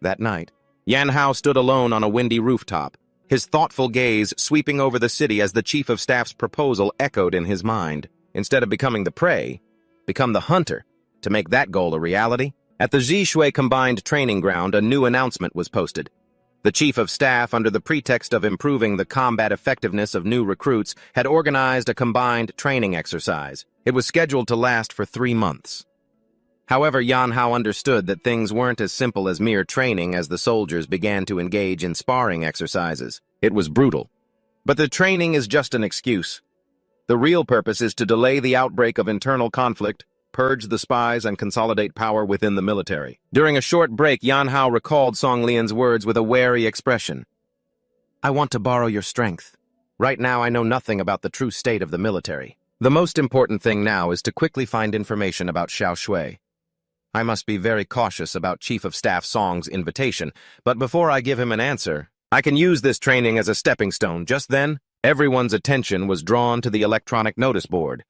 That night, Yan Hao stood alone on a windy rooftop, his thoughtful gaze sweeping over the city as the Chief of Staff's proposal echoed in his mind. Instead of becoming the prey, become the hunter. To make that goal a reality, at the Zhishui Combined Training Ground, a new announcement was posted. The Chief of Staff, under the pretext of improving the combat effectiveness of new recruits, had organized a combined training exercise. It was scheduled to last for 3 months. However, Yan Hao understood that things weren't as simple as mere training as the soldiers began to engage in sparring exercises. It was brutal. But the training is just an excuse. The real purpose is to delay the outbreak of internal conflict, purge the spies, and consolidate power within the military. During a short break, Yan Hao recalled Song Lian's words with a wary expression. I want to borrow your strength. Right now, I know nothing about the true state of the military. The most important thing now is to quickly find information about Xiao Shui. I must be very cautious about Chief of Staff Song's invitation, but before I give him an answer, I can use this training as a stepping stone. Just then, everyone's attention was drawn to the electronic notice board.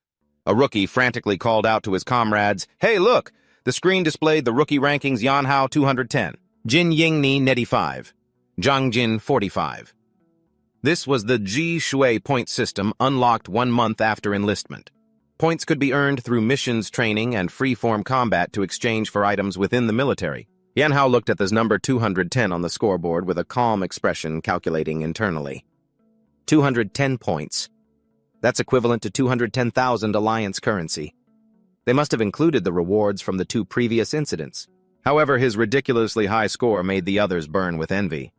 A rookie frantically called out to his comrades, Hey, look! The screen displayed the rookie rankings: Yan Hao 210, Jin Yingni 95, Zhang Jin 45. This was the Ji Shui point system, unlocked 1 month after enlistment. Points could be earned through missions, training, and free-form combat to exchange for items within the military. Yan Hao looked at this number 210 on the scoreboard with a calm expression, calculating internally. 210 points. That's equivalent to 210,000 alliance currency. They must have included the rewards from the 2 previous incidents. However, his ridiculously high score made the others burn with envy.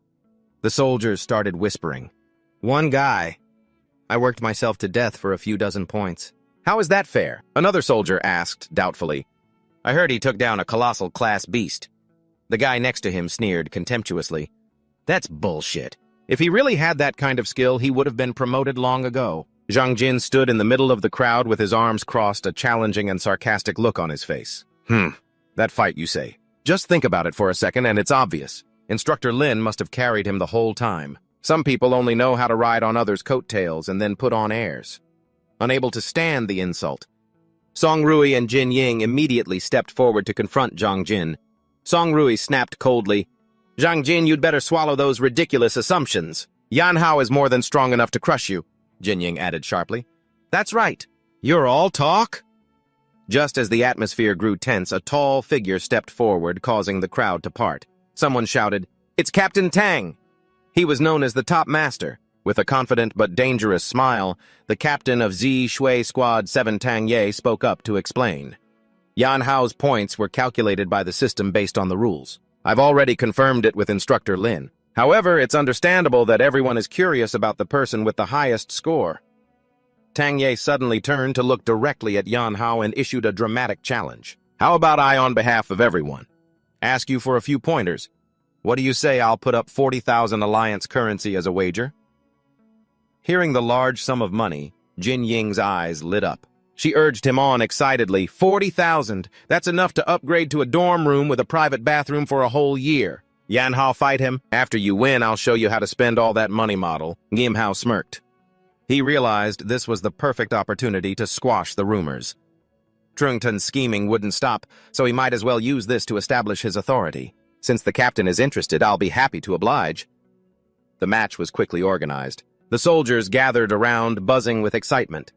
The soldiers started whispering. One guy. I worked myself to death for a few dozen points. How is that fair? Another soldier asked, doubtfully. I heard he took down a colossal class beast. The guy next to him sneered contemptuously. That's bullshit. If he really had that kind of skill, he would have been promoted long ago. Zhang Jin stood in the middle of the crowd with his arms crossed, a challenging and sarcastic look on his face. That fight, you say. Just think about it for a second and it's obvious. Instructor Lin must have carried him the whole time. Some people only know how to ride on others' coattails and then put on airs. Unable to stand the insult, Song Rui and Jin Ying immediately stepped forward to confront Zhang Jin. Song Rui snapped coldly, Zhang Jin, you'd better swallow those ridiculous assumptions. Yan Hao is more than strong enough to crush you, Jin Ying added sharply. That's right. You're all talk? Just as the atmosphere grew tense, a tall figure stepped forward, causing the crowd to part. Someone shouted, It's Captain Tang! He was known as the Top Master. With a confident but dangerous smile, the captain of Zi Shui Squad 7 Tang Ye spoke up to explain. Yan Hao's points were calculated by the system based on the rules. I've already confirmed it with Instructor Lin. However, it's understandable that everyone is curious about the person with the highest score. Tang Ye suddenly turned to look directly at Yan Hao and issued a dramatic challenge. How about I, on behalf of everyone, ask you for a few pointers? What do you say I'll put up 40,000 alliance currency as a wager? Hearing the large sum of money, Jin Ying's eyes lit up. She urged him on excitedly. 40,000! That's enough to upgrade to a dorm room with a private bathroom for a whole year. Yan Hao, fight him? After you win, I'll show you how to spend all that money, model. Ngim Hao smirked. He realized this was the perfect opportunity to squash the rumors. Trungton's scheming wouldn't stop, so he might as well use this to establish his authority. Since the captain is interested, I'll be happy to oblige. The match was quickly organized. The soldiers gathered around, buzzing with excitement.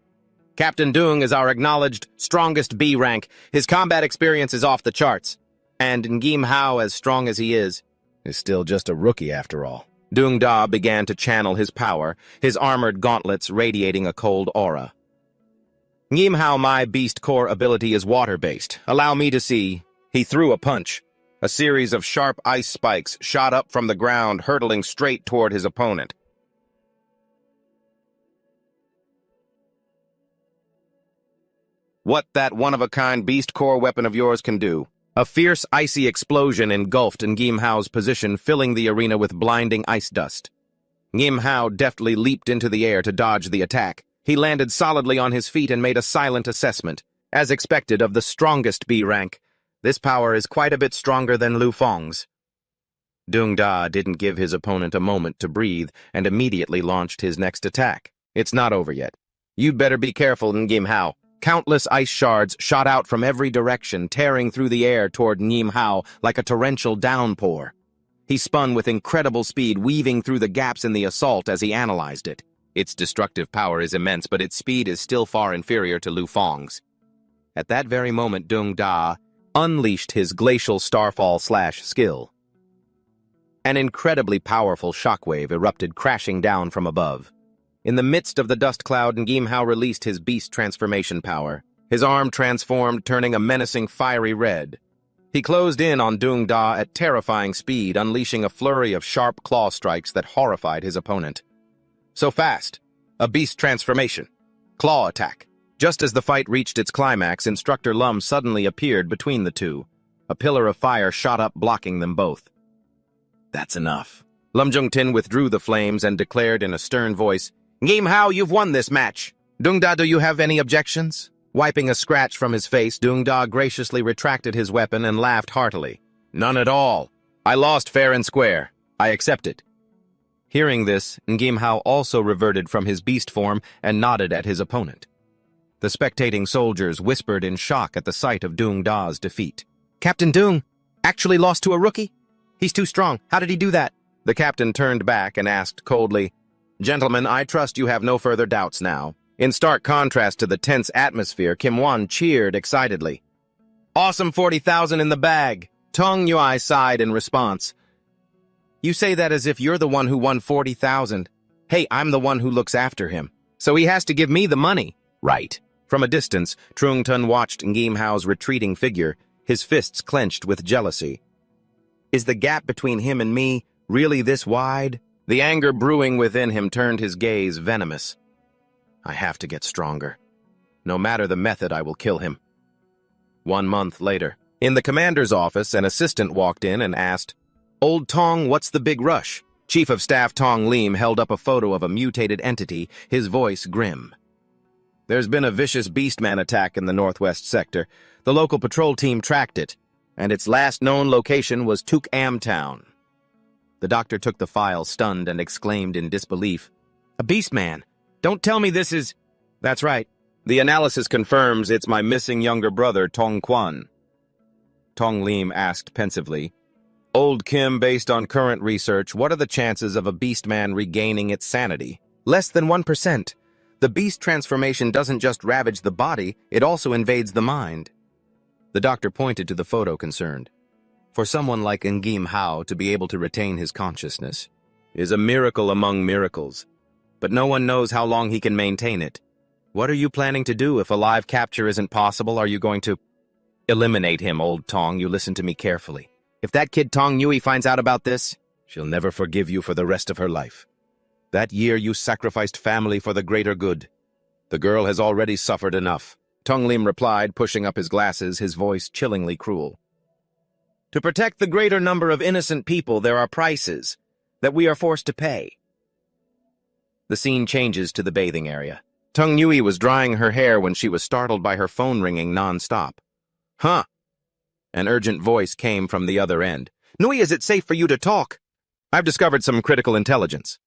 Captain Dung is our acknowledged strongest B rank. His combat experience is off the charts. And Ngim Hao, as strong as he is still just a rookie after all. Dung Da began to channel his power, his armored gauntlets radiating a cold aura. Ngim Hao, my beast core ability is water-based. Allow me to see. He threw a punch. A series of sharp ice spikes shot up from the ground, hurtling straight toward his opponent. What that one-of-a-kind beast core weapon of yours can do. A fierce, icy explosion engulfed Ngim Hao's position, filling the arena with blinding ice dust. Ngim Hao deftly leaped into the air to dodge the attack. He landed solidly on his feet and made a silent assessment. As expected of the strongest B rank, this power is quite a bit stronger than Lu Feng's. Dung Da didn't give his opponent a moment to breathe and immediately launched his next attack. It's not over yet. You'd better be careful, Ngim Hao. Countless ice shards shot out from every direction, tearing through the air toward Ngim Hao like a torrential downpour. He spun with incredible speed, weaving through the gaps in the assault as he analyzed it. Its destructive power is immense, but its speed is still far inferior to Lu Feng's. At that very moment, Dung Da unleashed his glacial starfall/skill. An incredibly powerful shockwave erupted, crashing down from above. In the midst of the dust cloud, Ngim Hao released his beast transformation power. His arm transformed, turning a menacing fiery red. He closed in on Dung Da at terrifying speed, unleashing a flurry of sharp claw strikes that horrified his opponent. So fast. A beast transformation. Claw attack. Just as the fight reached its climax, Instructor Lum suddenly appeared between the two. A pillar of fire shot up, blocking them both. That's enough. Lum Jungtin withdrew the flames and declared in a stern voice, Ngim Hao, you've won this match. Dung Da, do you have any objections? Wiping a scratch from his face, Dung Da graciously retracted his weapon and laughed heartily. None at all. I lost fair and square. I accept it. Hearing this, Ngim Hao also reverted from his beast form and nodded at his opponent. The spectating soldiers whispered in shock at the sight of Dung Da's defeat. Captain Dung actually lost to a rookie? He's too strong. How did he do that? The captain turned back and asked coldly, Gentlemen, I trust you have no further doubts now. In stark contrast to the tense atmosphere, Kim Wan cheered excitedly. Awesome 40,000 in the bag. Tong Yui sighed in response. You say that as if you're the one who won 40,000. Hey, I'm the one who looks after him. So he has to give me the money. Right. From a distance, Trung Tun watched Ngim Hao's retreating figure, his fists clenched with jealousy. Is the gap between him and me really this wide? The anger brewing within him turned his gaze venomous. I have to get stronger. No matter the method, I will kill him. 1 month later, in the commander's office, an assistant walked in and asked, Old Tong, what's the big rush? Chief of Staff Tong Lim held up a photo of a mutated entity, his voice grim. There's been a vicious beastman attack in the northwest sector. The local patrol team tracked it, and its last known location was Tuk Am Town. The doctor took the file, stunned, and exclaimed in disbelief, A beastman? Don't tell me this is... That's right. The analysis confirms it's my missing younger brother, Tong Quan. Tong Lim asked pensively, Old Kim, based on current research, what are the chances of a beastman regaining its sanity? Less than 1%. The beast transformation doesn't just ravage the body, it also invades the mind. The doctor pointed to the photo, concerned. For someone like Ngim Hao to be able to retain his consciousness is a miracle among miracles, but no one knows how long he can maintain it. What are you planning to do if a live capture isn't possible? Are you going to eliminate him, Old Tong? You listen to me carefully. If that kid Tong Yui finds out about this, she'll never forgive you for the rest of her life. That year you sacrificed family for the greater good. The girl has already suffered enough. Tong Lim replied, pushing up his glasses, his voice chillingly cruel. To protect the greater number of innocent people, there are prices that we are forced to pay. The scene changes to the bathing area. Tong Yui was drying her hair when she was startled by her phone ringing non-stop. Huh? An urgent voice came from the other end. Nui, is it safe for you to talk? I've discovered some critical intelligence.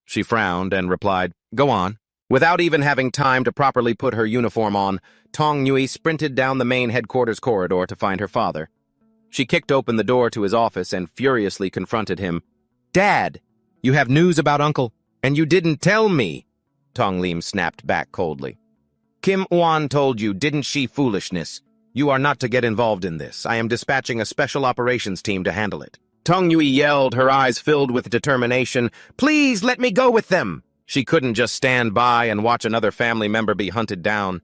She frowned and replied, Go on. Without even having time to properly put her uniform on, Tong Yui sprinted down the main headquarters corridor to find her father. She kicked open the door to his office and furiously confronted him. Dad, you have news about Uncle, and you didn't tell me. Tong Lim snapped back coldly. Kim Wan told you, didn't she, foolishness? You are not to get involved in this. I am dispatching a special operations team to handle it. Tong Yui yelled, her eyes filled with determination. Please let me go with them. She couldn't just stand by and watch another family member be hunted down.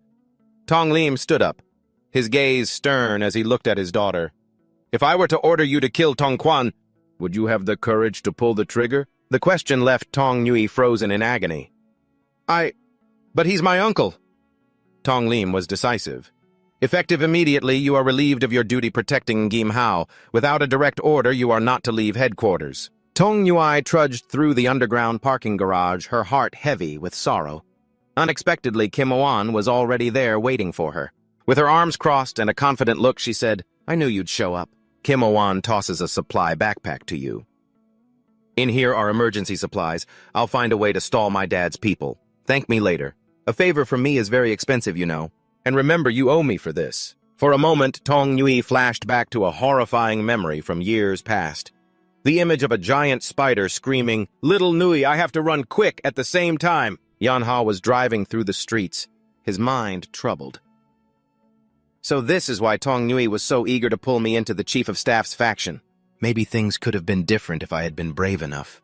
Tong Lim stood up, his gaze stern as he looked at his daughter. If I were to order you to kill Tong Quan, would you have the courage to pull the trigger? The question left Tong Yui frozen in agony. But he's my uncle. Tong Lim was decisive. Effective immediately, you are relieved of your duty protecting Ngim Hao. Without a direct order, you are not to leave headquarters. Tong Yui trudged through the underground parking garage, her heart heavy with sorrow. Unexpectedly, Kim Won was already there waiting for her. With her arms crossed and a confident look, she said, "I knew you'd show up." Kim Won tosses a supply backpack to you. "In here are emergency supplies. I'll find a way to stall my dad's people. Thank me later. A favor from me is very expensive, you know. And remember, you owe me for this." For a moment, Tong Nui flashed back to a horrifying memory from years past. The image of a giant spider screaming, "Little Nui, I have to run quick," at the same time. Yanha was driving through the streets, his mind troubled. So this is why Tong Nui was so eager to pull me into the Chief of Staff's faction. Maybe things could have been different if I had been brave enough.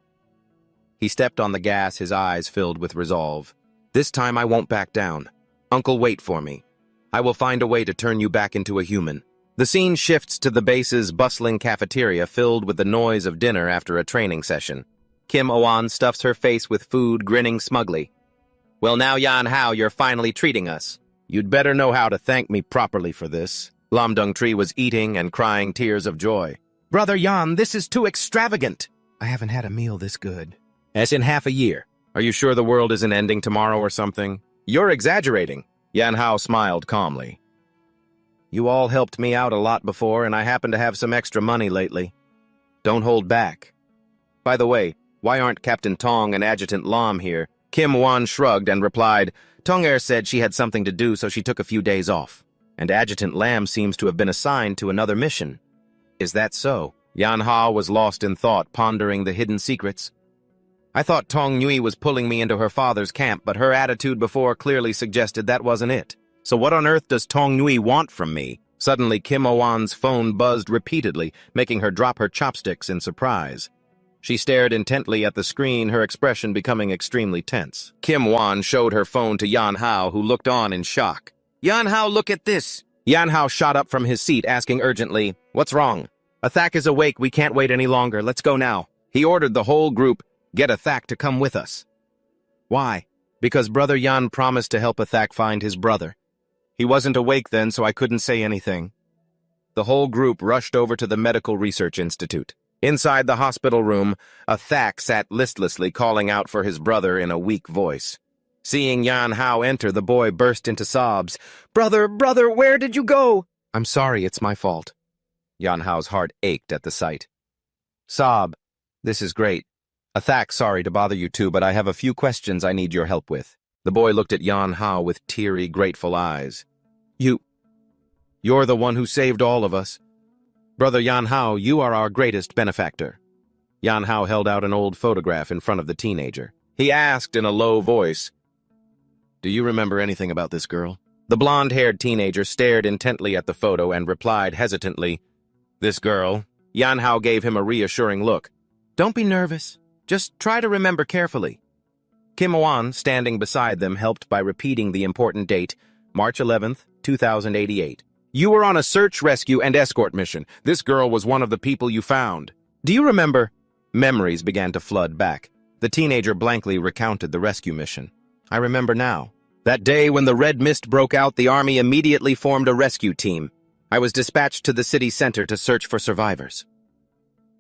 He stepped on the gas, his eyes filled with resolve. "This time I won't back down. Uncle, wait for me. I will find a way to turn you back into a human." The scene shifts to the base's bustling cafeteria filled with the noise of dinner after a training session. Kim Won stuffs her face with food, grinning smugly. "Well, now, Yan Hao, you're finally treating us. You'd better know how to thank me properly for this." Lam Dung Tree was eating and crying tears of joy. "Brother Yan, this is too extravagant. I haven't had a meal this good. As in half a year. Are you sure the world isn't ending tomorrow or something?" "You're exaggerating." Yan Hao smiled calmly. "You all helped me out a lot before, and I happen to have some extra money lately. Don't hold back. By the way, why aren't Captain Tong and Adjutant Lam here?" Kim Won shrugged and replied, "Tong-er said she had something to do, so she took a few days off. And Adjutant Lam seems to have been assigned to another mission." "Is that so?" Yan Ha was lost in thought, pondering the hidden secrets. "I thought Tong Nui was pulling me into her father's camp, but her attitude before clearly suggested that wasn't it. So what on earth does Tong Nui want from me?" Suddenly, Kim Won's phone buzzed repeatedly, making her drop her chopsticks in surprise. She stared intently at the screen, her expression becoming extremely tense. Kim Won showed her phone to Yan Hao, who looked on in shock. "Yan Hao, look at this!" Yan Hao shot up from his seat, asking urgently, "What's wrong?" "Athak is awake. We can't wait any longer. Let's go now." He ordered the whole group, "Get Athak to come with us." "Why?" "Because Brother Yan promised to help Athak find his brother. He wasn't awake then, so I couldn't say anything." The whole group rushed over to the Medical Research Institute. Inside the hospital room, Athak sat listlessly, calling out for his brother in a weak voice. Seeing Yan Hao enter, the boy burst into sobs. "Brother, brother, where did you go?" "I'm sorry, it's my fault." Yan Hao's heart ached at the sight. "Sob, this is great. Athak, sorry to bother you too, but I have a few questions I need your help with." The boy looked at Yan Hao with teary, grateful eyes. You're the one who saved all of us. Brother Yan Hao, you are our greatest benefactor." Yan Hao held out an old photograph in front of the teenager. He asked in a low voice, "Do you remember anything about this girl?" The blonde-haired teenager stared intently at the photo and replied hesitantly, "This girl?" Yan Hao gave him a reassuring look. "Don't be nervous. Just try to remember carefully." Kim Won, standing beside them, helped by repeating the important date, March 11th, 2088. "You were on a search, rescue, and escort mission. This girl was one of the people you found. Do you remember?" Memories began to flood back. The teenager blankly recounted the rescue mission. "I remember now. That day when the red mist broke out, the army immediately formed a rescue team. I was dispatched to the city center to search for survivors."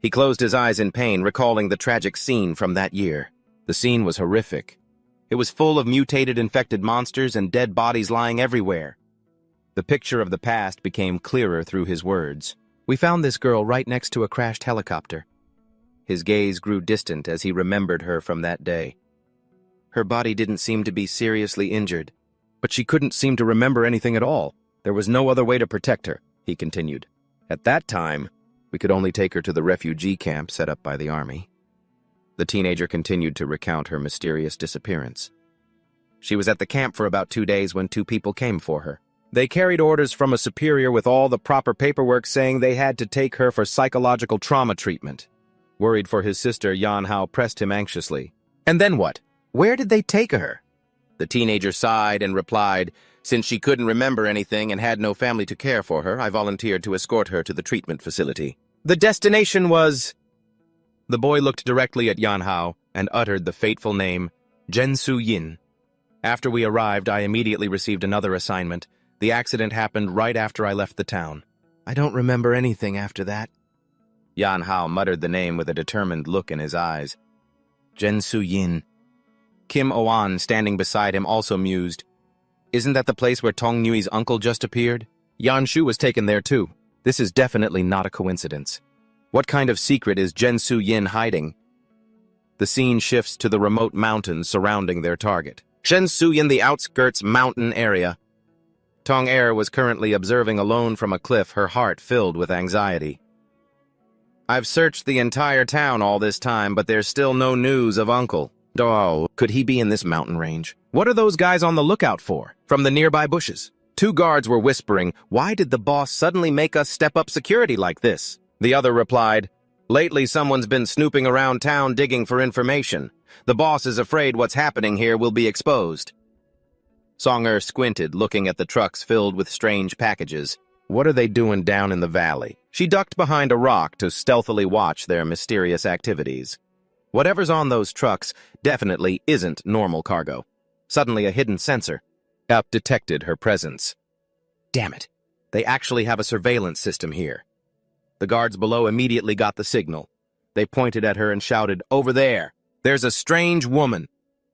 He closed his eyes in pain, recalling the tragic scene from that year. The scene was horrific. It was full of mutated infected monsters and dead bodies lying everywhere. The picture of the past became clearer through his words. "We found this girl right next to a crashed helicopter." His gaze grew distant as he remembered her from that day. Her body didn't seem to be seriously injured, but she couldn't seem to remember anything at all. "There was no other way to protect her," he continued. "At that time, we could only take her to the refugee camp set up by the army." The teenager continued to recount her mysterious disappearance. "She was at the camp for about 2 days when 2 people came for her. They carried orders from a superior with all the proper paperwork saying they had to take her for psychological trauma treatment." Worried for his sister, Yan Hao pressed him anxiously. "And then what? Where did they take her?" The teenager sighed and replied, "Since she couldn't remember anything and had no family to care for her, I volunteered to escort her to the treatment facility. The destination was—" The boy looked directly at Yan Hao and uttered the fateful name, Jensu Yin. "After we arrived, I immediately received another assignment. The accident happened right after I left the town. I don't remember anything after that." Yan Hao muttered the name with a determined look in his eyes. "Jensu Yin. Kim Oan, standing beside him, also mused. Isn't that the place where Tong Nui's uncle just appeared? Yan Shu was taken there too. This is definitely not a coincidence. What kind of secret is Jen Su Yin hiding? The scene shifts to the remote mountains surrounding their target. Jen Su Yin, the outskirts mountain area. Tong Er was currently observing alone from a cliff, her heart filled with anxiety. I've searched the entire town all this time, but there's still no news of Uncle. Oh, could he be in this mountain range? What are those guys on the lookout for? From the nearby bushes. 2 guards were whispering, why did the boss suddenly make us step up security like this? The other replied, lately someone's been snooping around town digging for information. The boss is afraid what's happening here will be exposed. Song-er squinted, looking at the trucks filled with strange packages. What are they doing down in the valley? She ducked behind a rock to stealthily watch their mysterious activities. Whatever's on those trucks definitely isn't normal cargo. Suddenly, a hidden sensor detected her presence. Damn it! They actually have a surveillance system here. The guards below immediately got the signal. They pointed at her and shouted, over there! There's a strange woman!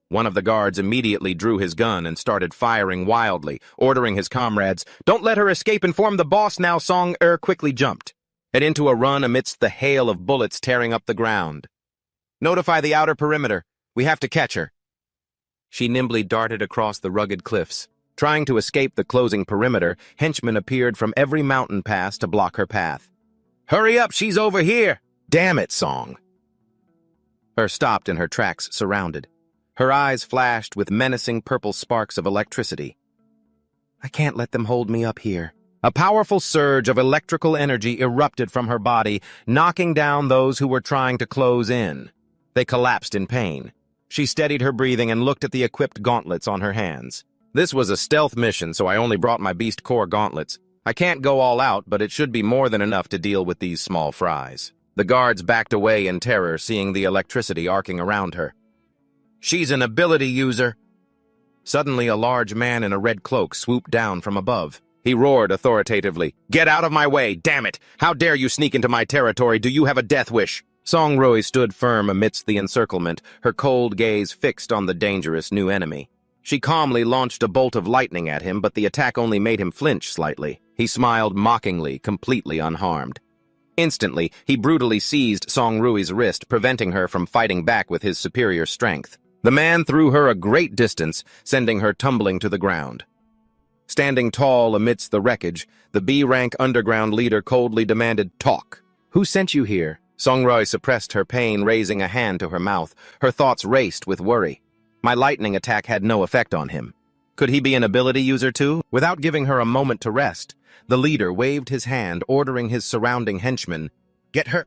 One of the guards immediately drew his gun and started firing wildly, ordering his comrades, don't let her escape, inform the boss now. Song-er quickly jumped, and into a run amidst the hail of bullets tearing up the ground. Notify the outer perimeter. We have to catch her. She nimbly darted across the rugged cliffs. Trying to escape the closing perimeter, henchmen appeared from every mountain pass to block her path. Hurry up, she's over here! Damn it, Song! Her stopped in her tracks, surrounded. Her eyes flashed with menacing purple sparks of electricity. I can't let them hold me up here. A powerful surge of electrical energy erupted from her body, knocking down those who were trying to close in. They collapsed in pain. She steadied her breathing and looked at the equipped gauntlets on her hands. This was a stealth mission, so I only brought my Beast Core gauntlets. I can't go all out, but it should be more than enough to deal with these small fries. The guards backed away in terror, seeing the electricity arcing around her. She's an ability user. Suddenly, a large man in a red cloak swooped down from above. He roared authoritatively, "Get out of my way, damn it! How dare you sneak into my territory? Do you have a death wish?" Song Rui stood firm amidst the encirclement, her cold gaze fixed on the dangerous new enemy. She calmly launched a bolt of lightning at him, but the attack only made him flinch slightly. He smiled mockingly, completely unharmed. Instantly, he brutally seized Song Rui's wrist, preventing her from fighting back with his superior strength. The man threw her a great distance, sending her tumbling to the ground. Standing tall amidst the wreckage, the B-rank underground leader coldly demanded, "Talk. Who sent you here?" Song Rui suppressed her pain, raising a hand to her mouth. Her thoughts raced with worry. My lightning attack had no effect on him. Could he be an ability user too? Without giving her a moment to rest, the leader waved his hand, ordering his surrounding henchmen, "Get her!"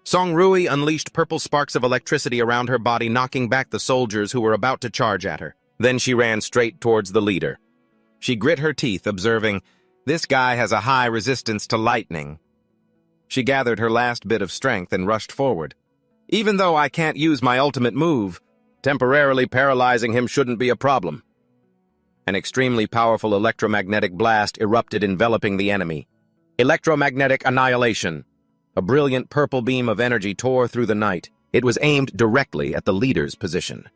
Song Rui unleashed purple sparks of electricity around her body, knocking back the soldiers who were about to charge at her. Then she ran straight towards the leader. She grit her teeth, observing, "This guy has a high resistance to lightning." She gathered her last bit of strength and rushed forward. Even though I can't use my ultimate move, temporarily paralyzing him shouldn't be a problem. An extremely powerful electromagnetic blast erupted, enveloping the enemy. Electromagnetic annihilation. A brilliant purple beam of energy tore through the night. It was aimed directly at the leader's position.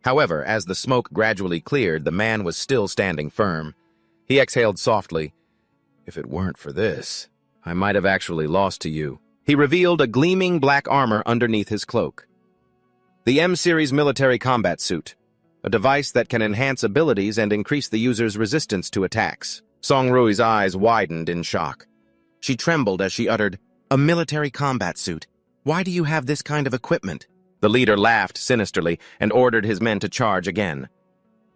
However, as the smoke gradually cleared, the man was still standing firm. He exhaled softly. "If it weren't for this, I might have actually lost to you." He revealed a gleaming black armor underneath his cloak. The M-Series military combat suit, a device that can enhance abilities and increase the user's resistance to attacks. Song Rui's eyes widened in shock. She trembled as she uttered, "A military combat suit? Why do you have this kind of equipment?" The leader laughed sinisterly and ordered his men to charge again.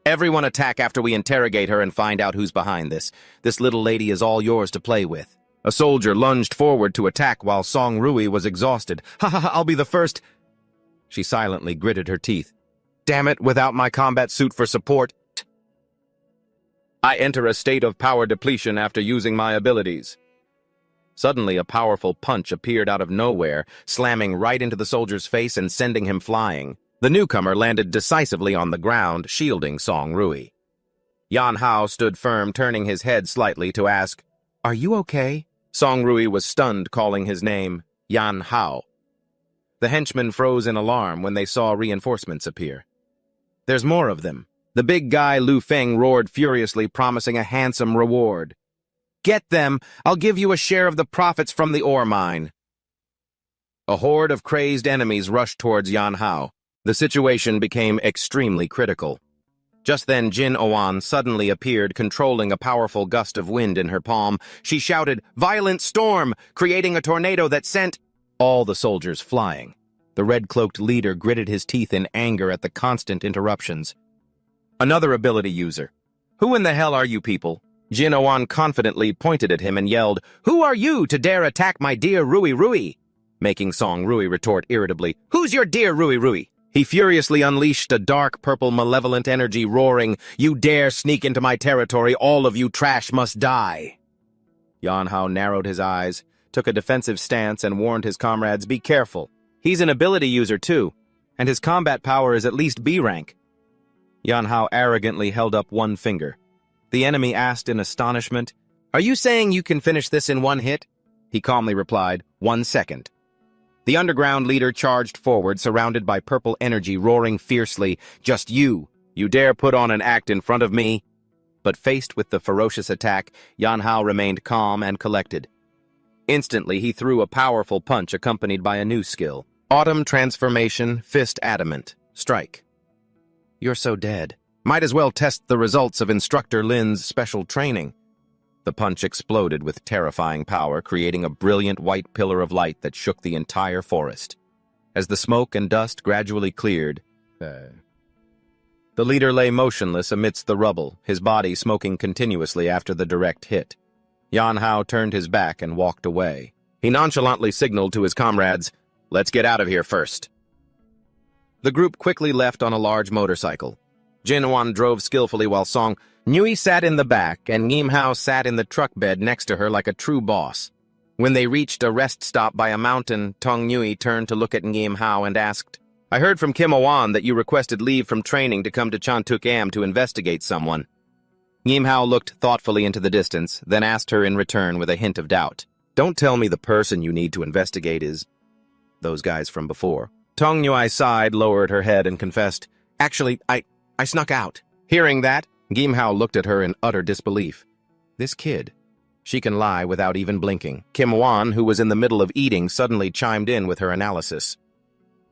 "Everyone attack after we interrogate her and find out who's behind this. This little lady is all yours to play with." A soldier lunged forward to attack while Song Rui was exhausted. "Ha ha ha, I'll be the first." She silently gritted her teeth. "Damn it, without my combat suit for support, I enter a state of power depletion after using my abilities." Suddenly, a powerful punch appeared out of nowhere, slamming right into the soldier's face and sending him flying. The newcomer landed decisively on the ground, shielding Song Rui. Yan Hao stood firm, turning his head slightly to ask, "Are you okay?" Song Rui was stunned, calling his name Yan Hao. The henchmen froze in alarm when they saw reinforcements appear. There's more of them. The big guy Lu Feng roared furiously, promising a handsome reward. Get them! I'll give you a share of the profits from the ore mine. A horde of crazed enemies rushed towards Yan Hao. The situation became extremely critical. Just then, Jin Oan suddenly appeared, controlling a powerful gust of wind in her palm. She shouted, "Violent storm!" creating a tornado that sent all the soldiers flying. The red-cloaked leader gritted his teeth in anger at the constant interruptions. Another ability user. "Who in the hell are you people?" Jin Oan confidently pointed at him and yelled, "Who are you to dare attack my dear Rui Rui?" Making Song Rui retort irritably, "Who's your dear Rui Rui?" He furiously unleashed a dark purple malevolent energy, roaring, "You dare sneak into my territory, all of you trash must die." Yan Hao narrowed his eyes, took a defensive stance, and warned his comrades, "Be careful. He's an ability user too, and his combat power is at least B rank." Yan Hao arrogantly held up one finger. The enemy asked in astonishment, "Are you saying you can finish this in one hit?" He calmly replied, "1 second." The underground leader charged forward, surrounded by purple energy, roaring fiercely, "Just you! You dare put on an act in front of me?" But faced with the ferocious attack, Yan Hao remained calm and collected. Instantly, he threw a powerful punch accompanied by a new skill. Autumn Transformation, Fist Adamant, Strike. "You're so dead. Might as well test the results of Instructor Lin's special training." The punch exploded with terrifying power, creating a brilliant white pillar of light that shook the entire forest. As the smoke and dust gradually cleared, the leader lay motionless amidst the rubble, his body smoking continuously after the direct hit. Yan Hao turned his back and walked away. He nonchalantly signaled to his comrades, "Let's get out of here first." The group quickly left on a large motorcycle. Jin Wan drove skillfully while Song Nui sat in the back, and Ngim Hao sat in the truck bed next to her like a true boss. When they reached a rest stop by a mountain, Tong Nui turned to look at Ngim Hao and asked, "I heard from Kim Owan that you requested leave from training to come to Chantuk Am to investigate someone." Ngim Hao looked thoughtfully into the distance, then asked her in return with a hint of doubt, "Don't tell me the person you need to investigate is those guys from before." Tong Nui sighed, lowered her head, and confessed, "Actually, I snuck out." Hearing that, Ngim Hao looked at her in utter disbelief. This kid. She can lie without even blinking. Kim Wan, who was in the middle of eating, suddenly chimed in with her analysis.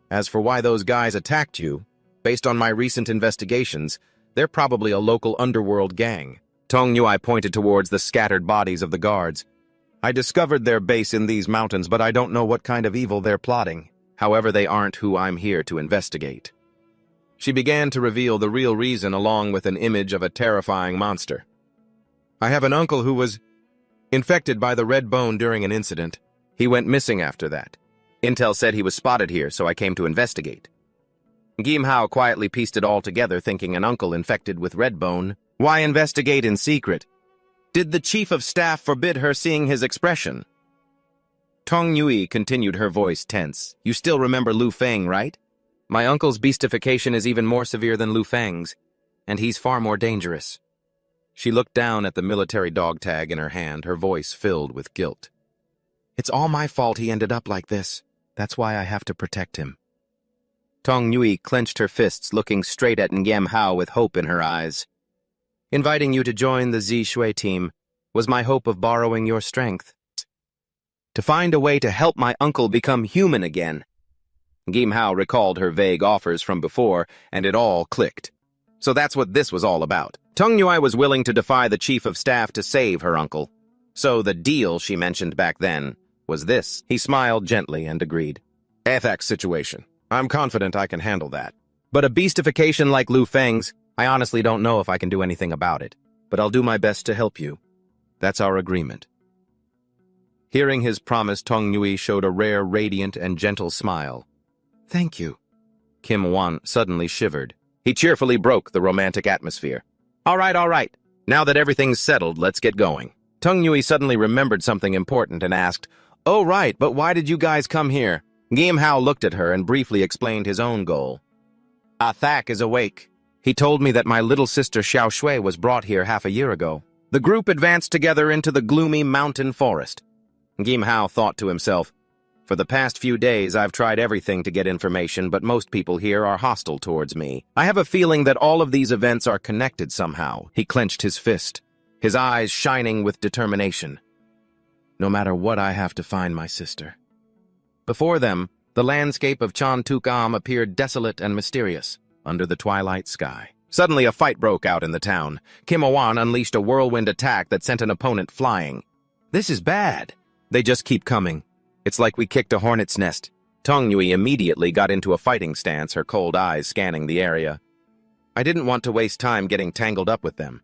"As for why those guys attacked you, based on my recent investigations, they're probably a local underworld gang." Tong Nui pointed towards the scattered bodies of the guards. "I discovered their base in these mountains, but I don't know what kind of evil they're plotting. However, they aren't who I'm here to investigate." She began to reveal the real reason along with an image of a terrifying monster. "I have an uncle who was infected by the red bone during an incident. He went missing after that. Intel said he was spotted here, so I came to investigate." Ngim Hao quietly pieced it all together, thinking an uncle infected with red bone. Why investigate in secret? Did the chief of staff forbid her seeing his expression? Tong Nui continued, her voice tense. "You still remember Lu Feng, right? My uncle's beastification is even more severe than Lu Feng's, and he's far more dangerous." She looked down at the military dog tag in her hand, her voice filled with guilt. "It's all my fault he ended up like this. That's why I have to protect him." Tong Nui clenched her fists, looking straight at Ngiem Hao with hope in her eyes. "Inviting you to join the Zi Shui team was my hope of borrowing your strength. To find a way to help my uncle become human again." Ngim Hao recalled her vague offers from before, and it all clicked. So that's what this was all about. Tong Nui was willing to defy the chief of staff to save her uncle. So the deal she mentioned back then was this. He smiled gently and agreed. "FX situation. I'm confident I can handle that. But a beastification like Lu Feng's, I honestly don't know if I can do anything about it. But I'll do my best to help you. That's our agreement." Hearing his promise, Tong Nui showed a rare, radiant, and gentle smile. "Thank you." Kim Wan suddenly shivered. He cheerfully broke the romantic atmosphere. All right. Now that everything's settled, let's get going." Tong Nui suddenly remembered something important and asked, "Oh, right, but why did you guys come here?" Ngim Hao looked at her and briefly explained his own goal. "Thak is awake. He told me that my little sister Xiao Shui was brought here half a year ago." The group advanced together into the gloomy mountain forest. Ngim Hao thought to himself, For the past few days, I've tried everything to get information, but most people here are hostile towards me. I have a feeling that all of these events are connected somehow. He clenched his fist, his eyes shining with determination. No matter what, I have to find my sister. Before them, the landscape of Chantukam appeared desolate and mysterious under the twilight sky. Suddenly, a fight broke out in the town. Kim Owan unleashed a whirlwind attack that sent an opponent flying. This is bad. They just keep coming. It's like we kicked a hornet's nest. Tong Nui immediately got into a fighting stance, her cold eyes scanning the area. I didn't want to waste time getting tangled up with them.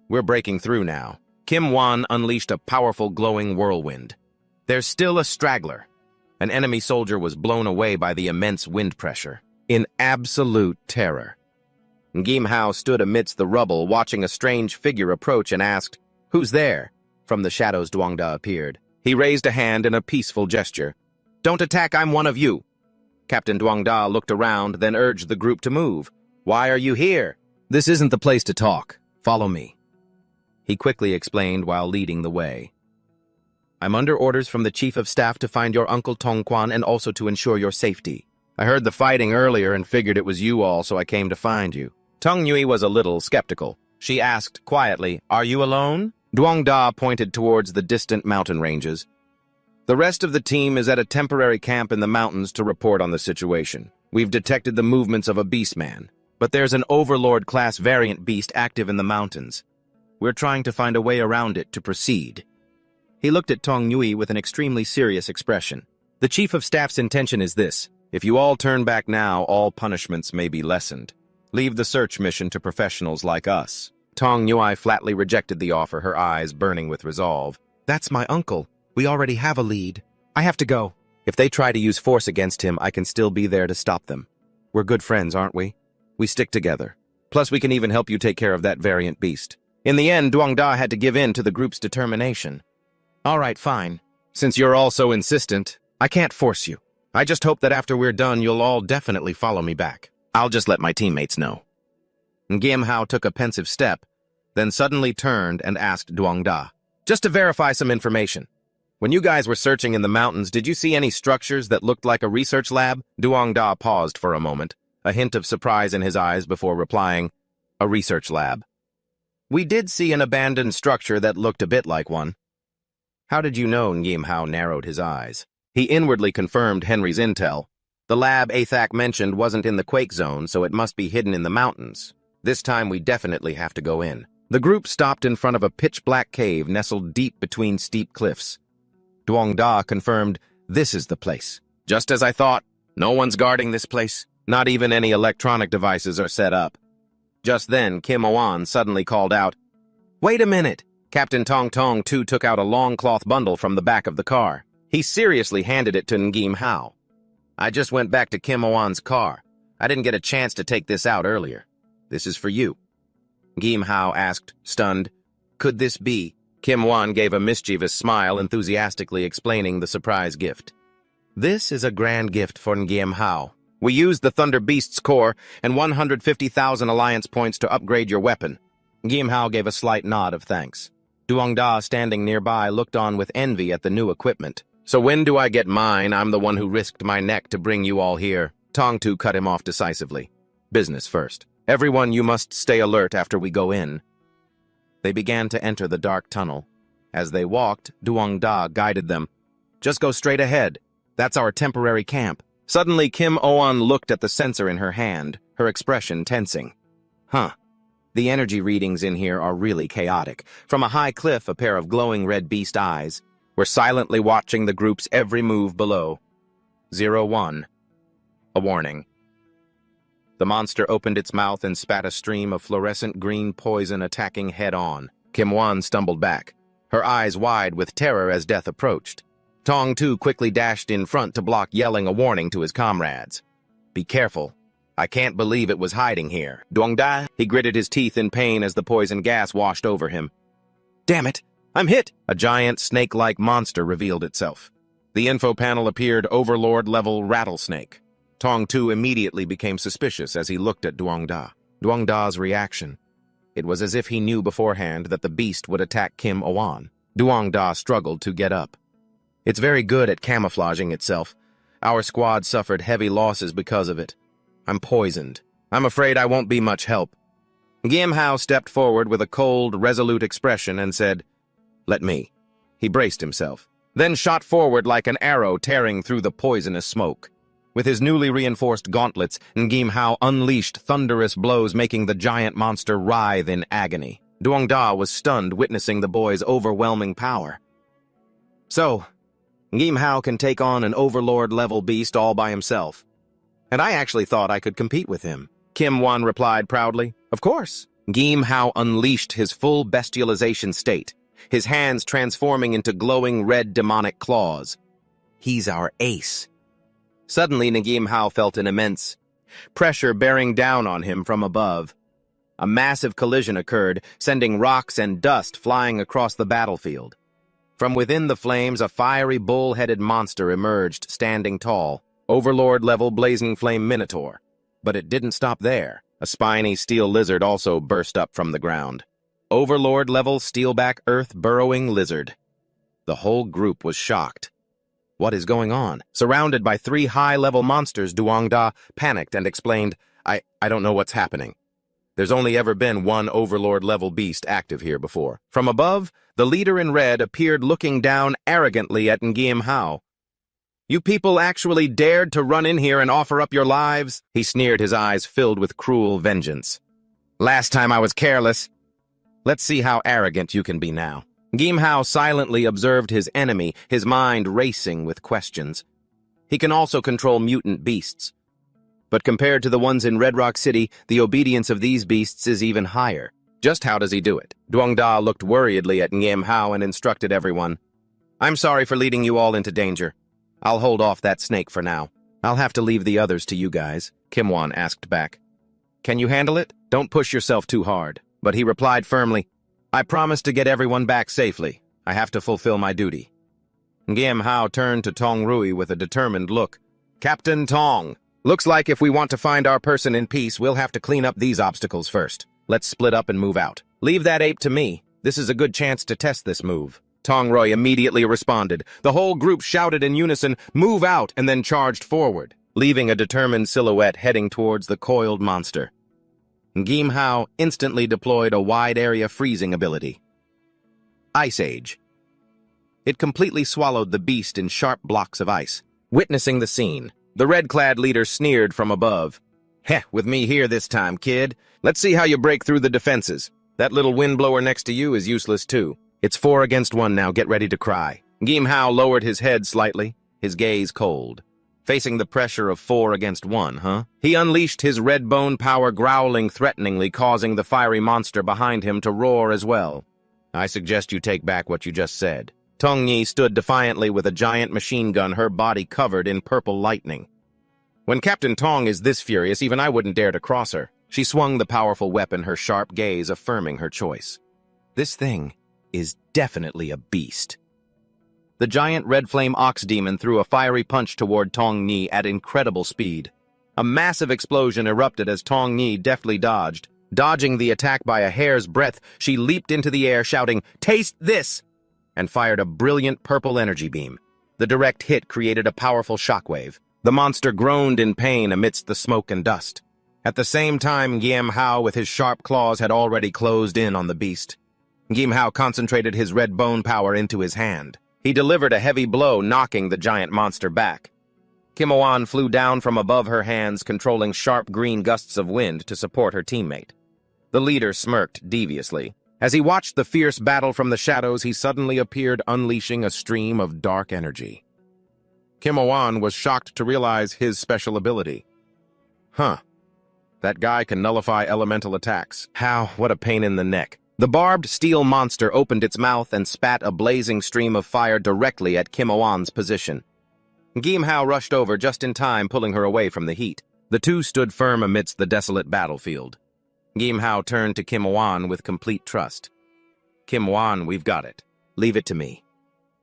We're breaking through now. Kim Wan unleashed a powerful glowing whirlwind. There's still a straggler. An enemy soldier was blown away by the immense wind pressure, in absolute terror. Ngim Hao stood amidst the rubble, watching a strange figure approach and asked, "Who's there?" From the shadows, Duangda appeared. He raised a hand in a peaceful gesture. "Don't attack, I'm one of you." Captain Duangda looked around, then urged the group to move. "Why are you here?" "This isn't the place to talk. Follow me," he quickly explained while leading the way. "I'm under orders from the Chief of Staff to find your Uncle Tongquan and also to ensure your safety. I heard the fighting earlier and figured it was you all, so I came to find you." Tong Nui was a little skeptical. She asked quietly, "Are you alone?" Duangda pointed towards the distant mountain ranges. "The rest of the team is at a temporary camp in the mountains to report on the situation. We've detected the movements of a beastman, but there's an Overlord-class variant beast active in the mountains. We're trying to find a way around it to proceed." He looked at Tong Nui with an extremely serious expression. "The Chief of Staff's intention is this. If you all turn back now, all punishments may be lessened. Leave the search mission to professionals like us." Tong Nui flatly rejected the offer, her eyes burning with resolve. "That's my uncle. We already have a lead. I have to go. If they try to use force against him, I can still be there to stop them. We're good friends, aren't we? We stick together. Plus, we can even help you take care of that variant beast." In the end, Duangda had to give in to the group's determination. "All right, fine. Since you're all so insistent, I can't force you. I just hope that after we're done, you'll all definitely follow me back. I'll just let my teammates know." Ngim Hao took a pensive step, then suddenly turned and asked Duangda, "Just to verify some information. When you guys were searching in the mountains, did you see any structures that looked like a research lab?" Duangda paused for a moment, a hint of surprise in his eyes before replying, "A research lab. We did see an abandoned structure that looked a bit like one." "How did you know?" Ngim Hao narrowed his eyes. He inwardly confirmed Henry's intel. The lab Athak mentioned wasn't in the quake zone, so it must be hidden in the mountains. This time we definitely have to go in. The group stopped in front of a pitch-black cave nestled deep between steep cliffs. Duangda confirmed, "This is the place. Just as I thought. No one's guarding this place. Not even any electronic devices are set up." Just then, Kim Owan suddenly called out, "Wait a minute!" Captain Tong Tong too took out a long cloth bundle from the back of the car. He seriously handed it to Ngim Hao. "I just went back to Kim Owan's car. I didn't get a chance to take this out earlier. This is for you." Ngim Hao asked, stunned, "Could this be?" Kim Wan gave a mischievous smile, enthusiastically explaining the surprise gift. "This is a grand gift for Ngim Hao. We used the Thunder Beast's core and 150,000 alliance points to upgrade your weapon." Ngim Hao gave a slight nod of thanks. Duangda, standing nearby, looked on with envy at the new equipment. "So when do I get mine? I'm the one who risked my neck to bring you all here." Tong Tu cut him off decisively. "Business first. Everyone, you must stay alert after we go in." They began to enter the dark tunnel. As they walked, Duangda guided them. "Just go straight ahead. That's our temporary camp." Suddenly, Kim Oan looked at the sensor in her hand, her expression tensing. "Huh. The energy readings in here are really chaotic." From a high cliff, a pair of glowing red beast eyes were silently watching the group's every move below. 01. A warning. The monster opened its mouth and spat a stream of fluorescent green poison, attacking head-on. Kim Wan stumbled back, her eyes wide with terror as death approached. Tong Tu quickly dashed in front to block, yelling a warning to his comrades. "Be careful. I can't believe it was hiding here." Duangda, he gritted his teeth in pain as the poison gas washed over him. "Damn it! I'm hit!" A giant snake-like monster revealed itself. The info panel appeared Overlord-level rattlesnake. Tong Tu immediately became suspicious as he looked at Duangda. Duangda's reaction. It was as if he knew beforehand that the beast would attack Kim Oan. Duangda struggled to get up. It's very good at camouflaging itself. Our squad suffered heavy losses because of it. I'm poisoned. I'm afraid I won't be much help. Gimhao stepped forward with a cold, resolute expression and said, "Let me." He braced himself, then shot forward like an arrow tearing through the poisonous smoke. With his newly reinforced gauntlets, Gimhao unleashed thunderous blows, making the giant monster writhe in agony. Dronzer was stunned witnessing the boy's overwhelming power. So, Gimhao can take on an overlord-level beast all by himself. And I actually thought I could compete with him. Kim Wan replied proudly, "Of course." Gimhao unleashed his full bestialization state, his hands transforming into glowing red demonic claws. He's our ace. Suddenly, Gimhao felt an immense pressure bearing down on him from above. A massive collision occurred, sending rocks and dust flying across the battlefield. From within the flames, a fiery bull-headed monster emerged, standing tall, Overlord-level blazing flame minotaur. But it didn't stop there. A spiny steel lizard also burst up from the ground. Overlord-level steelback earth-burrowing lizard. The whole group was shocked. What is going on? Surrounded by 3 high-level monsters, Dronzer panicked and explained, I don't know what's happening. There's only ever been one Overlord-level beast active here before. From above, the leader in red appeared looking down arrogantly at Gimhao. You people actually dared to run in here and offer up your lives? He sneered, his eyes filled with cruel vengeance. Last time I was careless. Let's see how arrogant you can be now. Gimhao silently observed his enemy, his mind racing with questions. He can also control mutant beasts. But compared to the ones in Red Rock City, the obedience of these beasts is even higher. Just how does he do it? Dronzer looked worriedly at Gimhao and instructed everyone. I'm sorry for leading you all into danger. I'll hold off that snake for now. I'll have to leave the others to you guys, Kimwan asked back. Can you handle it? Don't push yourself too hard. But he replied firmly, I promise to get everyone back safely. I have to fulfill my duty. Gimhao turned to Tong Rui with a determined look. Captain Tong, looks like if we want to find our person in peace, we'll have to clean up these obstacles first. Let's split up and move out. Leave that ape to me. This is a good chance to test this move. Tong Rui immediately responded. The whole group shouted in unison, move out, and then charged forward, leaving a determined silhouette heading towards the coiled monster. Gimhao instantly deployed a wide-area freezing ability. Ice Age. It completely swallowed the beast in sharp blocks of ice. Witnessing the scene, the red-clad leader sneered from above. Heh, with me here this time, kid. Let's see how you break through the defenses. That little windblower next to you is useless too. It's 4 against 1 now, get ready to cry. Gimhao lowered his head slightly, his gaze cold. Facing the pressure of 4 against 1, huh? He unleashed his red bone power, growling threateningly, causing the fiery monster behind him to roar as well. I suggest you take back what you just said. Tong Yi stood defiantly with a giant machine gun, her body covered in purple lightning. When Captain Tong is this furious, even I wouldn't dare to cross her. She swung the powerful weapon, her sharp gaze affirming her choice. This thing is definitely a beast. The giant red flame ox demon threw a fiery punch toward Tong Yi at incredible speed. A massive explosion erupted as Tong Yi deftly dodged. Dodging the attack by a hair's breadth, she leaped into the air shouting, "Taste this!" and fired a brilliant purple energy beam. The direct hit created a powerful shockwave. The monster groaned in pain amidst the smoke and dust. At the same time, Gimhao with his sharp claws had already closed in on the beast. Gimhao concentrated his red bone power into his hand. He delivered a heavy blow, knocking the giant monster back. Kimoan flew down from above her hands, controlling sharp green gusts of wind to support her teammate. The leader smirked deviously. As he watched the fierce battle from the shadows, he suddenly appeared, unleashing a stream of dark energy. Kimoan was shocked to realize his special ability. Huh. That guy can nullify elemental attacks. How? What a pain in the neck. The barbed steel monster opened its mouth and spat a blazing stream of fire directly at Kimoan's position. Gimhao rushed over just in time, pulling her away from the heat. The two stood firm amidst the desolate battlefield. Gimhao turned to Kimoan with complete trust. Kimoan, we've got it. Leave it to me.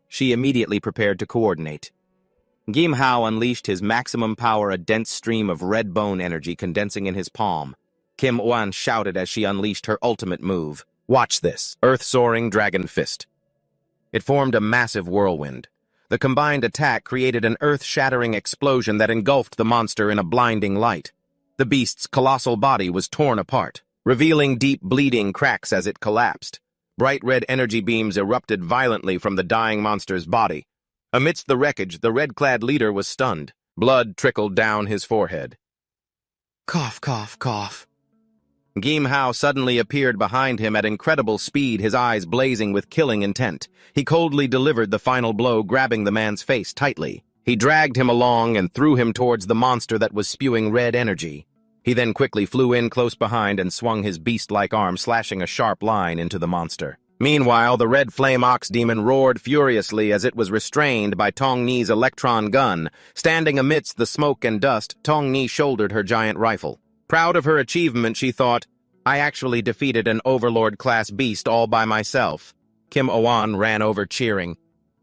She immediately prepared to coordinate. Gimhao unleashed his maximum power, a dense stream of red bone energy condensing in his palm. Kimoan shouted as she unleashed her ultimate move. Watch this, earth-soaring dragon fist. It formed a massive whirlwind. The combined attack created an earth-shattering explosion that engulfed the monster in a blinding light. The beast's colossal body was torn apart, revealing deep bleeding cracks as it collapsed. Bright red energy beams erupted violently from the dying monster's body. Amidst the wreckage, the red-clad leader was stunned. Blood trickled down his forehead. Cough, cough, cough. Gim Hao suddenly appeared behind him at incredible speed, his eyes blazing with killing intent. He coldly delivered the final blow, grabbing the man's face tightly. He dragged him along and threw him towards the monster that was spewing red energy. He then quickly flew in close behind and swung his beast-like arm, slashing a sharp line into the monster. Meanwhile, the red flame ox demon roared furiously as it was restrained by Tong Ni's electron gun. Standing amidst the smoke and dust, Tong Ni shouldered her giant rifle. Proud of her achievement, she thought, I actually defeated an overlord-class beast all by myself. Kim Oan ran over cheering.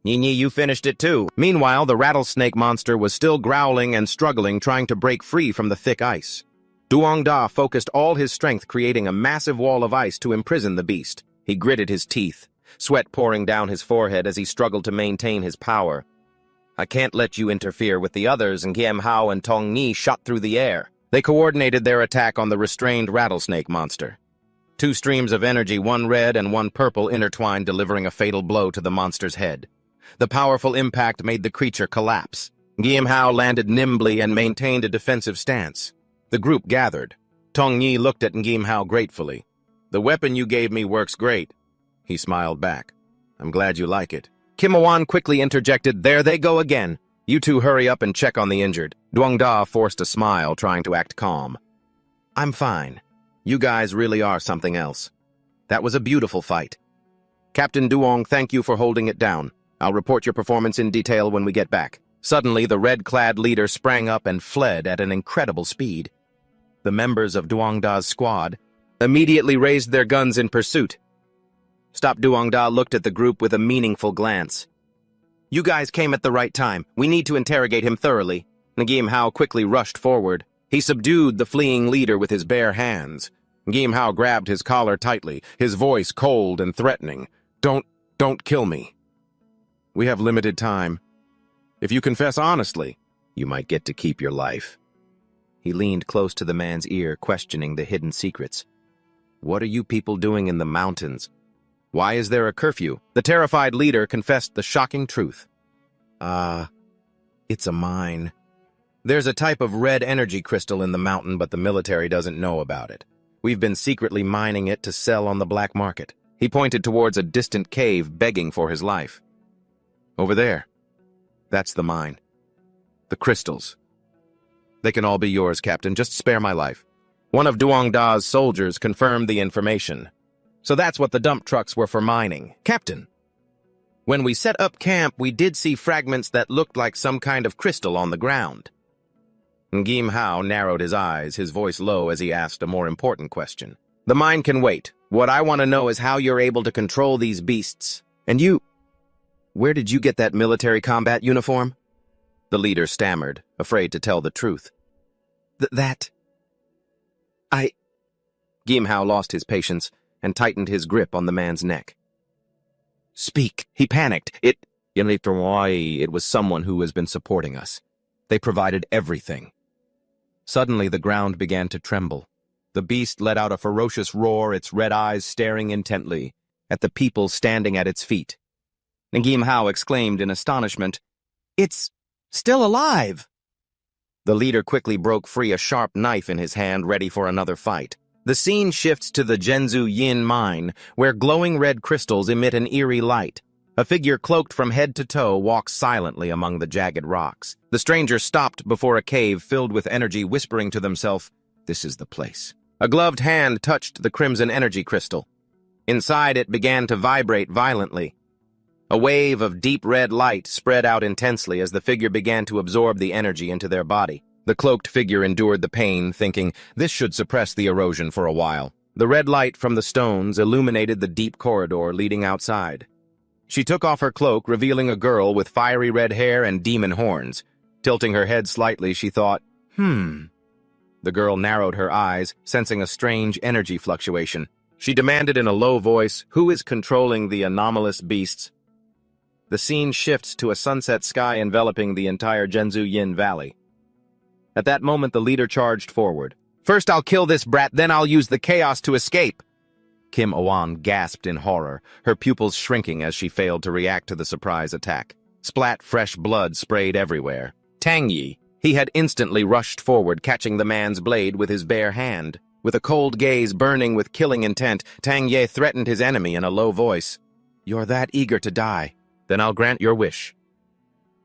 Nini, you finished it too. Meanwhile, the rattlesnake monster was still growling and struggling, trying to break free from the thick ice. Duong Da focused all his strength, creating a massive wall of ice to imprison the beast. He gritted his teeth, sweat pouring down his forehead as he struggled to maintain his power. I can't let you interfere with the others, and Gim Hao and Tong Ni shot through the air. They coordinated their attack on the restrained rattlesnake monster. Two streams of energy, one red and one purple, intertwined, delivering a fatal blow to the monster's head. The powerful impact made the creature collapse. Gim Hao landed nimbly and maintained a defensive stance. The group gathered. Tong Yi looked at Gim Hao gratefully. The weapon you gave me works great. He smiled back. I'm glad you like it. Kim Oan quickly interjected, there they go again. You two hurry up and check on the injured. Duong Da forced a smile, trying to act calm. I'm fine. You guys really are something else. That was a beautiful fight. Captain Duong, thank you for holding it down. I'll report your performance in detail when we get back. Suddenly, the red-clad leader sprang up and fled at an incredible speed. The members of Duong Da's squad immediately raised their guns in pursuit. Stop. Duong Da looked at the group with a meaningful glance. You guys came at the right time. We need to interrogate him thoroughly. Gim Hao quickly rushed forward. He subdued the fleeing leader with his bare hands. Gim Hao grabbed his collar tightly, his voice cold and threatening. Don't kill me. We have limited time. If you confess honestly, you might get to keep your life. He leaned close to the man's ear, questioning the hidden secrets. What are you people doing in the mountains? Why is there a curfew? The terrified leader confessed the shocking truth. It's a mine. There's a type of red energy crystal in the mountain, but the military doesn't know about it. We've been secretly mining it to sell on the black market. He pointed towards a distant cave, begging for his life. Over there. That's the mine. The crystals. They can all be yours, Captain. Just spare my life. One of Duong Da's soldiers confirmed the information. So that's what the dump trucks were for mining. Captain, when we set up camp, we did see fragments that looked like some kind of crystal on the ground. Gim Hao narrowed his eyes, his voice low as he asked a more important question. The mine can wait. What I want to know is how you're able to control these beasts. And you... Where did you get that military combat uniform? The leader stammered, afraid to tell the truth. Gim Hao lost his patience and tightened his grip on the man's neck. Speak. He panicked. It was someone who has been supporting us. They provided everything. Suddenly, the ground began to tremble. The beast let out a ferocious roar, its red eyes staring intently at the people standing at its feet. Gim Hao exclaimed in astonishment, It's still alive! The leader quickly broke free, a sharp knife in his hand, ready for another fight. The scene shifts to the Zhenzu Yin mine, where glowing red crystals emit an eerie light. A figure cloaked from head to toe walks silently among the jagged rocks. The stranger stopped before a cave filled with energy, whispering to themselves, This is the place. A gloved hand touched the crimson energy crystal. Inside, it began to vibrate violently. A wave of deep red light spread out intensely as the figure began to absorb the energy into their body. The cloaked figure endured the pain, thinking, this should suppress the erosion for a while. The red light from the stones illuminated the deep corridor leading outside. She took off her cloak, revealing a girl with fiery red hair and demon horns. Tilting her head slightly, she thought, The girl narrowed her eyes, sensing a strange energy fluctuation. She demanded in a low voice, Who is controlling the anomalous beasts? The scene shifts to a sunset sky enveloping the entire Zhenzu Yin Valley. At that moment, the leader charged forward. "First I'll kill this brat, then I'll use the chaos to escape!" Kim Awan gasped in horror, her pupils shrinking as she failed to react to the surprise attack. Splat fresh blood sprayed everywhere. Tang Yi. He had instantly rushed forward, catching the man's blade with his bare hand. With a cold gaze burning with killing intent, Tang Ye threatened his enemy in a low voice. "You're that eager to die. Then I'll grant your wish."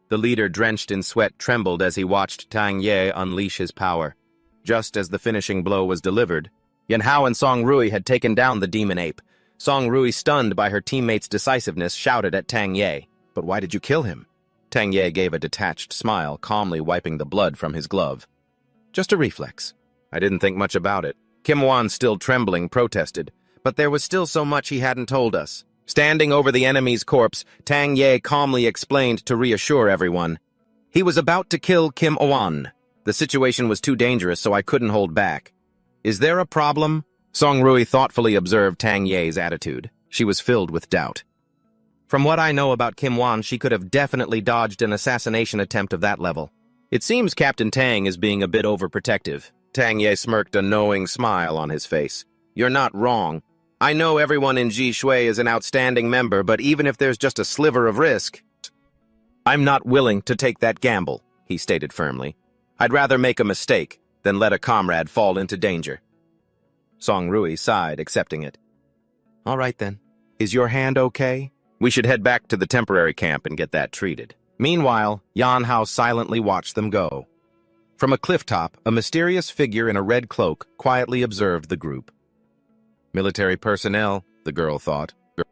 The leader, drenched in sweat, trembled as he watched Tang Ye unleash his power. Just as the finishing blow was delivered, Yan Hao and Song Rui had taken down the demon ape. Song Rui, stunned by her teammate's decisiveness, shouted at Tang Ye. "But why did you kill him?" Tang Ye gave a detached smile, calmly wiping the blood from his glove. "Just a reflex. I didn't think much about it." Kim Wan, still trembling, protested. But there was still so much he hadn't told us. Standing over the enemy's corpse, Tang Ye calmly explained to reassure everyone. He was about to kill Kim Awan. The situation was too dangerous, so I couldn't hold back. "Is there a problem?" Song Rui thoughtfully observed Tang Ye's attitude. She was filled with doubt. "From what I know about Kim Wan, she could have definitely dodged an assassination attempt of that level. It seems Captain Tang is being a bit overprotective." Tang Ye smirked, a knowing smile on his face. "You're not wrong. I know everyone in Ji Shui is an outstanding member, but even if there's just a sliver of risk, I'm not willing to take that gamble," he stated firmly. "I'd rather make a mistake than let a comrade fall into danger." Song Rui sighed, accepting it. "All right then. Is your hand okay? We should head back to the temporary camp and get that treated." Meanwhile, Yan Hao silently watched them go. From a cliff top, a mysterious figure in a red cloak quietly observed the group. Military personnel, the girl thought.